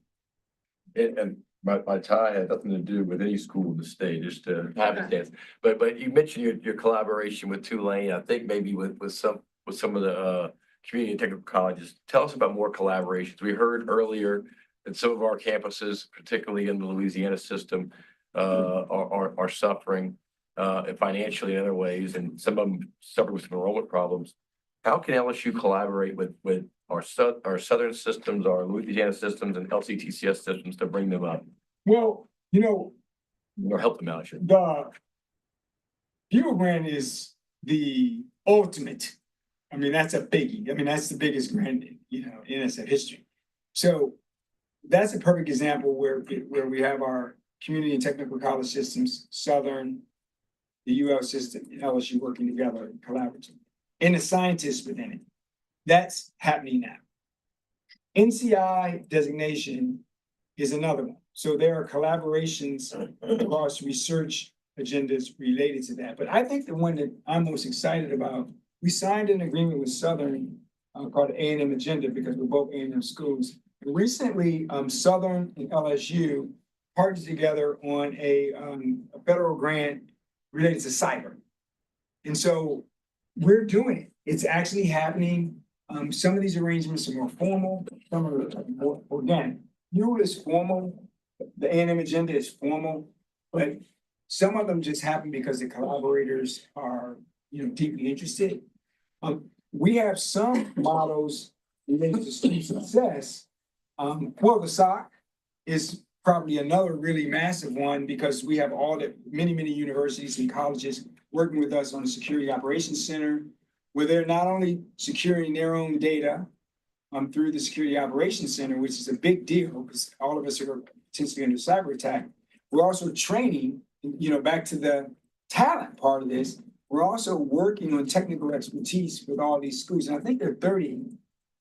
And my tie had nothing to do with any school in the state, just to have a dance. But you mentioned your collaboration with Tulane, I think maybe with some of the community and technical colleges. Tell us about more collaborations. We heard earlier that some of our campuses, particularly in the Louisiana system, are suffering financially in other ways, and some of them suffer with some enrollment problems. How can LSU collaborate with our southern systems, our Louisiana systems, and LCTCS systems to bring them up? Well, or help them out, I should. The Bugle grant is the ultimate. I mean, that's a biggie. I mean, that's the biggest grant, in NSF history. So that's a perfect example where we have our community and technical college systems, Southern, the UL system, and LSU working together collaboratively, and the scientists within it. That's happening now. NCI designation is another one. So there are collaborations across research agendas related to that. But I think the one that I'm most excited about, we signed an agreement with Southern called A&M Agenda, because we're both A&M schools. And recently, Southern and LSU partnered together on a federal grant related to cyber. And so we're doing it. It's actually happening. Some of these arrangements are more formal, some are more organic. UL is formal, the A&M Agenda is formal, but some of them just happen because the collaborators are, deeply interested. We have some models related to student success. Well, the SOC is probably another really massive one, because we have many universities and colleges working with us on the Security Operations Center, where they're not only securing their own data through the Security Operations Center, which is a big deal because all of us are potentially under cyber attack. We're also training, back to the talent part of this, we're also working on technical expertise with all these schools. And I think there are 30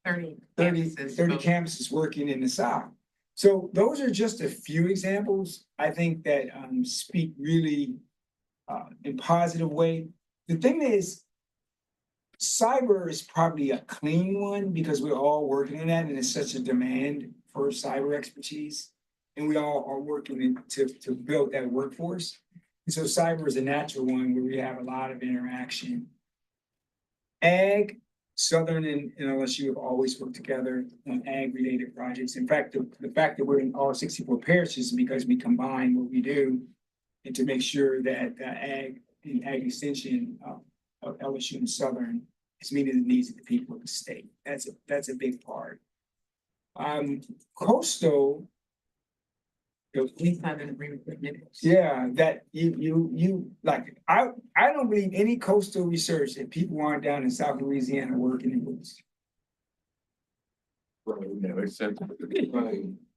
campuses working in the South. So those are just a few examples, I think, that speak really in positive way. The thing is, cyber is probably a clean one because we're all working on that, and it's such a demand for cyber expertise, and we all are working to build that workforce. And so cyber is a natural one where we have a lot of interaction. Ag, Southern and LSU have always worked together on ag-related projects. In fact, the fact that we're in all 64 parishes is because we combine what we do and to make sure that ag and ag extension of LSU and Southern is meeting the needs of the people of the state. That's a big part. Coastal. Yeah, that you like, I don't believe any coastal research that people aren't down in South Louisiana working in woods.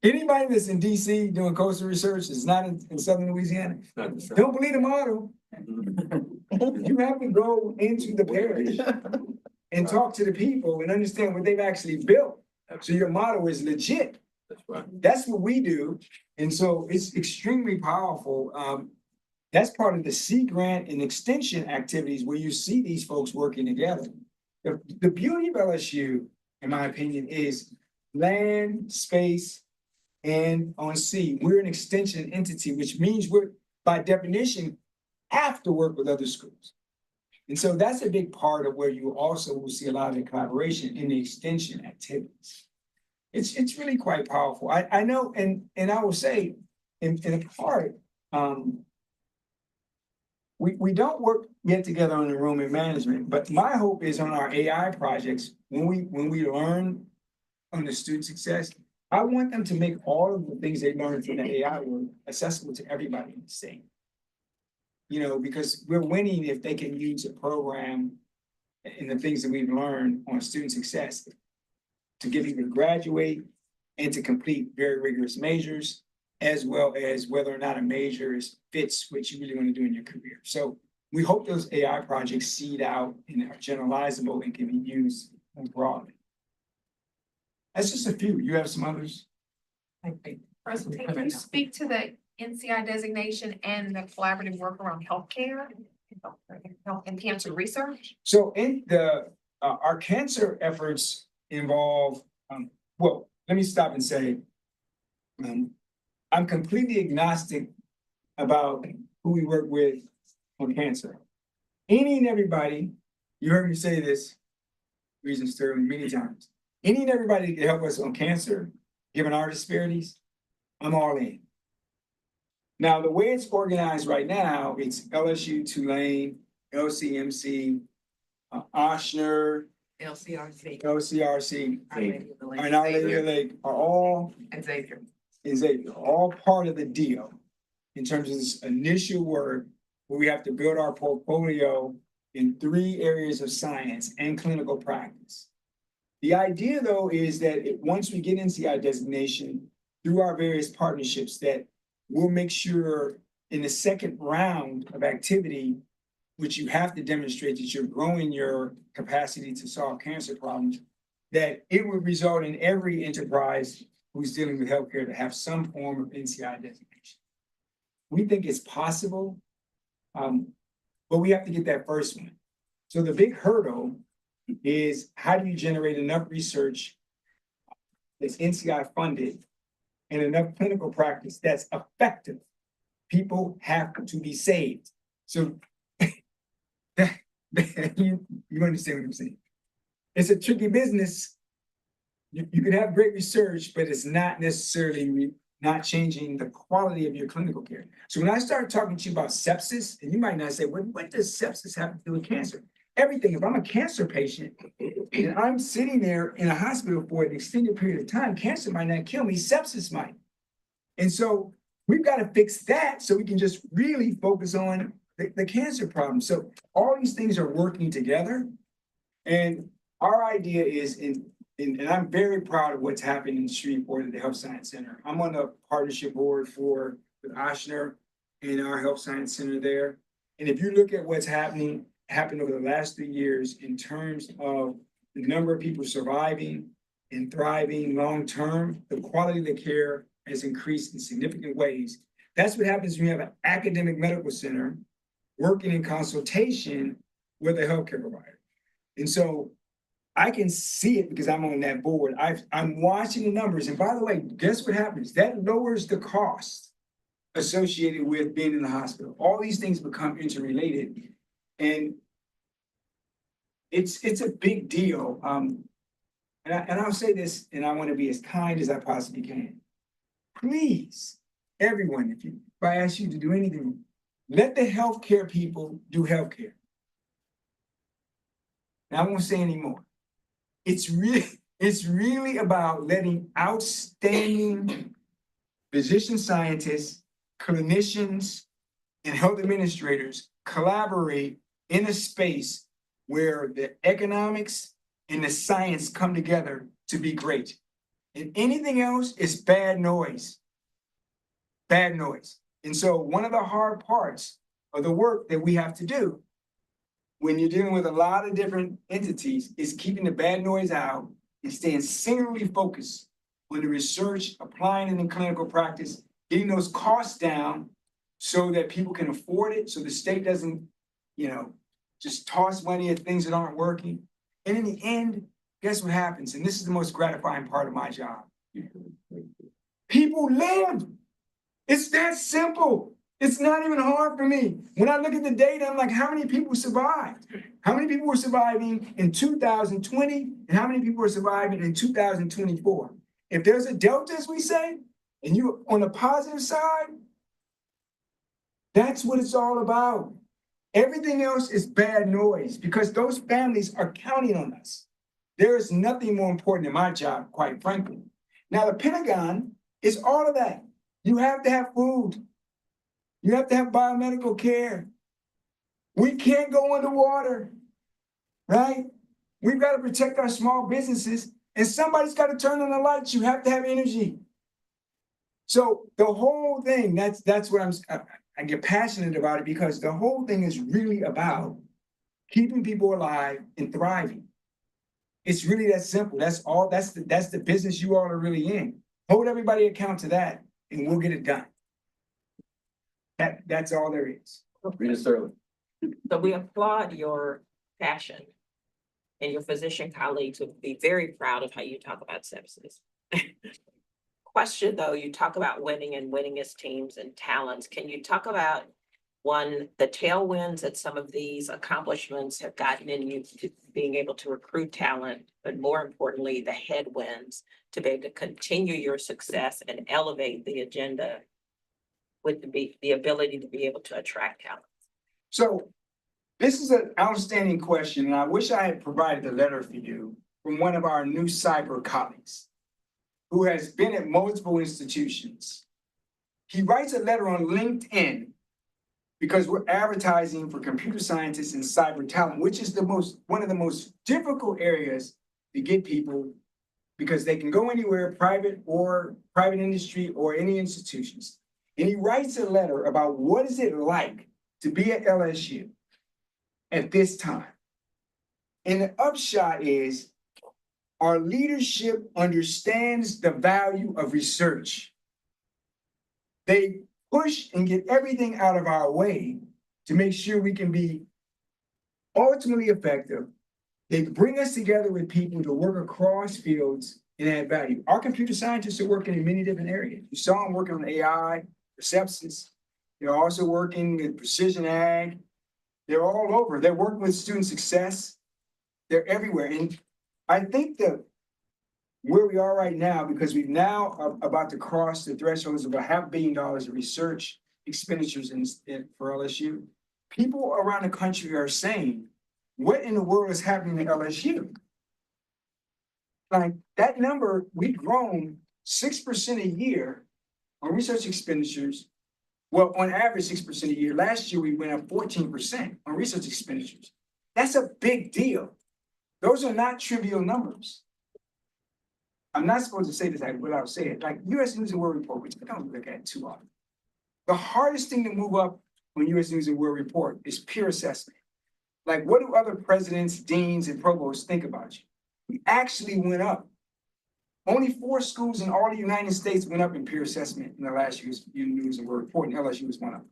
Anybody that's in DC doing coastal research is not in Southern Louisiana. Don't believe the model. You have to go into the parish and talk to the people and understand what they've actually built. So your model is legit. That's right. That's what we do. And so it's extremely powerful. That's part of the Sea Grant and extension activities where you see these folks working together. The beauty of LSU, in my opinion, is land, space, and on sea. We're an extension entity, which means we're, by definition, have to work with other schools. And so that's a big part of where you also will see a lot of the collaboration in the extension activities. It's really quite powerful. I know, and I will say, in a part, we don't work yet together on enrollment management, but my hope is on our AI projects, when we learn on the student success, I want them to make all of the things they learned from the AI work accessible to everybody in the state. You know, because we're winning if they can use a program and the things that we've learned on student success to get people to graduate and to complete very rigorous majors, as well as whether or not a major fits what you really want to do in your career. So we hope those AI projects seed out and are generalizable and can be used more broadly. That's just a few. You have some others? President, can you speak to the NCI designation and the collaborative work around healthcare and cancer research? So in our cancer efforts involve, well, let me stop and say, I'm completely agnostic about who we work with on cancer. Any and everybody, you heard me say this, Regent Sterling, many times. Any and everybody that can help us on cancer, given our disparities, I'm all in. Now, the way it's organized right now, it's LSU, Tulane, LCMC, Ochsner, LCRC. And Our Lady of the Lake are all, And Xavier. all part of the deal in terms of this initial work where we have to build our portfolio in 3 areas of science and clinical practice. The idea, though, is that once we get NCI designation through our various partnerships, that we'll make sure in the second round of activity, which you have to demonstrate that you're growing your capacity to solve cancer problems, that it would result in every enterprise who's dealing with healthcare to have some form of NCI designation. We think it's possible, but we have to get that first one. So the big hurdle is, how do you generate enough research that's NCI funded and enough clinical practice that's effective? People have to be saved. So you understand what I'm saying? It's a tricky business. You can have great research, but it's not necessarily not changing the quality of your clinical care. So when I start talking to you about sepsis, and you might not say, well, what does sepsis have to do with cancer? Everything. If I'm a cancer patient and I'm sitting there in a hospital for an extended period of time, cancer might not kill me, sepsis might. And so we've got to fix that so we can just really focus on the cancer problem. So all these things are working together. And our idea is, and I'm very proud of what's happening in Shreveport at the Health Science Center. I'm on the partnership board with Ochsner and our Health Science Center there. And if you look at what's happened over the last 3 years in terms of the number of people surviving and thriving long-term, the quality of the care has increased in significant ways. That's what happens when you have an academic medical center working in consultation with a healthcare provider. And so I can see it because I'm on that board. I'm watching the numbers. And by the way, guess what happens? That lowers the cost associated with being in the hospital. All these things become interrelated. And it's a big deal. And I'll say this, and I want to be as kind as I possibly can. Please, everyone, if I ask you to do anything, let the healthcare people do healthcare. Now, I won't say any more. It's really about letting outstanding physician scientists, clinicians, and health administrators collaborate in a space where the economics and the science come together to be great. And anything else is bad noise. Bad noise. And so one of the hard parts of the work that we have to do when you're dealing with a lot of different entities is keeping the bad noise out and staying singularly focused on the research, applying it in clinical practice, getting those costs down so that people can afford it, so the state doesn't, just toss money at things that aren't working. And in the end, guess what happens? And this is the most gratifying part of my job. People live. It's that simple. It's not even hard for me. When I look at the data, I'm like, how many people survived? How many people were surviving in 2020? And how many people were surviving in 2024? If there's a delta, as we say, and you're on the positive side, that's what it's all about. Everything else is bad noise because those families are counting on us. There is nothing more important than my job, quite frankly. Now, the Pentagon is all of that. You have to have food. You have to have biomedical care. We can't go underwater, right? We've got to protect our small businesses, and somebody's got to turn on the lights. You have to have energy. So the whole thing, that's what I get passionate about it because the whole thing is really about keeping people alive and thriving. It's really that simple. That's all. That's the business you all are really in. Hold everybody account to that, and we'll get it done. That's all there is. Rita Sterling. So we applaud your passion, and your physician colleagues would be very proud of how you talk about sepsis. Question though, you talk about winning and winning as teams and talents. Can you talk about the tailwinds that some of these accomplishments have gotten in you to being able to recruit talent, but more importantly, the headwinds to be able to continue your success and elevate the agenda with the ability to be able to attract talent? So this is an outstanding question, and I wish I had provided the letter for you from one of our new cyber colleagues who has been at multiple institutions. He writes a letter on LinkedIn because we're advertising for computer scientists and cyber talent, which is one of the most difficult areas to get people because they can go anywhere, private industry or any institutions. And he writes a letter about what is it like to be at LSU at this time. And the upshot is our leadership understands the value of research. They push and get everything out of our way to make sure we can be ultimately effective. They bring us together with people to work across fields and add value. Our computer scientists are working in many different areas. You saw them working on AI, for sepsis. They're also working with precision ag. They're all over. They're working with student success. They're everywhere. And I think that where we are right now, because we've now about to cross the thresholds of $500 million of research expenditures for LSU, people around the country are saying, what in the world is happening at LSU? Like that number, we've grown 6% a year on research expenditures. Well, on average, 6% a year. Last year, we went up 14% on research expenditures. That's a big deal. Those are not trivial numbers. I'm not supposed to say this without saying it. Like U.S. News and World Report, which I don't look at too often. The hardest thing to move up on U.S. News and World Report is peer assessment. Like, what do other presidents, deans, and provosts think about you? We actually went up. Only 4 schools in all the United States went up in peer assessment in the last year's News and World Report, and LSU was one of them.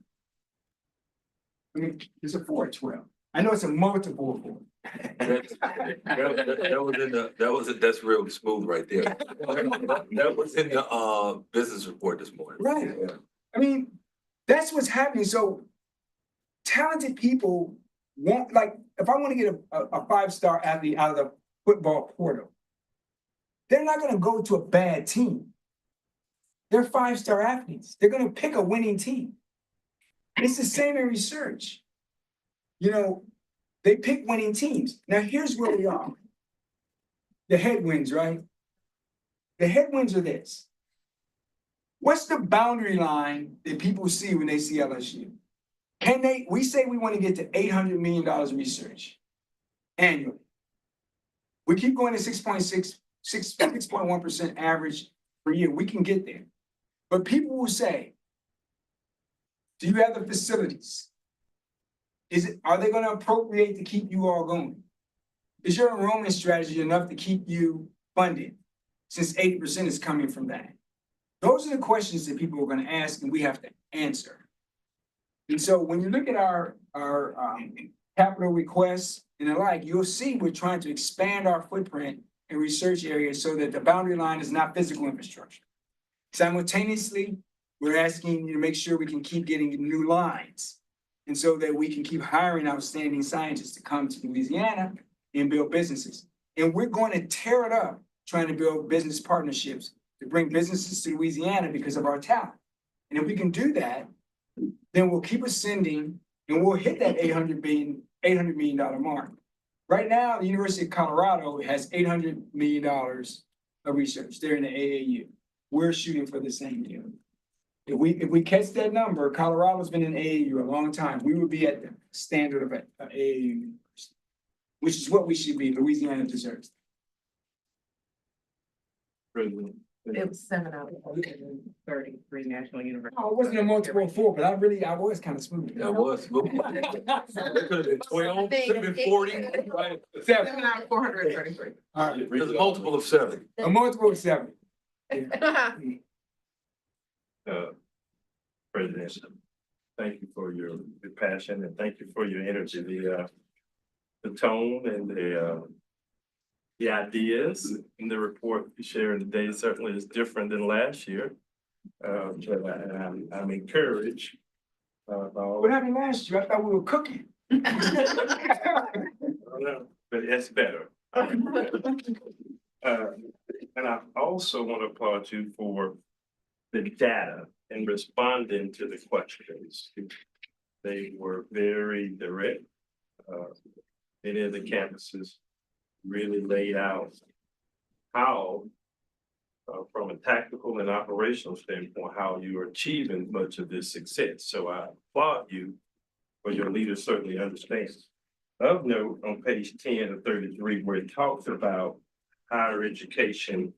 I mean, it's a 4 at 12. I know it's a multiple of 4. That's real smooth right there. That was in the business report this morning. Right. I mean, that's what's happening. So talented people like, if I want to get a five-star athlete out of the football portal, they're not gonna go to a bad team. They're five-star athletes. They're gonna pick a winning team. It's the same in research. You know, they pick winning teams. Now, here's where we are. The headwinds, right? The headwinds are this. What's the boundary line that people see when they see LSU? We say we want to get to $800 million in research annually. We keep going to 6.1% average per year. We can get there. But people will say, do you have the facilities? Are they going to appropriate to keep you all going? Is your enrollment strategy enough to keep you funded, since 80% is coming from that? Those are the questions that people are going to ask, and we have to answer. And so when you look at our capital requests and the like, you'll see we're trying to expand our footprint in research areas so that the boundary line is not physical infrastructure. Simultaneously, we're asking you to make sure we can keep getting new lines, and so that we can keep hiring outstanding scientists to come to Louisiana and build businesses. And we're going to tear it up trying to build business partnerships to bring businesses to Louisiana because of our talent. And if we can do that, then we'll keep ascending and we'll hit that $800 million mark. Right now, the University of Colorado has $800 million of research. They're in the AAU. We're shooting for the same deal. If we catch that number, Colorado's been in AAU a long time. We would be at the standard of an AAU university, which is what we should be. Louisiana deserves. It was 7 out of 33 national universities. Oh, it wasn't a multiple of 4, but I was kind of smooth. That was smooth. It could have been 12, could have been 40, right? 7 out of 433. All right. There's a multiple of 7. A multiple of 7. President, thank you for your passion and thank you for your energy. The tone and the ideas in the report you sharing today certainly is different than last year. But I'm encouraged. What happened last year? I thought we were cooking. I don't know, but it's better. And I also want to applaud you for the data and responding to the questions. They were very direct. Many of the campuses really laid out how, from a tactical and operational standpoint, how you are achieving much of this success. So I applaud you, for your leaders certainly understand. Of note, on page 10 of 33, where it talks about higher education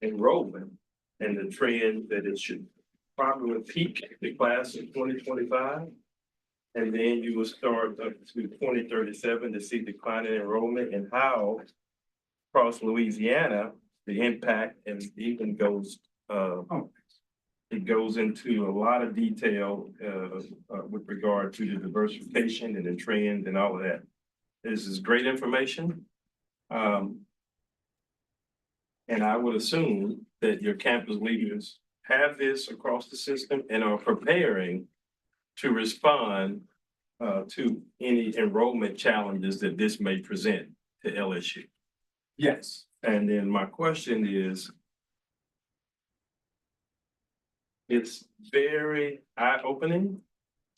enrollment and the trend that it should probably peak the class of 2025. And then you will start up to 2037 to see declining enrollment, and how across Louisiana, the impact and even goes, it goes into a lot of detail with regard to the diversification and the trend and all of that. This is great information. And I would assume that your campus leaders have this across the system and are preparing to respond to any enrollment challenges that this may present to LSU. Yes. And then my question is, it's very eye-opening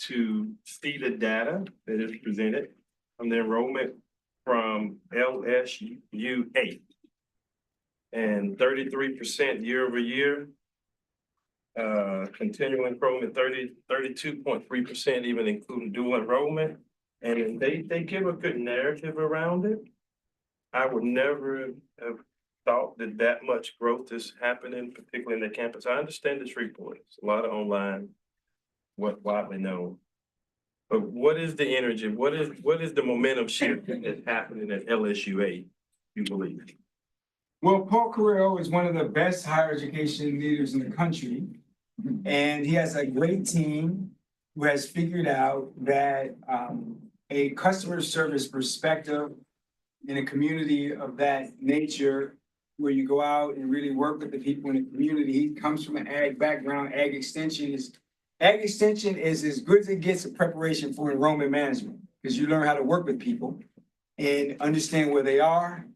to see the data that is presented from the enrollment from LSU 8. And 33% year over year. Continuing enrollment 32.3%, even including dual enrollment. And they give a good narrative around it. I would never have thought that much growth is happening, particularly in the campus. I understand this report. It's a lot of online, what widely known. But what is the energy? What is the momentum shift that's happening at LSU 8, you believe? Well, Paul Carrero is one of the best higher education leaders in the country. And he has a great team who has figured out that a customer service perspective in a community of that nature, where you go out and really work with the people in the community. He comes from an ag background. Ag extension is Ag extension is as good as it gets in preparation for enrollment management, because you learn how to work with people and understand where they are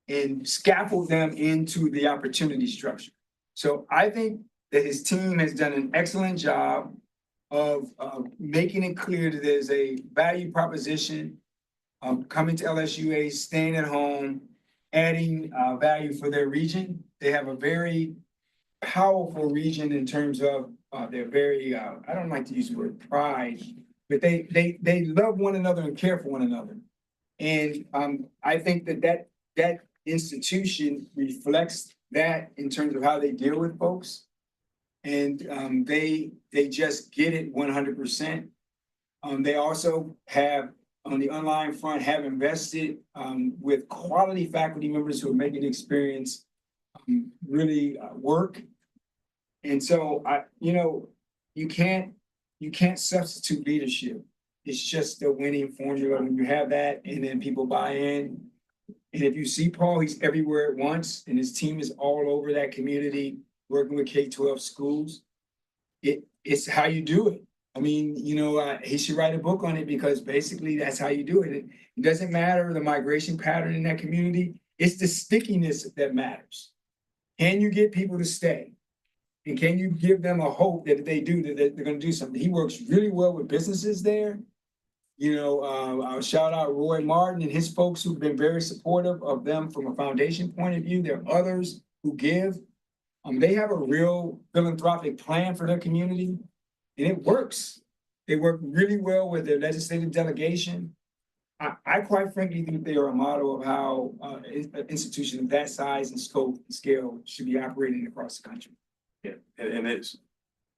and scaffold them into the opportunity structure. So I think that his team has done an excellent job of making it clear that there's a value proposition, coming to LSUA, staying at home, adding value for their region. They have a very powerful region in terms of they're very, I don't like to use the word pride, but they love one another and care for one another. And I think that institution reflects that in terms of how they deal with folks. And they just get it 100%. They also have, on the online front, have invested with quality faculty members who are making the experience really work. And so you can't substitute leadership. It's just a winning formula when you have that, and then people buy in. And if you see Paul, he's everywhere at once, and his team is all over that community, working with K-12 schools. It's how you do it. I mean, he should write a book on it, because basically that's how you do it. It doesn't matter the migration pattern in that community. It's the stickiness that matters. Can you get people to stay? And can you give them a hope that if they do, that they're going to do something? He works really well with businesses there. I'll shout out Roy Martin and his folks who've been very supportive of them from a foundation point of view. There are others who give. They have a real philanthropic plan for their community, and it works. They work really well with their legislative delegation. I quite frankly think they are a model of how an institution of that size and scope and scale should be operating across the country. Yeah, and it's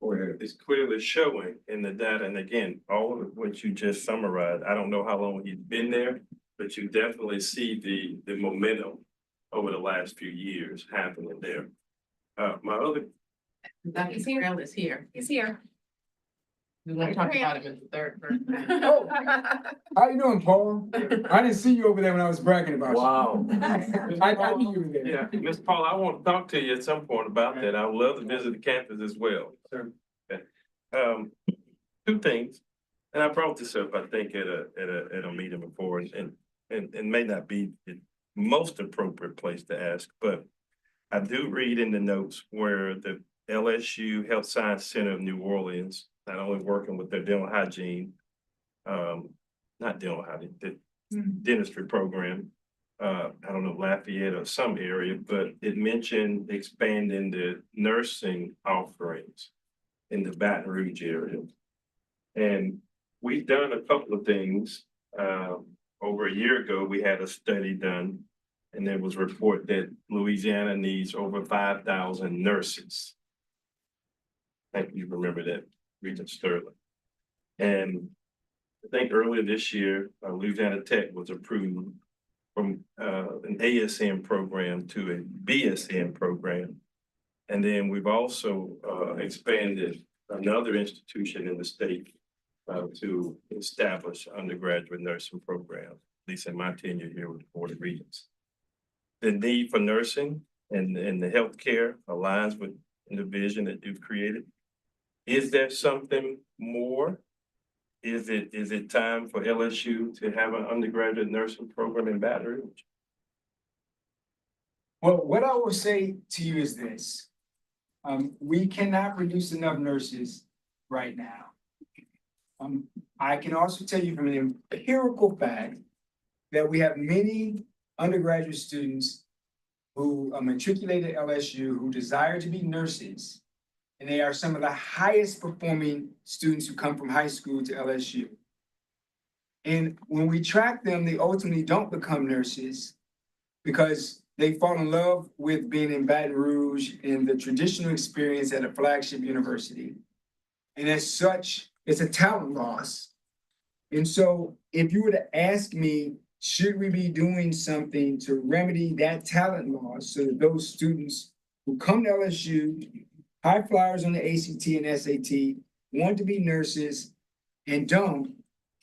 clearly showing in the data. And again, all of what you just summarized, I don't know how long he's been there, but you definitely see the momentum over the last few years happening there. My other. Dr. Terrell is here. He's here. We want to talk about him in the third person. Oh, how you doing, Paul? I didn't see you over there when I was bragging about you. Wow. I knew you were there. Yeah, Ms. Paul, I want to talk to you at some point about that. I would love to visit the campus as well. Sure. Okay. Two things, and I brought this up, I think, at a meeting before, and may not be the most appropriate place to ask, but I do read in the notes where the LSU Health Science Center of New Orleans, not only working with their dental hygiene, not dental hygiene, the dentistry program, I don't know, Lafayette or some area, but it mentioned expanding the nursing offerings in the Baton Rouge area. And we've done a couple of things. Over a year ago, we had a study done, and there was a report that Louisiana needs over 5,000 nurses. I think you remember that, Regent Sterling. And I think earlier this year, Louisiana Tech was approved from an ASN program to a BSN program. And then we've also expanded another institution in the state to establish undergraduate nursing program, at least in my tenure here with the Board of Regents. The need for nursing and the healthcare aligns with the vision that you've created. Is there something more? Is it time for LSU to have an undergraduate nursing program in Baton Rouge? Well, what I will say to you is this. We cannot produce enough nurses right now. I can also tell you from an empirical fact that we have many undergraduate students who matriculated at LSU who desire to be nurses, and they are some of the highest performing students who come from high school to LSU. And when we track them, they ultimately don't become nurses because they fall in love with being in Baton Rouge and the traditional experience at a flagship university. And as such, it's a talent loss. And so if you were to ask me, should we be doing something to remedy that talent loss so that those students who come to LSU, high flyers on the ACT and SAT, want to be nurses and don't,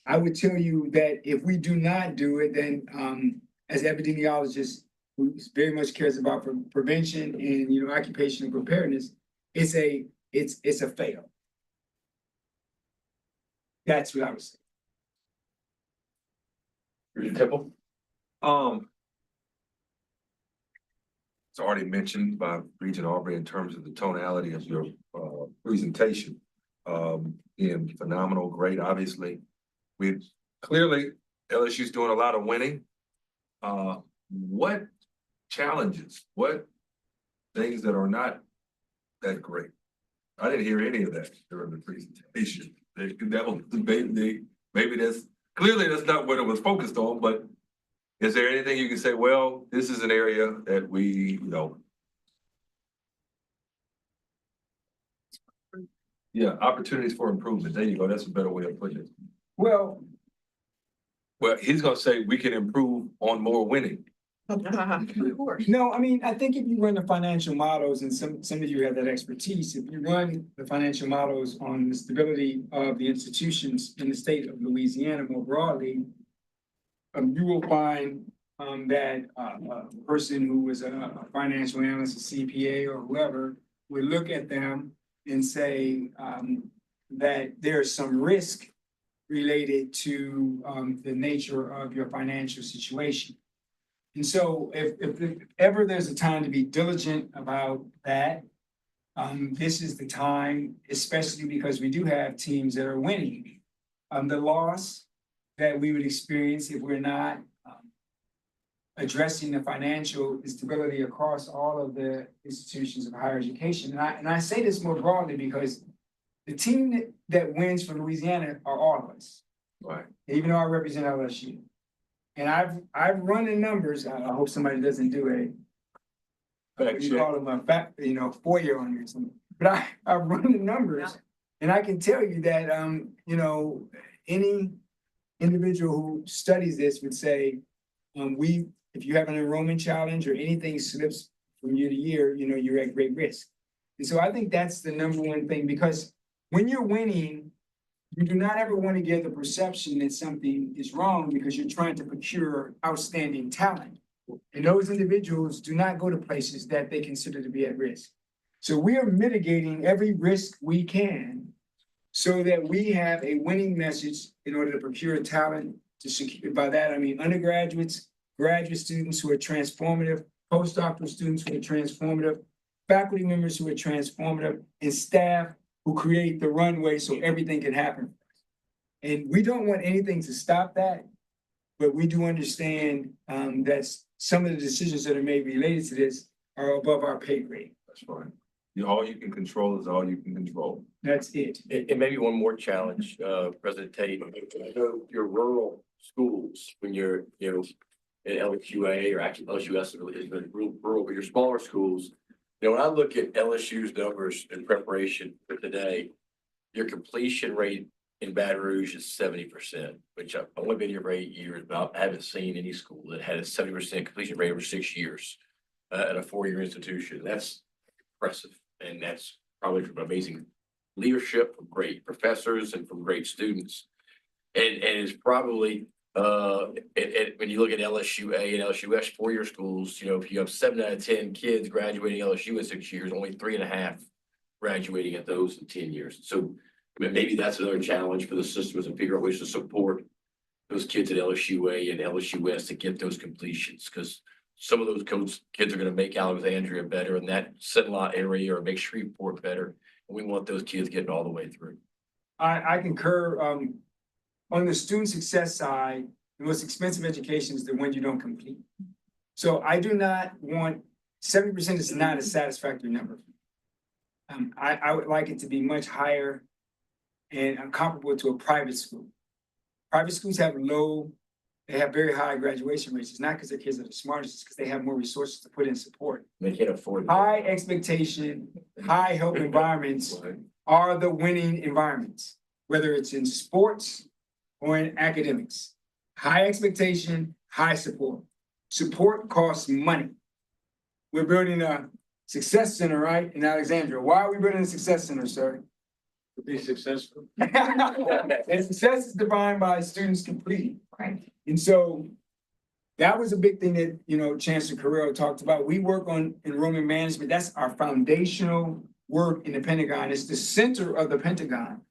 I would tell you that if we do not do it, then as epidemiologists who very much cares about prevention and occupational preparedness, it's a fail. That's what I was saying. Regent Temple? It's already mentioned by Regent Aubrey in terms of the tonality of your presentation. Being phenomenal, great, obviously. We clearly, LSU's doing a lot of winning. What challenges, what things that are not that great? I didn't hear any of that during the presentation. That was maybe that's clearly that's not what it was focused on, but is there anything you can say, well, this is an area that we, yeah, opportunities for improvement. There you go. That's a better way of putting it. Well, He's gonna say we can improve on more winning. no, I mean, I think if you run the financial models, and some of you have that expertise, if you run the financial models on the stability of the institutions in the state of Louisiana more broadly, you will find that a person who was a financial analyst, a CPA or whoever, would look at them and say that there's some risk related to the nature of your financial situation. And so if ever there's a time to be diligent about that, this is the time, especially because we do have teams that are winning. The loss that we would experience if we're not addressing the financial stability across all of the institutions of higher education. And I say this more broadly because the team that wins for Louisiana are all of us. Right. Even though I represent LSU. And I've run the numbers. I hope somebody doesn't do you call them a FOIA on me or something. But I've run the numbers, and I can tell you that any individual who studies this would say, if you have an enrollment challenge or anything slips from year to year, you're at great risk. And so I think that's the number one thing, because when you're winning, you do not ever want to give the perception that something is wrong because you're trying to procure outstanding talent. And those individuals do not go to places that they consider to be at risk. So we are mitigating every risk we can so that we have a winning message in order to procure talent to secure. By that, I mean undergraduates, graduate students who are transformative, postdoctoral students who are transformative, faculty members who are transformative, and staff who create the runway so everything can happen. And we don't want anything to stop that, but we do understand that some of the decisions that are made related to this are above our pay grade. That's fine. All you can control is all you can control. That's it. And maybe one more challenge, President Teddy, your rural schools, when you're, in LQA or actually LSUS is rural, but your smaller schools, when I look at LSU's numbers in preparation for today, your completion rate in Baton Rouge is 70%, which I've only been here for 8 years, but I haven't seen any school that had a 70% completion rate over 6 years at a 4-year institution. That's impressive. And that's probably from amazing leadership, from great professors and from great students. And it's probably, when you look at LSUA and LSUS 4-year schools, if you have 7 out of 10 kids graduating LSU in 6 years, only 3.5 graduating at those in 10 years. So maybe that's another challenge for the system, is to figure out ways to support those kids at LSUA and LSUS to get those completions, because some of those kids are going to make Alexandria better in that Sentinel area or make Shreveport better. And we want those kids getting all the way through. I concur. On the student success side, the most expensive education is the one you don't complete. So I do not want 70% is not a satisfactory number. I would like it to be much higher and comparable to a private school. Private schools have very high graduation rates. It's not because their kids are the smartest, it's because they have more resources to put in support. They can't afford it. High expectation, high help environments are the winning environments, whether it's in sports or in academics. High expectation, high support. Support costs money. We're building a success center, right, in Alexandria. Why are we building a success center, sir? To be successful. And success is defined by students completing. Right. And so that was a big thing that, Chancellor Carrero talked about. We work on enrollment management. That's our foundational work in the Pentagon. It's the center of the Pentagon.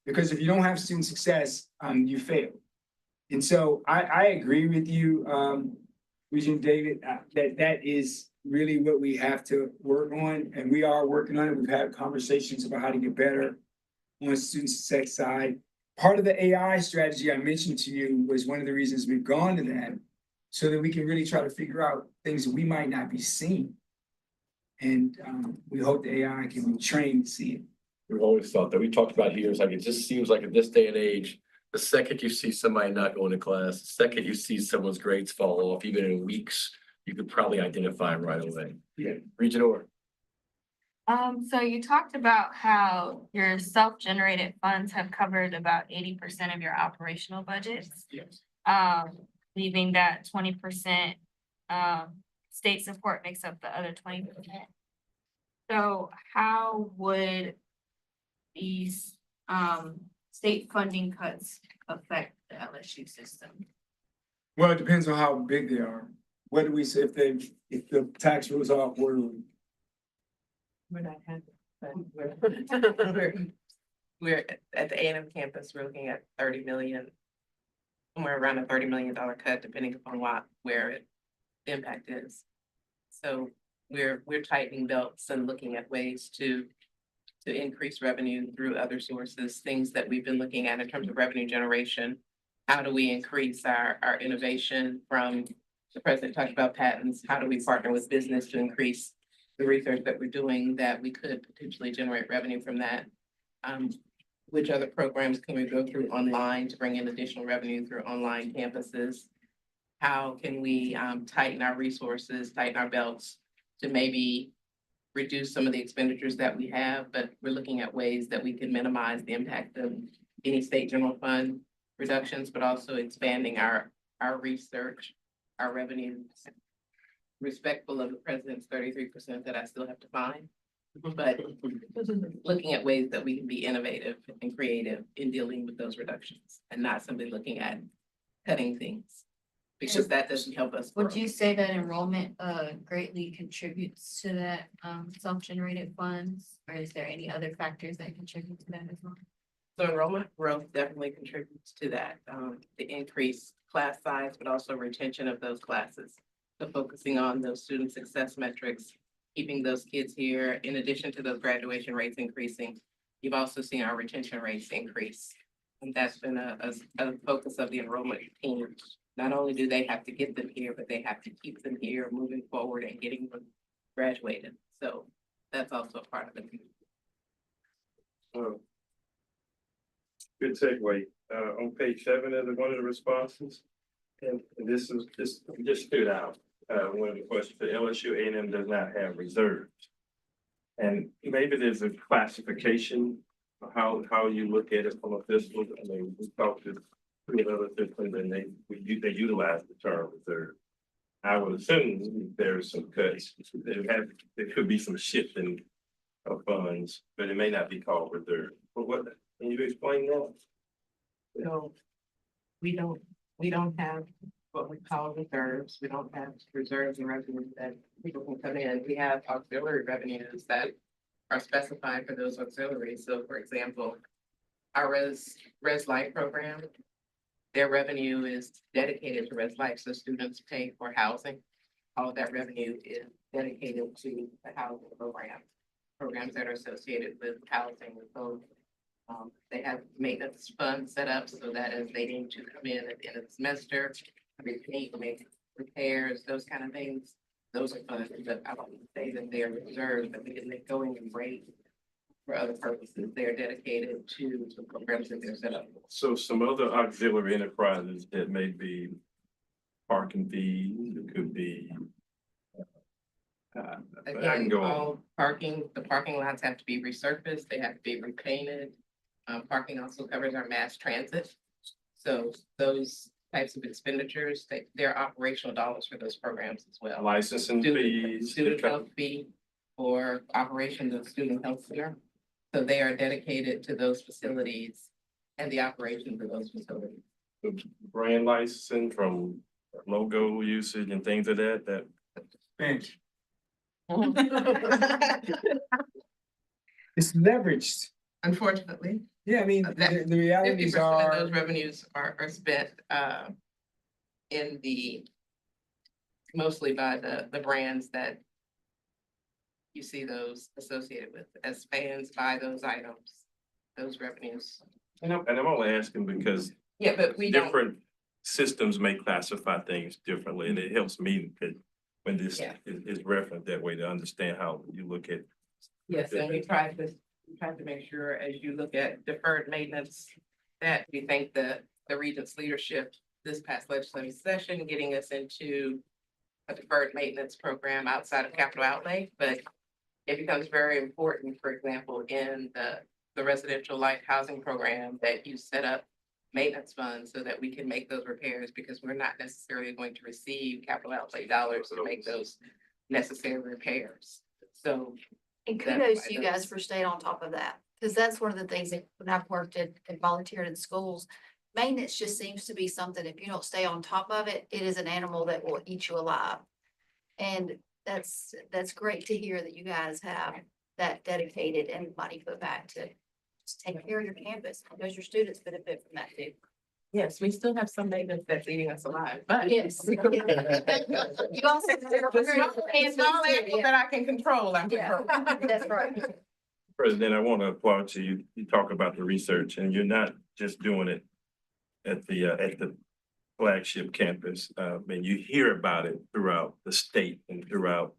Because if you don't have student success, you fail. And so I agree with you, Regent David, that is really what we have to work on, and we are working on it. We've had conversations about how to get better on the student success side. Part of the AI strategy I mentioned to you was one of the reasons we've gone to that, so that we can really try to figure out things that we might not be seeing. And we hope the AI can be trained to see it. We've always thought that we talked about here, it's like, it just seems like in this day and age, the second you see somebody not going to class, the second you see someone's grades fall off, even in weeks, you could probably identify them right away. Yeah. Regent Orr. So you talked about how your self-generated funds have covered about 80% of your operational budgets. Yes. Leaving that 20%, state support makes up the other 20%. So how would these, state funding cuts affect the LSU system? Well, it depends on how big they are. What do we say if the tax rolls off, where do we? We're not happy, but we're at the A&M campus, we're looking at 30 million. Somewhere around a $30 million cut, depending upon where the impact is. So we're tightening belts and looking at ways to increase revenue through other sources, things that we've been looking at in terms of revenue generation. How do we increase our innovation from, the president talked about patents, how do we partner with business to increase the research that we're doing that we could potentially generate revenue from that? Which other programs can we go through online to bring in additional revenue through online campuses? How can we tighten our resources, tighten our belts to maybe reduce some of the expenditures that we have, but we're looking at ways that we can minimize the impact of any state general fund reductions, but also expanding our research, our revenues, respectful of the president's 33% that I still have to find. But looking at ways that we can be innovative and creative in dealing with those reductions and not simply looking at cutting things. Because that doesn't help us. Would grow. you say that enrollment greatly contributes to that self-generated funds? Or is there any other factors that contribute to that as well? So enrollment growth definitely contributes to that, the increased class size, but also retention of those classes. So focusing on those student success metrics, keeping those kids here, in addition to those graduation rates increasing, you've also seen our retention rates increase. And that's been a focus of the enrollment team. Not only do they have to get them here, but they have to keep them here moving forward and getting them graduated. So that's also a part of it. Good segue. On page 7 of one of the responses, and this just stood out. One of the questions, the LSU A&M does not have reserves. And maybe there's a classification of how you look at it from a fiscal. I mean, we talked to three other systems and they utilize the term reserve. I would assume there's some cuts. There could be some shifting of funds, but it may not be called reserve. But what, can you explain that? So we don't have what we call reserves. We don't have reserves and revenues that people can come in. We have auxiliary revenues that are specified for those auxiliaries. So for example, our Res Life program, their revenue is dedicated to Res Life. So students pay for housing. All of that revenue is dedicated to the housing programs that are associated with housing. So they have maintenance funds set up so that as they need to come in at the end of the semester, repaint, make repairs, those kind of things. Those are funds that I don't say that they are reserved, but because they go in and rate for other purposes, they are dedicated to the programs that they're set up for. So some other auxiliary enterprises that may be parking fees, it could be. I can Again, go on. all the parking lots have to be resurfaced, they have to be repainted. Parking also covers our mass transit. So those types of expenditures, they're operational dollars for those programs as well. Licensing fees. Student health fee for operations of student health care. So they are dedicated to those facilities and the operations of those facilities. The brand licensing from logo usage and things of that. Bench. It's leveraged. Unfortunately. Yeah, I mean, the realities 50% of are, those revenues are spent in mostly by the brands that you see those associated with, as fans buy those items, those revenues. And I'm only asking because Yeah, but we don't, different systems may classify things differently, and it helps me that when this Yeah. is referenced that way to understand how you look at. yes, and we tried to make sure as you look at deferred maintenance, that we thank the Regents leadership this past legislative session, getting us into a deferred maintenance program outside of capital outlay, but it becomes very important, for example, in the residential light housing program, that you set up maintenance funds so that we can make those repairs, because we're not necessarily going to receive capital outlay dollars to make those necessary repairs. So. And that's kudos why to you those- guys for staying on top of that, because that's one of the things that when I've worked and volunteered in schools, maintenance just seems to be something, if you don't stay on top of it, it is an animal that will eat you alive. And that's great to hear that you guys have that dedicated and money put back to just take care of your campus, because your students benefit from that too. Yes, we still have some maintenance that's eating us alive, but. Yes. You also. It's all animals that I can control, I'm Yeah, controlling. that's right. President, I want to applaud you. You talk about the research, and you're not just doing it at the flagship campus. And you hear about it throughout the state and throughout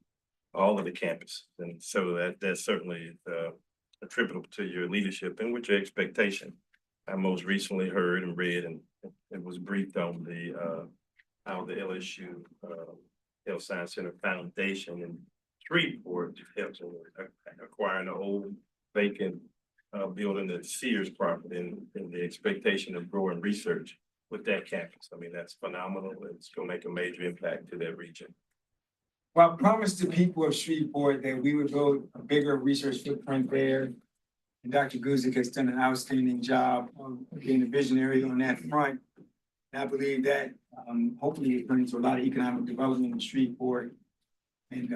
all of the campus. And so that certainly attributable to your leadership and with your expectation. I most recently heard and read and it was briefed on how the LSU Health Science Center Foundation in Shreveport helps in acquiring an old vacant building at Sears property and the expectation of growing research with that campus. I mean, that's phenomenal. It's gonna make a major impact to that region. well, I promised the people of Shreveport that we would build a bigger research footprint there. And Dr. Guzik has done an outstanding job of being a visionary on that front. And I believe that hopefully it brings a lot of economic development in Shreveport. And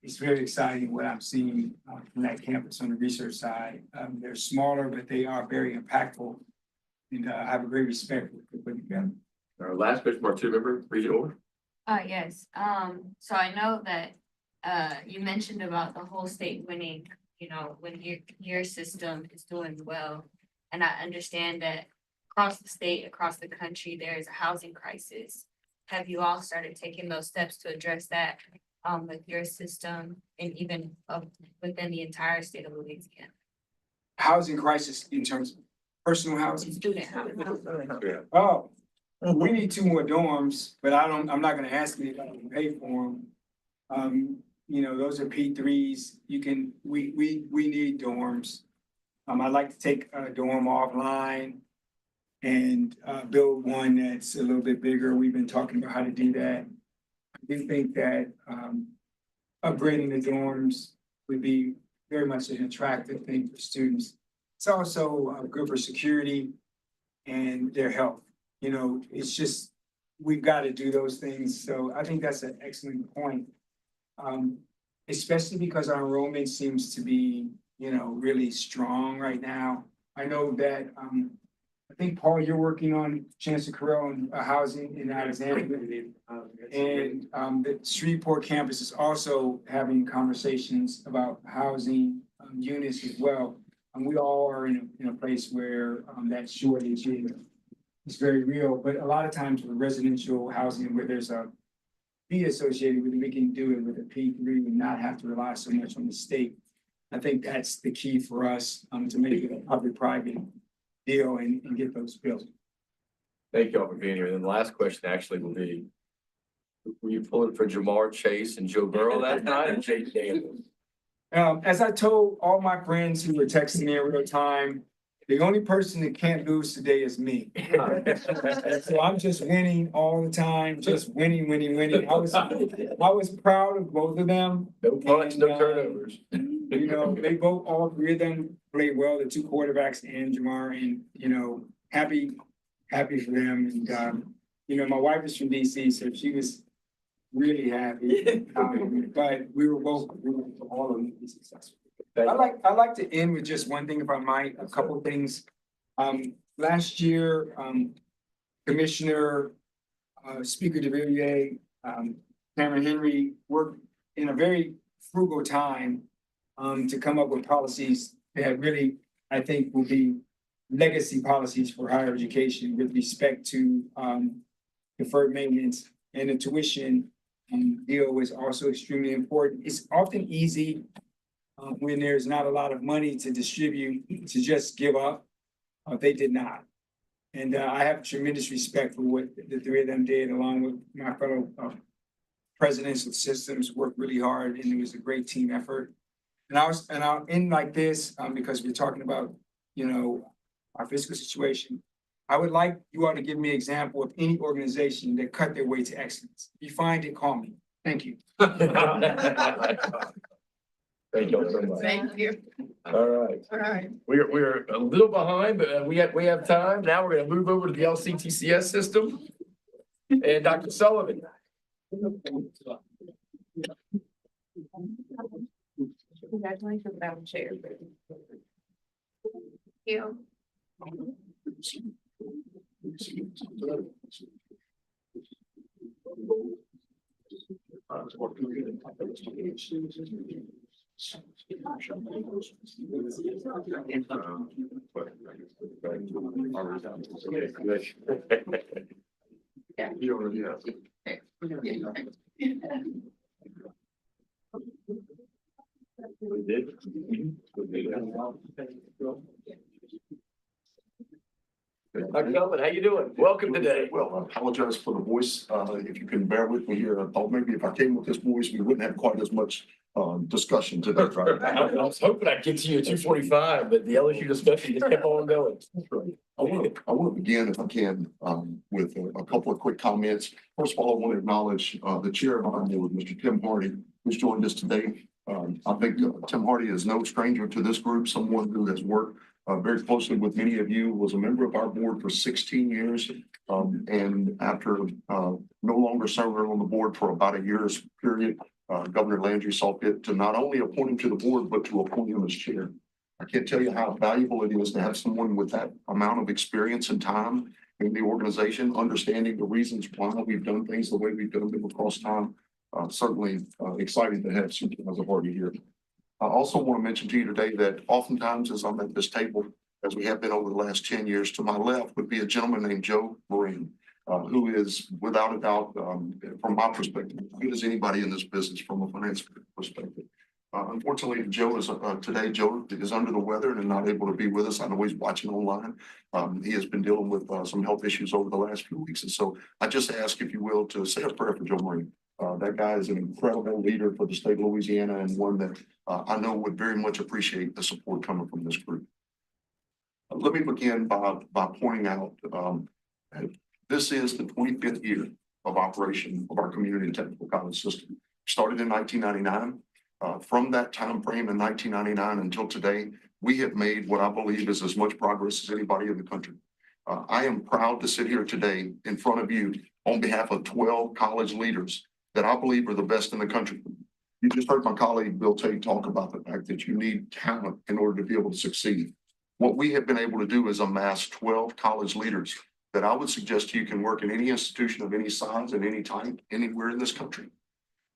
it's very exciting what I'm seeing from that campus on the research side. They're smaller, but they are very impactful. And I have a great respect for what they're putting together. Our last question, our two member, Regent Orr. Yes, so I know that, you mentioned about the whole state winning, you know, when your system is doing well. And I understand that across the state, across the country, there is a housing crisis. Have you all started taking those steps to address that, with your system and even within the entire state of Louisiana? Housing crisis in terms of personal housing. Student housing. Oh, we need 2 more dorms, but I'm not gonna ask anybody to pay for them. You know, those are P3s. We need dorms. I'd like to take a dorm offline and build one that's a little bit bigger. We've been talking about how to do that. I do think that upgrading the dorms would be very much an attractive thing for students. It's also good for security and their health. You know, it's just, we've got to do those things. So I think that's an excellent point. Especially because our enrollment seems to be, you know, really strong right now. I know that, I think, Paul, you're working on Chancellor Carell and housing in Alexandria. And the Shreveport campus is also having conversations about housing units as well. And we all are in a place where that shortage is very real. But a lot of times with residential housing where there's a fee associated with it, we can do it with a P3 and not have to rely so much on the state. I think that's the key for us to make it a public-private deal and get those built. Thank you all for being here. And then the last question actually will be, were you pulling for Jamar Chase and Joe Burrow that night or Jake Daniels? As I told all my friends who were texting me in real time, the only person that can't lose today is me. So I'm just winning all the time, just winning. I was proud of both of them. No punch, no turnovers. You know, they both, all 3 of them played well, the 2 quarterbacks and Jamar, and, you know, happy for them. And, you know, my wife is from DC, so she was really happy. But we were all of them be successful. I like to end with just one thing, if I might, a couple of things. Last year, Commissioner, Speaker DeVilliers, Cameron Henry worked in a very frugal time to come up with policies that really, I think, will be legacy policies for higher education with respect to deferred maintenance and the tuition deal is also extremely important. It's often easy when there's not a lot of money to distribute to just give up. They did not. And I have tremendous respect for what the three of them did, along with my fellow presidents of systems, worked really hard, and it was a great team effort. And I'll end like this because we're talking about, our fiscal situation. I would like you all to give me an example of any organization that cut their way to excellence. If you find it, call me. Thank you. Thank you so much. Thank you. All right. All right. We're a little behind, but we have time. Now we're gonna move over to the LCTCS system. And Dr. Sullivan. Congratulations, Madam Chair. You. Yeah. You already have. We did. Dr. Sullivan, how you doing? Welcome today. Well, I apologize for the voice. If you can bear with me here, I thought maybe if I came with this voice, we wouldn't have quite as much discussion today. I was hoping I'd get to you at 2:45, but the LSU discussion just kept on going. I want to begin, if I can, with a couple of quick comments. First of all, I want to acknowledge the chair of our board, Mr. Tim Hardy, who's joined us today. I think Tim Hardy is no stranger to this group, someone who has worked very closely with many of you, was a member of our board for 16 years. And after no longer serving on the board for about a year's period, Governor Landry saw fit to not only appoint him to the board, but to appoint him as chair. I can't tell you how valuable it is to have someone with that amount of experience and time in the organization, understanding the reasons why we've done things the way we've done them across time. Certainly excited to have Supervisor Hardy here. I also want to mention to you today that oftentimes as I'm at this table, as we have been over the last 10 years, to my left would be a gentleman named Joe Marine, who is without a doubt, from my perspective, as good as anybody in this business from a finance perspective. Unfortunately, Joe is under the weather and not able to be with us. I know he's watching online. He has been dealing with some health issues over the last few weeks. And so I just ask, if you will, to say a prayer for Joe Marine. That guy is an incredible leader for the state of Louisiana and one that I know would very much appreciate the support coming from this group. Let me begin by pointing out this is the 25th year of operation of our community and technical college system. Started in 1999. From that time frame in 1999 until today, we have made what I believe is as much progress as anybody in the country. I am proud to sit here today in front of you on behalf of 12 college leaders that I believe are the best in the country. You just heard my colleague Bill Tate talk about the fact that you need talent in order to be able to succeed. What we have been able to do is amass 12 college leaders that I would suggest to you can work in any institution of any size and any type, anywhere in this country.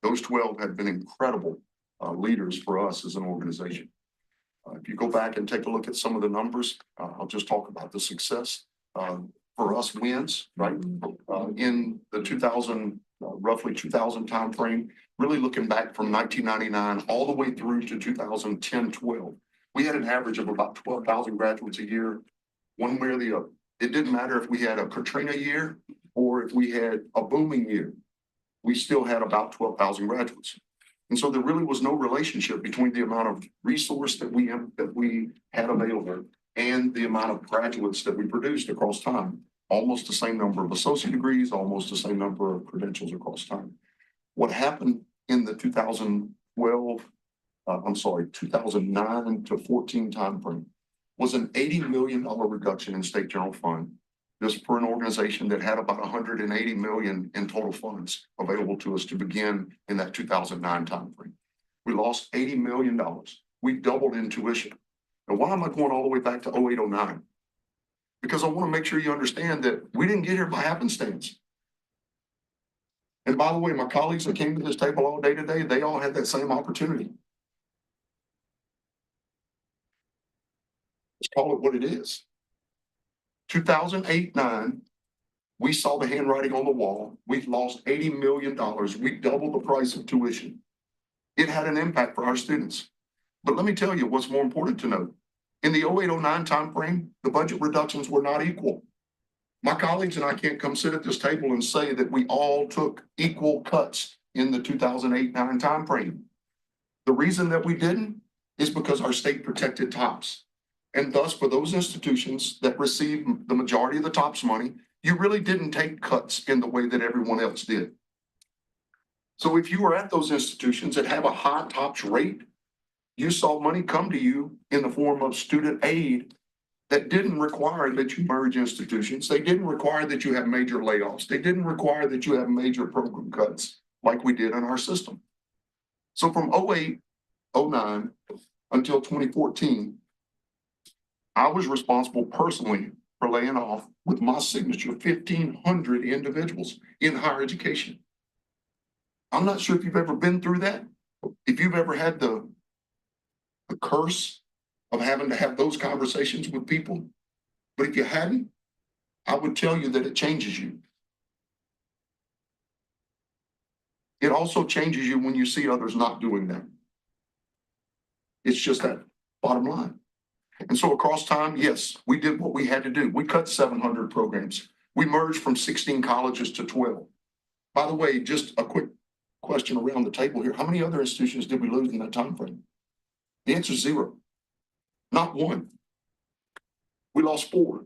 Those 12 have been incredible leaders for us as an organization. If you go back and take a look at some of the numbers, I'll just talk about the success for us wins, right? In the roughly 2000 timeframe, really looking back from 1999 all the way through to 2010-12, we had an average of about 12,000 graduates a year, one way or the other. It didn't matter if we had a Katrina year or if we had a booming year, we still had about 12,000 graduates. And so there really was no relationship between the amount of resource that we had available and the amount of graduates that we produced across time. Almost the same number of associate degrees, almost the same number of credentials across time. What happened in the 2009 to 14 timeframe was an $80 million reduction in state general fund. This for an organization that had about 180 million in total funds available to us to begin in that 2009 timeframe. We lost $80 million we doubled in tuition. And why am I going all the way back to 08, 09? Because I want to make sure you understand that we didn't get here by happenstance. And by the way, my colleagues that came to this table all day today, they all had that same opportunity. Let's call it what it is. 2008-09, we saw the handwriting on the wall. We've lost $80 million. We doubled the price of tuition. It had an impact for our students. But let me tell you what's more important to note. In the 08-09 timeframe, the budget reductions were not equal. My colleagues and I can't come sit at this table and say that we all took equal cuts in the 2008-09 timeframe. The reason that we didn't is because our state protected TOPS. And thus, for those institutions that receive the majority of the TOPS money, you really didn't take cuts in the way that everyone else did. So if you were at those institutions that have a high TOPS rate, you saw money come to you in the form of student aid that didn't require that you merge institutions. They didn't require that you have major layoffs. They didn't require that you have major program cuts like we did in our system. So from 08, 09 until 2014, I was responsible personally for laying off with my signature 1,500 individuals in higher education. I'm not sure if you've ever been through that. If you've ever had the curse of having to have those conversations with people. But if you hadn't, I would tell you that it changes you. It also changes you when you see others not doing that. It's just that bottom line. And so across time, yes, we did what we had to do. We cut 700 programs. We merged from 16 colleges to 12. By the way, just a quick question around the table here. How many other institutions did we lose in that time frame? The answer is 0. Not one. We lost 4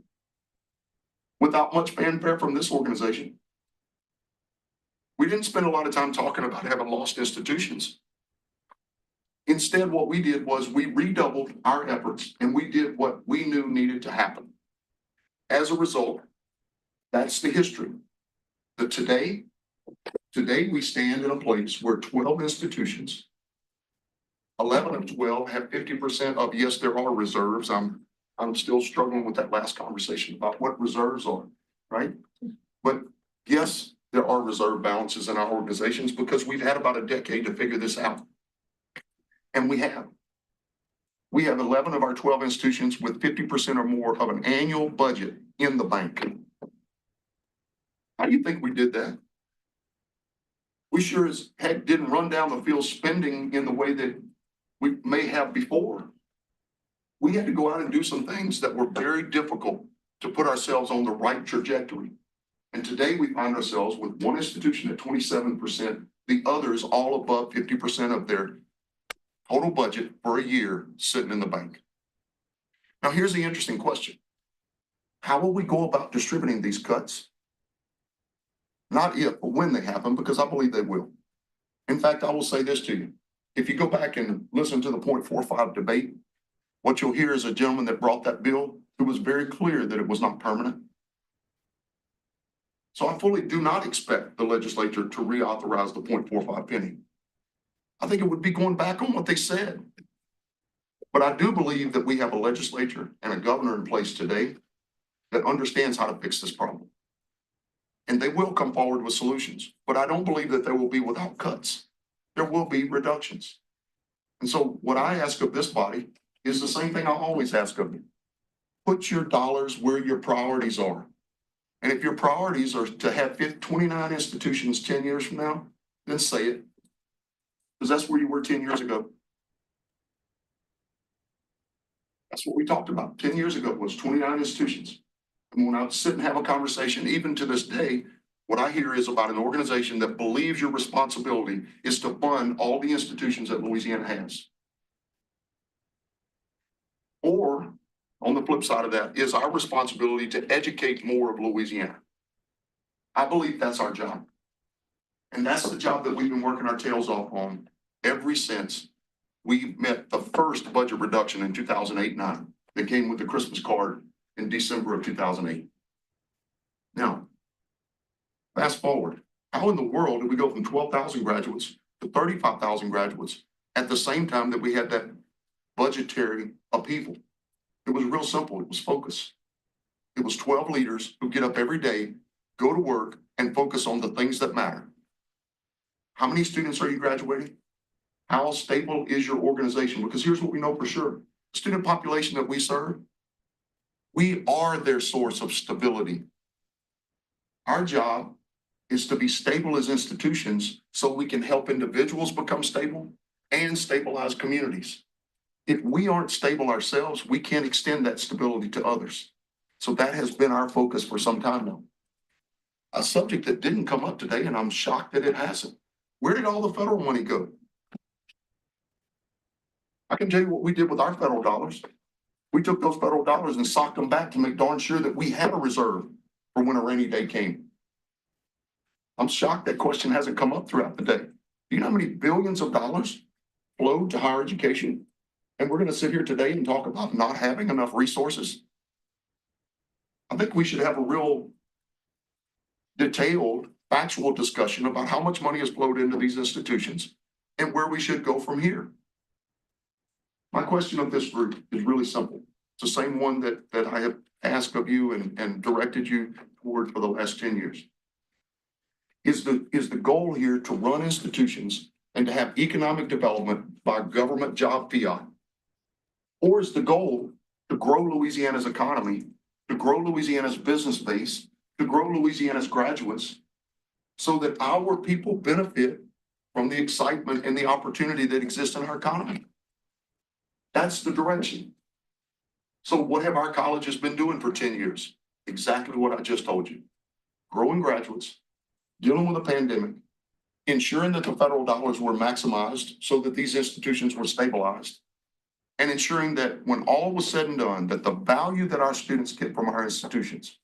without much fanfare from this organization. We didn't spend a lot of time talking about having lost institutions. Instead, what we did was we redoubled our efforts and we did what we knew needed to happen. As a result, that's the history. That today we stand in a place where 12 institutions, 11 of 12 have 50% of, yes, there are reserves. I'm still struggling with that last conversation about what reserves are, right? But yes, there are reserve balances in our organizations because we've had about a decade to figure this out. And we have. We have 11 of our 12 institutions with 50% or more of an annual budget in the bank. How do you think we did that? We sure as heck didn't run down the field spending in the way that we may have before. We had to go out and do some things that were very difficult to put ourselves on the right trajectory. And today we find ourselves with one institution at 27%, the others all above 50% of their total budget for a year sitting in the bank. Now, here's the interesting question. How will we go about distributing these cuts? Not if, but when they happen, because I believe they will. In fact, I will say this to you. If you go back and listen to the 0.45 debate, what you'll hear is a gentleman that brought that bill who was very clear that it was not permanent. So I fully do not expect the legislature to reauthorize the 0.45 penny. I think it would be going back on what they said. But I do believe that we have a legislature and a governor in place today that understands how to fix this problem. And they will come forward with solutions, but I don't believe that they will be without cuts. There will be reductions. And so what I ask of this body is the same thing I always ask of you. Put your dollars where your priorities are. And if your priorities are to have 29 institutions 10 years from now, then say it. Because that's where you were 10 years ago. That's what we talked about 10 years ago was 29 institutions. And when I sit and have a conversation, even to this day, what I hear is about an organization that believes your responsibility is to fund all the institutions that Louisiana has. Or on the flip side of that is our responsibility to educate more of Louisiana. I believe that's our job. And that's the job that we've been working our tails off on ever since we met the first budget reduction in 2008-09 that came with the Christmas card in December of 2008. Now, fast forward, how in the world did we go from 12,000 graduates to 35,000 graduates at the same time that we had that budgetary upheaval. It was real simple. It was focus. It was 12 leaders who get up every day, go to work, and focus on the things that matter. How many students are you graduating? How stable is your organization? Because here's what we know for sure. The student population that we serve, we are their source of stability. Our job is to be stable as institutions so we can help individuals become stable and stabilize communities. If we aren't stable ourselves, we can't extend that stability to others. So that has been our focus for some time now. A subject that didn't come up today, and I'm shocked that it hasn't. Where did all the federal money go? I can tell you what we did with our federal dollars. We took those federal dollars and socked them back to make darn sure that we had a reserve for when a rainy day came. I'm shocked that question hasn't come up throughout the day. Do you know how many billions of dollars flowed to higher education? And we're going to sit here today and talk about not having enough resources. I think we should have a real detailed, factual discussion about how much money has flowed into these institutions and where we should go from here. My question of this group is really simple. It's the same one that I have asked of you and directed you toward for the last 10 years. Is the goal here to run institutions and to have economic development by government job fiat? Or is the goal to grow Louisiana's economy, to grow Louisiana's business base, to grow Louisiana's graduates, so that our people benefit from the excitement and the opportunity that exists in our economy? That's the direction. So what have our colleges been doing for 10 years? Exactly what I just told you. Growing graduates, dealing with a pandemic, ensuring that the federal dollars were maximized so that these institutions were stabilized, and ensuring that when all was said and done, that the value that our students get from our institutions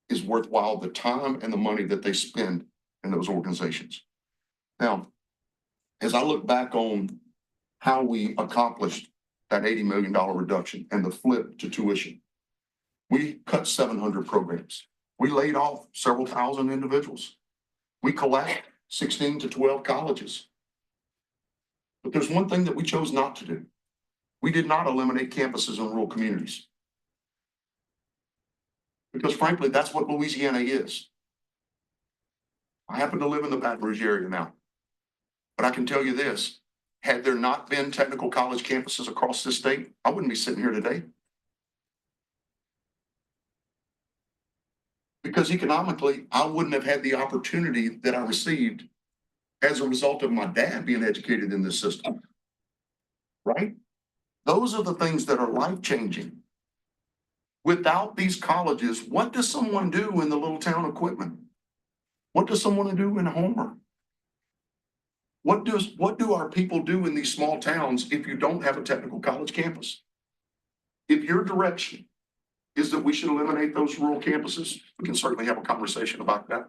is worthwhile the time and the money that they spend in those organizations. Now, as I look back on how we accomplished that $80 million reduction and the flip to tuition, we cut 700 programs. We laid off several thousand individuals. We collapsed 16 to 12 colleges. But there's one thing that we chose not to do. We did not eliminate campuses in rural communities. Because frankly, that's what Louisiana is. I happen to live in the Baton Rouge area now. But I can tell you this, had there not been technical college campuses across this state, I wouldn't be sitting here today. Because economically, I wouldn't have had the opportunity that I received as a result of my dad being educated in this system. Right? Those are the things that are life-changing. Without these colleges, what does someone do in the little town of Quitman? What does someone do in Homer? What do our people do in these small towns if you don't have a technical college campus? If your direction is that we should eliminate those rural campuses, we can certainly have a conversation about that.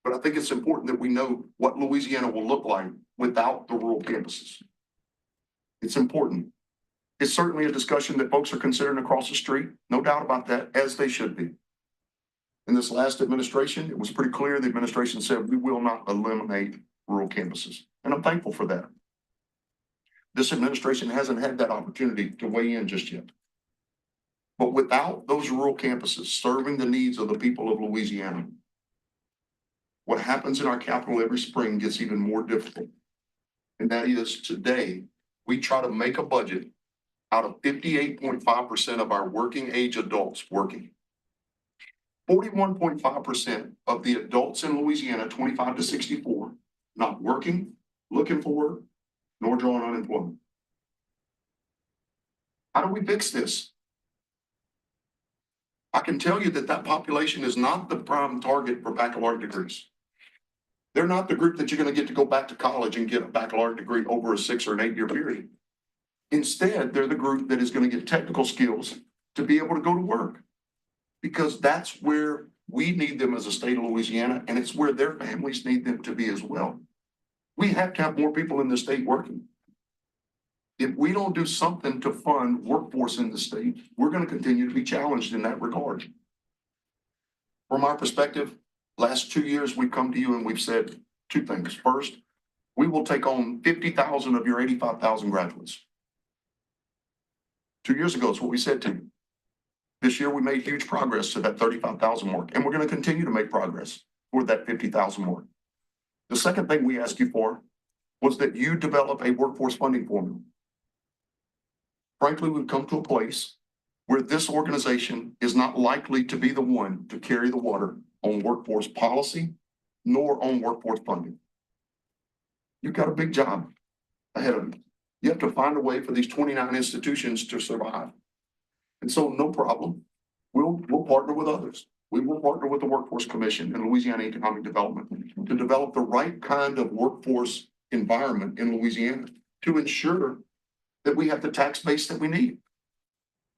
But I think it's important that we know what Louisiana will look like without the rural campuses. It's important. It's certainly a discussion that folks are considering across the street, no doubt about that, as they should be. In this last administration, it was pretty clear the administration said we will not eliminate rural campuses, and I'm thankful for that. This administration hasn't had that opportunity to weigh in just yet. But without those rural campuses serving the needs of the people of Louisiana, what happens in our capital every spring gets even more difficult. And that is today, we try to make a budget out of 58.5% of our working age adults working. 41.5% of the adults in Louisiana, 25 to 64, not working, looking for work, nor drawing unemployment. How do we fix this? I can tell you that that population is not the prime target for baccalaureate degrees. They're not the group that you're going to get to go back to college and get a baccalaureate degree over a 6 or an 8 year period. Instead, they're the group that is going to get technical skills to be able to go to work, because that's where we need them as a state of Louisiana, and it's where their families need them to be as well. We have to have more people in the state working. If we don't do something to fund workforce in the state, we're going to continue to be challenged in that regard. From our perspective, last 2 years, we've come to you and we've said two things. First, we will take on 50,000 of your 85,000 graduates. 2 years ago, it's what we said to you. This year, we made huge progress to that 35,000 mark, and we're gonna continue to make progress toward that 50,000 mark. The second thing we asked you for was that you develop a workforce funding formula. Frankly, we've come to a place where this organization is not likely to be the one to carry the water on workforce policy nor on workforce funding. You've got a big job ahead of you. You have to find a way for these 29 institutions to survive. And so no problem. We'll partner with others. We will partner with the Workforce Commission and Louisiana Economic Development to develop the right kind of workforce environment in Louisiana to ensure that we have the tax base that we need.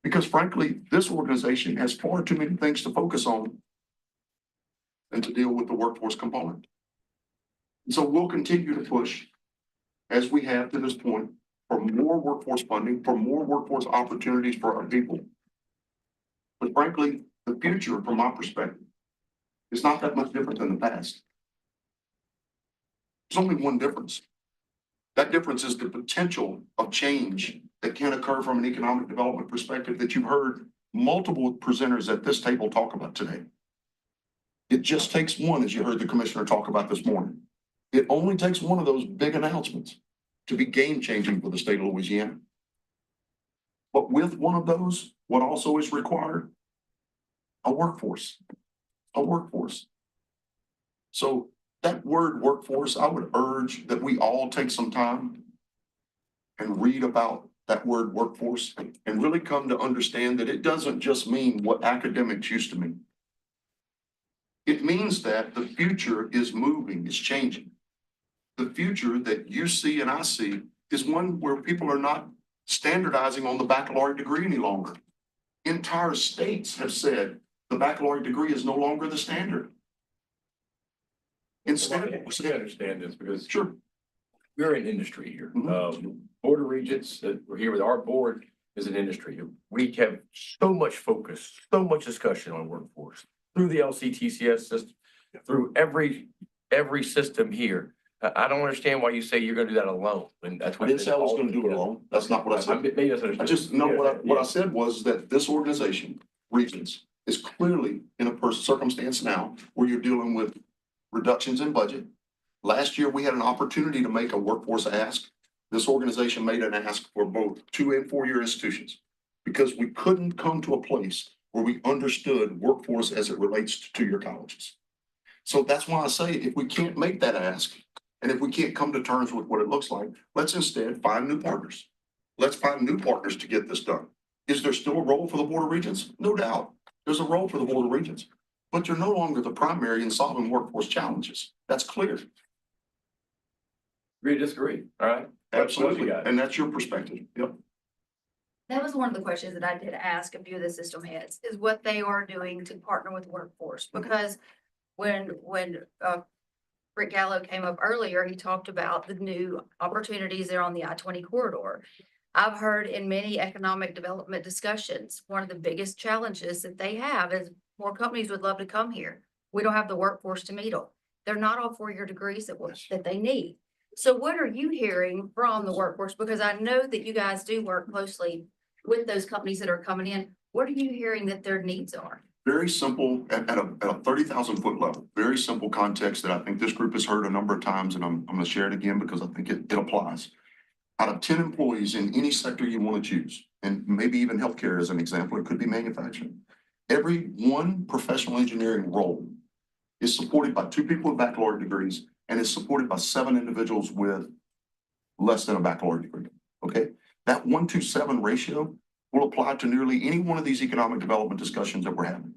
Because frankly, this organization has far too many things to focus on than to deal with the workforce component. And so we'll continue to push, as we have to this point, for more workforce funding, for more workforce opportunities for our people. But frankly, the future, from my perspective, is not that much different than the past. There's only one difference. That difference is the potential of change that can occur from an economic development perspective that you've heard multiple presenters at this table talk about today. It just takes one, as you heard the commissioner talk about this morning. It only takes one of those big announcements to be game changing for the state of Louisiana. But with one of those, what also is required? A workforce. A workforce. So that word workforce, I would urge that we all take some time and read about that word workforce and really come to understand that it doesn't just mean what academics used to mean. It means that the future is moving, is changing. The future that you see and I see is one where people are not standardizing on the baccalaureate degree any longer. Entire states have said the baccalaureate degree is no longer the standard. Instead, We understand this because sure, we're in industry here. Board of Regents, we're here with our board is an industry. We have so much focus, so much discussion on workforce through the LCTCS system, through every system here. I don't understand why you say you're gonna do that alone. And that's I what. didn't say I was gonna do it alone. That's not what I said. Maybe that's understood. I just know what I said was that this organization, Regents, is clearly in a circumstance now where you're dealing with reductions in budget. Last year, we had an opportunity to make a workforce ask. This organization made an ask for both 2 and 4 year institutions because we couldn't come to a place where we understood workforce as it relates to 2 year colleges. So that's why I say if we can't make that ask, and if we can't come to terms with what it looks like, let's instead find new partners. Let's find new partners to get this done. Is there still a role for the Board of Regents? No doubt. There's a role for the Board of Regents, but you're no longer the primary in solving workforce challenges. That's clear. Agree to disagree, all right? Absolutely. And that's your perspective. Yep. That was one of the questions that I did ask a few of the system heads, is what they are doing to partner with workforce. Because when Rick Gallo came up earlier, he talked about the new opportunities there on the I-20 corridor. I've heard in many economic development discussions, one of the biggest challenges that they have is more companies would love to come here. We don't have the workforce to meet them. They're not all 4 year degrees that they need. So what are you hearing from the workforce? Because I know that you guys do work closely with those companies that are coming in. What are you hearing that their needs are? Very simple at a 30,000 foot level, very simple context that I think this group has heard a number of times, and I'm gonna share it again because I think it applies. Out of 10 employees in any sector you want to choose, and maybe even healthcare as an example, it could be manufacturing. Every one professional engineering role is supported by 2 people with baccalaureate degrees and is supported by 7 individuals with less than a baccalaureate degree, okay? That 1-to-7 ratio will apply to nearly any one of these economic development discussions that we're having.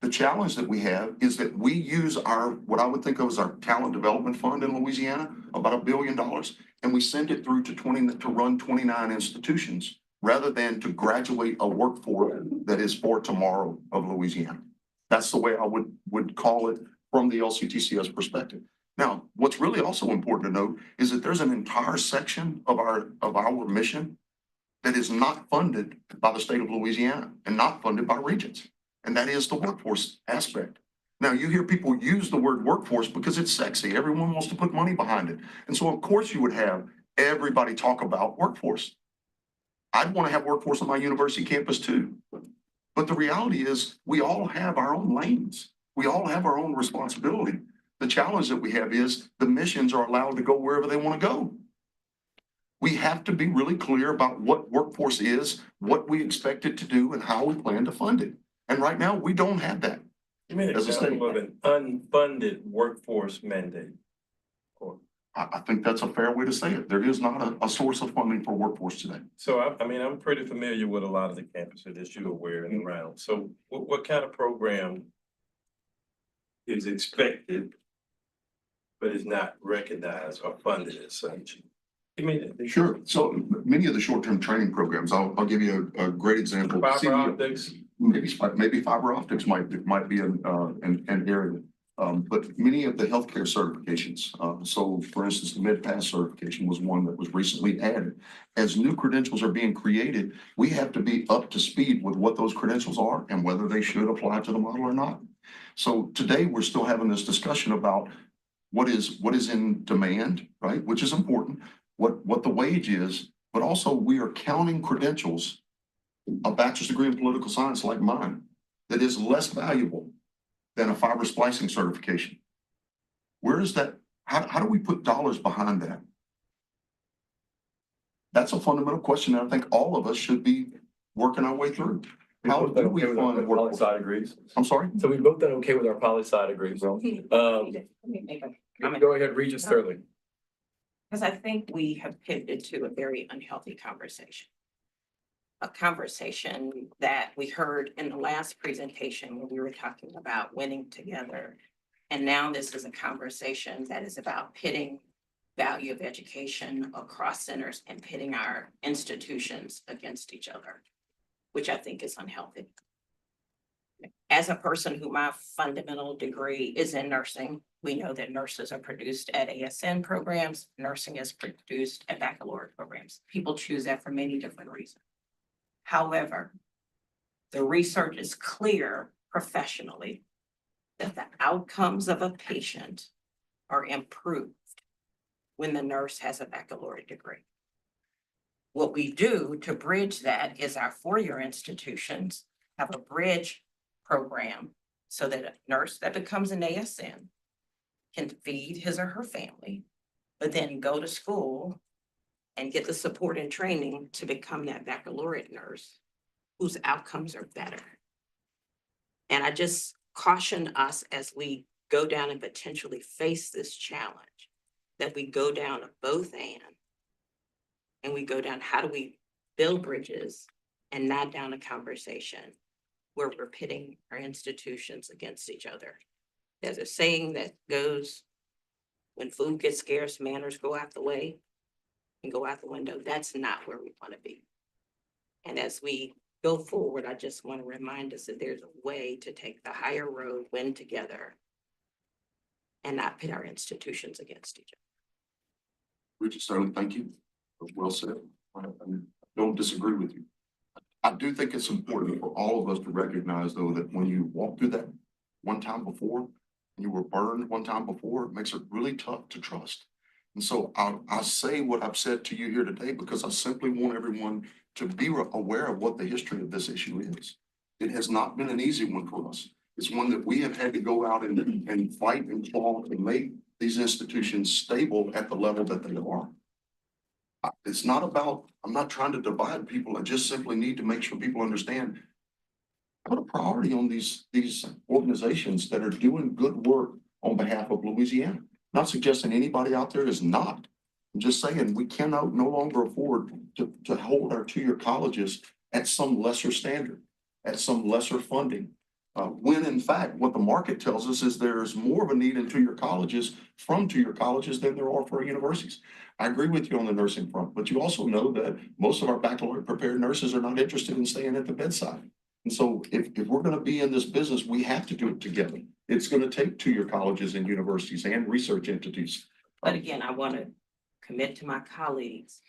The challenge that we have is that we use what I would think of as our talent development fund in Louisiana, about $1 billion, and we send it through to run 29 institutions rather than to graduate a workforce that is for tomorrow of Louisiana. That's the way I would call it from the LCTCS perspective. Now, what's really also important to note is that there's an entire section of our mission that is not funded by the state of Louisiana and not funded by Regents. And that is the workforce aspect. Now, you hear people use the word workforce because it's sexy. Everyone wants to put money behind it. And so, of course, you would have everybody talk about workforce. I'd want to have workforce on my university campus too. But the reality is, we all have our own lanes. We all have our own responsibility. The challenge that we have is the missions are allowed to go wherever they want to go. We have to be really clear about what workforce is, what we expect it to do, and how we plan to fund it. And right now, we don't have that. Give me an As a state. example of an unfunded workforce mandate. I think that's a fair way to say it. There is not a source of funding for workforce today. So I mean, I'm pretty familiar with a lot of the campuses that you're aware and around. So what kind of program is expected, but is not recognized or funded as such? Give me that. Sure. So many of the short-term training programs, I'll give you a great example. Fiber optics. Maybe fiber optics might be an area. But many of the healthcare certifications, so for instance, the MedPass certification was one that was recently added. As new credentials are being created, we have to be up to speed with what those credentials are and whether they should apply to the model or not. So today, we're still having this discussion about what is in demand, right? Which is important, what the wage is, but also we are counting credentials, a bachelor's degree in political science like mine, that is less valuable than a fiber splicing certification. Where is that? How do we put dollars behind that? That's a fundamental question that I think all of us should be working our way through. How do we fund Poli-sci degrees? I'm sorry? So we both done okay with our poli-sci degrees. Let me make a comment. Go ahead, Regent Sterling. Because I think we have pivoted to a very unhealthy conversation. A conversation that we heard in the last presentation when we were talking about winning together. And now this is a conversation that is about pitting value of education across centers and pitting our institutions against each other, which I think is unhealthy. As a person who my fundamental degree is in nursing, we know that nurses are produced at ASN programs, nursing is produced at baccalaureate programs. People choose that for many different reasons. However, the research is clear professionally that the outcomes of a patient are improved when the nurse has a baccalaureate degree. What we do to bridge that is our four-year institutions have a bridge program so that a nurse that becomes an ASN can feed his or her family, but then go to school and get the support and training to become that baccalaureate nurse whose outcomes are better. And I just caution us as we go down and potentially face this challenge, that we go down a both and we go down, how do we build bridges and not down a conversation where we're pitting our institutions against each other. There's a saying that goes, when food gets scarce, manners go out the way and go out the window. That's not where we want to be. And as we go forward, I just want to remind us that there's a way to take the higher road, win together, and not pit our institutions against each other. Richard Sterling, thank you. Well said. I don't disagree with you. I do think it's important for all of us to recognize, though, that when you walk through that one time before, and you were burned one time before, it makes it really tough to trust. And so I say what I've said to you here today because I simply want everyone to be aware of what the history of this issue is. It has not been an easy one for us. It's one that we have had to go out and fight and claw to make these institutions stable at the level that they are. It's not about, I'm not trying to divide people. I just simply need to make sure people understand, put a priority on these organizations that are doing good work on behalf of Louisiana. Not suggesting anybody out there is not. I'm just saying we cannot no longer afford to hold our two-year colleges at some lesser standard, at some lesser funding. When in fact, what the market tells us is there's more of a need in two-year colleges from two-year colleges than there are for universities. I agree with you on the nursing front, but you also know that most of our baccalaureate prepared nurses are not interested in staying at the bedside. And so if we're going to be in this business, we have to do it together. It's going to take two-year colleges and universities and research entities. But again, I want to commit to my colleagues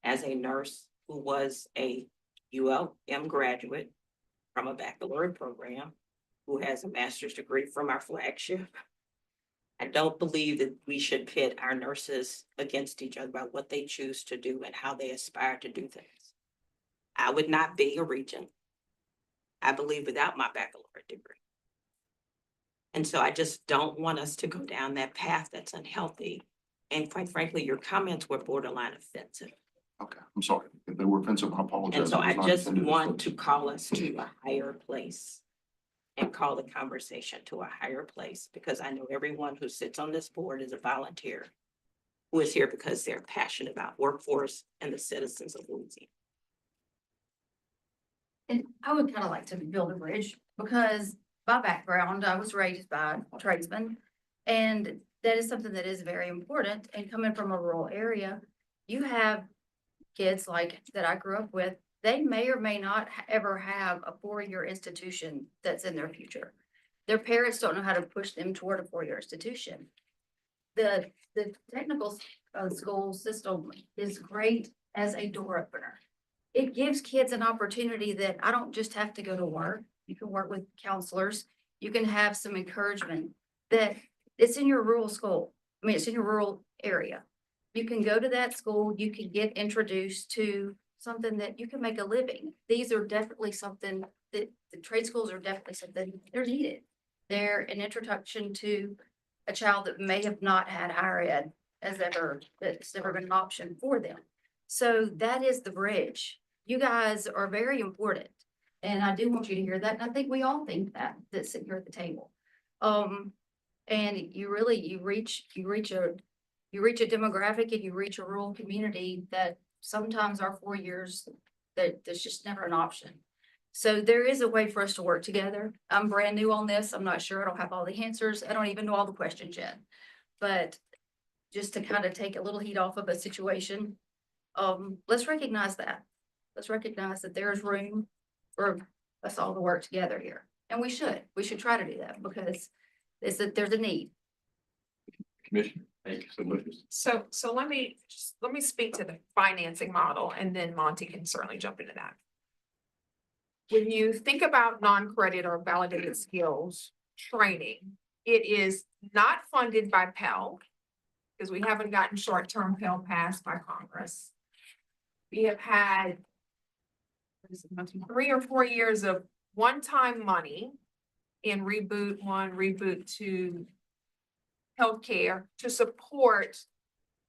as a nurse who was a ULM graduate from a baccalaureate program, who has a master's degree from our flagship. I don't believe that we should pit our nurses against each other about what they choose to do and how they aspire to do things. I would not be a regent, I believe, without my baccalaureate degree. And so I just don't want us to go down that path that's unhealthy. And quite frankly, your comments were borderline offensive. Okay, I'm sorry. If they were offensive, I apologize. And so It was I not just intended as want such. to call us to a higher place and call the conversation to a higher place, because I know everyone who sits on this board is a volunteer who is here because they're passionate about workforce and the citizens of Louisiana. And I would kind of like to build a bridge because my background, I was raised by a tradesman. And that is something that is very important. And coming from a rural area, you have kids like that I grew up with, they may or may not ever have a four-year institution that's in their future. Their parents don't know how to push them toward a four-year institution. The technical school system is great as a door opener. It gives kids an opportunity that I don't just have to go to work. You can work with counselors. You can have some encouragement that it's in your rural school. I mean, it's in your rural area. You can go to that school, you can get introduced to something that you can make a living. These are definitely something that the trade schools are definitely something they're needed. They're an introduction to a child that may have not had higher ed that's never been an option for them. So that is the bridge. You guys are very important. And I do want you to hear that. And I think we all think that sit here at the table. And you reach a demographic and you reach a rural community that sometimes our 4 years, there's just never an option. So there is a way for us to work together. I'm brand new on this. I'm not sure. I don't have all the answers. I don't even know all the questions yet. But just to kind of take a little heat off of a situation, let's recognize that. Let's recognize that there's room for us all to work together here. And we should try to do that because there's a need. Commissioner, thank you so much. So let me speak to the financing model and then Monty can certainly jump into that. When you think about non-credit or validated skills training, it is not funded by Pell because we haven't gotten short-term Pell passed by Congress. We have had 3 or 4 years of one-time money in Reboot 1, Reboot 2 healthcare to support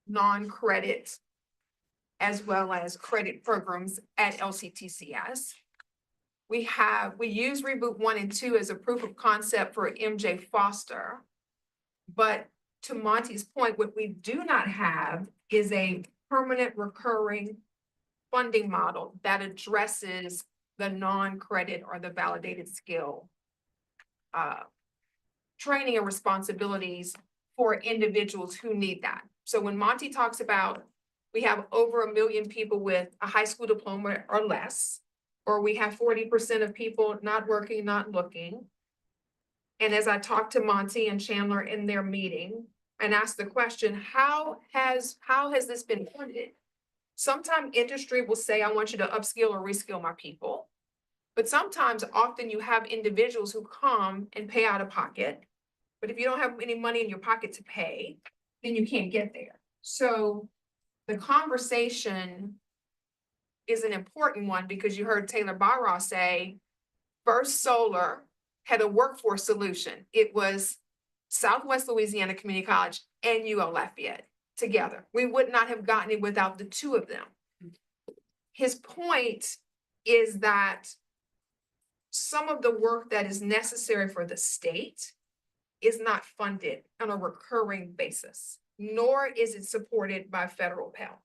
non-credit as well as credit programs at LCTCS. We use Reboot 1 and 2 as a proof of concept for MJ Foster. But to Monty's point, what we do not have is a permanent recurring funding model that addresses the non-credit or the validated skill training and responsibilities for individuals who need that. So when Monty talks about we have over 1 million people with a high school diploma or less, or we have 40% of people not working, not looking. And as I talked to Monty and Chandler in their meeting and asked the question, how has this been funded? Sometimes industry will say, I want you to upskill or reskill my people. But sometimes often you have individuals who come and pay out of pocket. But if you don't have any money in your pocket to pay, then you can't get there. So the conversation is an important one because you heard Taylor Barra say First Solar had a workforce solution. It was Southwest Louisiana Community College and UL Lafayette together. We would not have gotten it without the two of them. His point is that some of the work that is necessary for the state is not funded on a recurring basis, nor is it supported by federal Pell.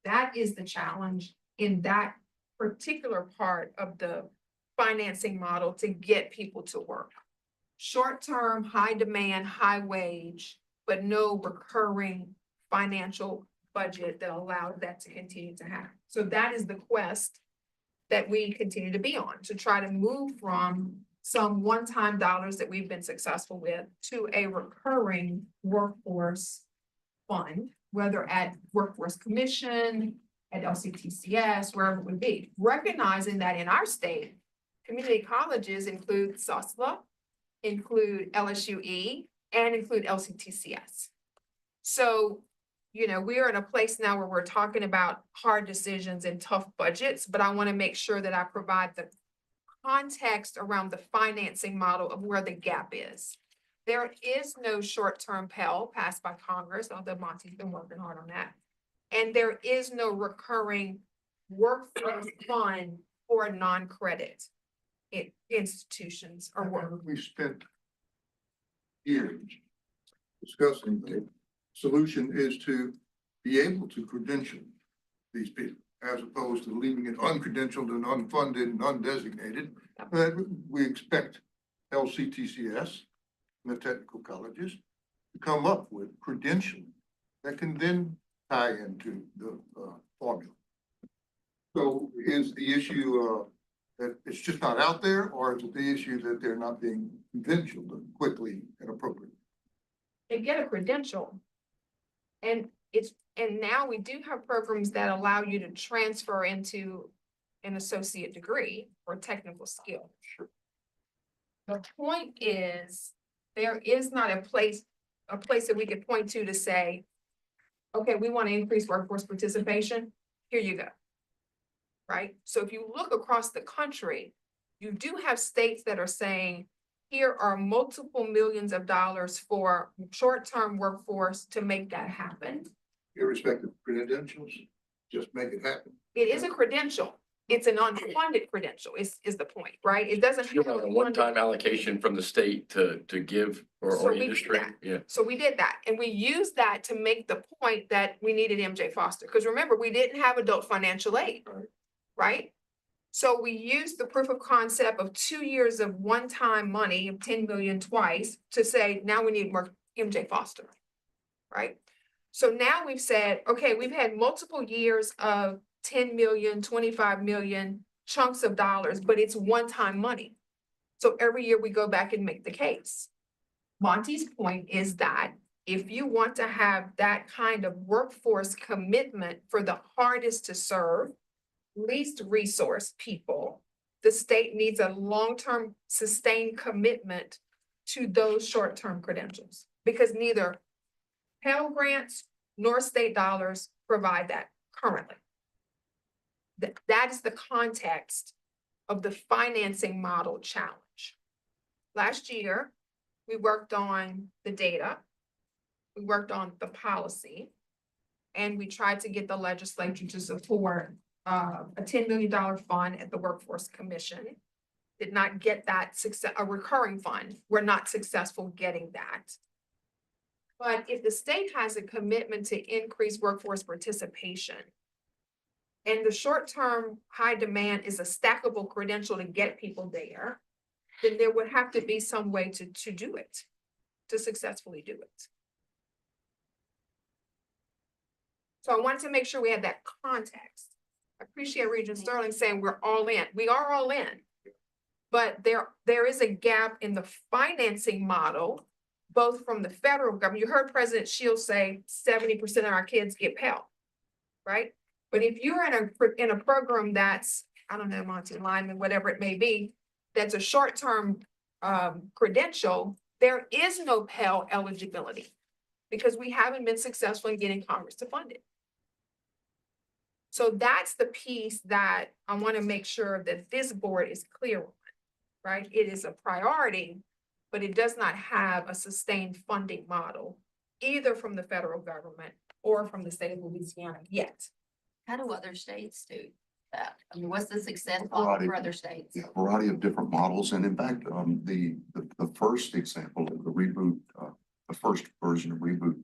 That is the challenge in that particular part of the financing model to get people to work. Short-term, high demand, high wage, but no recurring financial budget that allows that to continue to happen. So that is the quest that we continue to be on, to try to move from some one-time dollars that we've been successful with to a recurring workforce fund, whether at Workforce Commission, at LCTCS, wherever it would be, recognizing that in our state, community colleges include SOSLA, include LSUE, and include LCTCS. So you know, we are in a place now where we're talking about hard decisions and tough budgets, but I want to make sure that I provide the context around the financing model of where the gap is. There is no short-term Pell passed by Congress, although Monty's been working hard on that. And there is no recurring workforce fund for non-credit institutions or work. We spent years discussing the solution is to be able to credential these people as opposed to leaving it uncredentialed and unfunded and undesignated. That we expect LCTCS and the technical colleges to come up with credentialing that can then tie into the formula. So is the issue that it's just not out there, or is it the issue that they're not being credentialed quickly and appropriately? They get a credential. And now we do have programs that allow you to transfer into an associate degree or technical skill. Sure. The point is, there is not a place that we could point to say, okay, we want to increase workforce participation, here you go. Right? So if you look across the country, you do have states that are saying, here are multiple millions of dollars for short-term workforce to make that happen. Irrespective of credentials, just make it happen. It is a credential. It's an unfunded credential is the point, right? It doesn't. You want a one-time allocation from the state to give or industry, yeah. So we did that, and we used that to make the point that we needed MJ Foster, because remember, we didn't have adult financial aid, right? So we used the proof of concept of 2 years of one-time money of 10 million twice to say, now we need more MJ Foster, right? So now we've said, okay, we've had multiple years of 10 million, 25 million chunks of dollars, but it's one-time money. So every year we go back and make the case. Monty's point is that if you want to have that kind of workforce commitment for the hardest to serve, least resource people, the state needs a long-term sustained commitment to those short-term credentials, because neither Pell grants nor state dollars provide that currently. That is the context of the financing model challenge. Last year, we worked on the data, we worked on the policy, and we tried to get the legislature to support a $10 million fund at the Workforce Commission. Did not get that success, a recurring fund. We're not successful getting that. But if the state has a commitment to increase workforce participation, and the short-term high demand is a stackable credential to get people there, then there would have to be some way to do it, to successfully do it. So I wanted to make sure we had that context. I appreciate Regent Sterling saying we're all in. We are all in. But there is a gap in the financing model, both from the federal government. You heard President Shields say 70% of our kids get Pell, right? But if you're in a program that's, I don't know, Monty Lyman, whatever it may be, that's a short-term credential, there is no Pell eligibility because we haven't been successful in getting Congress to fund it. So that's the piece that I want to make sure that this board is clear on, right? It is a priority, but it does not have a sustained funding model, either from the federal government or from the state of Louisiana yet. How do other states do that? I mean, what's the success model for other states? Yeah, a variety of different models. And in fact, the first example of the reboot, the first version of reboot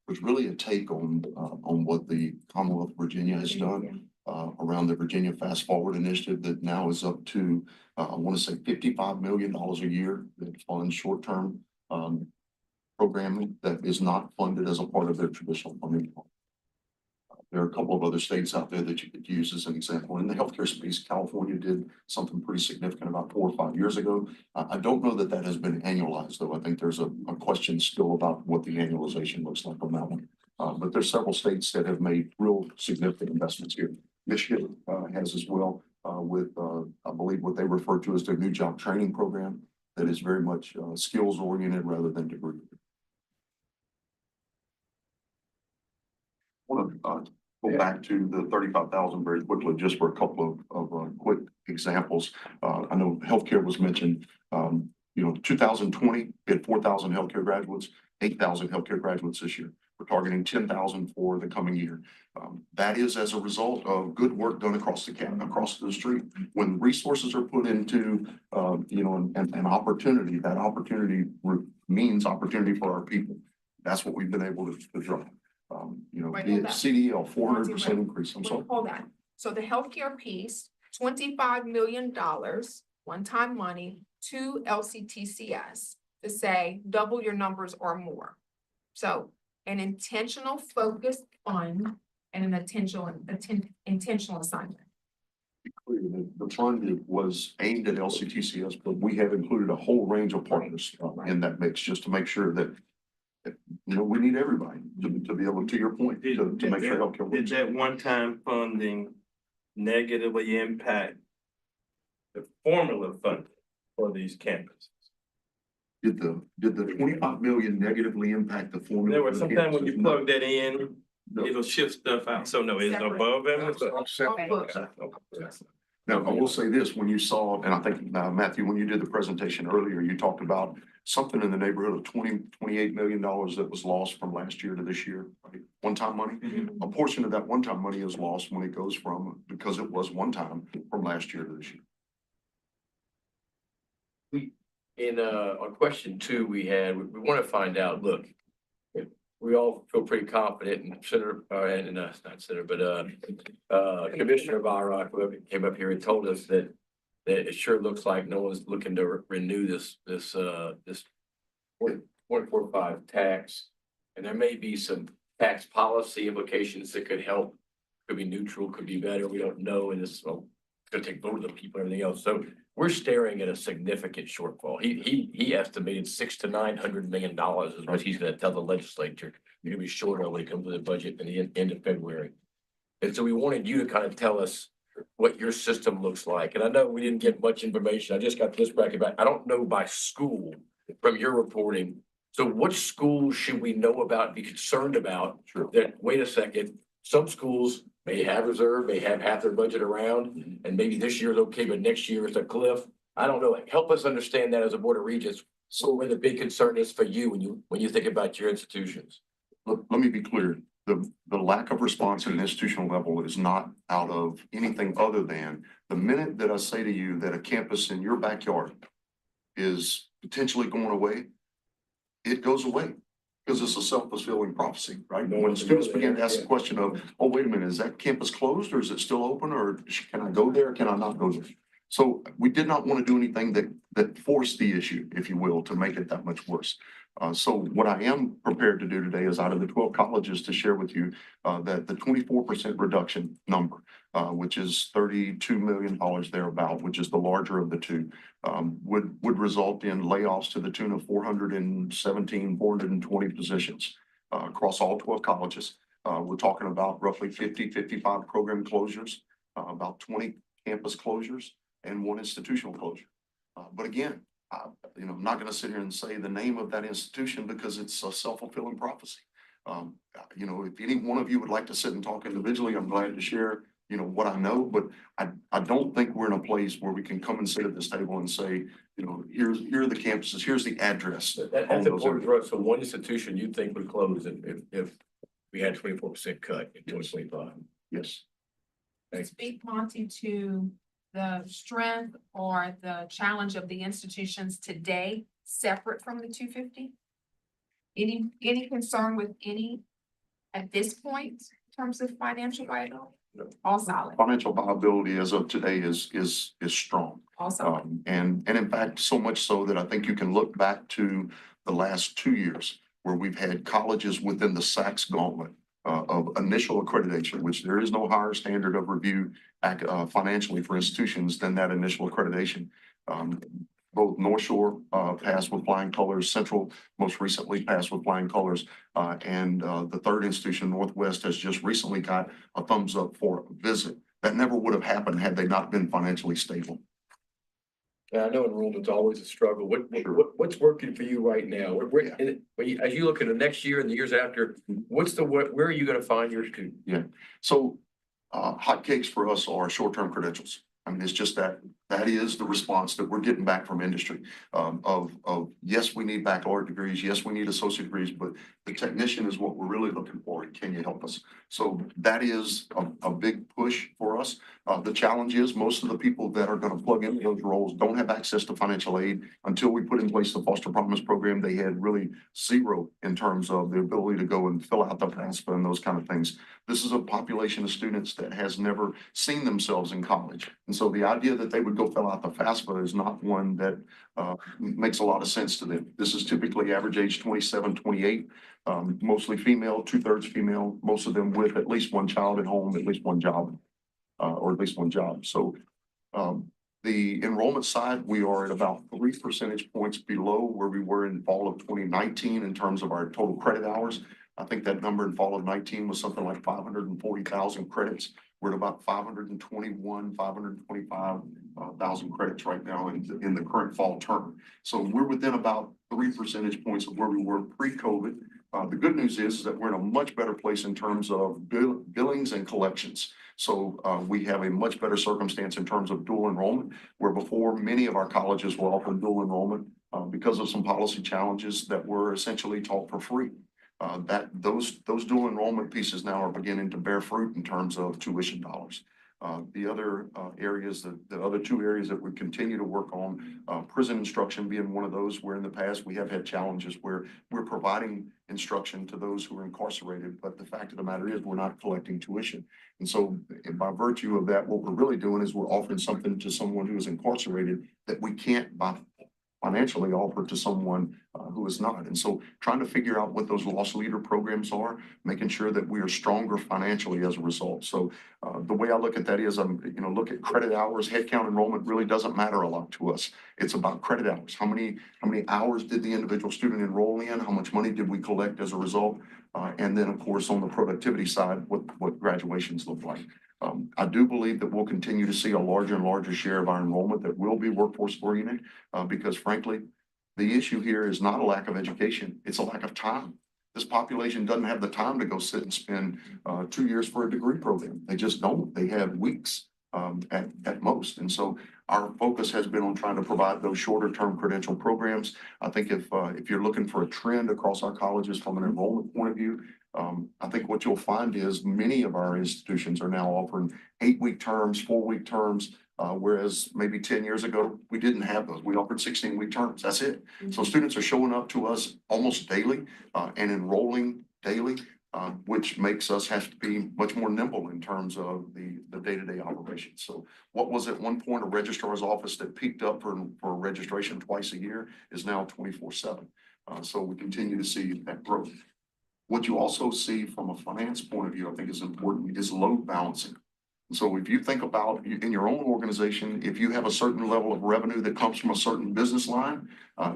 was really a take on what the Commonwealth of Virginia has done around the Virginia Fast Forward initiative that now is up to, I want to say $55 million a year that funds short-term programming that is not funded as a part of their traditional funding. There are a couple of other states out there that you could use as an example. In the healthcare space, California did something pretty significant about 4 or 5 years ago. I don't know that that has been annualized, though. I think there's a question still about what the annualization looks like on that one. But there's several states that have made real significant investments here. Michigan has as well with, I believe, what they refer to as their new job training program that is very much skills oriented rather than degree. want to go back to the 35,000 very quickly, just for a couple of quick examples. I know healthcare was mentioned. 2020, we had 4,000 healthcare graduates, 8,000 healthcare graduates this year. We're targeting 10,000 for the coming year. That is as a result of good work done across the street. When resources are put into, an opportunity, that opportunity means opportunity for our people. That's what we've been able to drive. Wait, Be hold it on. CDL, 400% increase. I'm Wait, sorry. hold on. So the healthcare piece, $25 million, one-time money to LCTCS to say double your numbers or more. So an intentional focused fund and an intentional assignment. Clear that the fund was aimed at LCTCS, but we have included a whole range of partners in that mix, just to make sure that, we need everybody to be able, to your point, to make sure healthcare Did works. that one-time funding negatively impact the formula funding for these campuses? Did the 25 million negatively impact the formula? There was for the sometimes when you campuses? plug that in, No. it'll shift stuff out. So no, it's Separate. above and Now, I will say this, when you saw, and I think, Matthew, when you did the presentation earlier, you talked about something in the neighborhood of $28 million that was lost from last year to this year, right? One-time money. A portion of that one-time money is lost when it goes from, because it was one time, from last year to this year. On question 2, we want to find out, look, if we all feel pretty confident, and Commissioner Byrock came up here and told us that it sure looks like no one's looking to renew this 0.45 tax. And there may be some tax policy implications that could help, could be neutral, could be better, we don't know, and it's gonna take vote of the people and everything else. So we're staring at a significant shortfall. He estimated $600 to $900 million is what he's gonna tell the legislature. You're gonna be short when it comes to the budget in the end of February. And so we wanted you to kind of tell us what your system looks like. And I know we didn't get much information. I just got this bracket back. I don't know by school from your reporting. So what schools should we know about, be concerned about? Sure. That, wait a second, some schools may have reserve, may have half their budget around, and maybe this year is okay, but next year it's a cliff. I don't know. Help us understand that as a Board of Regents. So where the big concern is for you when you think about your institutions. Let me be clear. The lack of response at an institutional level is not out of anything other than the minute that I say to you that a campus in your backyard is potentially going away, it goes away. Because it's a self-fulfilling prophecy, right? When students begin to ask the question of, oh, wait a minute, is that campus closed or is it still open, or can I go there? Can I not go there? So we did not want to do anything that forced the issue, if you will, to make it that much worse. So what I am prepared to do today is, out of the 12 colleges, to share with you that the 24% reduction number, which is $32 million thereabout, which is the larger of the two, would result in layoffs to the tune of 420 positions across all 12 colleges. We're talking about roughly 55 program closures, about 20 campus closures, and 1 institutional closure. But again, I'm not going to sit here and say the name of that institution because it's a self-fulfilling prophecy. If any one of you would like to sit and talk individually, I'm glad to share, what I know, but I don't think we're in a place where we can come and sit at this table and say, here are the campuses, here's the address. That's important for us. So one institution you think would close if we had 24% cut in 2025. Yes. Speak, Monty, to the strength or the challenge of the institutions today, separate from the 250? Any concern with any at this point in terms of financial viability? No. All solid. Financial viability as of today is strong. All solid. And in fact, so much so that I think you can look back to the last 2 years where we've had colleges within the SACS gauntlet of initial accreditation, which there is no higher standard of review financially for institutions than that initial accreditation. Both North Shore passed with flying colors, Central most recently passed with flying colors, and the third institution, Northwest, has just recently got a thumbs up for a visit. That never would have happened had they not been financially stable. And I know enrollment's always a struggle. What's working for you right now? As you look at the next year and the years after, where are you gonna find your student? Yeah, so hotcakes for us are short-term credentials. I mean, it's just that is the response that we're getting back from industry. Yes, we need baccalaureate degrees, yes, we need associate degrees, but the technician is what we're really looking for. Can you help us? So that is a big push for us. The challenge is most of the people that are gonna plug into those roles don't have access to financial aid. Until we put in place the Foster Promise program, they had really zero in terms of the ability to go and fill out the FAFSA and those kind of things. This is a population of students that has never seen themselves in college. And so the idea that they would go fill out the FAFSA is not one that makes a lot of sense to them. This is typically average age 27, 28, mostly female, 2/3 female, most of them with at least one child at home, at least one job, or at least one job. So the enrollment side, we are at about 3 percentage points below where we were in fall of 2019 in terms of our total credit hours. I think that number in fall of 19 was something like 540,000 credits. We're at about 525,000 credits right now in the current fall term. So we're within about 3 percentage points of where we were pre-COVID. The good news is that we're in a much better place in terms of billings and collections. So we have a much better circumstance in terms of dual enrollment, where before many of our colleges were offering dual enrollment because of some policy challenges that were essentially taught for free. Those dual enrollment pieces now are beginning to bear fruit in terms of tuition dollars. The other areas, the other two areas that we continue to work on, prison instruction being one of those, where in the past we have had challenges where we're providing instruction to those who are incarcerated, but the fact of the matter is we're not collecting tuition. And so by virtue of that, what we're really doing is we're offering something to someone who is incarcerated that we can't financially offer to someone who is not. And so trying to figure out what those loss leader programs are, making sure that we are stronger financially as a result. So the way I look at that is look at credit hours. Headcount enrollment really doesn't matter a lot to us. It's about credit hours. How many hours did the individual student enroll in? How much money did we collect as a result? And then of course on the productivity side, what graduations look like. I do believe that we'll continue to see a larger and larger share of our enrollment that will be workforce oriented, because frankly, the issue here is not a lack of education, it's a lack of time. This population doesn't have the time to go sit and spend 2 years for a degree program. They just don't. They have weeks at most. And so our focus has been on trying to provide those shorter term credential programs. I think if you're looking for a trend across our colleges from an enrollment point of view, I think what you'll find is many of our institutions are now offering 8-week terms, 4-week terms, whereas maybe 10 years ago, we didn't have those. We offered 16-week terms. That's it. So students are showing up to us almost daily and enrolling daily, which makes us have to be much more nimble in terms of the day-to-day operations. So what was at one point a registrar's office that peaked up for registration twice a year is now 24/7. So we continue to see that growth. What you also see from a finance point of view, I think is important, is load balancing. So if you think about in your own organization, if you have a certain level of revenue that comes from a certain business line,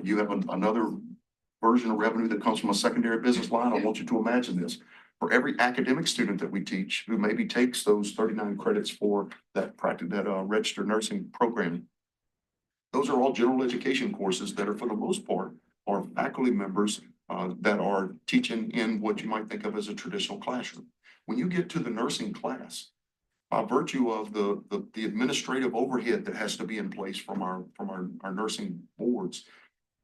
you have another version of revenue that comes from a secondary business line. I want you to imagine this. For every academic student that we teach who maybe takes those 39 credits for that registered nursing program, those are all general education courses that are, for the most part, are faculty members that are teaching in what you might think of as a traditional classroom. When you get to the nursing class, by virtue of the administrative overhead that has to be in place from our nursing boards,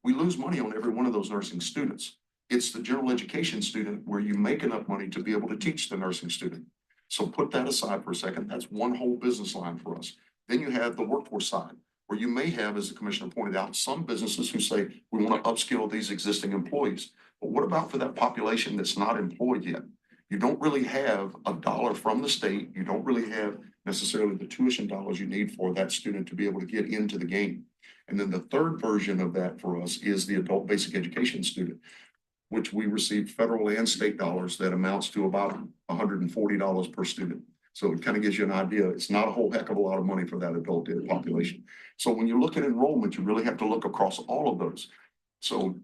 we lose money on every one of those nursing students. It's the general education student where you make enough money to be able to teach the nursing student. So put that aside for a second. That's one whole business line for us. Then you have the workforce side, where you may have, as the commissioner pointed out, some businesses who say, we want to upskill these existing employees. But what about for that population that's not employed yet? You don't really have a dollar from the state. You don't really have necessarily the tuition dollars you need for that student to be able to get into the game. And then the third version of that for us is the adult basic education student, which we receive federal and state dollars that amounts to about $140 per student. So it kind of gives you an idea. It's not a whole heck of a lot of money for that adult population. So when you look at enrollment, you really have to look across all of those. So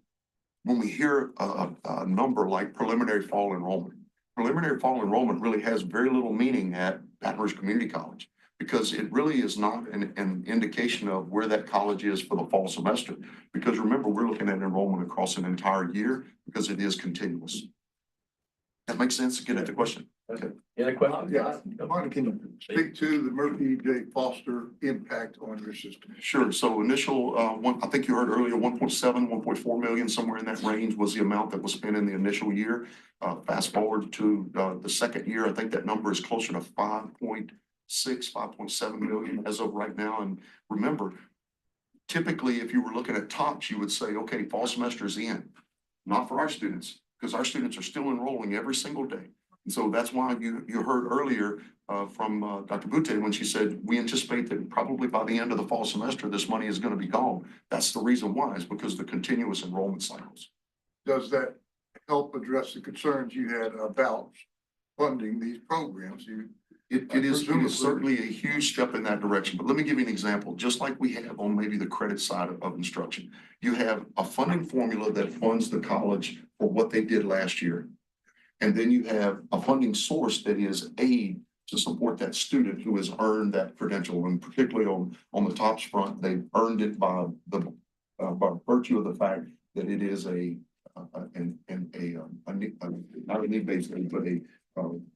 when we hear a number like preliminary fall enrollment really has very little meaning at Baton Rouge Community College. because it really is not an indication of where that college is for the fall semester. Because remember, we're looking at enrollment across an entire year because it is continuous. That makes sense? Get at the question. Okay. Any questions? Yeah, Martin, can you speak to the Murphy J. Foster impact on your system? Sure. So initial, I think you heard earlier, 1.7, 1.4 million, somewhere in that range was the amount that was spent in the initial year. Fast forward to the second year, I think that number is closer to 5.6, 5.7 million as of right now. And remember, typically, if you were looking at tops, you would say, okay, fall semester is in. Not for our students, because our students are still enrolling every single day. And so that's why you heard earlier from Dr. Butte when she said, we anticipate that probably by the end of the fall semester, this money is going to be gone. That's the reason why, is because of the continuous enrollment cycles. Does that help address the concerns you had about funding these programs? It is certainly a huge step in that direction, but let me give you an example. Just like we have on maybe the credit side of instruction, you have a funding formula that funds the college for what they did last year. And then you have a funding source that is aid to support that student who has earned that credential. And particularly on the TOPS front, they've earned it by virtue of the fact that it is not a need-based aid, but a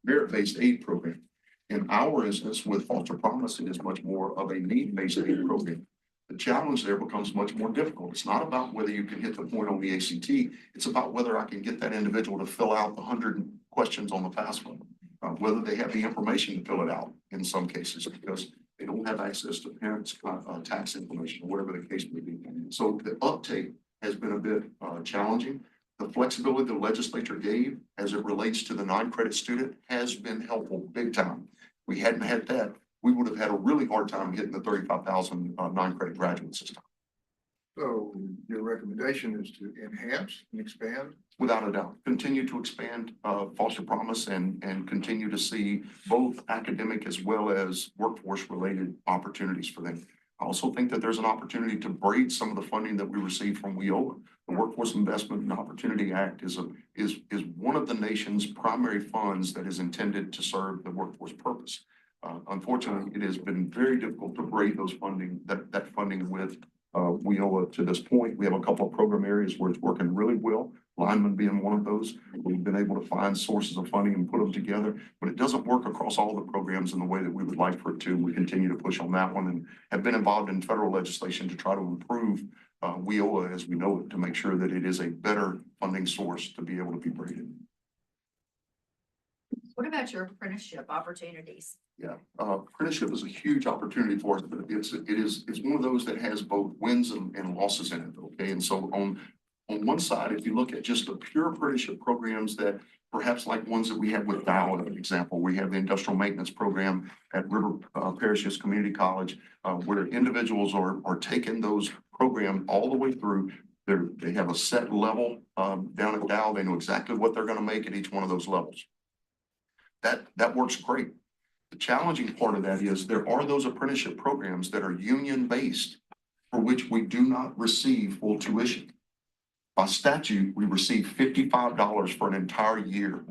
merit-based aid program. In our instance, with Foster Promise, it is much more of a need-based aid program. The challenge there becomes much more difficult. It's not about whether you can hit the point on the ACT. It's about whether I can get that individual to fill out the 100 questions on the FAFSA, whether they have the information to fill it out in some cases, because they don't have access to parents' tax information, or whatever the case may be. So the uptake has been a bit challenging. The flexibility the legislature gave as it relates to the non-credit student has been helpful big time. If we hadn't had that, we would have had a really hard time getting the 35,000 non-credit graduates this time. So your recommendation is to enhance and expand? Without a doubt, continue to expand Foster Promise and continue to see both academic as well as workforce related opportunities for them. I also think that there's an opportunity to braid some of the funding that we receive from WIOA. The Workforce Investment and Opportunity Act is one of the nation's primary funds that is intended to serve the workforce purpose. Unfortunately, it has been very difficult to braid those funding with WIOA to this point. We have a couple of program areas where it's working really well, lineman being one of those. We've been able to find sources of funding and put them together, but it doesn't work across all the programs in the way that we would like for it to. We continue to push on that one and have been involved in federal legislation to try to improve WIOA as we know it, to make sure that it is a better funding source to be able to be braided. What about your apprenticeship opportunities? Yeah, apprenticeship is a huge opportunity for us, but it's one of those that has both wins and losses in it. Okay, and so on one side, if you look at just the pure apprenticeship programs that perhaps like ones that we have with Dow, as an example, we have the industrial maintenance program at River Parishes Community College, where individuals are taking those programs all the way through. They have a set level down at Dow. They know exactly what they're going to make at each one of those levels. That works great. The challenging part of that is there are those apprenticeship programs that are union-based for which we do not receive full tuition. By statute, we receive $55 for an entire year.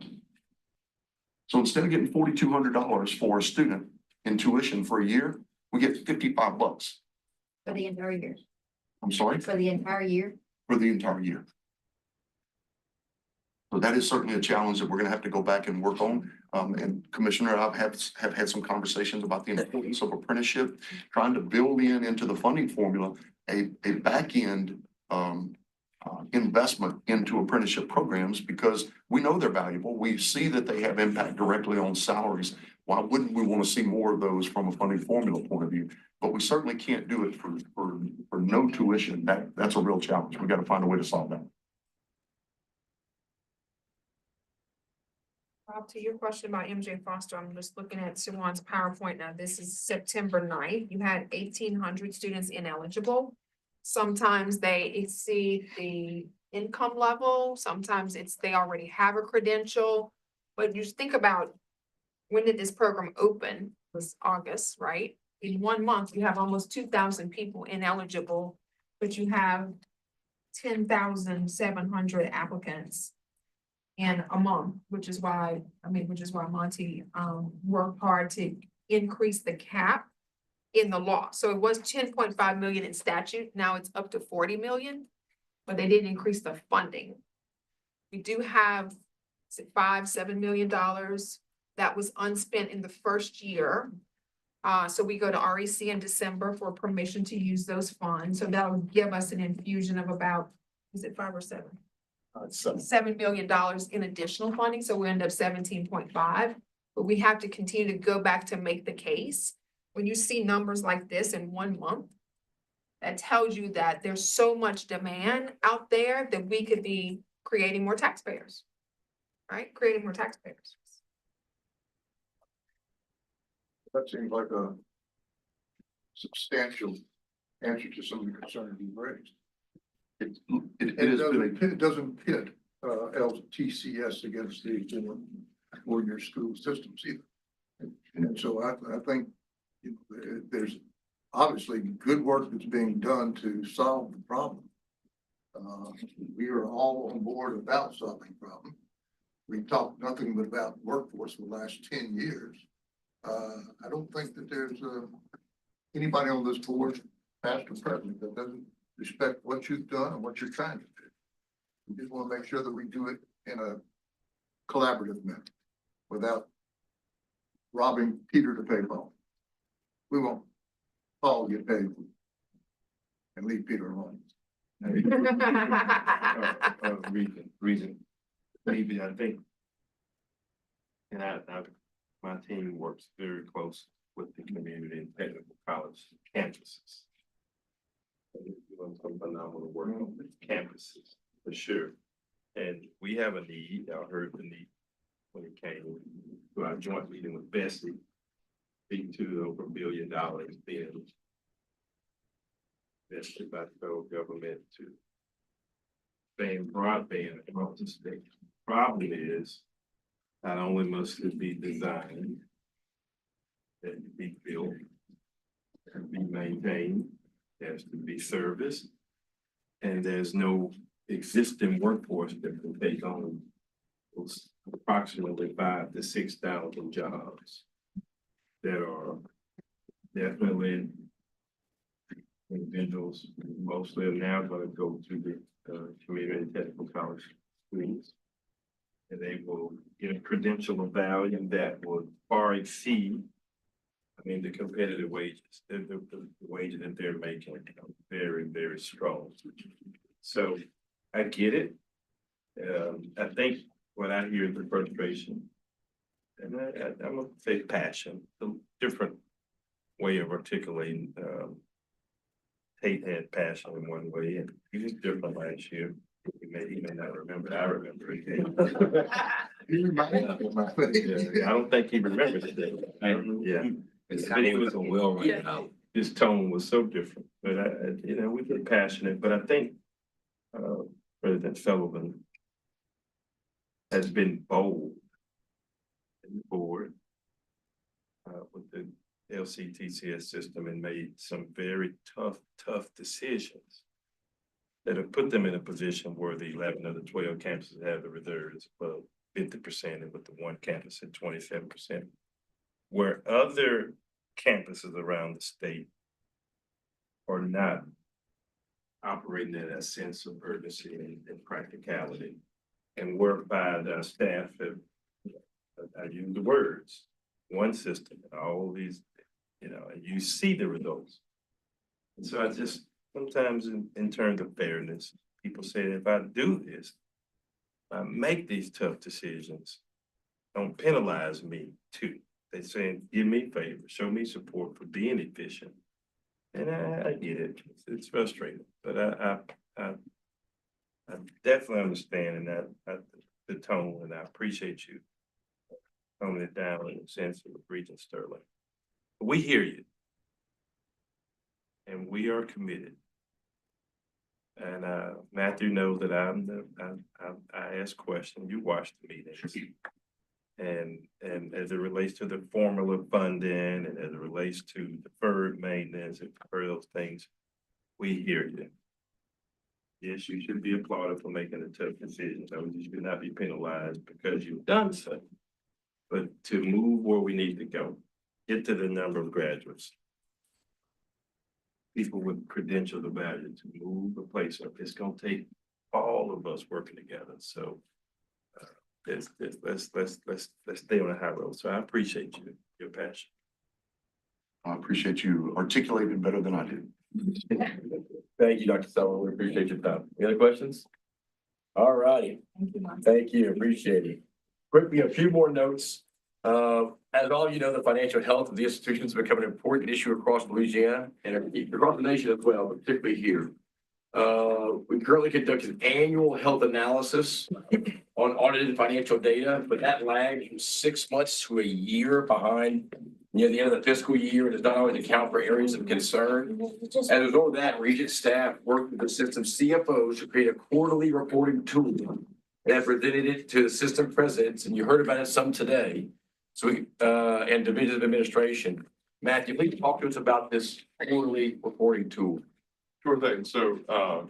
So instead of getting $4,200 for a student in tuition for a year, we get $55. For the entire year? I'm sorry? For the entire year? For the entire year. So that is certainly a challenge that we're going to have to go back and work on. And Commissioner, I have had some conversations about the importance of apprenticeship, trying to build into the funding formula a back end investment into apprenticeship programs, because we know they're valuable. We see that they have impact directly on salaries. Why wouldn't we want to see more of those from a funding formula point of view? But we certainly can't do it for no tuition. That's a real challenge. We got to find a way to solve that. Bob, to your question about MJ Foster, I'm just looking at Siwan's PowerPoint now. This is September 9th. You had 1,800 students ineligible. Sometimes they exceed the income level. Sometimes they already have a credential. But you think about, when did this program open? It was August, right? In 1 month, you have almost 2,000 people ineligible, but you have 10,700 applicants in a month, which is why Monty worked hard to increase the cap in the law. So it was 10.5 million in statute, now it's up to 40 million, but they didn't increase the funding. We do have $7 million that was unspent in the first year. So we go to REC in December for permission to use those funds. So that will give us an infusion of about, is it 5 or 7? $7 million in additional funding, so we end up 17.5. But we have to continue to go back to make the case. When you see numbers like this in 1 month, that tells you that there's so much demand out there that we could be creating more taxpayers, right? Creating more taxpayers. That seems like a substantial answer to some of the concerns you've raised. It doesn't pit LTCS against the four-year school systems either. And so I think there's obviously good work that's being done to solve the problem. We are all on board about solving the problem. We talked nothing but about workforce for the last 10 years. I don't think that there's anybody on this board, past or present, that doesn't respect what you've done and what you're trying to do. We just want to make sure that we do it in a collaborative manner without robbing Peter to pay Paul. We won't Paul get paid and leave Peter alone. Reason, maybe I think, and my team works very close with the community and technical college campuses. They're doing some phenomenal work on the campuses, for sure. And we have a need, I heard the need when it came to our joint meeting with Bessie, speaking to over $1 billion being invested by the federal government to expand broadband across the state. Problem is, not only must it be designed, that it be built, and be maintained, it has to be serviced, and there's no existing workforce that can take on those approximately 5,000 to 6,000 jobs that are definitely individuals. Mostly are now going to go to the community and technical college schools, and they will get a credential of value that will far exceed, the competitive wages. The wages that they're making are very, very strong. So I get it. I think what I hear is the frustration, and I'm gonna say passion, a different way of articulating. Tate had passion in one way, and he was different last year. He may not remember. I remember it. I don't think he remembers it. Yeah. But he was a well-written out. His tone was so different, but we get passionate, but I think President Sullivan has been bold in the board with the LCTCS system and made some very tough decisions that have put them in a position where the 11 of the 12 campuses have the reserves above 50%, and with the one campus at 27%, where other campuses around the state are not operating in a sense of urgency and practicality, and whereby the staff have, I use the words, one system, and all these, and you see the results. And so I just, sometimes in terms of fairness, people say that if I do this, if I make these tough decisions, don't penalize me too. They're saying, give me favor, show me support for being efficient. And I get it. It's frustrating, but I definitely understand and the tone, and I appreciate you toning it down in the sense of Regent Sterling. We hear you, and we are committed. And Matthew knows that I ask questions. You watch the meetings. And as it relates to the formula funding, and as it relates to deferred maintenance and for those things, we hear you. Yes, you should be applauded for making a tough decision. So you should not be penalized because you've done so. But to move where we need to go, get to the number of graduates. People with credentials of value to move the place up. It's gonna take all of us working together, so. Let's stay on the high road, so I appreciate you, your passion. I appreciate you articulating better than I did. Thank you, Dr. Sullivan. We appreciate your time. Any other questions? All righty. Thank you, Mark. Thank you. Appreciate it. Quickly, a few more notes. As all of you know, the financial health of the institution has become an important issue across Louisiana and across the nation as well, but particularly here. We currently conduct an annual health analysis on audited financial data, but that lags from 6 months to a year behind near the end of the fiscal year. It does not always account for areas of concern. As a result of that, Regent staff worked with the system CFOs to create a quarterly reporting tool and presented it to the system presidents, and you heard about it some today. So and divisions of administration. Matthew, please talk to us about this quarterly reporting tool. Sure thing. So,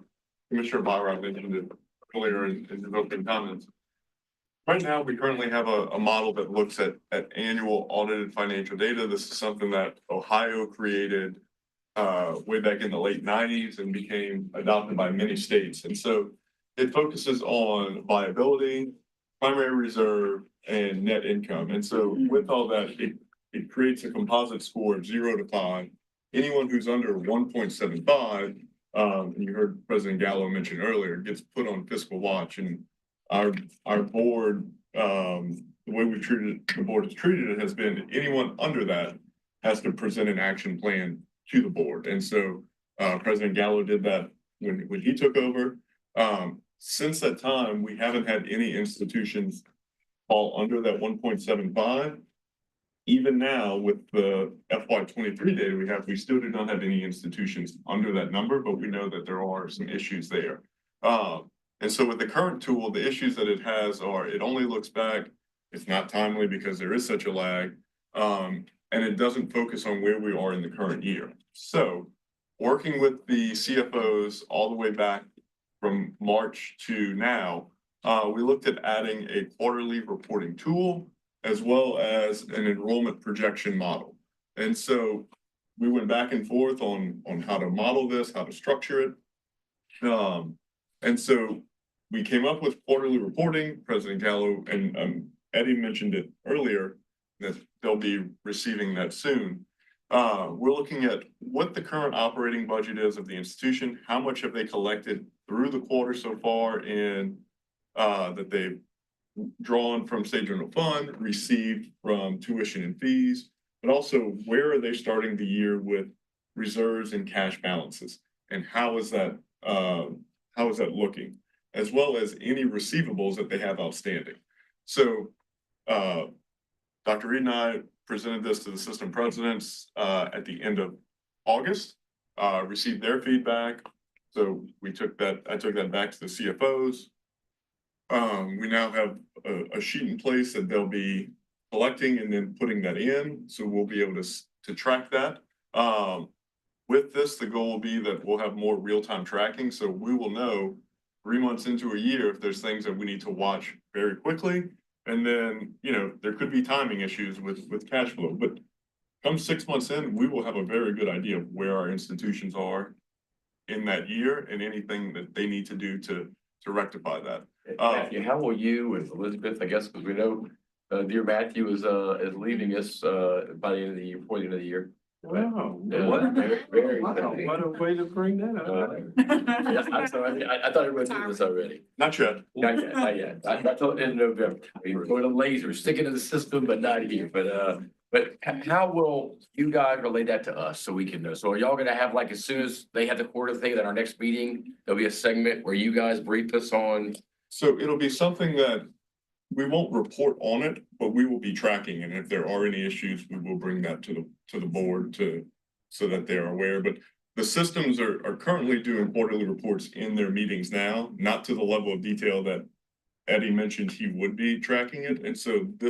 Commissioner Byron mentioned it earlier in his opening comments. Right now, we currently have a model that looks at annual audited financial data. This is something that Ohio created way back in the late 90s and became adopted by many states. And so it focuses on viability, primary reserve, and net income. And so with all that, it creates a composite score of 0 to 5. Anyone who's under 1.75, and you heard President Gallo mention earlier, gets put on fiscal watch. And our board, the way we treated the board has treated it has been anyone under that has to present an action plan to the board. And so President Gallo did that when he took over. Since that time, we haven't had any institutions fall under that 1.75. Even now, with the FY23 data we have, we still do not have any institutions under that number, but we know that there are some issues there. And so with the current tool, the issues that it has are it only looks back, it's not timely because there is such a lag, and it doesn't focus on where we are in the current year. So working with the CFOs all the way back from March to now, we looked at adding a quarterly reporting tool as well as an enrollment projection model. And so we went back and forth on how to model this, how to structure it. And so we came up with quarterly reporting. President Gallo and Eddie mentioned it earlier that they'll be receiving that soon. We're looking at what the current operating budget is of the institution, how much have they collected through the quarter so far, and that they've drawn from state general fund, received from tuition and fees, but also where are they starting the year with reserves and cash balances, and how is that looking, as well as any receivables that they have outstanding. So Dr. Reed and I presented this to the system presidents at the end of August, received their feedback. So I took that back to the CFOs. We now have a sheet in place that they'll be collecting and then putting that in. So we'll be able to track that. With this, the goal will be that we'll have more real-time tracking. So we will know 3 months into a year if there's things that we need to watch very quickly. And then, there could be timing issues with cash flow, but come 6 months in, we will have a very good idea of where our institutions are in that year and anything that they need to do to rectify that. Matthew, how will you and Elizabeth, I guess, because we know dear Matthew is leaving us by the end of the year, before the end of the year. Wow. Very What a way to bring that up. I'm sorry, I thought everybody knew this already. Not yet. Not yet. I thought in November, we were going to laser, sticking to the system, but not here. But how will you guys relay that to us so we can know? So are y'all gonna have, like, as soon as they have the quarter thing, at our next meeting, there'll be a segment where you guys brief us on? So it'll be something that we won't report on it, but we will be tracking. And if there are any issues, we will bring that to the board so that they're aware. But the systems are currently doing quarterly reports in their meetings now, not to the level of detail that Eddie mentioned he would be tracking it. And so the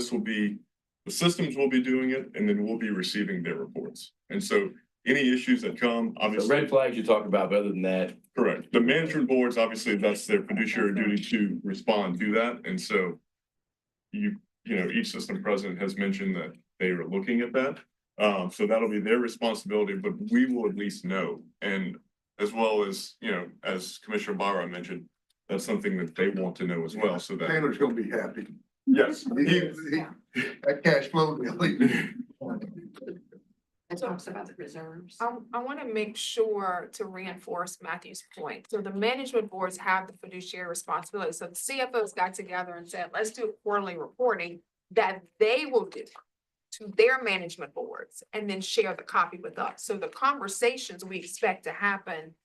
systems will be doing it, and then we'll be receiving their reports. And so any issues that come, obviously. The red flags you talk about, but other than that. Correct. The management boards, obviously, that's their fiduciary duty to respond to that. And so each system president has mentioned that they are looking at that. So that'll be their responsibility, but we will at least know. And as well as, you know, as Commissioner Barra mentioned, that's something that they want to know as well, so that. Taylor's gonna be happy. Yes. That cash flow. It talks about the reserves. I want to make sure to reinforce Matthew's point. So the management boards have the fiduciary responsibility. So the CFOs got together and said, let's do quarterly reporting that they will do to their management boards and then share the copy with us. So the conversations we expect to happen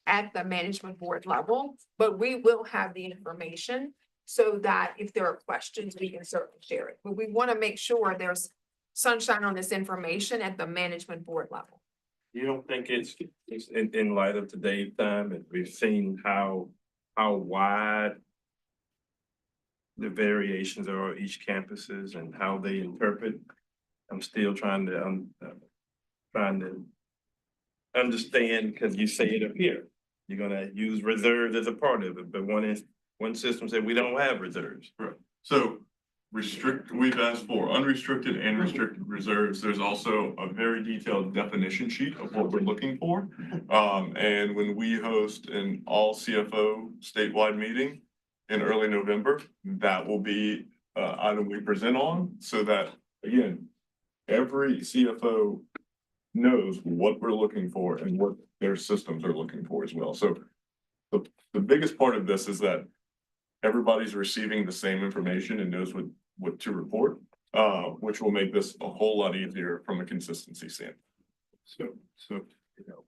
at the management board level, but we will have the information so that if there are questions, we can certainly share it. But we want to make sure there's sunshine on this information at the management board level. You don't think it's in light of today's time, and we've seen how wide the variations are on each campuses and how they interpret? I'm still trying to understand, because you say it up here, you're gonna use reserves as a part of it, but one system said we don't have reserves. Right. So we've asked for unrestricted and restricted reserves. There's also a very detailed definition sheet of what we're looking for. And when we host an all CFO statewide meeting in early November, that will be item we present on, so that, again, every CFO knows what we're looking for and what their systems are looking for as well. So the biggest part of this is that everybody's receiving the same information and knows what to report, which will make this a whole lot easier from a consistency standpoint. So, you know,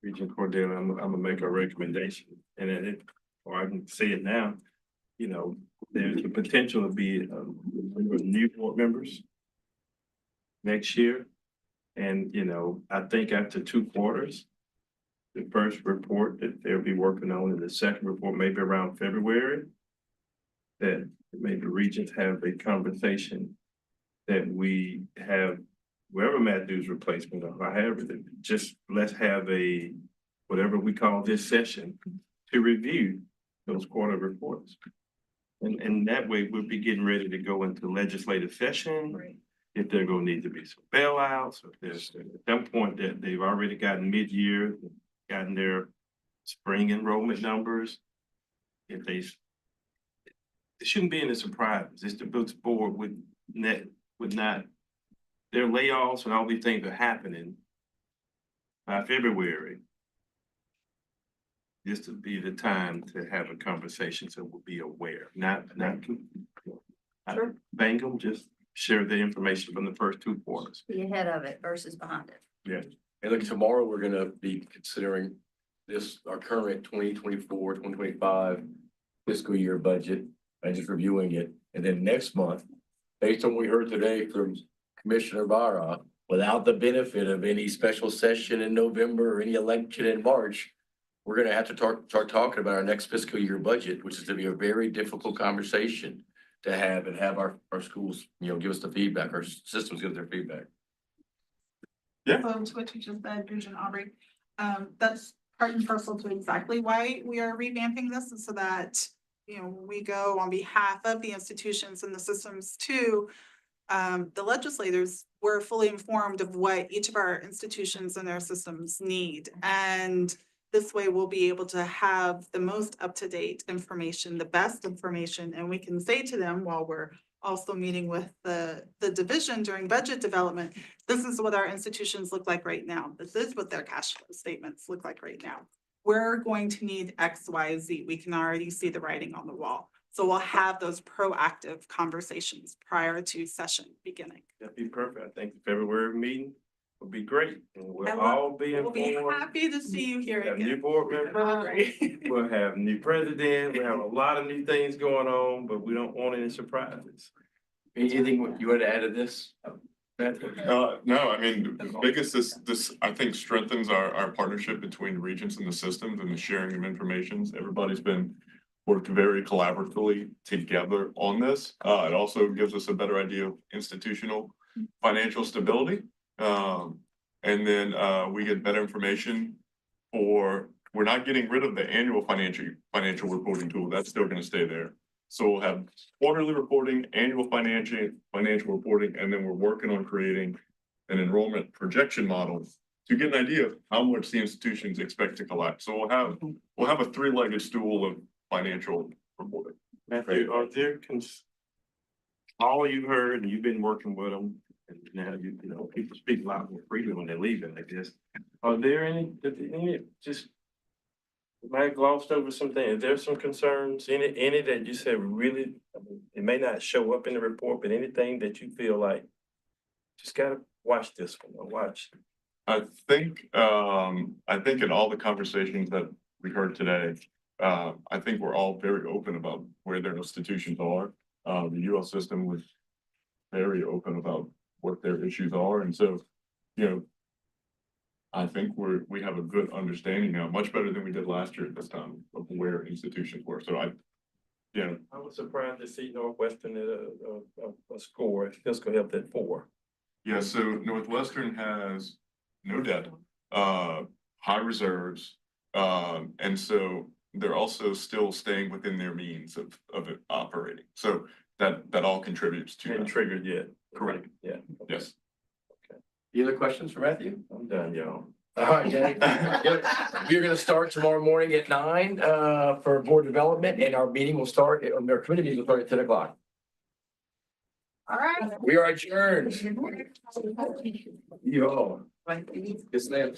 Regent Cordell, I'm gonna make a recommendation, and or I can say it now, you know, there's the potential to be new board members next year. And, you know, I think after 2 quarters, the first report that they'll be working on, and the second report maybe around February, that maybe Regents have a conversation that we have, wherever Matthew's replacement or however, just let's have whatever we call this session to review those quarter reports. And that way we'll be getting ready to go into legislative session. Right. If there gonna need to be some bailouts, or if there's at some point that they've already gotten mid-year, gotten their spring enrollment numbers. If it shouldn't be any surprises. It's the board would not, their layoffs and all these things are happening by February. This would be the time to have a conversation, so we'll be aware, not bang them, just share the information from the first 2 quarters. Be ahead of it versus behind it. Yeah. And look, tomorrow, we're gonna be considering our current 2024, 2025 fiscal year budget and just reviewing it. And then next month, based on what we heard today from Commissioner Barra, without the benefit of any special session in November or any election in March, we're gonna have to start talking about our next fiscal year budget, which is gonna be a very difficult conversation to have, and have our schools, you know, give us the feedback, our systems give their feedback. Yeah. So to what you just said, Regent Aubrey, that's part and parcel to exactly why we are revamping this, and so that, you know, we go on behalf of the institutions and the systems to the legislators. We're fully informed of what each of our institutions and their systems need. And this way we'll be able to have the most up-to-date information, the best information, and we can say to them while we're also meeting with the division during budget development, this is what our institutions look like right now. This is what their cash flow statements look like right now. We're going to need X, Y, Z. We can already see the writing on the wall. So we'll have those proactive conversations prior to session beginning. That'd be perfect. I think the February meeting would be great, and we'll And all be We'll be informed. happy to see you here Have new again. board members, we'll have new president, we have a lot of new things going on, but we don't want any surprises. Anything you want to add to this? No, I mean, the biggest, this, I think, strengthens our partnership between the Regents and the systems and the sharing of information. Everybody's worked very collaboratively together on this. It also gives us a better idea of institutional financial stability. And then we get better information we're not getting rid of the annual financial reporting tool. That's still gonna stay there. So we'll have quarterly reporting, annual financial reporting, and then we're working on creating an enrollment projection model to get an idea of how much the institutions expect to collect. So we'll have a three-legged stool of financial reporting. Matthew, are there all you've heard, and you've been working with them, and now you know, people speak a lot more freely when they're leaving, I guess. Are there any just, might have glossed over something, is there some concerns, any that you said really, I mean, it may not show up in the report, but anything that you feel like, just gotta watch this one, or watch? I think in all the conversations that we heard today, I think we're all very open about where their institutions are. The UL system was very open about what their issues are, and so, you know, I think we have a good understanding now, much better than we did last year at this time, of where institutions were. So I was surprised to see Northwestern at a score, fiscal health at 4. Yeah, so Northwestern has no debt, high reserves, and so they're also still staying within their means of it operating. So that all contributes to Hadn't that. triggered yet. Correct. Yeah. Yes. Any other questions for Matthew? I'm done, y'all. All right, Danny. We're gonna start tomorrow morning at 9 for board development, and our meeting will start, our committee meeting will start at 10 o'clock. All right. We are adjourned. You all. Thank you. Yes, ma'am.